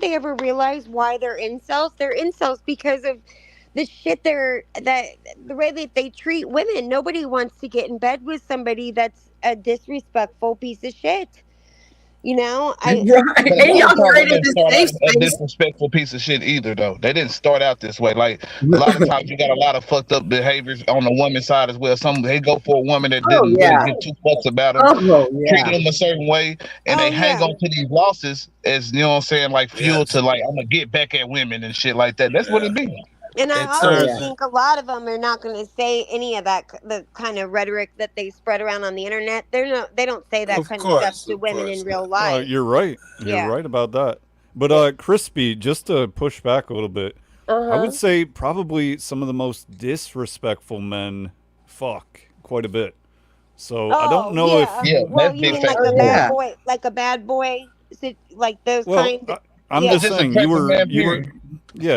they ever realize why they're incels? They're incels because of the shit the way that they treat women. Nobody wants to get in bed with somebody that's a disrespectful piece of shit. You know, right, But a and lot y'all of times they created didn't this start out safe a space. disrespectful piece of shit either, though. They didn't start out this way. Like a lot of times, you got a lot of fucked up behaviors on the woman's side as well. Some they go for a woman that Oh didn't really yeah, give two fucks about them, oh treated yeah. them a certain way, and oh they hang yeah, on to these losses as you know what I'm saying, like fuel Yes. to like I'm gonna get back at women and shit like that. That's what Yeah. it be. and I It Oh also turns yeah. in. think a lot of them are not going to say any of that, the kind of rhetoric that they spread around on the internet. They don't say that kind of stuff to Of women in course real not. life. You're right. You're Yeah. right about that. But Yeah. Crispy, just to push back a little bit, I would Uh-huh. say probably some of the most disrespectful men fuck quite a bit. So I don't Oh know if yeah. Yeah, Well, that's you big mean like factor Oh a too. bad yeah. boy, like those well, kind. I'm Or just Yeah. just a saying type of man, period.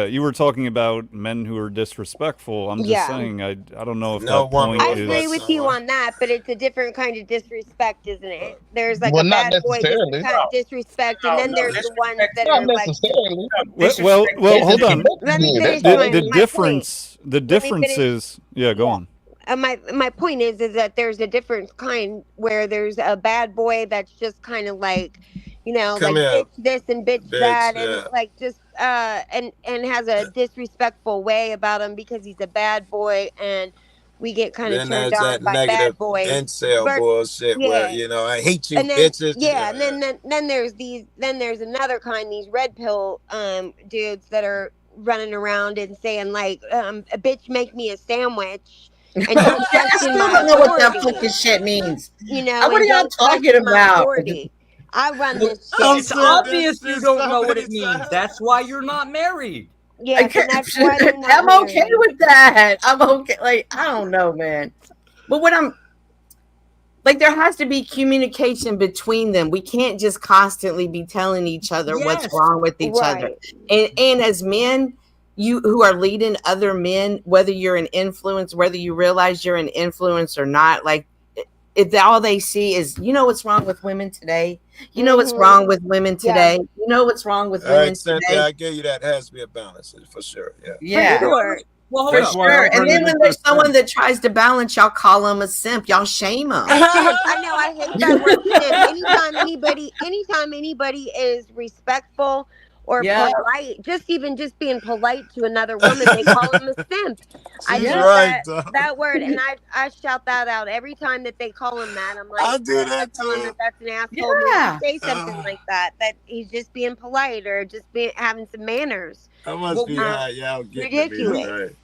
you were talking about men who are disrespectful. I'm just Yeah. saying I don't know if No that woman point I will fuck agree is with you someone. on that, but it's a different kind of disrespect, isn't Uh, it? There's like a Well, not bad boy necessarily. disrespect, and No, then no, there's the ones disrespect. that Not are like. necessarily. No, disrespect. Hold It's on. Let me good. finish That's all The it my is. point. Let me difference finish. is yeah, go Yeah. on. My point is that there's a different kind where there's a bad boy that's just kind of like, Come like here, bitch this and bitch bitch. that, and Yeah. like just and has a disrespectful way about him because he's a bad boy, and we get kind of Then turned there's on that by negative bad boys. incel But bullshit where yeah, I hate you, and then bitches. yeah, Yeah, and yeah. then there's another kind, these red pill dudes that are running around and saying like a bitch make me a sandwich and I don't question still my don't know what that authority, fucking shit means. What and are y'all don't talking question my about? authority. I run Well, this shit. it's obvious you don't know what it means. That's why you're not married. Yes, and that's why they're not I'm okay married. with that. I'm okay. Like, I don't know, man. But what I'm like, there has to be communication between them. We can't just constantly be telling each other what's Yes. wrong with each other. Right. And as men, you who are leading other men, whether you're an influence, whether you realize you're an influence or not, like if all they see is, what's wrong with women today? You know what's wrong with women Yes. today? You know what's wrong with All right, women Cynthia, today? I give you that. Has to be a balance for sure. Yeah. Yeah. Sure. Well, hold For up. sure. And then when there's someone that tries to balance, y'all call them a simp. Y'all shame them. Simp. I know. I hate that word simp. Anytime anybody is respectful or Yeah. polite, just being polite to another woman, they call them a simp. I She's hate right, that though. that word, and I shout that out every time that they call him that. I'm like, I do I that tell him too. that's an asshole move to Yeah. say something like that. That he's just being polite or just having some manners. I must be Uh, high. Y'all getting to me ridiculous. tonight.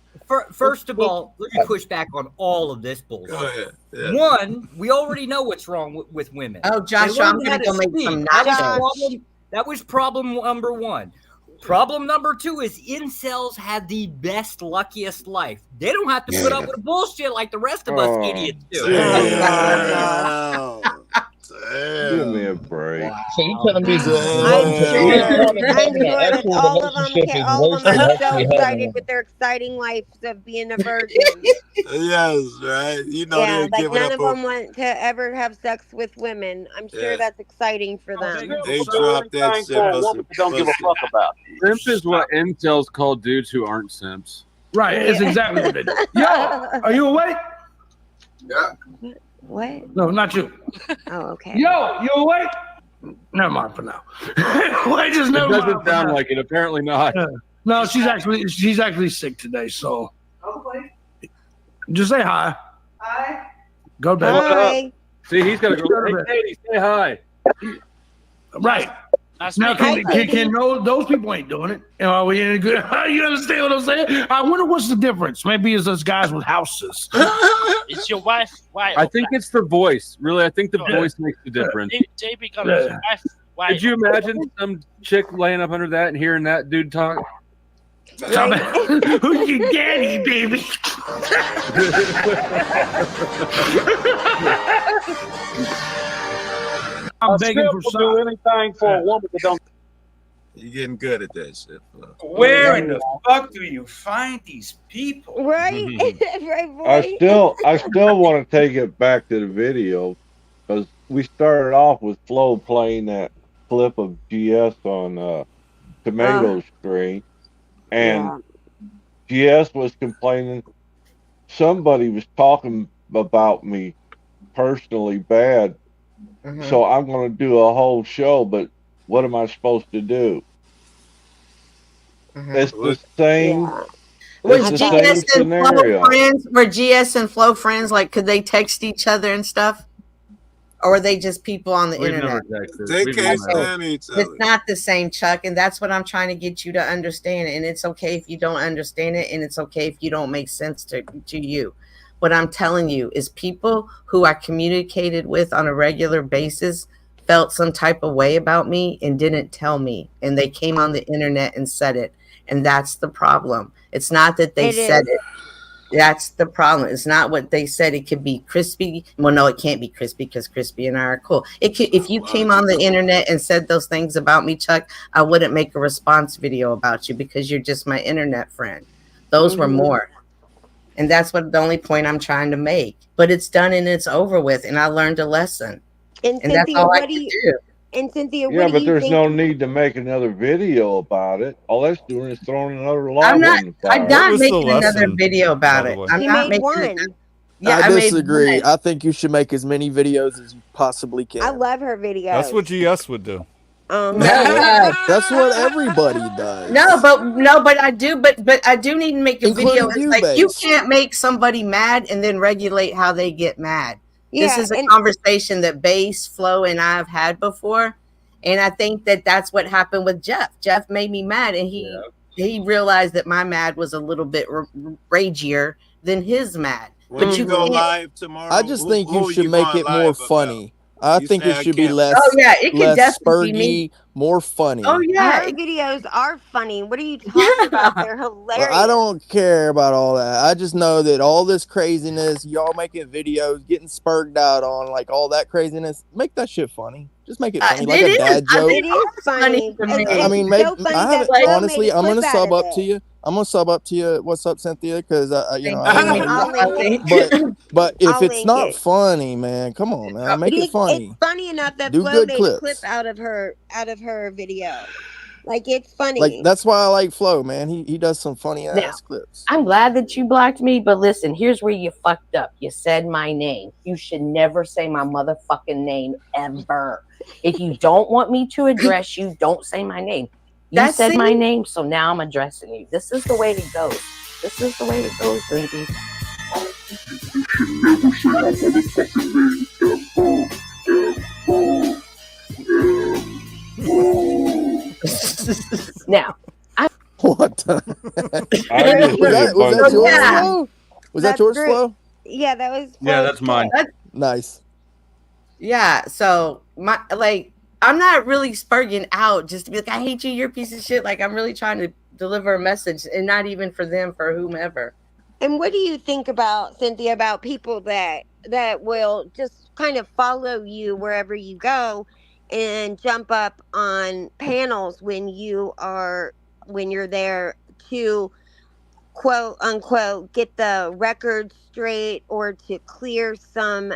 First of all, let me push back on all of this bullshit. Go ahead. Yeah. One, we already know what's wrong with women. Oh, Josh, They learned I'm how gonna go to make speak. some nachos. That was problem number one. Problem number two is incels have the best, luckiest life. They don't have to put up with bullshit like the rest of us idiots do. Damn. Give me a break. So you telling me I'm that sure. you telling me I'm having an sure that actual all of them relationship can. is All of worse them than are so actually having excited one? with their exciting lives of being a virgin. Yes, right. You know Yeah, they're like giving none up of on. them want to ever have sex with women. I'm sure Yeah, that's exciting for them. they dropped that shit for a for woman some that don't give a pussy. fuck about. Simp is what incels call dudes who aren't simps. Right, it's exactly what they do. Yo, are you awake? Yeah. What? No, not you. Oh, okay. Yo, you awake? Never mind for now. Wait, just It never mind doesn't for sound now. like it. Apparently not. Yeah. No, she's actually sick today. So just say hi. Hi. Go to bed. What up? Hi. See, he's got to go. Go to Hey, bed. Katie, say hi. Right. Now, can those people ain't doing it? Are we any good? You understand what I'm saying? I wonder what's the difference. Maybe it's us guys with houses. Is your wife white? I think it's the voice. Really, I think the voice makes the difference. JB got his wife white. Could you imagine some chick laying up under that and hearing that dude talk? Who's your daddy, baby? I'm begging for Simp will do anything for a woman that don't. You're getting good at that shit, bro. Where in the fuck do you find these people? Right, right, boy. I still want to take it back to the video because we started off with Flo playing that clip of GS on Tomato Street, and GS was complaining somebody was talking about me personally bad, so I'm going to do a whole show, but what am I supposed to do? It's the same. Was It's the GS same and Flo scenario. friends? Were GS and Flo friends? Like, could they text each other and stuff? Or were they just people on the We've internet? never texted. They We've can't never- stand each other. It's not the same, Chuck, and that's what I'm trying to get you to understand. And it's okay if you don't understand it, and it's okay if you don't make sense to you. What I'm telling you is people who I communicated with on a regular basis felt some type of way about me and didn't tell me, and they came on the internet and said it, and that's the problem. It's not that they said it. That's the problem. It's not what they said. It could be Crispy. Well, no, it can't be Crispy because Crispy and I are cool. It could, if you came on the internet and said those things about me, Chuck, I wouldn't make a response video about you because you're just my internet friend. Those were more. And that's what the only point I'm trying to make. But it's done and it's over with, and I learned a lesson. And And that's Cynthia, all I what can do you? do. And Cynthia, Yeah, what do but you there's think? no need to make another video about it. All that's doing is throwing another log I'm not. on the fire. I'm not was the making another lesson, video about by it. the way? I'm You not made making. one. Yeah, I I made disagree. one. I think you should make as many videos as you possibly can. I love her videos. That's what GS would do. That's what everybody does. No, but I do, but I do need to make a video. Including It's you, like you Base. can't make somebody mad and then regulate how they get mad. This Yeah, is a and- conversation that Base, Flo, and I have had before, and I think that that's what happened with Jeff. Jeff made me mad, and he realized that my mad was a little bit ragier than his mad. When But you go can't- live tomorrow, I just think who you are should make going it more live about? funny. I You think say it I should be can't- less, Oh yeah, it could less definitely be spurgy, me. more funny. Oh yeah, Her videos are funny. What are you talking about? They're hilarious. I don't care about all that. I just know that all this craziness, y'all making videos, getting spurred out on, like all that craziness, make that shit funny. Just make it funny, like it a is. dad I joke. mean, It is funny. to me. I mean, It's maybe so funny I that haven't. Flo Honestly, made a I'm gonna clip sub out of up to it. you. I'm gonna sub up to you. What's up, Cynthia? Because you know, Thank you. I'll link it. but if I'll it's link not it. funny, man, come on now, make it funny. It's funny enough that Do Flo good made a clip clips. out of her video. Like it's funny. Like that's why I like Flo, man. He does some funny ass clips. I'm glad that you blocked me, but listen, here's where you fucked up. You said my name. You should never say my motherfucking name ever. If you don't want me to address you, don't say my name. You That's said my it. name, so now I'm addressing you. This is the way it goes. This is the way it goes, baby. Now, What the I just was think a was bunch that of- yours, Yeah. Flo? Was That's that yours, great. Flo? Yeah, that was. Yeah, Flo's that's mine. clip. Nice. Yeah, so my I'm not really spurging out just to be like, I hate you, you're a piece of shit. Like I'm really trying to deliver a message, and not even for them, for whomever. And what do you think about Cynthia about people that will just kind of follow you wherever you go and jump up on panels when you're there to quote unquote get the record straight or to clear some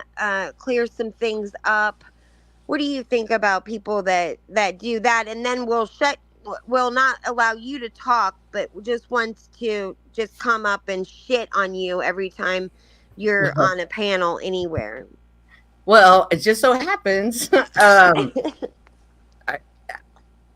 things up. What do you think about people that do that and then will not allow you to talk, but just wants to just come up and shit on you every time you're on a panel anywhere? Well, it just so happens,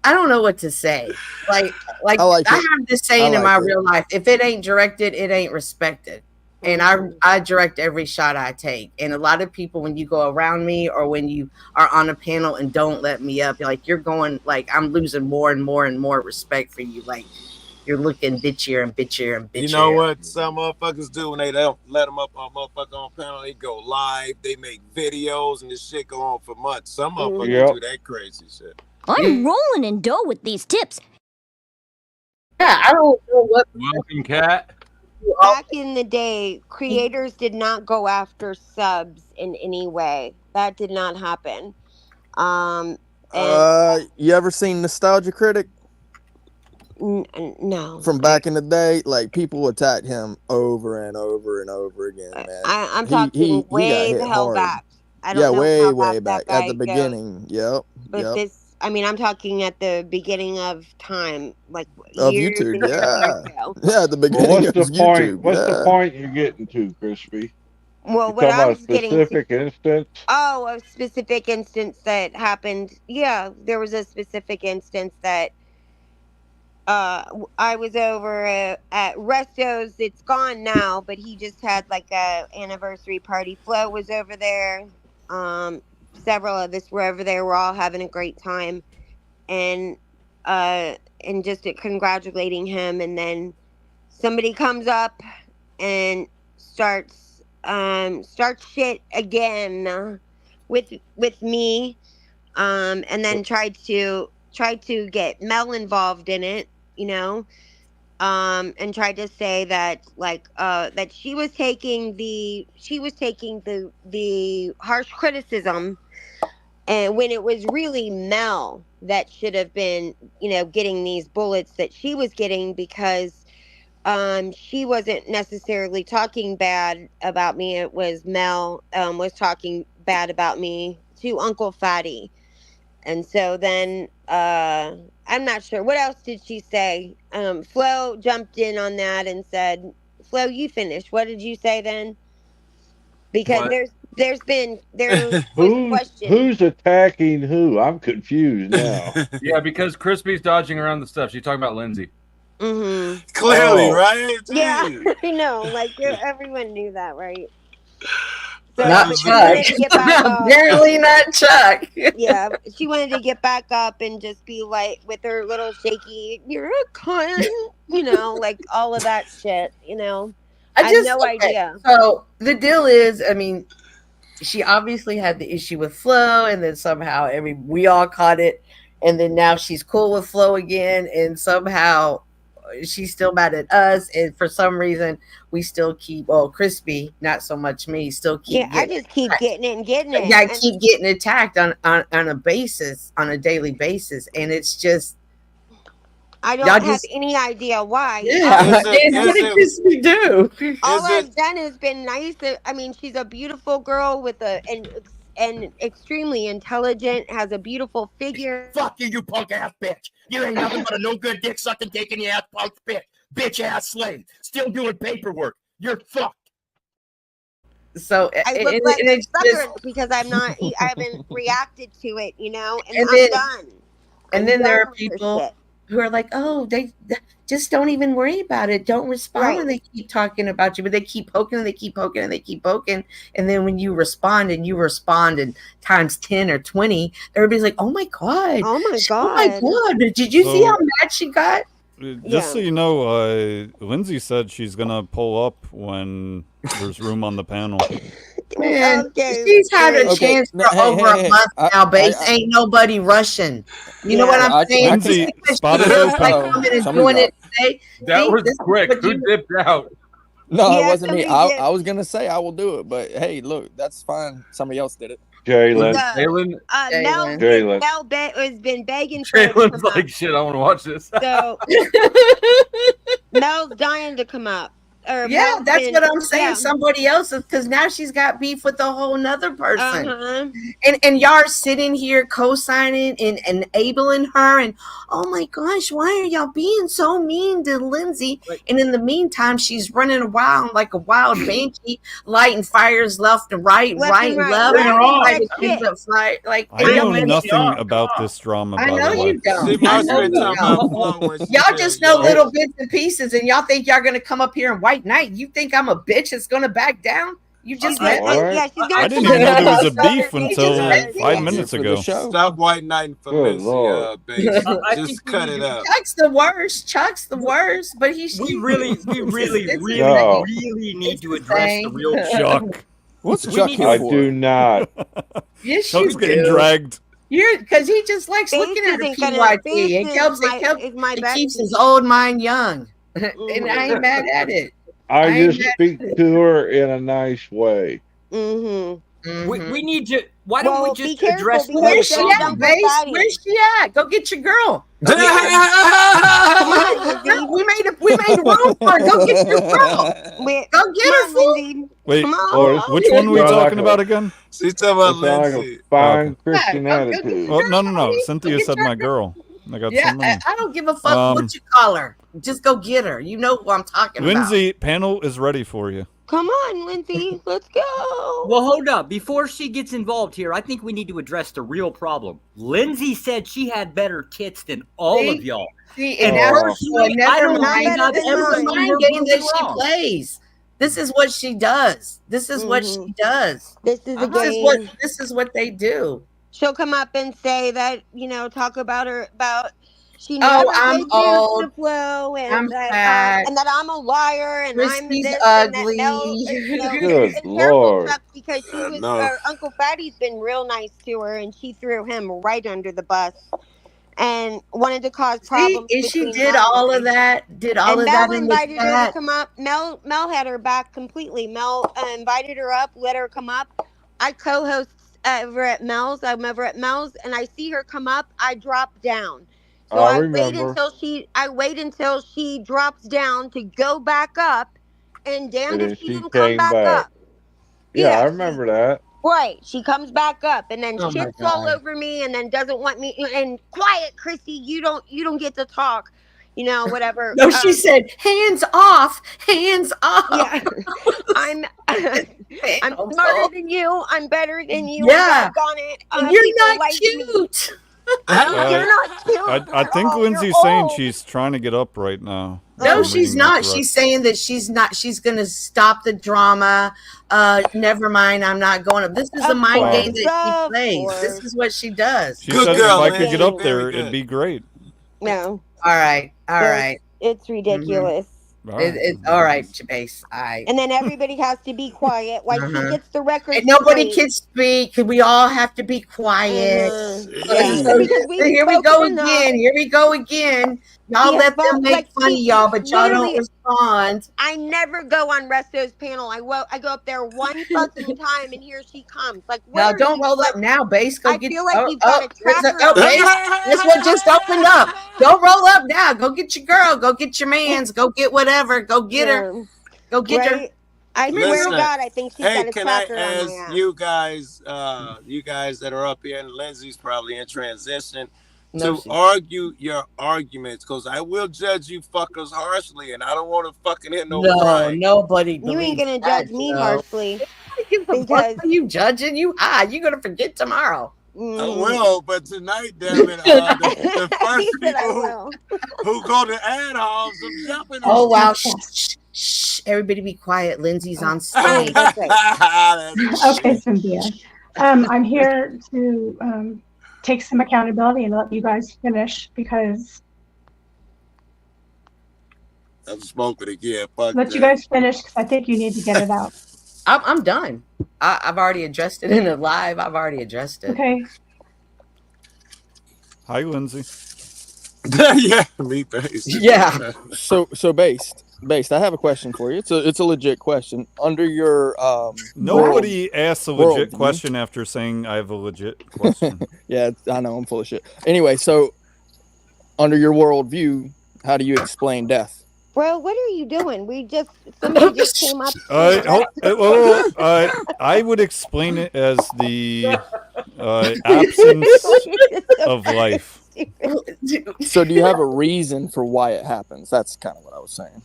I don't know what to say. Like I like I it. have this I saying in my like it. real life: if it ain't directed, it ain't respected. And I direct every shot I take. And a lot of people, when you go around me or when you are on a panel and don't let me up, you're going like I'm losing more and more and more respect for you. Like you're looking bitchier and bitchier and bitchier. You know what some motherfuckers do when they don't let them up on motherfucker on panel? They go live, they make videos, and this shit go on for months. Some motherfuckers do that crazy shit. I'm rolling in dough with these tips. Yeah, I don't know what. Welcome, Cat. Back in the day, creators did not go after subs in any way. That did not happen. And You ever seen Nostalgia Critic? No. From back in the day, like people attacked him over and over and over again, man. I'm He talking got way hit the hell hard. back. I Yeah, don't know way how way back back that at guy the goes. beginning. Yep. But I'm talking at the beginning of time, like Of years YouTube, and years yeah. ago. Yeah, at the Well, beginning what's of the point? YouTube. What's the Yeah. point you're getting to, Crispy? Well, You what talking I about a was getting to, specific instance? a specific instance that happened. Yeah, there was a specific instance that I was over at Resto's. It's gone now, but he just had like a anniversary party. Flo was over there. Several of us were over there. We're all having a great time, and just congratulating him. And then somebody comes up and starts shit again with me, and then tried to get Mel involved in it, and tried to say that that she was taking the harsh criticism, and when it was really Mel that should have been getting these bullets that she was getting, because she wasn't necessarily talking bad about me. It was Mel was talking bad about me to Uncle Fatty. And so then I'm not sure what else did she say. Flo jumped in on that and said, Flo, you finish. What did you say then? Because What? there was questions. Who's attacking who? I'm confused now. Yeah, because Crispy's dodging around the stuff. She's talking about Lindsay. Mm-hmm. Clearly, Oh. right? Yeah, Jeez. I know. Like everyone knew that, right? So Not she wanted Chuck. to get back up. Apparently not Chuck. Yeah, she wanted to get back up and just be like with her little shaky, you're a cunt, like all of that shit, I have no idea. So the deal is, I mean, she obviously had the issue with Flo, and then somehow we all caught it, and then now she's cool with Flo again, and somehow she's still mad at us, and for some reason we still keep Crispy, not so much me, still keep I just keep getting it and getting it. Yeah, I And keep getting attacked on a daily basis, and it's just I y'all don't have just any idea why. yeah. What did Crispy do? All I've done is been nice. I mean, she's a beautiful girl with and extremely intelligent, has a beautiful figure. Fuck you, you punk ass bitch. You ain't nothing but a no good dick sucking, dick in the ass punk bitch ass slave. Still doing paperwork. You're fucked. So I look like a sucker because I haven't reacted to it, and I'm done. And then there are people who are like, oh, they just don't even worry about it. Don't respond when they keep talking about you, but they keep poking and they keep poking and they keep poking. And then when you respond in times 10 or 20, everybody's like, oh my God. Oh my God. Oh my God. Did you see how mad she got? Just so you know, Lindsay said she's gonna pull up when there's room on the panel. Man, she's had a chance for over a month now, base. Ain't nobody rushing. You know what I'm saying? Lindsay, spot is like open. coming and doing it today. That was quick. Who dipped out? No, it Yeah, wasn't me. somebody did. I was gonna say I will do it, but hey, look, that's fine. Somebody else did it. Jalen. Mel's Jalen. has been begging for it to Jalen's come up. like, shit, I want to watch this. So Mel's dying to come up. Or Yeah, Mel's that's been, what I'm saying. yeah. Somebody else, because now she's got beef with a whole nother person. Uh-huh. And y'all are sitting here co-signing and enabling her. And oh my gosh, why are y'all being so mean to Lindsay? And in the meantime, she's running around like a wild banshee, lighting fires left and right, right and left. Bring her on. trying to keep the fire. Like, I and know y'all- nothing about this drama, I by know the way. you don't. She I must know have been you talking don't. about Flo when she Y'all said, just know yo, little bits and pieces, and y'all think y'all gonna come up here and white knight. You think I'm a bitch that's gonna back down? You just met me. Yeah, she's I gonna didn't come even up know there was and a beef you just until met me. 5 minutes For the ago. show. Stop white knighting for Good Missy, Lord. base. I Just think we cut need it to- out. Chuck's the worst. Chuck's the worst, but we really No. need to address the real Chuck. What's We Chuck need here I for? do not. Yes, Chuck's you getting do. dragged. You're because he just likes Base looking at a isn't gonna- PYT. Base It is my it keeps bestie. his old mind young, and I ain't mad at it. I ain't just mad speak at it. to her in a nice way. Mm-hmm. We need to. Why don't we Well, just be careful address the because real Where's she there's at, problem? Uncle Base? Fatty. Where's she at? Go get your girl. Come on, Lindsay. We made room for her. Go get your girl. Wait, Go get come her, on, fool. Lindsay. Wait, Come on. Lord, which one are we sound like talking about again? She's talking about It sounds like Lindsay. a fine Okay. Christian Yeah, go get attitude. Well, no. homie. Cynthia Go get said your my girl. I got Yeah, so many. I don't give a fuck what you call her. Just go get her. You know who I'm talking about. Lindsay, panel is ready for you. Come on, Lindsay. Let's go. Well, hold up. Before she gets involved here, I think we need to address the real problem. Lindsay said she had better tits than all See? of y'all. See, And and that's personally, never I don't Not mind. think better I've than ever This is mine. the seen her mind game prove that you she wrong. plays. This is what she does. This is what she does. This is a This is game. what this is what they do. She'll come up and say that, talk about her about she Oh, never I'm did use old. the flow I'm and that fat. and that I'm a liar and I'm Christy's this ugly. and that Mel, Good and careful, Lord. Chuck, because she was No. Uncle Fatty's been real nice to her and she threw him right under the bus and wanted to cause See, problems and she between did Mel all and of that. Did all and of that Mel in the invited her to chat. come up. Mel had her back completely. Mel invited her up, let her come up. I co-host over at Mel's. I'm over at Mel's, and I see her come up. I drop down. So I I wait remember. until she drops down to go back up, and damned And then if she she didn't come came back back. up. Yeah, I Yeah, remember that. right. She comes back up and then Oh my shits all God. over me, and then doesn't want me. And quiet, Chrissy. You don't get to talk. Whatever. No, she said, hands off, hands off. Yeah, I'm smarter than you. I'm better than you. Yeah. And doggone it. And you're People not like me. cute. You're not cute. I think Oh, Lindsay's you're saying old. she's trying to get up right now. No, I'm she's reading that not. correct. She's saying that she's not. She's going to stop the drama. Never mind. I'm not going up. This is a Of mind course, game that she of plays. course. This is what she does. She Good said girl, if I could get Lindsay. up there, Very good. it'd be great. No. All right. All It's- right. It's ridiculous. All right. It's all right, Base. I And then everybody has to be quiet while she gets the record. and nobody straight. can speak. We all have to be quiet. Yeah, So because we've here we go spoken enough. again. Here we go again. Y'all Yeah, let but, them make like, fun of y'all, but y'all don't literally, respond. I never go on Resto's panel. I go up there one fucking time, and here she comes. Like, Now where don't you, roll like, up now, Base. Go I get. feel like you've got a there's tracker. Base. This one just opened up. Don't roll up now. Go get your girl. Go get your man's. Go get whatever. Go get her. Go get her. Right? I swear to Listen, God, I think she's hey, got a can I tracker on ask my ass. you guys that are up here, and Lindsay's probably in transition, No, to she- argue your arguments, because I will judge you fuckers harshly, and I don't want to fucking hear no No, crying. nobody. You ain't gonna believes that, judge me Joe. harshly Because because are you judging? You high. You're gonna forget tomorrow. I will, but tonight, damn it, the first He said I people will. who go to ad homs, I'm jumping Oh on. wow! Shh, shh, shh. Everybody, be quiet. Lindsay's on Oh, stage. that's right. Okay, Cynthia. I'm here to take some accountability and let you guys finish because I'm smoking again. Fuck let you that. guys finish because I think you need to get it out. I'm done. I've already addressed it in the live. I've already addressed it. Okay. Hi, Lindsay. Yeah, me base. Yeah. So based. Based, I have a question for you. It's a legit question. Under your Nobody asks a legit worldview- question after saying I have a legit question. Yeah, I know I'm full of shit. Anyway, so under your worldview, how do you explain death? Bro, what are you doing? Somebody just came up. I would explain it as the absence of life. So do you have a reason for why it happens? That's kind of what I was saying.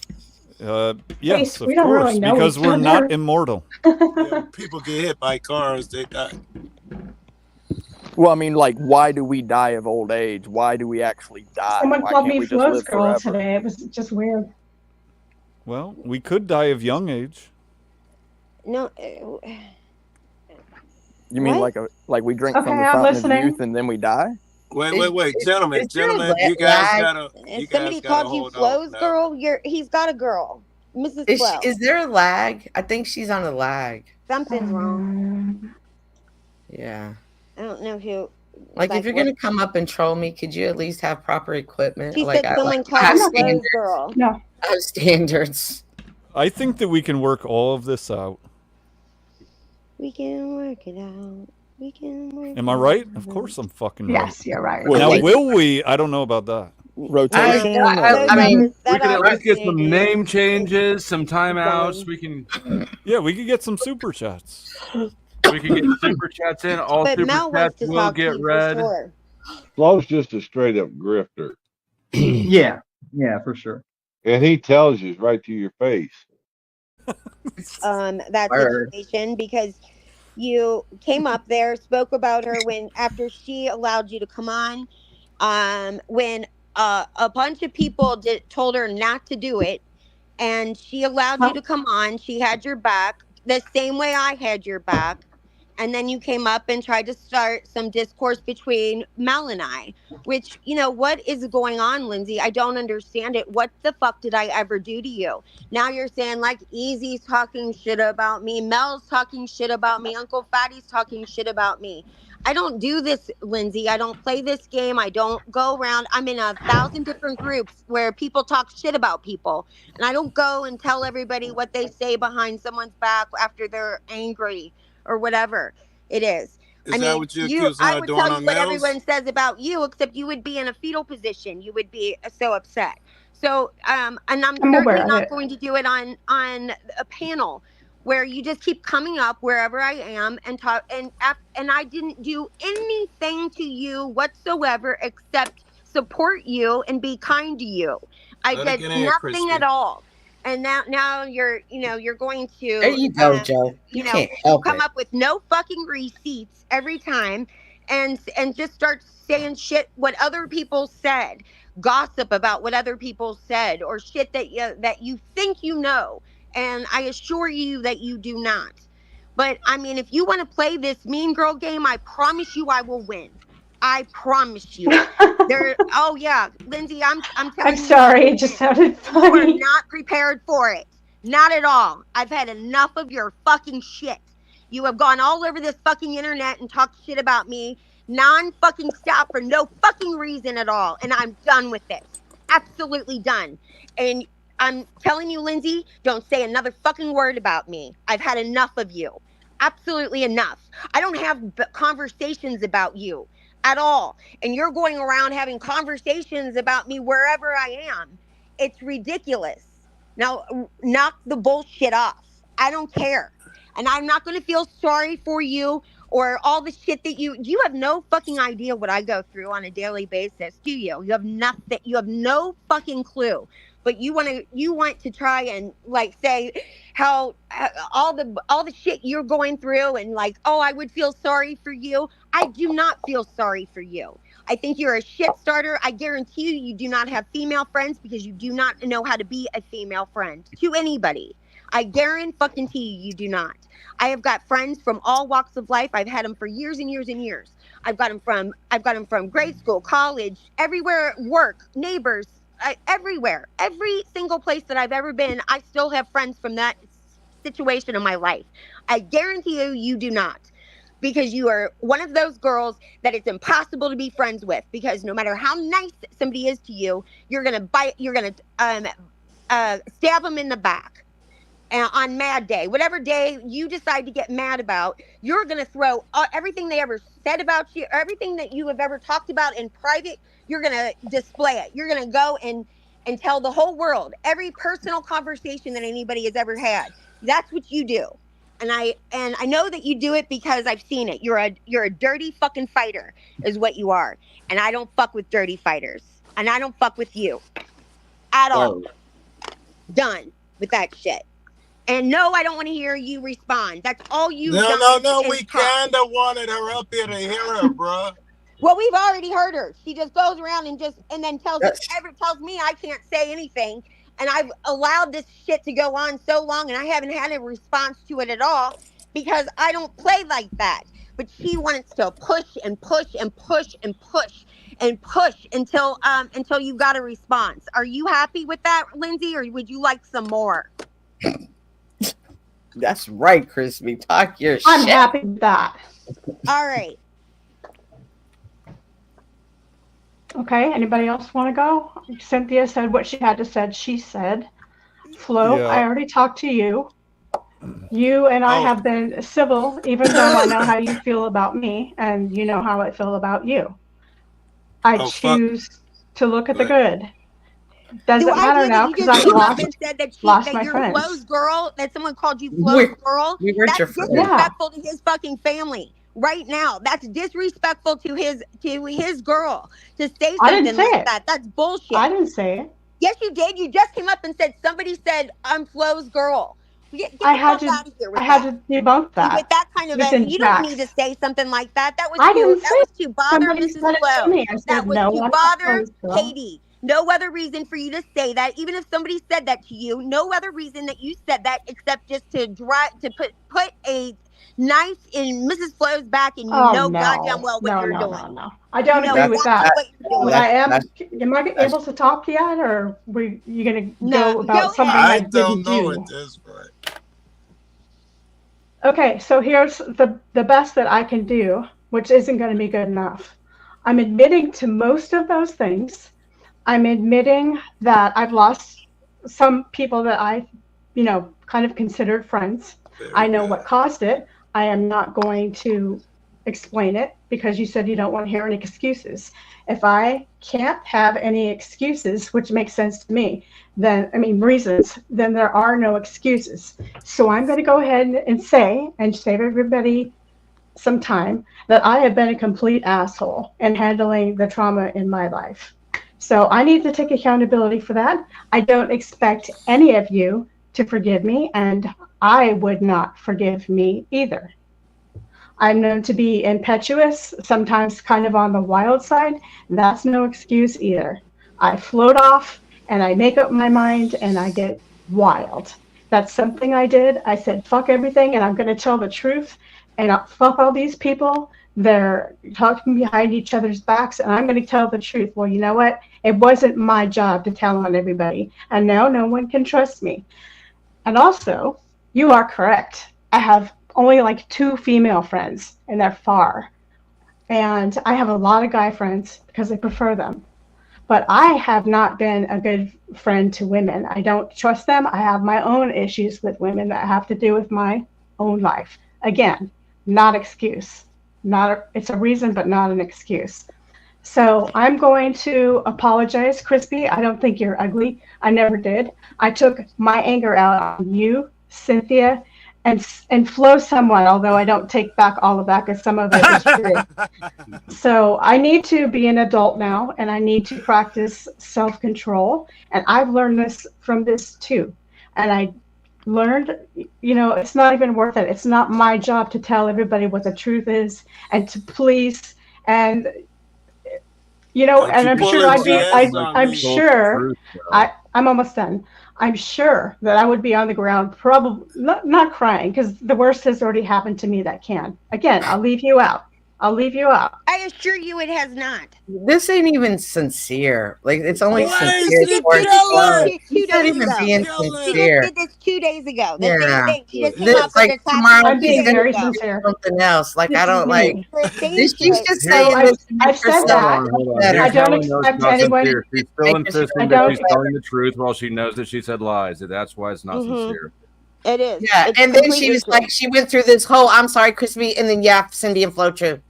Yes, we of don't course, really know because each we're not other. immortal. People get hit by cars, they die. Well, I mean, like, why do we die of old age? Why do we actually die? Someone Why called can't me we just Flo's live girl forever? today. It was just weird. Well, we could die of young age. No. You mean What? like we drink Okay, from the I'm fountain of listening. youth and then we die? Wait, gentlemen, is there a gentlemen, you guys lag? gotta, you Somebody guys gotta called you hold on Flo's now. girl. He's got a girl, Mrs. Flo. Is there a lag? I think she's on a lag. Something's wrong. Yeah. I don't know who. Like, if you're what- gonna come up and troll me, could you at least have proper equipment? She Like, said someone I called have you Flo's standards. girl. No. I have standards. I think that we can work all of this out. We can work it out. We can work. Am I right? Of course I'm fucking right. Yes, you're right. Now, Wait. will we? I don't know about that. Rotation? I mean, We could at least get some name changes, some timeouts. We can. Yeah, we could get some super chats. We could get super chats in. All But super Mel wants chats to will talk to get you for read. sure. Flo's just a straight up grifter. Yeah, for sure. And he tells you right to your face. That Word. situation because you came up there, spoke about her after she allowed you to come on. When a bunch of people told her not to do it, and she allowed you to come on. She had your back the same way I had your back. And then you came up and tried to start some discourse between Mel and I, which, what is going on, Lindsay? I don't understand it. What the fuck did I ever do to you? Now you're saying like Easy's talking shit about me. Mel's talking shit about me. Uncle Fatty's talking shit about me. I don't do this, Lindsay. I don't play this game. I don't go around. I'm in 1,000 different groups where people talk shit about people. And I don't go and tell everybody what they say behind someone's back after they're angry or whatever it is. Is that what you accuse I her of would doing tell you on what Mel's? everyone says about you, except you would be in a fetal position. You would be so upset. So, and I'm aware certainly of not it. going to do it on a panel where you just keep coming up wherever I am and talk. And I didn't do anything to you whatsoever except support you and be kind to you. I Let her did get in, nothing Christy. at all. And now you're going to There you go, Joe. You can't help come it. up with no fucking receipts every time and just start saying shit what other people said, gossip about what other people said, or shit that you think you know, and I assure you that you do not. But I mean, if you want to play this mean girl game, I promise you I will win. I promise you. Oh yeah, Lindsay, I'm telling you. I'm sorry, it just sounded You are funny. not prepared for it. Not at all. I've had enough of your fucking shit. You have gone all over this fucking internet and talked shit about me non-fucking stop for no fucking reason at all. And I'm done with it. Absolutely done. And I'm telling you, Lindsay, don't say another fucking word about me. I've had enough of you. Absolutely enough. I don't have conversations about you at all. And you're going around having conversations about me wherever I am. It's ridiculous. Now, knock the bullshit off. I don't care. And I'm not going to feel sorry for you or all the shit that you have no fucking idea what I go through on a daily basis, do you? You have nothing. You have no fucking clue. But you want to try and like say how all the shit you're going through and like, oh, I would feel sorry for you. I do not feel sorry for you. I think you're a shit starter. I guarantee you do not have female friends because you do not know how to be a female friend to anybody. I guarantee you do not. I have got friends from all walks of life. I've had them for years and years and years. I've got them from grade school, college, everywhere, work, neighbors, everywhere. Every single place that I've ever been, I still have friends from that situation in my life. I guarantee you do not. Because you are one of those girls that it's impossible to be friends with. Because no matter how nice somebody is to you, you're gonna stab them in the back. On Mad Day, whatever day you decide to get mad about, you're going to throw everything they ever said about you, everything that you have ever talked about in private, you're going to display it. You're going to go and tell the whole world every personal conversation that anybody has ever had. That's what you do. And I know that you do it because I've seen it. You're a dirty fucking fighter is what you are. And I don't fuck with dirty fighters. And I don't fuck with you at all. Done with that shit. And no, I don't want to hear you respond. That's all you've done. No. We kind of wanted her up here to hear her, bro. Well, we've already heard her. She just goes around and then tells me I can't say anything. And I've allowed this shit to go on so long, and I haven't had a response to it at all because I don't play like that. But she wants to push and push and push and push and push until you got a response. Are you happy with that, Lindsay, or would you like some more? That's right, Crispy. Talk your shit. I'm happy with that. All right. Okay, anybody else want to go? Cynthia said what she had to say. She said, Flo, I already talked to you. You and I have been civil, even though I know how you feel about me, and you know how I feel about you. I choose to look at the good. Doesn't matter now because I've lost my you're friends. Flo's girl, that someone called you Flo's girl. That's disrespectful to his fucking family. Right now, that's disrespectful to his girl to say something like that. That's bullshit. I didn't say it. Yes, you did. You just came up and said somebody said I'm Flo's girl. Get I had to debunk that. With that kind of you don't need to say something like that. That was to bother Mrs. Flo. That was to bother Katie. No other reason for you to say that. Even if somebody said that to you, no other reason that you said that except just to put a knife in Mrs. Flo's back, and goddamn well what you're doing. No. I don't agree with that. But am I able to talk yet, or you going to go about something I didn't do? At this point. Okay, so here's the best that I can do, which isn't going to be good enough. I'm admitting to most of those things. I'm admitting that I've lost some people that I, kind of considered friends. I know what caused it. I am not going to explain it because you said you don't want to hear any excuses. If I can't have any excuses, which makes sense to me, reasons, then there are no excuses. So I'm going to go ahead and save everybody some time that I have been a complete asshole in handling the trauma in my life. So I need to take accountability for that. I don't expect any of you to forgive me, and I would not forgive me either. I'm known to be impetuous, sometimes kind of on the wild side. That's no excuse either. I float off and I make up my mind and I get wild. That's something I did. I said, fuck everything, and I'm going to tell the truth. And fuck all these people. They're talking behind each other's backs, and I'm going to tell the truth. Well, you know what? It wasn't my job to tell on everybody, and now no one can trust me. And also, you are correct. I have only like 2 female friends, and they're far. And I have a lot of guy friends because I prefer them. But I have not been a good friend to women. I don't trust them. I have my own issues with women that have to do with my own life. Again, not excuse. It's a reason, but not an excuse. So I'm going to apologize, Crispy. I don't think you're ugly. I never did. I took my anger out on you, Cynthia, and Flo somewhat, although I don't take back all of that because some of it is true. So I need to be an adult now, and I need to practice self-control. And I've learned this from this too. And I learned, it's not even worth it. It's not my job to tell everybody what the truth is and to please. And and I'm sure I'm almost done. I'm sure that I would be on the ground, probably not crying, because the worst has already happened to me that can. Again, I'll leave you out. I'll leave you up. I assure you, it has not. This ain't even sincere. Like it's only What? sincere She just towards did this love. shit 2 She's not days even ago. being She just sincere. did this 2 days ago. The same Yeah. thing. She just came This, off with like a toxic tomorrow I'm two she's being days gonna very ago. do sincere. something else. Like This I is don't like me. The same this. She's shit. just No, saying I've, this to make I've said herself that. Hold on. better. I Here's don't how we know it's expect not anyone. sincere. She's still Make herself insisting I that don't. she's telling the truth while she knows that she said lies. That's why it's not sincere. It is. Yeah, It's and then she completely was true. like, she went through this whole "I'm sorry, Crispy," and then yeah, Cindy and Flo True.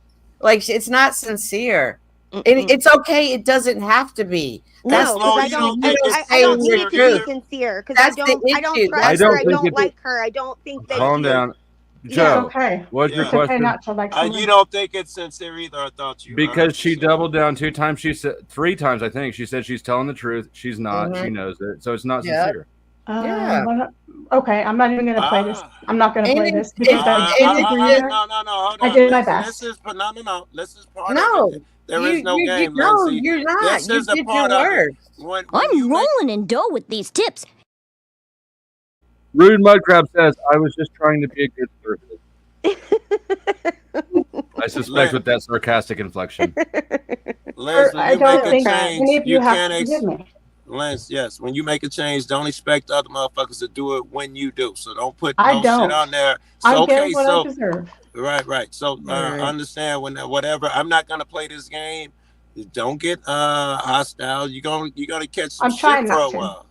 Like it's not sincere. It's okay. It doesn't have to be. That's No, the because I thing. don't. You don't I say don't need your it to be truth. sincere because That's the I don't issue. trust I That's her. don't I think don't it. like her. I don't think that Calm she is. down, It's Joe. okay. What's your It's okay question? not to like someone. You don't think it's sincere either? I thought you. Because she doubled down 2 times. She said 3 times. I think she said she's telling the truth. She's not. She knows it. So it's not Yeah. sincere. Yeah. Okay, I'm not even going to play this. I'm not going to play this And because I do agree with her. No, hold I on. did my Listen, best. this is no. This is part No, of it. There is no game, no, Lindsay. you're not. This You is a did part your of it. work. I'm rolling in dough with these tips. Rude Mudcrab says, "I was just trying to be a good person." I suspect with that sarcastic inflection. Liz, when I you don't make a think change, any of you have can't to forgive me. Liz, yes. When you make a change, don't expect other motherfuckers to do it when you do. So don't put I no don't. shit on there. I So get okay, what so I deserve. right. So Right. understand when whatever. I'm not gonna play this game. Don't get hostile. You're gonna catch some I'm trying shit for a not to. while.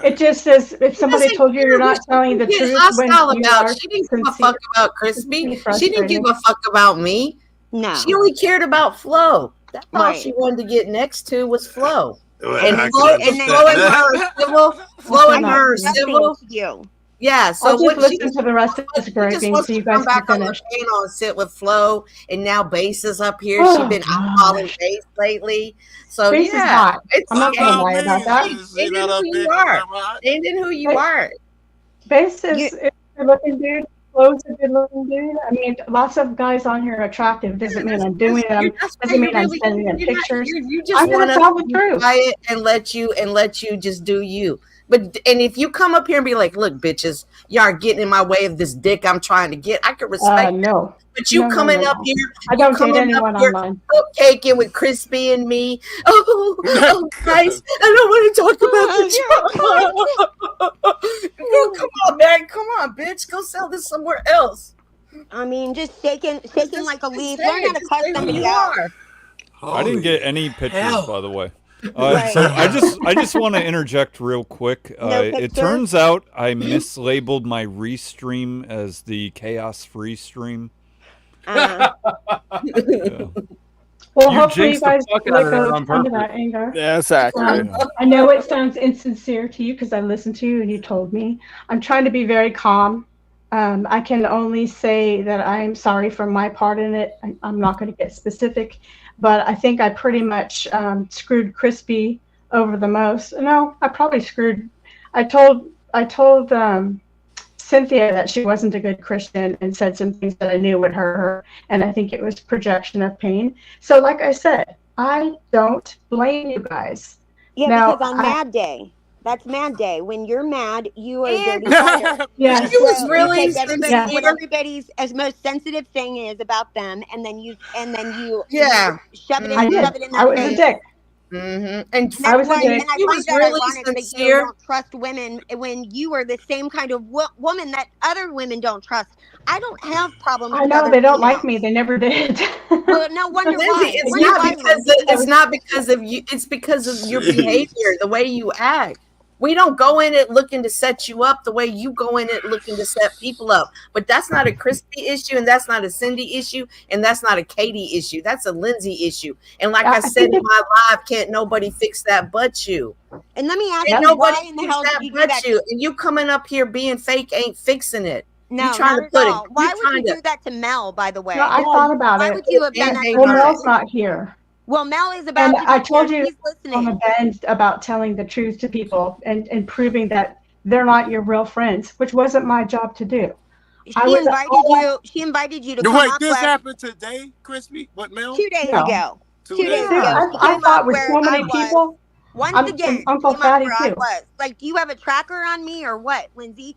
It just says if somebody doesn't told you care you're what not she telling the get truth when hostile you about. are She didn't give a sincere, fuck about it's Crispy. really She didn't give frustrating. a fuck about me. No. She only cared about Flo. That's all Right. she wanted to get next to was Flo. Well, And I Flo, can and understand Flo and that. her are civil. Flo Also and not her are true. Nothing civil. to you. Yeah. So I'll just what she listen to the rest of this she just griping wants so you to come guys can back on the finish. panel and sit with Flo, and now Bass is up here. Oh, She's been calling Bass lately. So Bass is yeah, hot. it's I'm not okay. going to lie about that. Ain't in who you are. Ain't in who you are. Bass is a good looking dude. Flo's a good looking dude. I mean, lots of guys on here are attractive. Doesn't mean I'm doing them. That's why Doesn't you mean I'm really sending them you're not, pictures. you just I'm going want to us tell to the be truth. quiet and let you just do you. But and if you come up here and be like, look, bitches, y'all are getting in my way of this dick I'm trying to get, I could respect No. it. But you No, coming no. up here, I you don't date coming up anyone here online. cupcaking with Crispy and me. Oh, Christ, I don't want to talk about the show. Girl, come on, man. Come on, bitch. Go sell this somewhere else. I mean, just shaking like a leaf. say Learn how it. to Just cuss say who somebody you out. are. I didn't get any pictures, hell. by the way. Right. So I just want to interject real quick. No It picture? turns out I mislabeled my restream as the Chaos Free Stream. Yeah. Well, You hopefully you jinxed the guys fuck out let of go that on of some of purpose. that anger. That's accurate. I know it sounds insincere to you because I listened to you and you told me. I'm trying to be very calm. I can only say that I'm sorry for my part in it. I'm not going to get specific, but I think I pretty much screwed Crispy over the most. No, I probably screwed. I told Cynthia that she wasn't a good Christian and said some things that I knew would hurt her, and I think it was projection of pain. So, like I said, I don't blame you guys. Yeah, Now, because on Mad Day. That's Mad Day. When you're mad, you are a And- dirty fighter. Yeah. He was So you really take everybody, Yeah. what everybody's as most sensitive thing is about them, and then you Yeah. shove it in, I did. shove it in I their was a face. dick. And And I was that's a why, dick. and I he find was that really ironic that you sincere. don't trust women when you are the same kind of woman that other women don't trust. I don't have problems I with know other they don't like me. females. They never did. Well, no wonder Lindsay, why. it's Wonder not why, because Lindsay. it's not because of you. It's because of your behavior, the way you act. We don't go in it looking to set you up the way you go in it looking to set people up. But that's not a Crispy issue, and that's not a Cindy issue, and that's not a Katie issue. That's a Lindsay issue. And like I said in my live, can't nobody fix that but you. And let me ask Ain't you, nobody why in the fix hell that did you do but that? you. And you coming up here being fake ain't fixing it. No, you trying not to at put all. it. Why You would you trying to do that to Mel, by the way? No, I thought about Why it. would you have done that to Well, her? Mel's not here. Well, Mel is And about to I be told here. you He's on the listening. bend about telling the truth to people and proving that they're not your real friends, which wasn't my job to do. She invited you to come Wait, up this where happened today, Crispy? What, Mel? 2 days No. ago. 2 2 days days ago. ago. She I came thought up with where so many I was. people, Once I'm again, Uncle came up Fatty where I too. was. Like, do you have a tracker on me or what, Lindsay?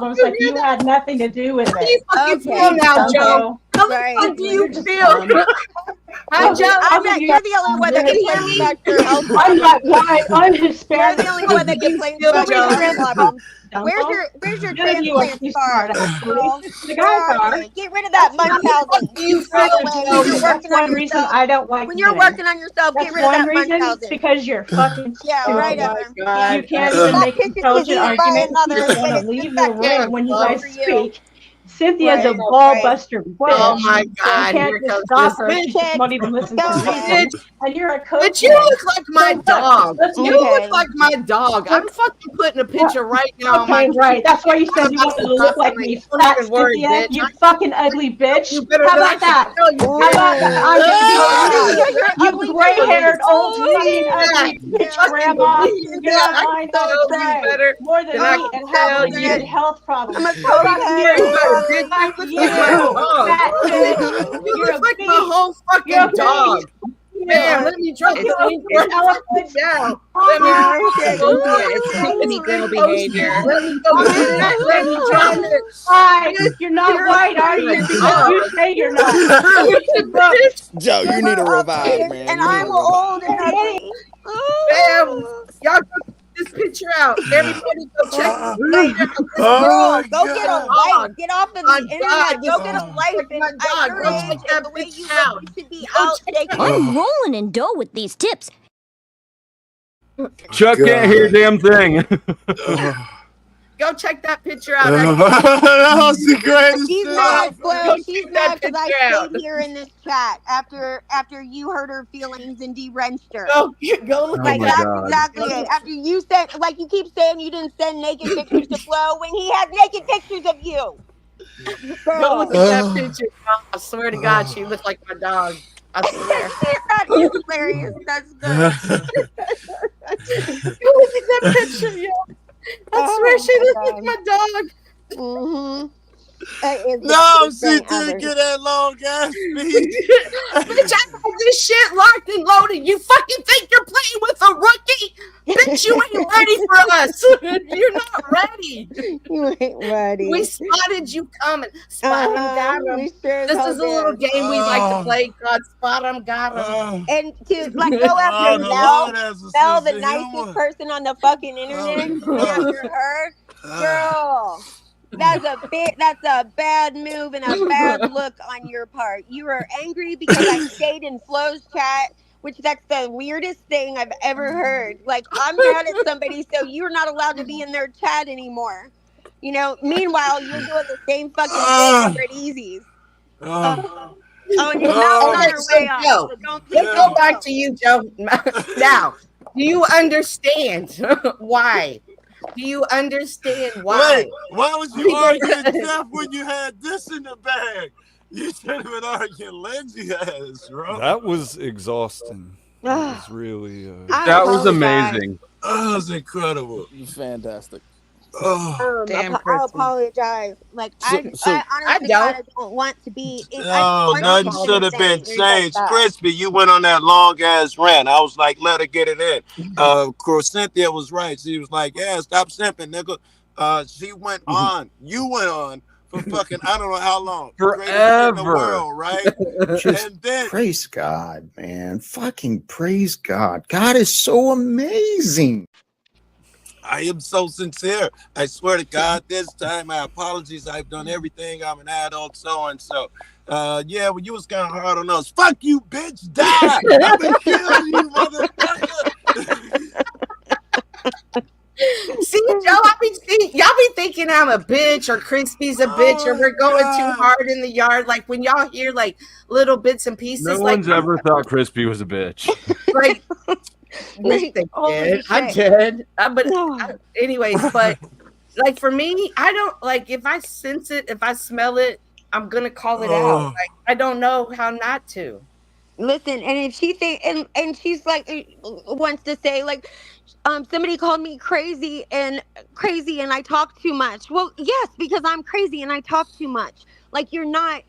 problems like you had nothing to do with How do you it. fucking Okay, feel now, Dumbo. Joe? How the Right. fuck do you You're just feel? dumb. Hi, Joe. I'm not, you're the only one that complains about your health I'm problems. not white. I'm You're Hispanic. the only one that complains feel, about your Joe? health problems. Dumbo. Where's your None of you are transplant too scars, smart, actually. girl? The Where guys are are. they? Get rid of that How the fuck Munchausen. do you Throw it feel, away. Joe? When you're That's working on one reason yourself, I don't like when you're knitting. working on yourself, That's get rid of one that reason. It's Munchausen. because you're fucking Yeah, stupid. right, Oh Evan. my Yeah. You can't Get even that make picture's intelligent disease by arguments. You another, just want and to it's leave your infected. room when you Good guys for you. speak. Cynthia's a Right. ball Right. buster Oh bitch. my You God! can't Here just comes stop this her. She bitch. just won't even listen to Go reason. ahead. And you're a But you cokehead. look like my So what? dog. Let's You get look Okay. like my dog. I'm fucking putting a picture right now on my Okay, right. That's why you I'm said you about wanted to to look drop like it. me. Don't Fat even worry, Cynthia, bitch. you fucking ugly bitch. You better How than I about can that? tell you, How about that? I'm gonna give you Oh, that. Cynthia, you're You ugly too. gray-haired, old, believe fucking, that. ugly bitch Yeah. grandma. Believe You're that. a I mind can on tell you Christ better more than than I me can and have tell legit you. health problems. I'm a You Fuck better cokehead. you. bitch. Fuck You look like my you. dog. Fat bitch. You You're look a like my beast. whole You're fucking a dog. beast. You Bam, let me drop It's the elephant down. Let me me it's company girl behavior. Let me go get it. Let me drop it. Hi, you're not white, are you? Because you say you're not. Read the books. Joe, you need a revive, man. And You need I'm a revive. old and ugly. Bam, y'all go check this picture out. Everybody go check this Wait, picture out. This girl, dog. go get a life. Get off of My the internet. dog, Go get a life. my And at dog. your Go age check and that the way you picture look, out. you should be Go out check taking. I'm rolling in dough with these tips. Chuck can't hear a damn thing. Go check that picture out. That was the greatest She's shit mad, ever. Flo. She's mad because I picture out. stayed here in this chat after you hurt her feelings and de-wrenched her. Go look Like at that's that. exactly it. After you said, like you keep saying, you didn't send naked pictures to Flo when he has naked pictures of you. Go look at that picture. I swear to God, she looks like my dog. I swear. That is hilarious. That's good. Go look at that picture, yo. I swear she looks like my dog. Mm-hmm. No, she didn't get that long ass speech. Bitch, I got this shit locked and loaded. You fucking think you're playing with a rookie? Bitch, you ain't ready for us. You're not ready. You ain't ready. We spotted you coming. Spot 'em, got 'em. We sure This as is a hell little did. game we like to play called Spot 'em, got 'em. And to like go after the Mel, Lord has a Mel, sense the of nicest humor. person on the fucking internet, going after her, girl. That's a bad move and a bad look on your part. You are angry because I stayed in Flo's chat, which that's the weirdest thing I've ever heard. Like I'm mad at somebody, so you're not allowed to be in their chat anymore. You know. Meanwhile, you're doing the same fucking thing over at Easy's. Oh, and your mouth's on her way up. Joe, So don't let's piss go me back off. to you, Joe. Now, do you understand why? Do you understand why? Wait, why was you arguing Jeff when you had this in the bag? You should have been arguing Lindsay ass, bro. That was exhausting. That was really. That was amazing. Oh, that was incredible. Fantastic. Oh, Damn, I apologize. Like So- I so- honestly God, I don't want to be. no, nothing should have been changed. Crispy, you went on that long ass rant. I was like, let her get it in. Of course, Cynthia was right. She was like, yeah, stop simping, nigga. She went on. You went on for fucking I don't know how long. Greatest shit in the Forever. world, right? Just And then praise God, man. Fucking praise God. God is so amazing. I am so sincere. I swear to God, this time my apologies. I've done everything. I'm an adult, so and so. Yeah, when you was kind of hard on us. Fuck you, bitch. Die. I'm gonna kill you, motherfucker. See, Joe, y'all be thinking I'm a bitch or Crispy's a bitch or we're going too hard in the yard. Like when y'all hear like little bits and pieces, No like one's ever thought Crispy was a bitch. like they did. I did. Anyways, but like for me, I don't like if I sense it, if I smell it, I'm gonna call it out. Like I don't know how not to. Listen, and if she think and she's like wants to say like somebody called me crazy and I talk too much. Well, yes, because I'm crazy and I talk too much. Like you're not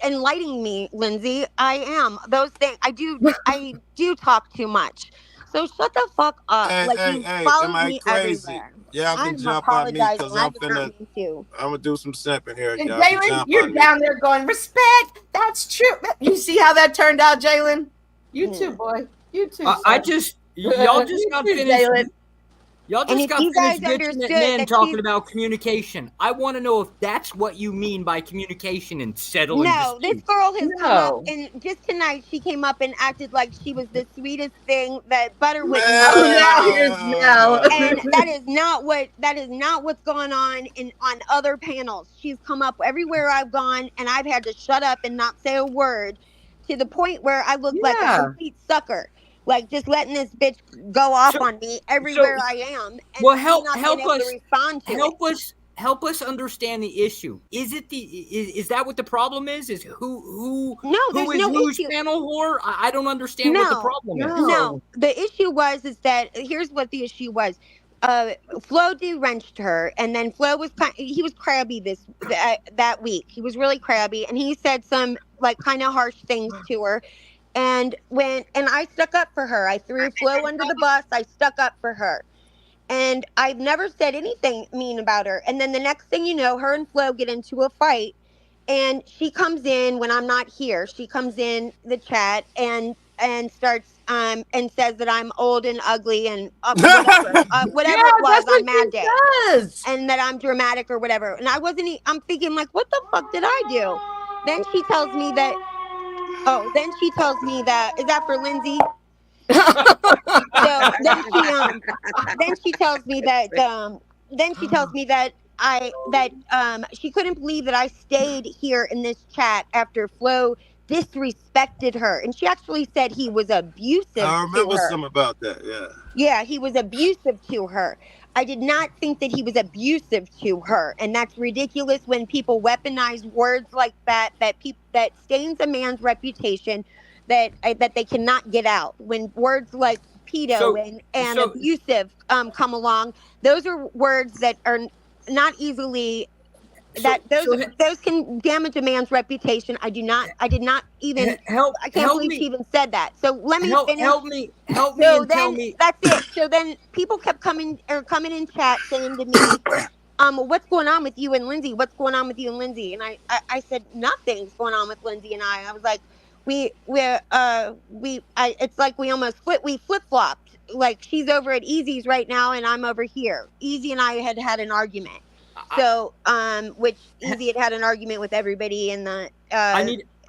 enlightening me, Lindsay. I am. Those things I do talk too much. So shut the fuck up. Hey, like hey, you hey, followed am I me crazy? everywhere. Y'all can I'm jump on me because apologizing. I I'm did not finna. mean to. I'm gonna do some simping here. And Y'all can Jalen, jump you're on me. down there going, respect. That's true. You see how that turned out, Jalen? You too, boy. You too. I son. just y'all just got You too, finished. Jalen. Y'all And just if got you guys finished bitching at understood men that talking she's- about communication. I want to know if that's what you mean by communication and settling No, this disputes. girl has come up and just tonight she came up and acted like she was the sweetest thing that butter wouldn't melt. Oh, now here's Mel. And that is not what's going on on other panels. She's come up everywhere I've gone and I've had to shut up and not say a word to the point where I look like a complete sucker. Like just letting this bitch go off on me everywhere I am and Well, me help not being able us to respond to it. help us understand the issue. Is it is that what the problem is? Is who there's is no who's issue. panel whore? I don't understand what the problem is. No, the issue was that here's what the issue was. Flo wrenched her, and then Flo was he was crabby that week. He was really crabby, and he said some like kind of harsh things to her. And I stuck up for her. I threw Flo under the bus. I stuck up for her. And I've never said anything mean about her. And then the next thing you know, her and Flo get into a fight. And she comes in when I'm not here. She comes in the chat and starts and says that I'm old and ugly and whatever Yeah, it was that's what on Mad she Day, does. and that I'm dramatic or whatever. And I wasn't. I'm thinking like, what the fuck did I do? Then she tells me that. Oh, then she tells me that is that for Lindsay? So then she tells me that she couldn't believe that I stayed here in this chat after Flo disrespected her, and she actually said he was abusive I to remember her. some about that. Yeah. Yeah, he was abusive to her. I did not think that he was abusive to her, and that's ridiculous when people weaponize words like that that stains a man's reputation that they cannot get out. When words like pedo and abusive come along, those are words that are not easily those can damage a man's reputation. I did not even I can't believe she even said that. So let me finish. Help me So and tell then me. that's it. So then people kept coming in chat saying to me, what's going on with you and Lindsay? What's going on with you and Lindsay? And I said nothing's going on with Lindsay and I. I was like, it's like we almost flip flopped. Like she's over at Easy's right now and I'm over here. Easy and I had an argument. So, which Easy had an argument with everybody in the. I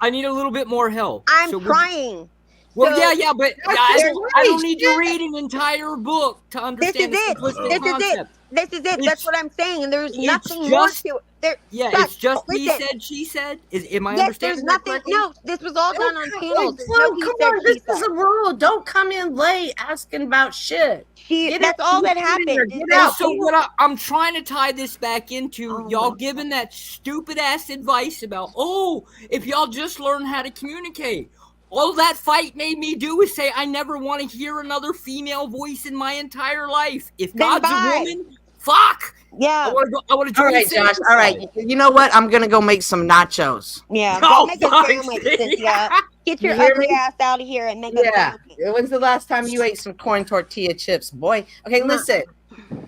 need a little bit more help. I'm So trying. Well, So, yeah, but I don't need to read an entire book to understand the simplistic concept. This is it. That's what I'm saying. And there's It's nothing just- more to it. It's just he listen. said, she said. Am I Yes, understanding there's that nothing. correctly? No, this was all done on panels. There's Flo, no he come said, on, she this is said. a rule. Don't come in late asking about shit. That's all that happened. Get out. So what I'm trying to tie this back into y'all giving that stupid ass advice about, if y'all just learn how to communicate. All that fight made me do is say I never want to hear another female voice in my entire life. If Then God's bye. a woman, fuck. Yeah. I want to join All right, the Josh. safety All right. side. You know what? I'm gonna go make some nachos. Yeah, Oh, go make a fuck. sandwich, Cynthia. Get your You hear ugly me? ass out of here and make a Yeah. sandwich. When's the last time you ate some corn tortilla chips, boy? Okay, listen.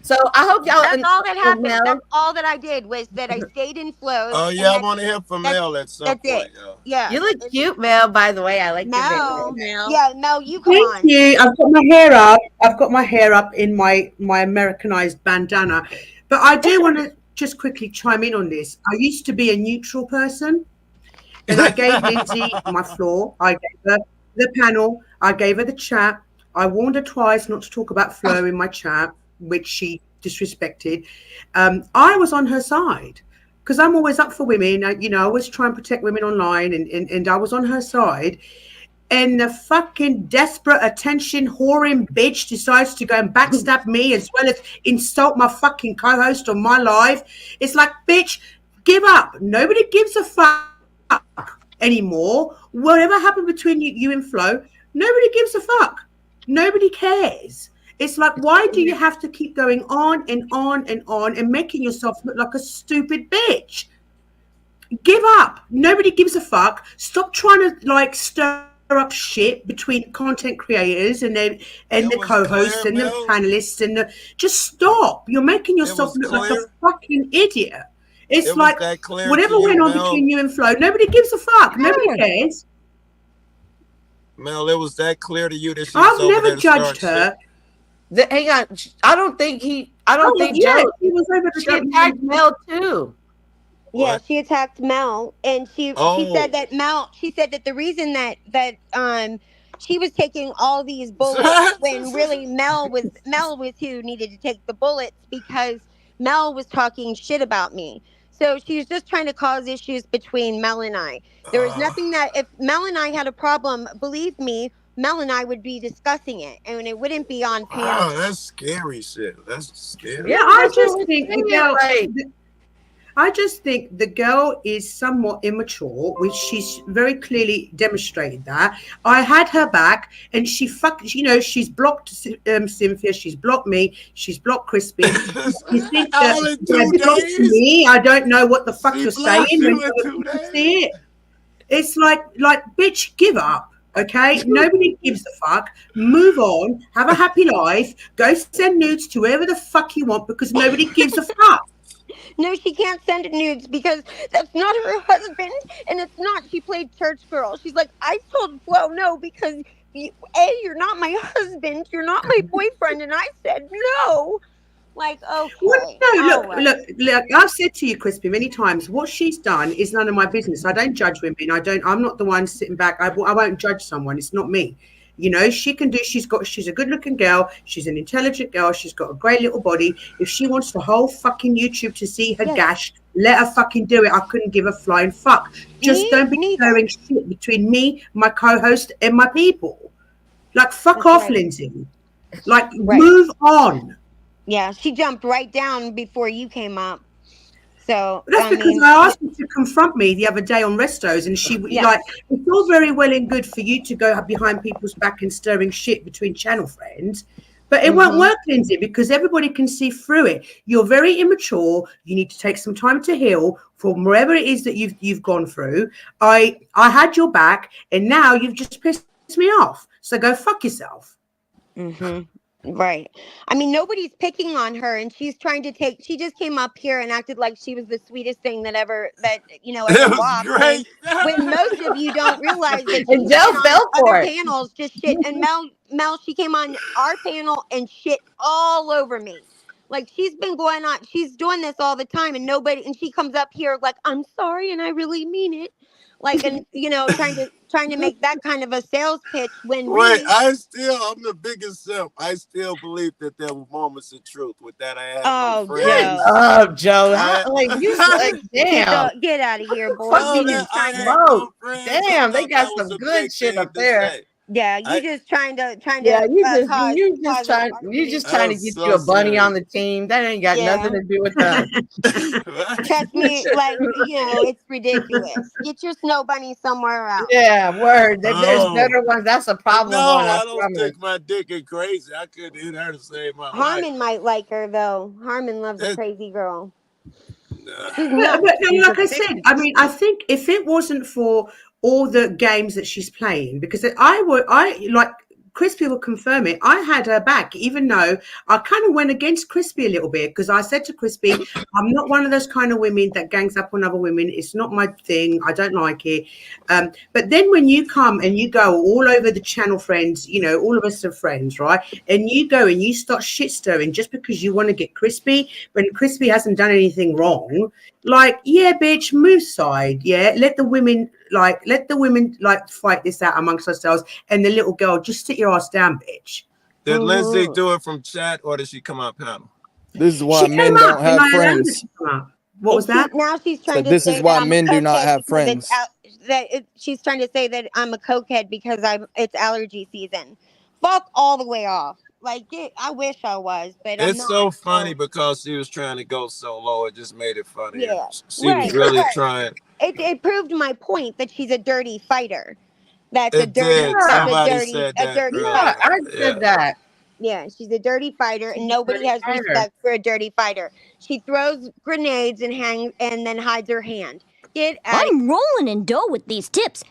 So I hope y'all. That's all that happened. Mel, That's all that I did was that I stayed in Flo's. Oh yeah, I want to hear from Mel at some That's point. it. Yeah. you look cute, Mel. By the way, I like Mel. your Yeah, Mel, you come Thank on. you. I've got my hair up. I've got my hair up in my Americanized bandana. But I do want to just quickly chime in on this. I used to be a neutral person, and I gave Lindsay my floor. I gave her the panel. I gave her the chat. I warned her twice not to talk about Flo in my chat, which she disrespected. I was on her side because I'm always up for women. I always try and protect women online, and I was on her side. And the fucking desperate attention whoring bitch decides to go and backstab me as well as insult my fucking co-host on my live. It's like, bitch, give up. Nobody gives a fuck anymore. Whatever happened between you and Flo, nobody gives a fuck. Nobody cares. It's like, why do you have to keep going on and on and on and making yourself look like a stupid bitch? Give up. Nobody gives a fuck. Stop trying to stir up shit between content creators and the co-hosts and the panelists just stop. You're making yourself look like a fucking idiot. It's like whatever went on between you and Flo, nobody gives a fuck. Nobody cares. Mel, it was that clear to you that she I've was over never there to judged start her. Hang on. I don't think Joe. He was over She attacked Mel too. Yeah, she attacked Mel, and she said that the reason that she was taking all these bullets when really Mel was who needed to take the bullets because Mel was talking shit about me. So she was just trying to cause issues between Mel and I. There was nothing that if Mel and I had a problem, believe me, Mel and I would be discussing it, and it wouldn't be on panel. Wow, that's scary shit. That's scary. Yeah, I just think the girl is somewhat immature, which she's very clearly demonstrated that. I had her back, and she's blocked Cynthia, she's blocked me, she's blocked Crispy. You think that blocked me? I don't know what the fuck you're saying. When you see it. It's like, bitch, give up. Okay, nobody gives a fuck. Move on, have a happy life, go send nudes to whoever the fuck you want because nobody gives a fuck. No, she can't send nudes because that's not her husband, and it's not. She played church girl. She's like, I told Flo no because you're not my husband, you're not my boyfriend, and I said no. Like, Well, okay, no, all look, right. look. I've said to you, Crispy, many times, what she's done is none of my business. I don't judge women. I'm not the one sitting back. I won't judge someone. It's not me. You know, she can do. She's a good-looking girl. She's an intelligent girl. She's got a great little body. If she wants the whole fucking YouTube to see her gash, let her fucking do it. I couldn't give a flying fuck. Just don't be stirring shit between me, my co-host, and my people. Like, fuck off, Lindsay. Like, move on. Yeah, she jumped right down before you came up. So That's because I asked her to confront me the other day on Restos, and she like, it's all very well and good for you to go behind people's back and stirring shit between channel friends, but it won't work, Lindsay, because everybody can see through it. You're very immature. You need to take some time to heal from wherever it is that you've gone through. I had your back, and now you've just pissed me off. So go fuck yourself. Right. I mean, nobody's picking on her, and she's trying to take. She just came up here and acted like she was the sweetest thing that ever It was walked. great. When most of you don't realize that And she's Joe been fell on for other it. panels, just shit. And Mel, she came on our panel and shit all over me. Like she's been going on. She's doing this all the time, and nobody. And she comes up here like, "I'm sorry, and I really mean it." Like, and trying to make that kind of a sales pitch when Wait, really. I'm the biggest simp. I still believe that there were moments of truth. With that, I have no friends. Oh, Joe, like you, like, damn, Get out of here, boy. No, You that just I trying had to. no smoke. friends. Damn, I they thought got that was some a good big shit thing up to there. say. Yeah, you just trying to cause you just an trying argument. to get you a bunny on the team. That ain't got Yeah. nothing to do with us. Trust me, like it's ridiculous. Get your snow bunny somewhere else. Yeah, word. There's Oh. better ones. That's a problem No, one. I I don't promise. stick my dick in crazy. I couldn't hit her to save my life. Harmon might like her though. Harmon loves a crazy girl. She's But nuts. no, like I said, I mean, I think if it wasn't for all the games that she's playing, because I like Crispy will confirm it. I had her back, even though I kind of went against Crispy a little bit because I said to Crispy, I'm not one of those kind of women that gangs up on other women. It's not my thing. I don't like it. But then when you come and you go all over the channel, friends, you know, all of us are friends, right? And you go and you start shit stirring just because you want to get Crispy when Crispy hasn't done anything wrong. Like, yeah, bitch, move side. Yeah, let the women fight this out amongst ourselves, and the little girl just sit your ass down, bitch. Did Lindsay do it from chat or did she come out panel? This is why She men came up don't and have I allowed her friends. to come up. What was that? Now she's trying So to this say is that why I'm a men do not cokehead have because it's friends. she's trying to say that I'm a cokehead because it's allergy season. Fuck all the way off. Like I wish I was, but I'm It's not. so funny because she was trying to go so low. It just made it funnier. Yeah, She was really trying. It proved my point that she's a dirty fighter. That's a It dirty. did. That's Somebody said a that dirty earlier. fighter. I said that. Yeah, she's a dirty fighter, and She's a nobody dirty has fighter. respect for a dirty fighter. She throws grenades and then hides her hand. Get out. I'm rolling in dough with these tips.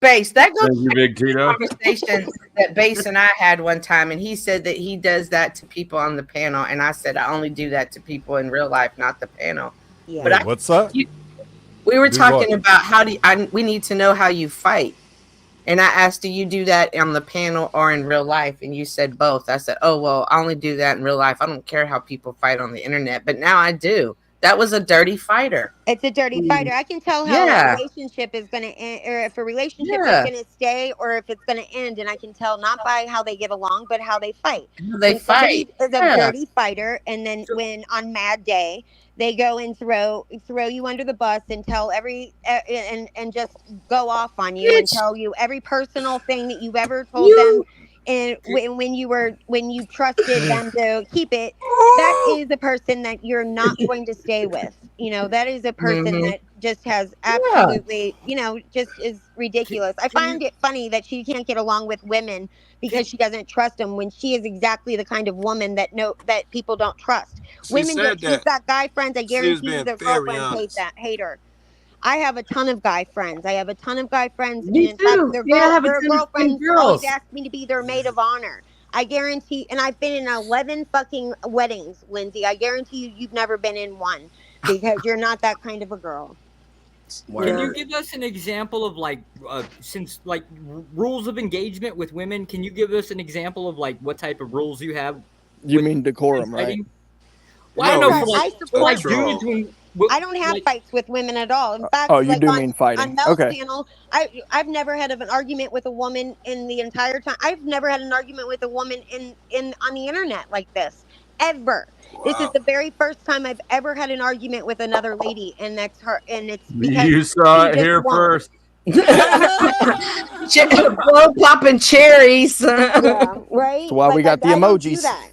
Base, that goes Thank you, back Big to the Tito. conversation that Base and I had one time, and he said that he does that to people on the panel, and I said I only do that to people in real life, not the panel. Yeah. But Wait, what's that? We were Do talking what? about how we need to know how you fight, and I asked, do you do that on the panel or in real life? And you said both. I said, oh well, I only do that in real life. I don't care how people fight on the internet, but now I do. That was a dirty fighter. It's a dirty fighter. I can tell how a relationship is going to end, or if a relationship is going to stay, or if it's going to end. And I can tell not by how they get along, but how they fight. They Somebody fight. is a dirty fighter, and then when on Mad Day they go and throw you under the bus and tell and just go off on you and tell you every personal thing that you've ever told them. And when you trusted them to keep it, that is a person that you're not going to stay with. You know, that is a person that just has absolutely, just is ridiculous. I find it funny that she can't get along with women because she doesn't trust them when she is exactly the kind of woman that people don't trust. She Women said she's that. got guy friends. I She was guarantee you being their very girlfriends honest. hate her. I have a ton of guy friends. I have a ton of guy friends, and Me in fact, too. Yeah, I have a their ton of friend girlfriends always girls. ask me to be their maid of honor. I guarantee, and I've been in 11 fucking weddings, Lindsay. I guarantee you've never been in one because you're not that kind of a girl. Can you give us an example of like, since like rules of engagement with women? Can you give us an example of like what type of rules you have? You mean decorum, right? Well, I don't know for like, I for like support dudes rules. when, I don't have like, fights with women at all. In fact, Oh, you like do on mean fighting. Mel's Okay. panel, I've never had an argument with a woman in the entire time. I've never had an argument with a woman in on the internet like this ever. This is the very first time I've ever had an argument with another lady, and that's her. And it's because You saw she it just here won't. first. Blow popping cherries. Yeah, right. That's why we got the I don't do emojis. that.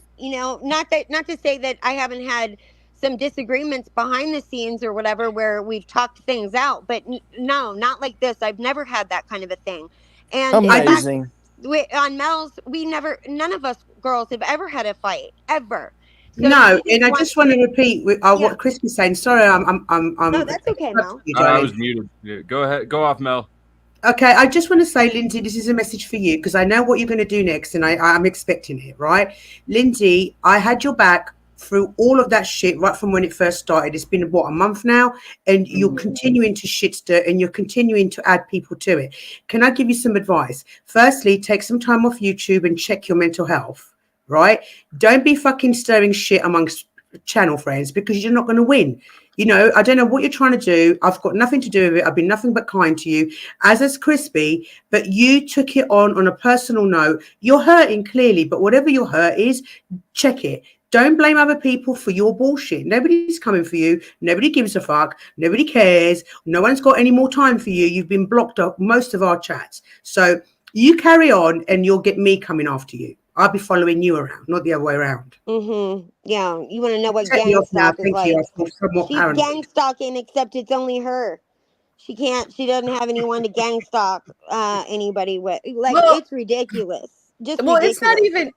Not to say that I haven't had some disagreements behind the scenes or whatever where we've talked things out, but no, not like this. I've never had that kind of a thing. And in fact, Amazing. on Mel's, none of us girls have ever had a fight ever. So No, she just and I wants, just want to repeat yeah. what Chris was saying. Sorry, I'm No, that's okay, Mel. you, I darling. was muted. Yeah, go ahead. Go off, Mel. Okay, I just want to say, Lindsay, this is a message for you because I know what you're going to do next, and I'm expecting it, right? Lindsay, I had your back through all of that shit right from when it first started. It's been, what, a month now? And you're continuing to shit stir and you're continuing to add people to it. Can I give you some advice? Firstly, take some time off YouTube and check your mental health, right? Don't be fucking stirring shit amongst channel friends because you're not going to win. I don't know what you're trying to do. I've got nothing to do with it. I've been nothing but kind to you, as is Crispy, but you took it on a personal note. You're hurting clearly, but whatever your hurt is, check it. Don't blame other people for your bullshit. Nobody's coming for you. Nobody gives a fuck. Nobody cares. No one's got any more time for you. You've been blocked up most of our chats. So you carry on and you'll get me coming after you. I'll be following you around, not the other way around. Yeah, you want to know what Take me gang off now. stalk is Thank you. like? I feel somewhat She's paranoid. gang stalking, except it's only her. She doesn't have anyone to gang stalk anybody with. Like, Well, it's ridiculous. Just it's not ridiculous. even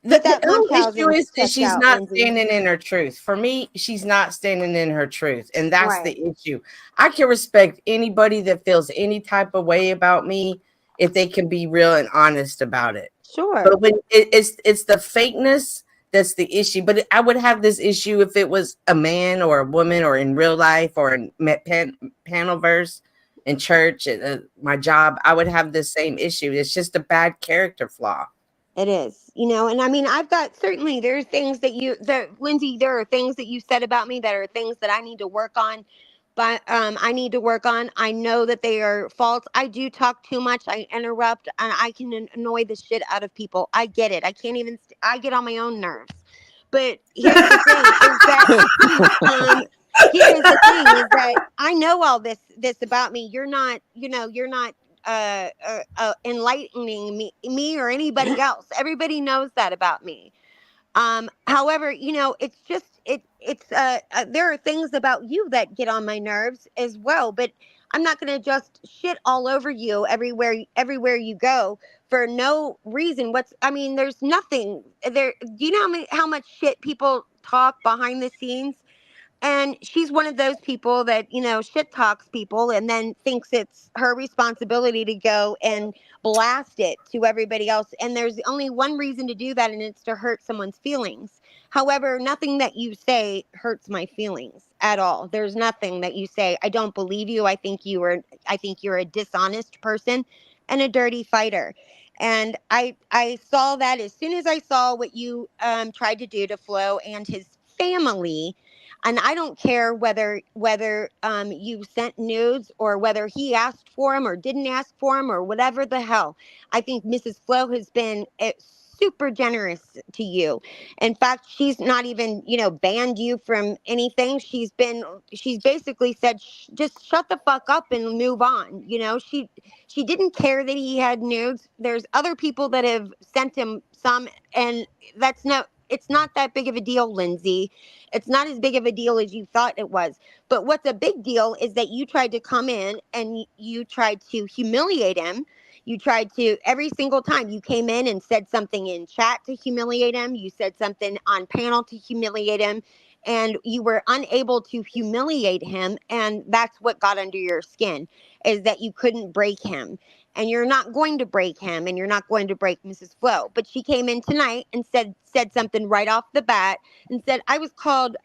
Get the that whole issue Munchausen is that checked she's out, not Lindsay. standing in her truth. For me, she's not standing in her truth, and that's Right. the issue. I can respect anybody that feels any type of way about me if they can be real and honest about it. Sure. But when it's the fakeness that's the issue. But I would have this issue if it was a man or a woman or in real life or in panelverse in church, my job. I would have the same issue. It's just a bad character flaw. It is, and I mean, certainly there are things Lindsay, there are things that you said about me that are things that I need to work on. But I need to work on. I know that they are faults. I do talk too much. I interrupt, and I can annoy the shit out of people. I get it. I can't even. I get on my own nerves. But here's the thing: is that here's the thing: is that I know all this about me. You're not. You're not enlightening me or anybody else. Everybody knows that about me. However, it's just there are things about you that get on my nerves as well, but I'm not going to just shit all over you everywhere you go for no reason. There's nothing there. Do you know how much shit people talk behind the scenes? And she's one of those people that, shit talks people and then thinks it's her responsibility to go and blast it to everybody else. And there's only one reason to do that, and it's to hurt someone's feelings. However, nothing that you say hurts my feelings at all. There's nothing that you say. I don't believe you. I think you're a dishonest person and a dirty fighter. And I saw that as soon as I saw what you tried to do to Flo and his family. And I don't care whether you sent nudes or whether he asked for them or didn't ask for them or whatever the hell. I think Mrs. Flo has been super generous to you. In fact, she's not even banned you from anything. She's basically said just shut the fuck up and move on. She didn't care that he had nudes. There's other people that have sent him some, and it's not that big of a deal, Lindsay. It's not as big of a deal as you thought it was. But what's a big deal is that you tried to come in and you tried to humiliate him. You tried to, every single time you came in and said something in chat to humiliate him. You said something on panel to humiliate him. and you were unable to humiliate him, and that's what got under your skin, is that you couldn't break him. And you're not going to break him, and you're not going to break Mrs. Flo. But she came in tonight and said something right off the bat and said, I was called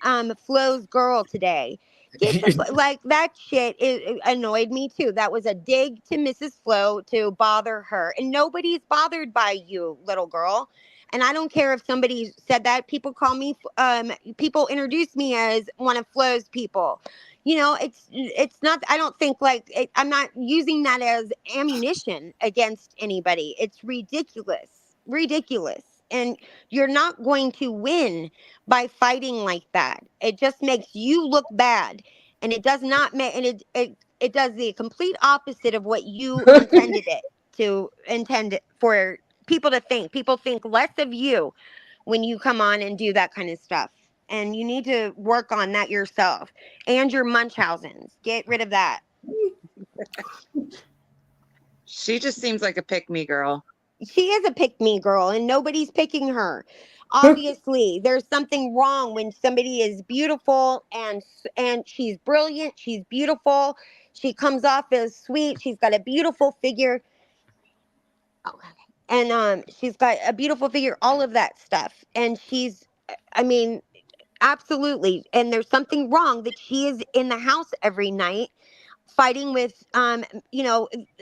Flo's girl today. Get the like that shit it annoyed me too. That was a dig to Mrs. Flo to bother her. And nobody's bothered by you, little girl. And I don't care if somebody said that. People call me people introduce me as one of Flo's people. You know, it's not, I don't think like I'm not using that as ammunition against anybody. It's ridiculous. And you're not going to win by fighting like that. It just makes you look bad, and it does not make, and it does the complete opposite of what you intended it to intend it for people to think. People think less of you when you come on and do that kind of stuff. And you need to work on that yourself and your Munchausen's. Get rid of that. She just seems like a pick-me girl. She is a pick-me girl, and nobody's picking her. Obviously, there's something wrong when somebody is beautiful and she's brilliant. She's beautiful. She comes off as sweet. She's got a beautiful figure. And she's got a beautiful figure, all of that stuff. And she's, I mean, absolutely. And there's something wrong that she is in the house every night fighting with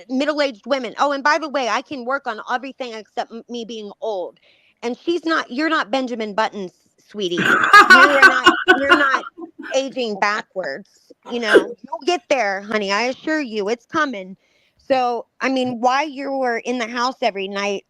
middle-aged women. Oh, and by the way, I can work on everything except me being old. And you're not Benjamin Buttons, sweetie. You're not aging backwards. You'll get there, honey. I assure you, it's coming. So, I mean, why you were in the house every night,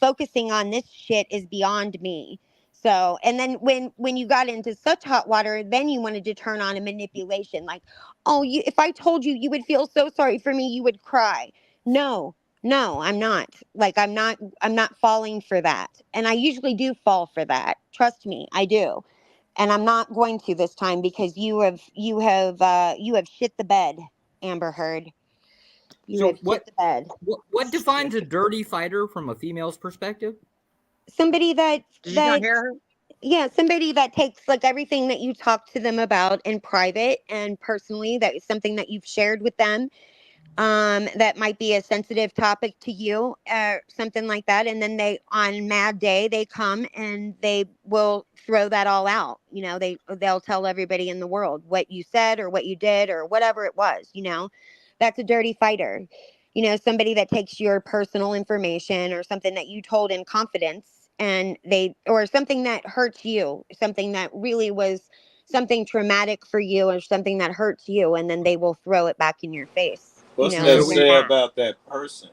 focusing on this shit is beyond me. So, and then when you got into such hot water, then you wanted to turn on a manipulation. Like, oh, if I told you, you would feel so sorry for me, you would cry. No, I'm not. Like, I'm not falling for that. And I usually do fall for that. Trust me, I do. And I'm not going to this time because you have shit the bed, Amber Heard. You have shit the bed. What defines a dirty fighter from a female's perspective? Somebody that Did you not hear her? Yeah, somebody that takes like everything that you talk to them about in private and personally, that is something that you've shared with them, that might be a sensitive topic to you, something like that. And then they, on Mad Day, they come and they will throw that all out. They'll tell everybody in the world what you said or what you did or whatever it was. That's a dirty fighter. Somebody that takes your personal information or something that you told in confidence, and or something that hurts you, something that really was something traumatic for you or something that hurts you, and then they will throw it back in your face. What's And that they're say not. about that person?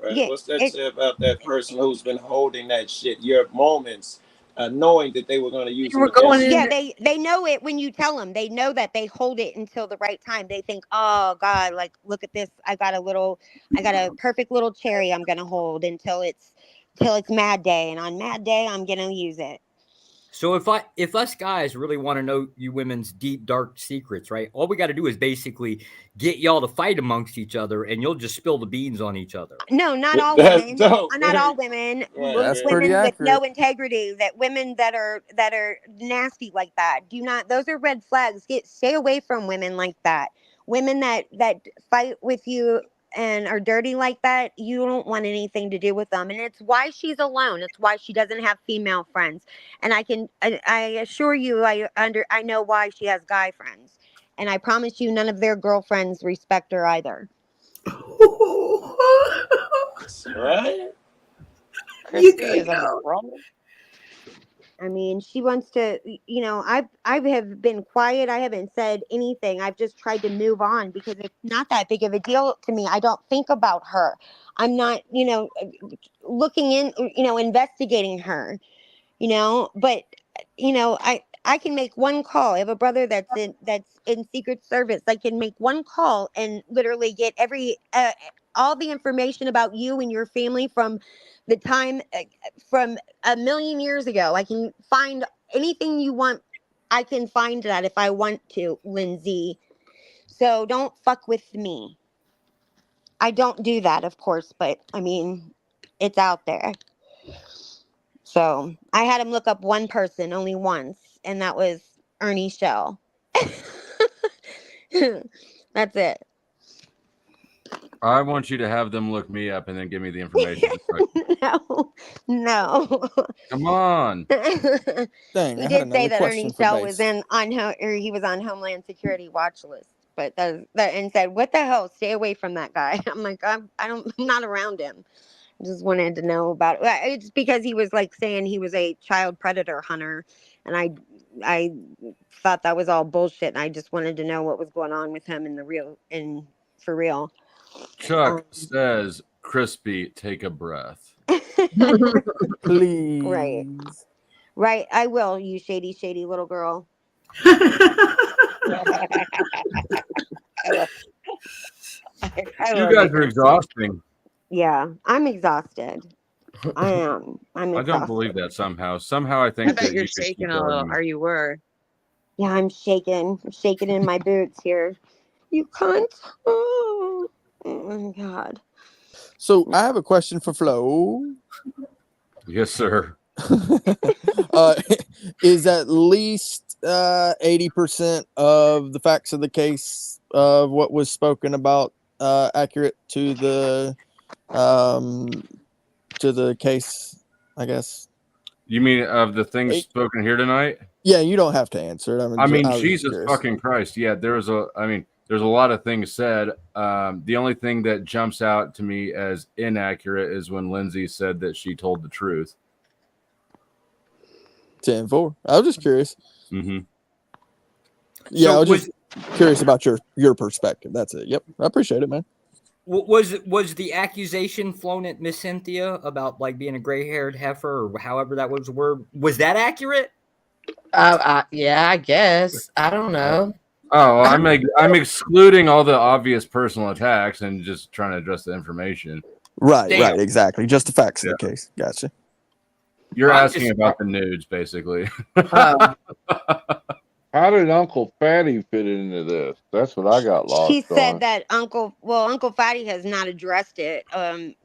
Right? Yeah, What's that say about that person who's been holding that shit? Your moments, knowing that they were going to use it against you. yeah, they know it when you tell them. They know that they hold it until the right time. They think, oh God, like, look at this. I got a perfect little cherry I'm gonna hold until it's Mad Day, and on Mad Day I'm gonna use it. So if us guys really want to know you women's deep, dark secrets, right? All we got to do is basically get y'all to fight amongst each other, and you'll just spill the beans on each other. No, not all That's women. dope. Not all women. That's pretty Women with no accurate. integrity. That women that are nasty like that. Do not. Those are red flags. Stay away from women like that. Women that fight with you and are dirty like that. You don't want anything to do with them. And it's why she's alone. It's why she doesn't have female friends. And I assure you, I know why she has guy friends. And I promise you, none of their girlfriends respect her either. That's right. Christy is on a roll. I mean, she wants to, I have been quiet. I haven't said anything. I've just tried to move on because it's not that big of a deal to me. I don't think about her. I'm not, looking in, investigating her, but, I can make one call. I have a brother that's in Secret Service. I can make one call and literally get all the information about you and your family from the time, from a million years ago. I can find anything you want. I can find that if I want to, Lindsay. So don't fuck with me. I don't do that, of course, but I mean, it's out there. So I had him look up one person only once, and that was Ernie Shell. That's it. I want you to have them look me up and then give me the information. No. Come on. Dang, He I had did say another that Ernie question for Shell was Base. he was on Homeland Security watch list, but and said, "What the hell? Stay away from that guy." I'm like, I'm not around him. I just wanted to know about it. It's because he was like saying he was a child predator hunter, and I thought that was all bullshit, and I just wanted to know what was going on with him for real. Chuck says, "Crispy, take a breath." Please. Right. I will, you shady little girl. You guys are exhausting. Yeah, I'm exhausted. I am. I'm I exhausted. don't believe that somehow. Somehow I think I bet that you're you could keep shaking a little, going. or you were. Yeah, I'm shaking. I'm shaking in my boots here. You cunt. Oh my God. So I have a question for Flo. Yes, sir. Is at least 80% of the facts of the case of what was spoken about accurate to the case, I guess? You mean of the things spoken here tonight? Yeah, you don't have to answer it. I mean, I was just Jesus curious. fucking Christ. Yeah, there's a lot of things said. The only thing that jumps out to me as inaccurate is when Lindsay said that she told the truth. 10-4. I was just curious. Mm-hmm. Yeah, So I was just curious about your perspective. That's it. Yep, I appreciate it, man. Was the accusation flown at Miss Cynthia about like being a gray-haired heifer or however that was word? Was that accurate? Yeah, I guess. I don't know. Oh, I'm excluding all the obvious personal attacks and just trying to address the information. Right, exactly. Just the facts of the case. Gotcha. You're asking about the nudes, basically. How did Uncle Fatty fit into this? That's what I got lost She said on. that Uncle Fatty has not addressed it,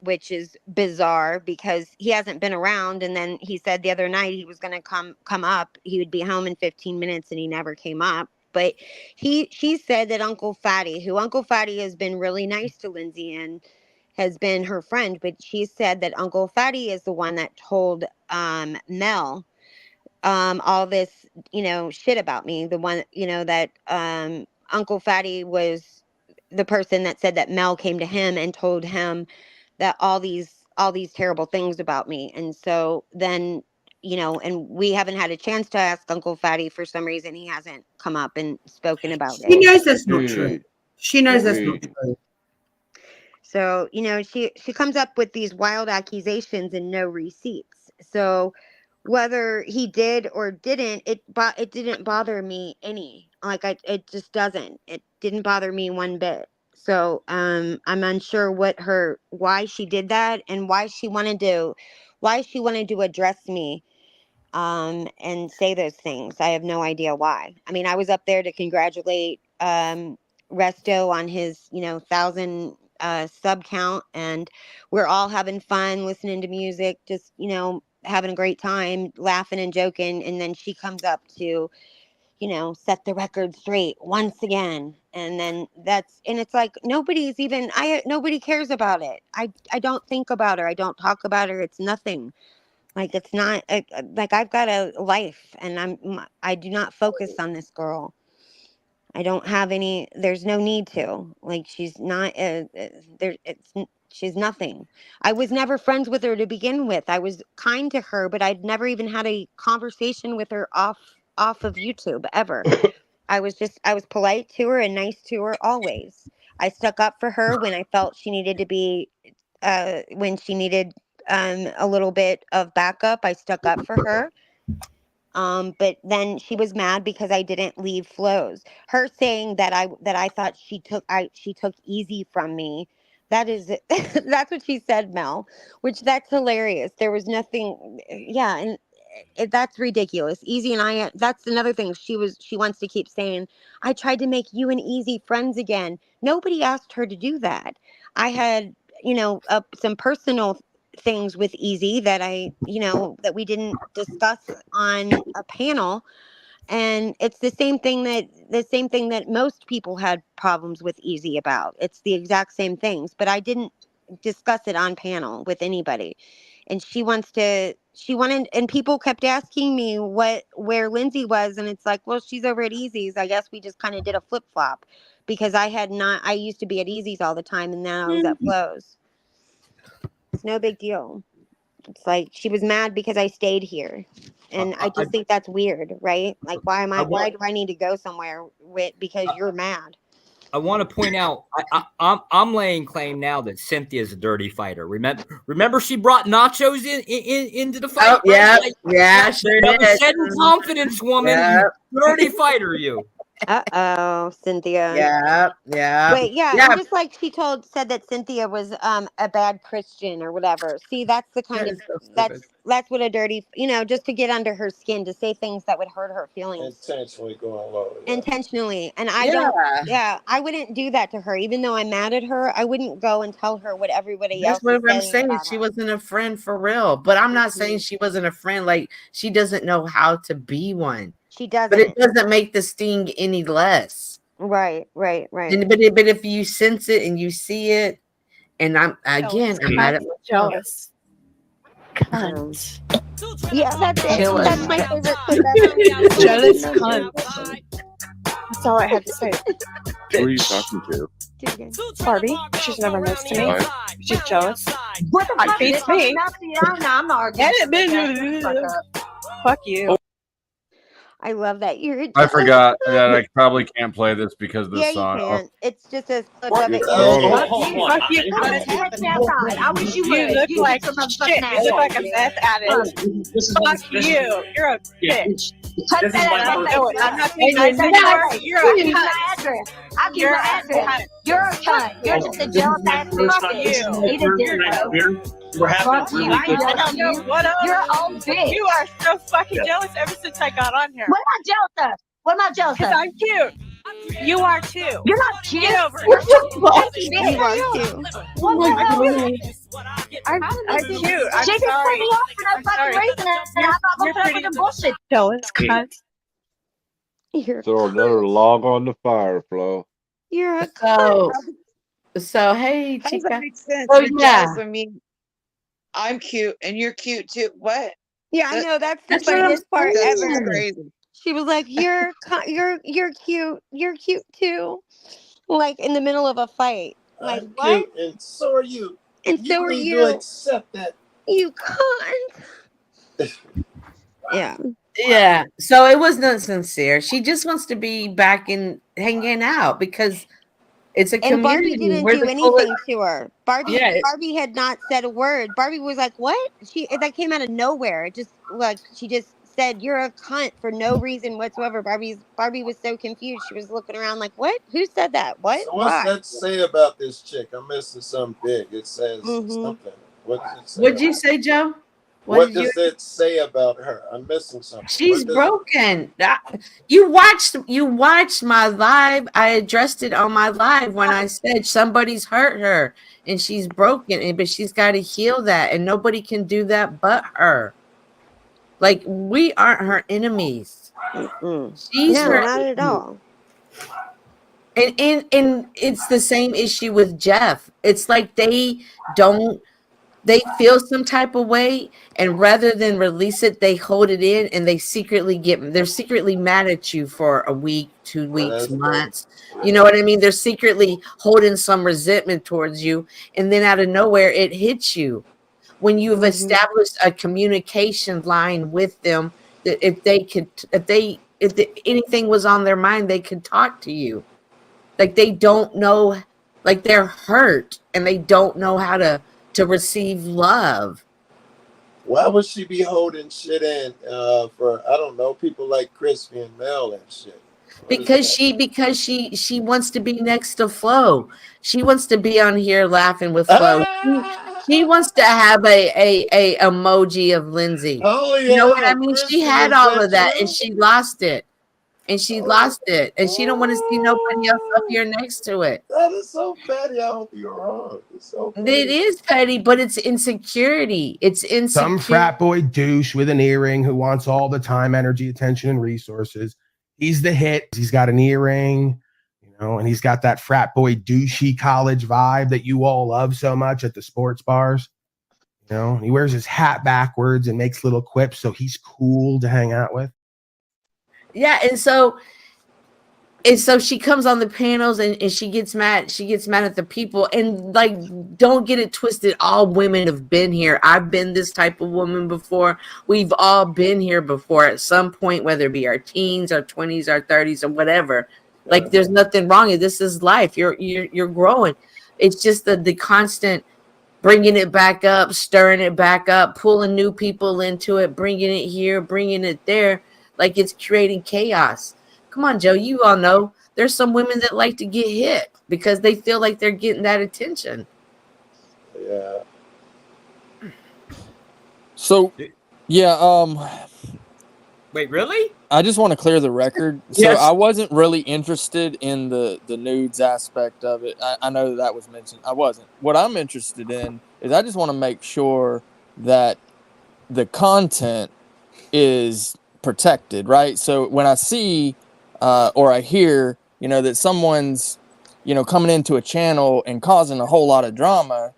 which is bizarre because he hasn't been around. And then he said the other night he was going to come up. He would be home in 15 minutes, and he never came up. But she said that Uncle Fatty has been really nice to Lindsay and has been her friend, but she said that Uncle Fatty is the one that told Mel all this, shit about me. The one, that Uncle Fatty was the person that said that Mel came to him and told him that all these terrible things about me. And so then, and we haven't had a chance to ask Uncle Fatty for some reason. He hasn't come up and spoken about She it. knows that's not true. She knows that's not true. So, she comes up with these wild accusations and no receipts. So whether he did or didn't, it didn't bother me any. It just doesn't. It didn't bother me one bit. So I'm unsure why she did that and why she wanted to address me and say those things. I have no idea why. I mean, I was up there to congratulate Resto on his 1,000 sub count, and we're all having fun, listening to music, just having a great time, laughing and joking. And then she comes up to set the record straight once again, and then it's like nobody cares about it. I don't think about her, I don't talk about her. It's nothing. Like, it's not like I've got a life, and I do not focus on this girl. I don't have any. There's no need to. Like, she's not there. She's nothing. I was never friends with her to begin with. I was kind to her, but I'd never even had a conversation with her off of YouTube ever. I was polite to her and nice to her always. I stuck up for her when I felt she needed to be when she needed a little bit of backup. I stuck up for her. But then she was mad because I didn't leave flows. Her saying that I thought she took easy from me. That is that's what she said, Mel, which that's hilarious. There was nothing. Yeah, and that's ridiculous. Easy and I, that's another thing she wants to keep saying. I tried to make you and Easy friends again. Nobody asked her to do that. I had, some personal things with Easy that that we didn't discuss on a panel. And it's the same thing that most people had problems with Easy about. It's the exact same things, but I didn't discuss it on panel with anybody. And she wanted, and people kept asking me where Lindsay was, and it's like, well, she's over at Easy's. I guess we just kind of did a flip flop, because I used to be at Easy's all the time, and now I was at Flo's. It's no big deal. It's like she was mad because I stayed here, and I just think that's weird, right? Like, why do I need to go somewhere because you're mad? I want to point out, I'm laying claim now that Cynthia's a dirty fighter. Remember she brought nachos into the fight. Oh, yeah, right? yeah, sure did. Said confidence woman, Yep. dirty fighter, you. Cynthia. Yeah. But and just like she said that Cynthia was a bad Christian or whatever. See, that's the kind of that's what a dirty, just to get under her skin, to say things that would hurt her feelings. Intentionally going low. Intentionally. And I wouldn't do that to her. Even though I'm mad at her, I wouldn't go and tell her what everybody else That's is what I'm saying saying. about She her. wasn't a friend for real. But I'm not saying she wasn't a friend. Like, she doesn't know how to be one. She doesn't. But it doesn't make the sting any less. Right. And, but if you sense it and you see it, and I'm mad at jealous. Cunt. Yeah, that's it. That's my favorite. Jealous cunt. That's all I had to say. Who are you talking to? Barbie, she's never nice to me. What? She's jealous. What the fuck? Beats me. I'm arguing. Fuck you. I love that. I forgot that I probably can't play this because of the Yeah, song. you can. It's just a clip What? of it. Fuck you. I wish you You would. look You like some shit. You look like a meth addict. Fuck you. You're a bitch. Cut that out. I'm not saying you're a cunt. I'll give you my address. You're a cunt. You're just a jealous ass Fuck bitch. you. Eat a dick. Fuck you. I ain't jealous of you. What else? You're an old bitch. You are so fucking jealous ever since I got on here. What am I jealous of? What am I jealous of? Because I'm cute. You are too. You're not cute. Get over You're it. cute. You are too. What the hell? I'm cute. I'm She just put sorry. me off for no fucking reason, and I'm not gonna put up with the bullshit. Jealous cunt. Throw another log on the fire, Flo. You're a cunt. So hey, How does chica. that make sense? Oh, You're yeah. jealous of me. I'm cute and you're cute too. What? Yeah, I know. That's the That's what I'm funniest part saying. ever. Crazy. She was like, you're cute. You're cute too. Like in the middle of a fight. Like, I'm what? cute, and so are you. And so are need you. to accept that. You cunt. Yeah. Yeah. So it was not sincere. She just wants to be back in hanging out because it's a And community. Barbie didn't We're do the anything to her. Barbie Yeah. Barbie had not said a word. Barbie was like, what? That came out of nowhere. It just like she just said, you're a cunt for no reason whatsoever. Barbie was so confused. She was looking around like, what? Who said that? What? So what's Why? that say about this chick? I'm missing something big. It says something. What does it say? What'd you say, Joe? What did you? does it say about her? I'm missing something. She's What does- broken. You watched my live. I addressed it on my live when I said somebody's hurt her and she's broken, but she's got to heal that, and nobody can do that but her. Like, we aren't her enemies. She's No, her not at enemy. all. And it's the same issue with Jeff. It's like they feel some type of way, and rather than release it, they hold it in, and they're secretly mad at you for a week, 2 weeks, months. You know what I mean? They're secretly holding some resentment towards you, and then out of nowhere it hits you when you've established a communication line with them, that if anything was on their mind, they could talk to you. Like, they don't know, like, they're hurt and they don't know how to receive love. Why would she be holding shit in for, I don't know, people like Crispy and Mel and shit? Because she wants to be next to Flo. She wants to be on here laughing with Flo. She wants to have a emoji of Lindsay. Oh, You know what yeah, I mean? She Chrissy, had is all that of that true? and she lost it. and she lost it, and she don't want to see nobody else up here next to it. That is so petty. I hope you're wrong. It's so petty. It is petty, but it's insecurity. It's Some insecurity. frat boy douche with an earring who wants all the time, energy, attention, and resources. He's the hit. He's got an earring, and he's got that frat boy douchey college vibe that you all love so much at the sports bars. He wears his hat backwards and makes little quips, so he's cool to hang out with. Yeah, and so she comes on the panels and she gets mad. She gets mad at the people, and like, don't get it twisted. All women have been here. I've been this type of woman before. We've all been here before at some point, whether it be our teens, our 20s, our 30s, or whatever. Like, there's nothing wrong. This is life. You're growing. It's just the constant bringing it back up, stirring it back up, pulling new people into it, bringing it here, bringing it there. Like, it's creating chaos. Come on, Joe. You all know there's some women that like to get hit because they feel like they're getting that attention. Yeah. So, yeah. Wait, really? I just want to clear the record. Yes. So I wasn't really interested in the nudes aspect of it. I know that was mentioned. I wasn't. What I'm interested in is I just want to make sure that the content is protected, right? So when I see or I hear, that someone's, coming into a channel and causing a whole lot of drama,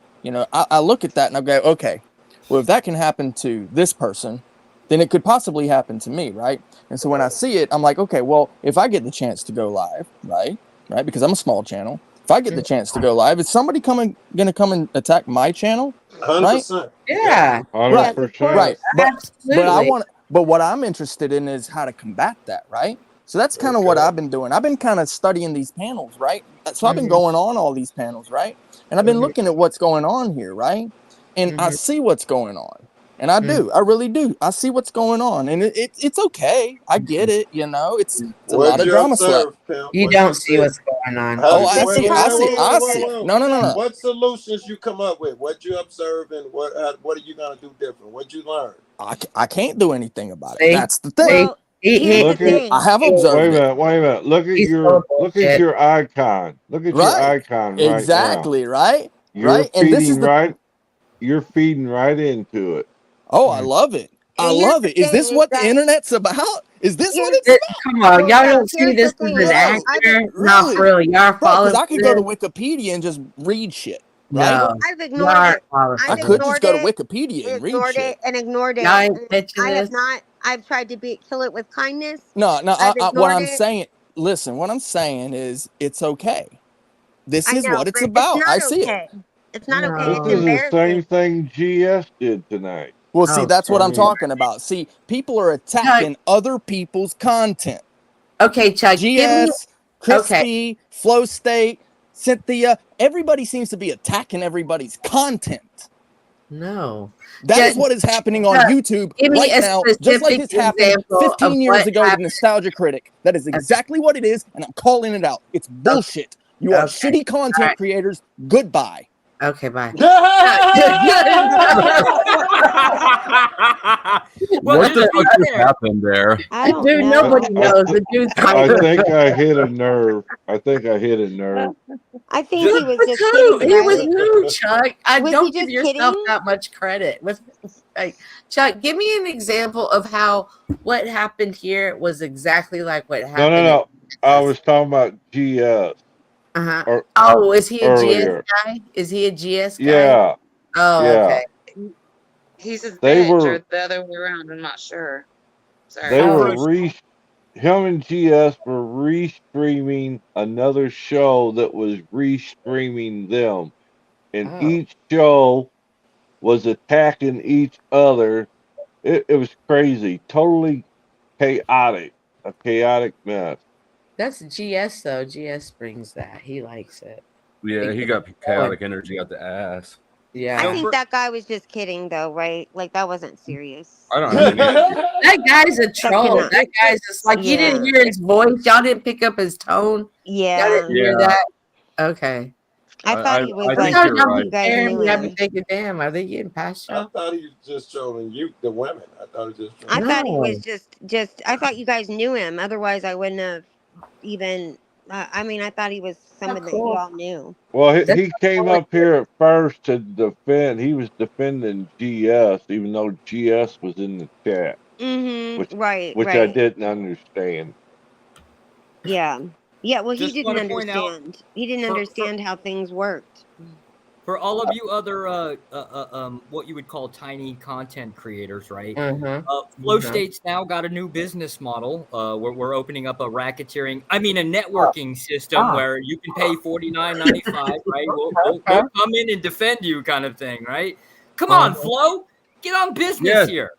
I look at that and I go, okay, well, if that can happen to this person, then it could possibly happen to me, right? And so when I see it, I'm like, okay, well, if I get the chance to go live, right, because I'm a small channel, if I get the chance to go live, is somebody going to come and attack my channel? 100%. Right? Yeah. 100%. Right. But Absolutely. but what I'm interested in is how to combat that, right? So that's kind of what I've been doing. I've been kind of studying these panels, right? So I've been going on all these panels, right? And I've been looking at what's going on here, right? And I see what's going on. And I do. I really do. I see what's going on. And it's okay. I get it, It's a lot of drama stuff. You don't see what's going on. Oh, I see. No. What solutions you come up with? What you observe and what are you gonna do different? What you learn? I can't do anything about it. That's the thing. Well, I have observed Wait a minute. Look at your icon. Look at your icon right exactly, now. right? You're right. And this is You're feeding right into it. Oh, I love it. I love it. Is this what the internet's about? Is this what it's about? Come on, y'all don't see this as an actor? Not for real. Y'all follow. Because I could go to Wikipedia and just read shit. Right? Well, I've ignored it. I could just go to Wikipedia and read shit. Ignored it. Y'all I have not. I've tried to kill it with kindness. No. What I'm saying, listen. What I'm saying is, it's okay. This is what it's about. I see it. It's not okay. It's This is the embarrassing. same thing GS did tonight. Well, see, that's what I'm talking about. See, people are attacking other people's content. Okay, Chuck. GS, Crispy, Flow State, Cynthia. Everybody seems to be attacking everybody's content. No. That is what is happening on YouTube right now, just like this happened 15 years ago with Nostalgia Critic. That is exactly what it is, and I'm calling it out. It's bullshit. You are shitty content creators. Goodbye. Okay, bye. What the fuck just happened there? Dude, nobody knows. The dude's I think I hit a nerve. I think I think he was just who? kidding. He was right? who, Chuck? Was Don't he give just yourself kidding? that much credit. Chuck, give me an example of how what happened here was exactly like what happened. No. I was talking about GS. Oh, is he a earlier. GS guy? Is he a GS guy? Yeah. Oh, Yeah. okay. He's a They bitch were- or the other way around. I'm not sure. Sorry. They were him and GS were restreaming another show that was restreaming them. And each show was attacking each other. It was crazy. Totally chaotic. A chaotic mess. That's GS though. GS brings that. He likes it. Yeah, he got chaotic energy out the ass. Yeah. I think that guy was just kidding, though, right? Like that wasn't serious. I don't have any. That guy's a troll. cannot- That guy's just like you didn't hear his voice. Y'all didn't pick up his tone. Yeah. Y'all didn't hear that. Okay. I thought he was I like, think you're you right. guys knew You haven't him. taken damn. Are they getting past I you? thought he was just trolling you, the women. I thought he was just I trolling. thought he was No. just. I thought you guys knew him. Otherwise, I wouldn't have even. I mean, I thought he was someone that cool. y'all knew. Well, That's he came all up here at first to defend. He was defending GS, even though GS was in the chat, Mm-hmm. Right. which I Right. didn't understand. Yeah. Yeah. Well, he Just didn't want to point out understand. He didn't for understand how things worked. for all of you other what you would call tiny content creators, right? Flow State's now got a new business model. We're opening up a racketeering, I mean a networking system where you can pay $49.95, right? We'll come in and defend you, kind of thing, right? Come on, Flo, get on business Yes, here.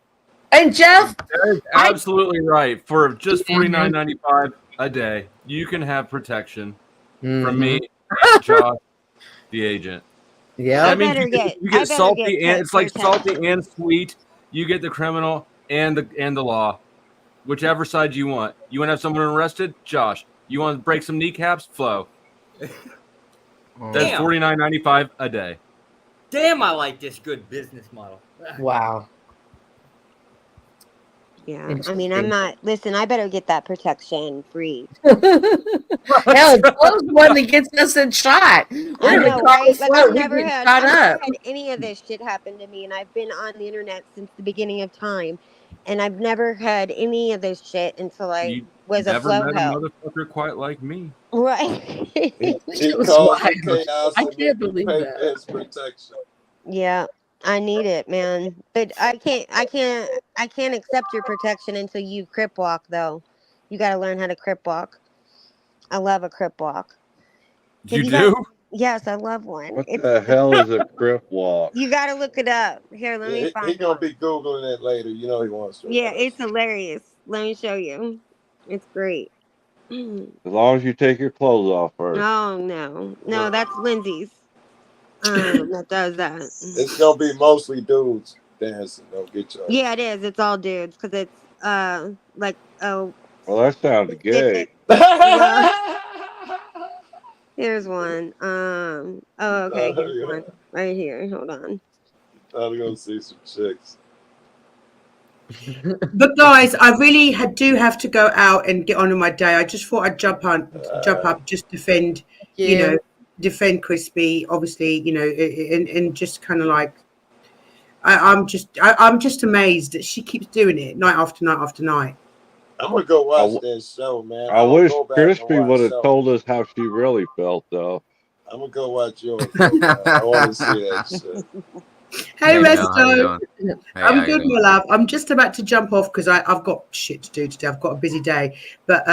And Jeff, that is absolutely right. For just $49.95 a day, you can have protection from me, and Josh, the agent. Yeah. That means you get salty and it's like protection. salty and sweet. You get the criminal and the law, whichever side you want. You want to have someone arrested, Josh. You want to break some kneecaps, Flo. That's Damn. $49.95 a day. Damn, I like this good business model. Wow. Yeah. I mean, I'm not. Listen, I better get that protection free. Hell, Flo's the one that gets us in shot. We're I gonna know, call right? Like Flo. We're getting shot I've never up. had any of this shit happen to me, and I've been on the internet since the beginning of time, and I've never had any of this shit until I You was a never flow met a help. motherfucker quite like me. Right. He was caused the wild. chaos I and can't make you believe pay that. for his protection. Yeah, I need it, man. But I can't accept your protection until you crip walk, though. You got to learn how to crip walk. I love a crip walk. You You do? yes, I love one. What the hell is a crip walk? You got to look it up. Here, let me He find gonna one. be googling it later. You know he wants to. Yeah, it's hilarious. Let me show you. It's great. As long as you take your clothes off first. Oh no, that's Lindsay's. That does that. It's gonna be mostly dudes dancing. Don't get you. Yeah, it is. It's all dudes because it's like Well, that sounded gay. Well, here's one. Oh, okay, here's one right here. Hold on. I'm gonna see some chicks. But guys, I really do have to go out and get on with my day. I just thought I'd jump up, just defend, defend Crispy. Obviously, and just kind of like, I'm just amazed that she keeps doing it night after night after night. I'm gonna go watch that show, man. I I'll wish go back and Crispy watch would have some. told us how she really felt, though. I'm gonna go watch yours. Though, man. I want to see that shit. Hey, Mel, how you Resto. doing? Hey, I'm how you good, doing? my love. I'm just about to jump off because I've got shit to do today. I've got a busy day. But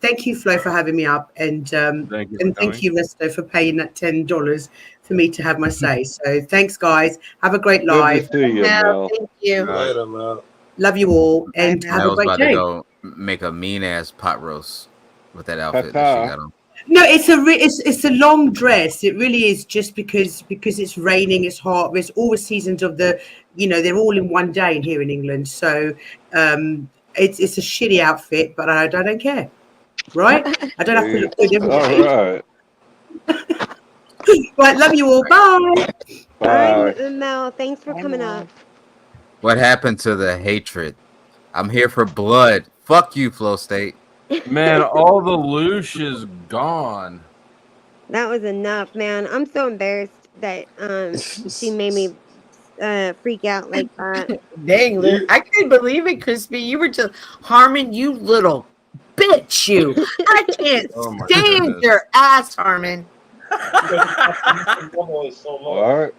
thank you, Flo, for having me up, and Thank you for thank coming. you, Resto, for paying that $10 for me to have my say. So thanks, guys. Have a great Good to live. see you, Mel. Thank you. Later, man. Love you all, and have a Mel's great about to day. go make a mean ass pot roast with that outfit that she got on. No, it's a long dress. It really is, just because it's raining, it's hot. There's all the seasons of they're all in one day here in England. So it's a shitty outfit, but I don't care, right? I don't have to look good every day. All right. Right, love you all. Bye. All right, Mel. Thanks for coming up. What happened to the hatred? I'm here for blood. Fuck you, Flow State. Man, all the loosh is gone. That was enough, man. I'm so embarrassed that she made me freak out like that. Dang, Lou. I couldn't believe it, Crispy. You were just Harmon, you little bitch, you. I can't Oh my stand goodness. your ass, Harmon. All right.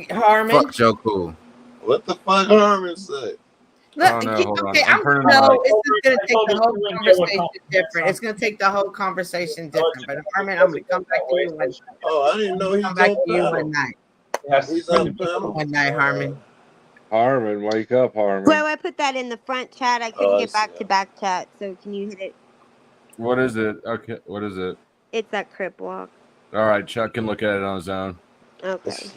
Harmon. Fuck Joe Cool. What the fuck Harmon say? Oh, no, hold on. Okay, I'm turning the no, mic. it's just gonna take the whole conversation different. It's gonna take the whole conversation different. But Harmon, I'm gonna come back to you one. Oh, I didn't know he's Come back on to you panel. one night. He's on panel. One night, Harmon. Harmon, wake up, Harmon. Well, I put that in the front chat. I couldn't Oh, I get back to back chat, so can you hit it? What is it? Okay, what is it? It's that crip walk. All right, Chuck can look at it on his own. Okay.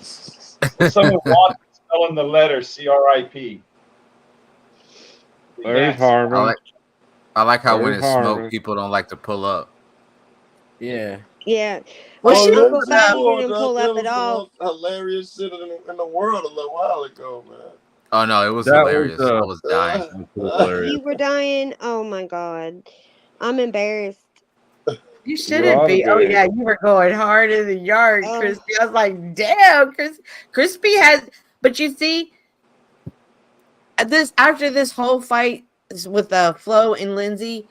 Someone wants to spell in the letter CRIP. There's Harmon. I like how when There's it's smoke, Harmon. people don't like to pull up. Yeah. Yeah. Well, But she Uncle pulled up. Fatty didn't pull That up at was the all. most hilarious shit in the world a little while ago, man. Oh no, it was That was hilarious. I was dying. hilarious. You were dying. Oh my god. I'm embarrassed. You You shouldn't ought to be. Oh be. yeah, you were going hard in the yard, Oh. Crispy. I was like, damn, Crispy has. But you see, this after this whole fight with Flo and Lindsay,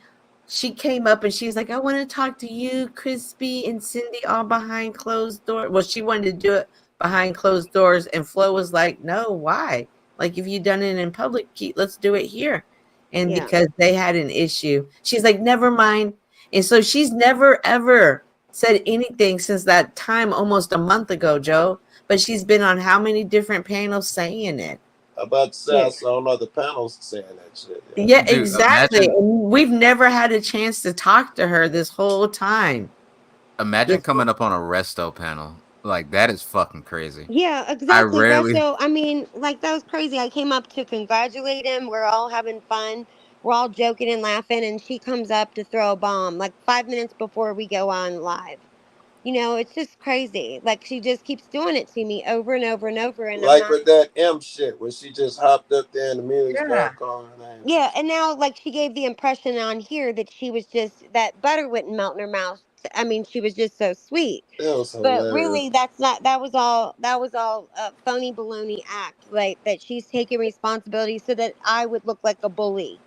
she came up and she's like, I want to talk to you, Crispy and Cindy, all behind closed doors. Well, she wanted to do it behind closed doors, and Flo was like, no, why? Like, if you've done it in public, let's do it here. And Yeah. because they had an issue, she's like, never mind. And so she's never ever said anything since that time, almost a month ago, Joe. But she's been on how many different panels saying it? About to say Yeah. I saw on other panels saying that shit. Yeah, Dude, exactly. And we've never had a chance to talk to her this whole time. imagine coming up on a resto panel. Like that is fucking crazy. Yeah, I exactly. rarely Resto, I mean, like that was crazy. I came up to congratulate him. We're all having fun. We're all joking and laughing, and she comes up to throw a bomb like 5 minutes before we go on live. You know, it's just crazy. Like she just keeps doing it to me over and over and over, and I'm Like not. with that M shit, when she just hopped up there and immediately Yeah. started calling her name. Yeah, and now like she gave the impression on here that she was just that butter wouldn't melt in her mouth. I mean, she was just so sweet. It was But hilarious. really, that's not. That was all a phony baloney act. Like that, she's taking responsibility so that I would look like a bully,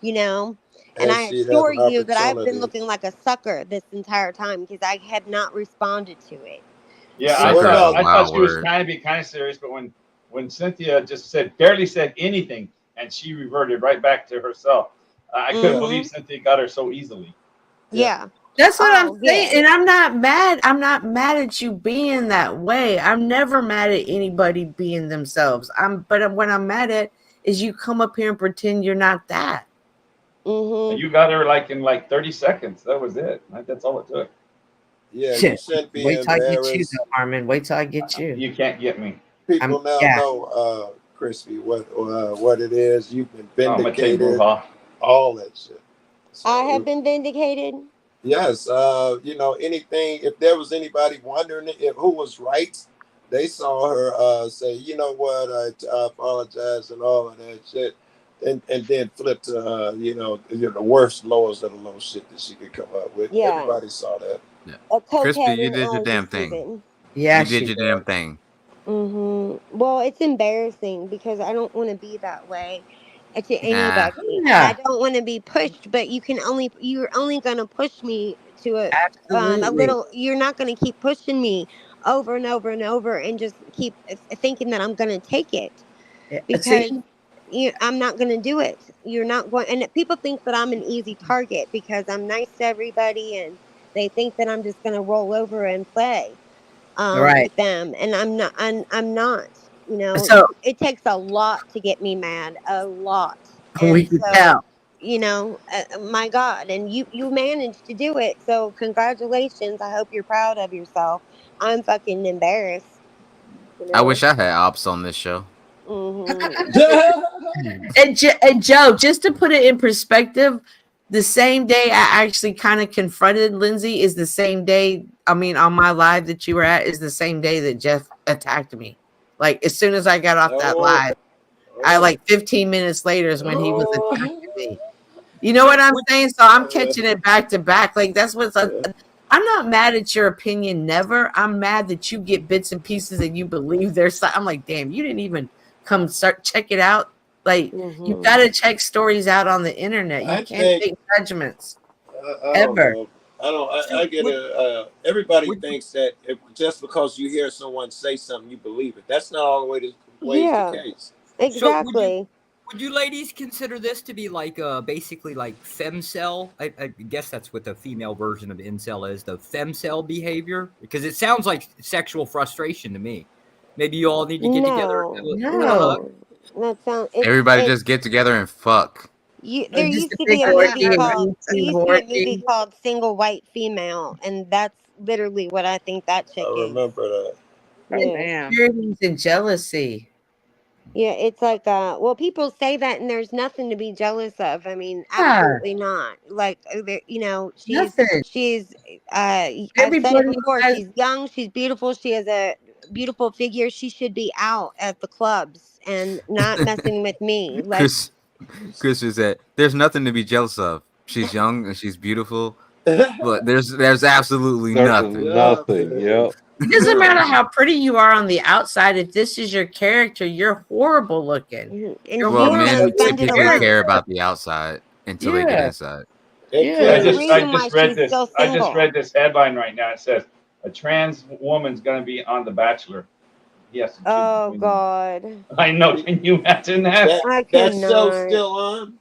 you know. And And I she'd have assure an you that I've been opportunity. looking like a sucker this entire time because I have not responded to it. Yeah, You sucker is a know. I thought wild she was word. trying to be kind of serious, but when Cynthia just barely said anything, and she reverted right back to herself, I couldn't Yeah. believe Mhm. Cynthia got her so easily. Yeah. Yeah. That's what I'm Oh saying. yeah. And I'm not mad. I'm not mad at you being that way. I'm never mad at anybody being themselves. But what I'm mad at is you come up here and pretend you're not that. And Mhm. you got her like in like 30 seconds. That was it. That's all it took. Yeah, you Shit. shouldn't be Wait till I get you, embarrassed. though, Armin. Wait till I get you. You can't get me. People I'm now yeah. know, Crispy, what it is. You've been I'm gonna take vindicated, Brouhaha. all that shit. I have So been vindicated. yes, anything. If there was anybody wondering if who was right, they saw her say, you know what, I apologize and all of that shit, and then flip to the worst, lowest of the low shit that she could come up with. Yeah. Everybody saw that. Yeah. A Crispy, cokehead you and did your eyes of damn thing. Steven. Yeah, You did she your did. damn thing. Well, it's embarrassing because I don't want to be that way to Nah. anybody, and I Yeah, don't want to be pushed. But you're only gonna push me to a absolutely. little. You're not gonna keep pushing me over and over and over, and just keep thinking that I'm gonna take it Yeah, because see? I'm not gonna do it. You're not going, and people think that I'm an easy target because I'm nice to everybody, and they think that I'm just gonna roll over and play Right. with them, and I'm not. You know, So it takes a lot to get me mad, a lot, we and could so tell. my God, and you managed to do it. So congratulations. I hope you're proud of yourself. I'm fucking embarrassed. You I know. wish I had ops on this show. Mhm. And Joe, just to put it in perspective, the same day I actually kind of confronted Lindsay is the same day. I mean, on my live that you were at is the same day that Jeff attacked me. Like as soon as I got off that Oh, live, I oh, like 15 minutes later is when he was oh. attacking me. You know So what I'm would saying? So I'm catching it back to back. Like that's what's. I'm not mad at your opinion. Never. I'm mad that you get bits and pieces and you believe there's. I'm like, damn, you didn't even come start check it out. Like you got Mhm. to check stories out on the internet. You I can't think make judgments I don't ever. know. I don't. so I get a. Everybody would thinks that just because you hear someone say something, you believe it. That's not always the Yeah. case. so would you Exactly. would you ladies consider this to be like basically like femcel? I guess that's what the female version of incel is, the femcel behavior, because it sounds like sexual frustration to me. Maybe you all need to get together and No. have a hug. No, No. That sounds. Everybody It's just get together and fuck. There just used a to big be a movie orgy, a called there massive used to be a movie orgy. called Single White Female, and that's literally what I think that chick I is. remember that. And Yeah. Damn. insecurities and jealousy. Yeah, it's like well, people say that, and there's nothing to be jealous of. I mean, Yeah. absolutely not. Like, you know, Nothing. I've said it Everybody before. has She's young. She's beautiful. She has a beautiful figure. She should be out at the clubs and not messing with me. Like, Chris just said, "There's nothing to be jealous of. She's young and she's beautiful, but there's absolutely There's nothing." nothing. Yep. It doesn't matter how pretty you are on the outside. If this is your character, you're horrible looking. and You're Well, she's horrible gonna men spend it typically alone. care about the outside until they get Yeah. inside. Hey, Yeah. I There's a Chris. just reason why read she's this. still I just single. read this headline right now. It says a trans woman's going to be on The Bachelor. He has to choose Oh between them. God, I know. Can you imagine that? I That show cannot. still on?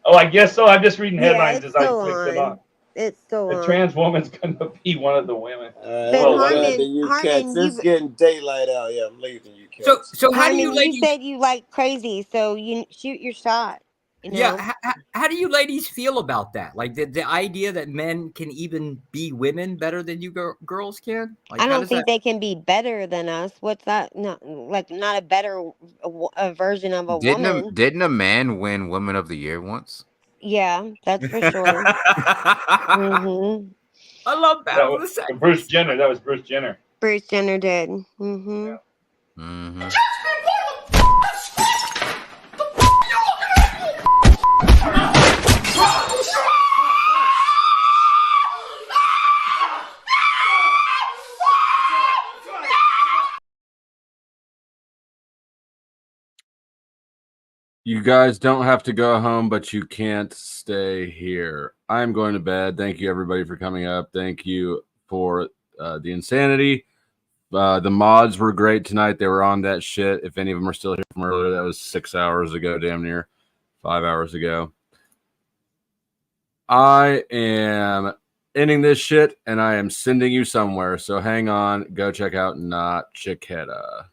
Oh, I guess so. I'm just reading Yeah, headlines it's as I still clicked it on. on. It's still A on. trans woman's going to be one of the women. But Well, I'm one of done to the, you Harmon, cats. It's getting daylight out here. I'm leaving you cats. So how do you Harmon, you ladies? said you like crazy, so you shoot your shot. You know. Yeah, how do you ladies feel about that? Like the idea that men can even be women better than you girls can? Like, I how don't does think that? they can be better than us. What's that? Not like not a better a version of a woman. Didn't a man win Woman of the Year once? Yeah, that's for sure. Mm-hmm. I love that Battle of was the Sexes. Bruce Jenner. That was Bruce Jenner. Bruce Jenner did. Mm-hmm. Mm-hmm. You guys don't have to go home, but you can't stay here. I'm going to bed. Thank you, everybody, for coming up. Thank you for the insanity. The mods were great tonight. They were on that shit. If any of them are still here from earlier, that was 6 hours ago, damn near 5 hours ago. I am ending this shit, and I am sending you somewhere. So hang on. Go check out Not Chiquetta.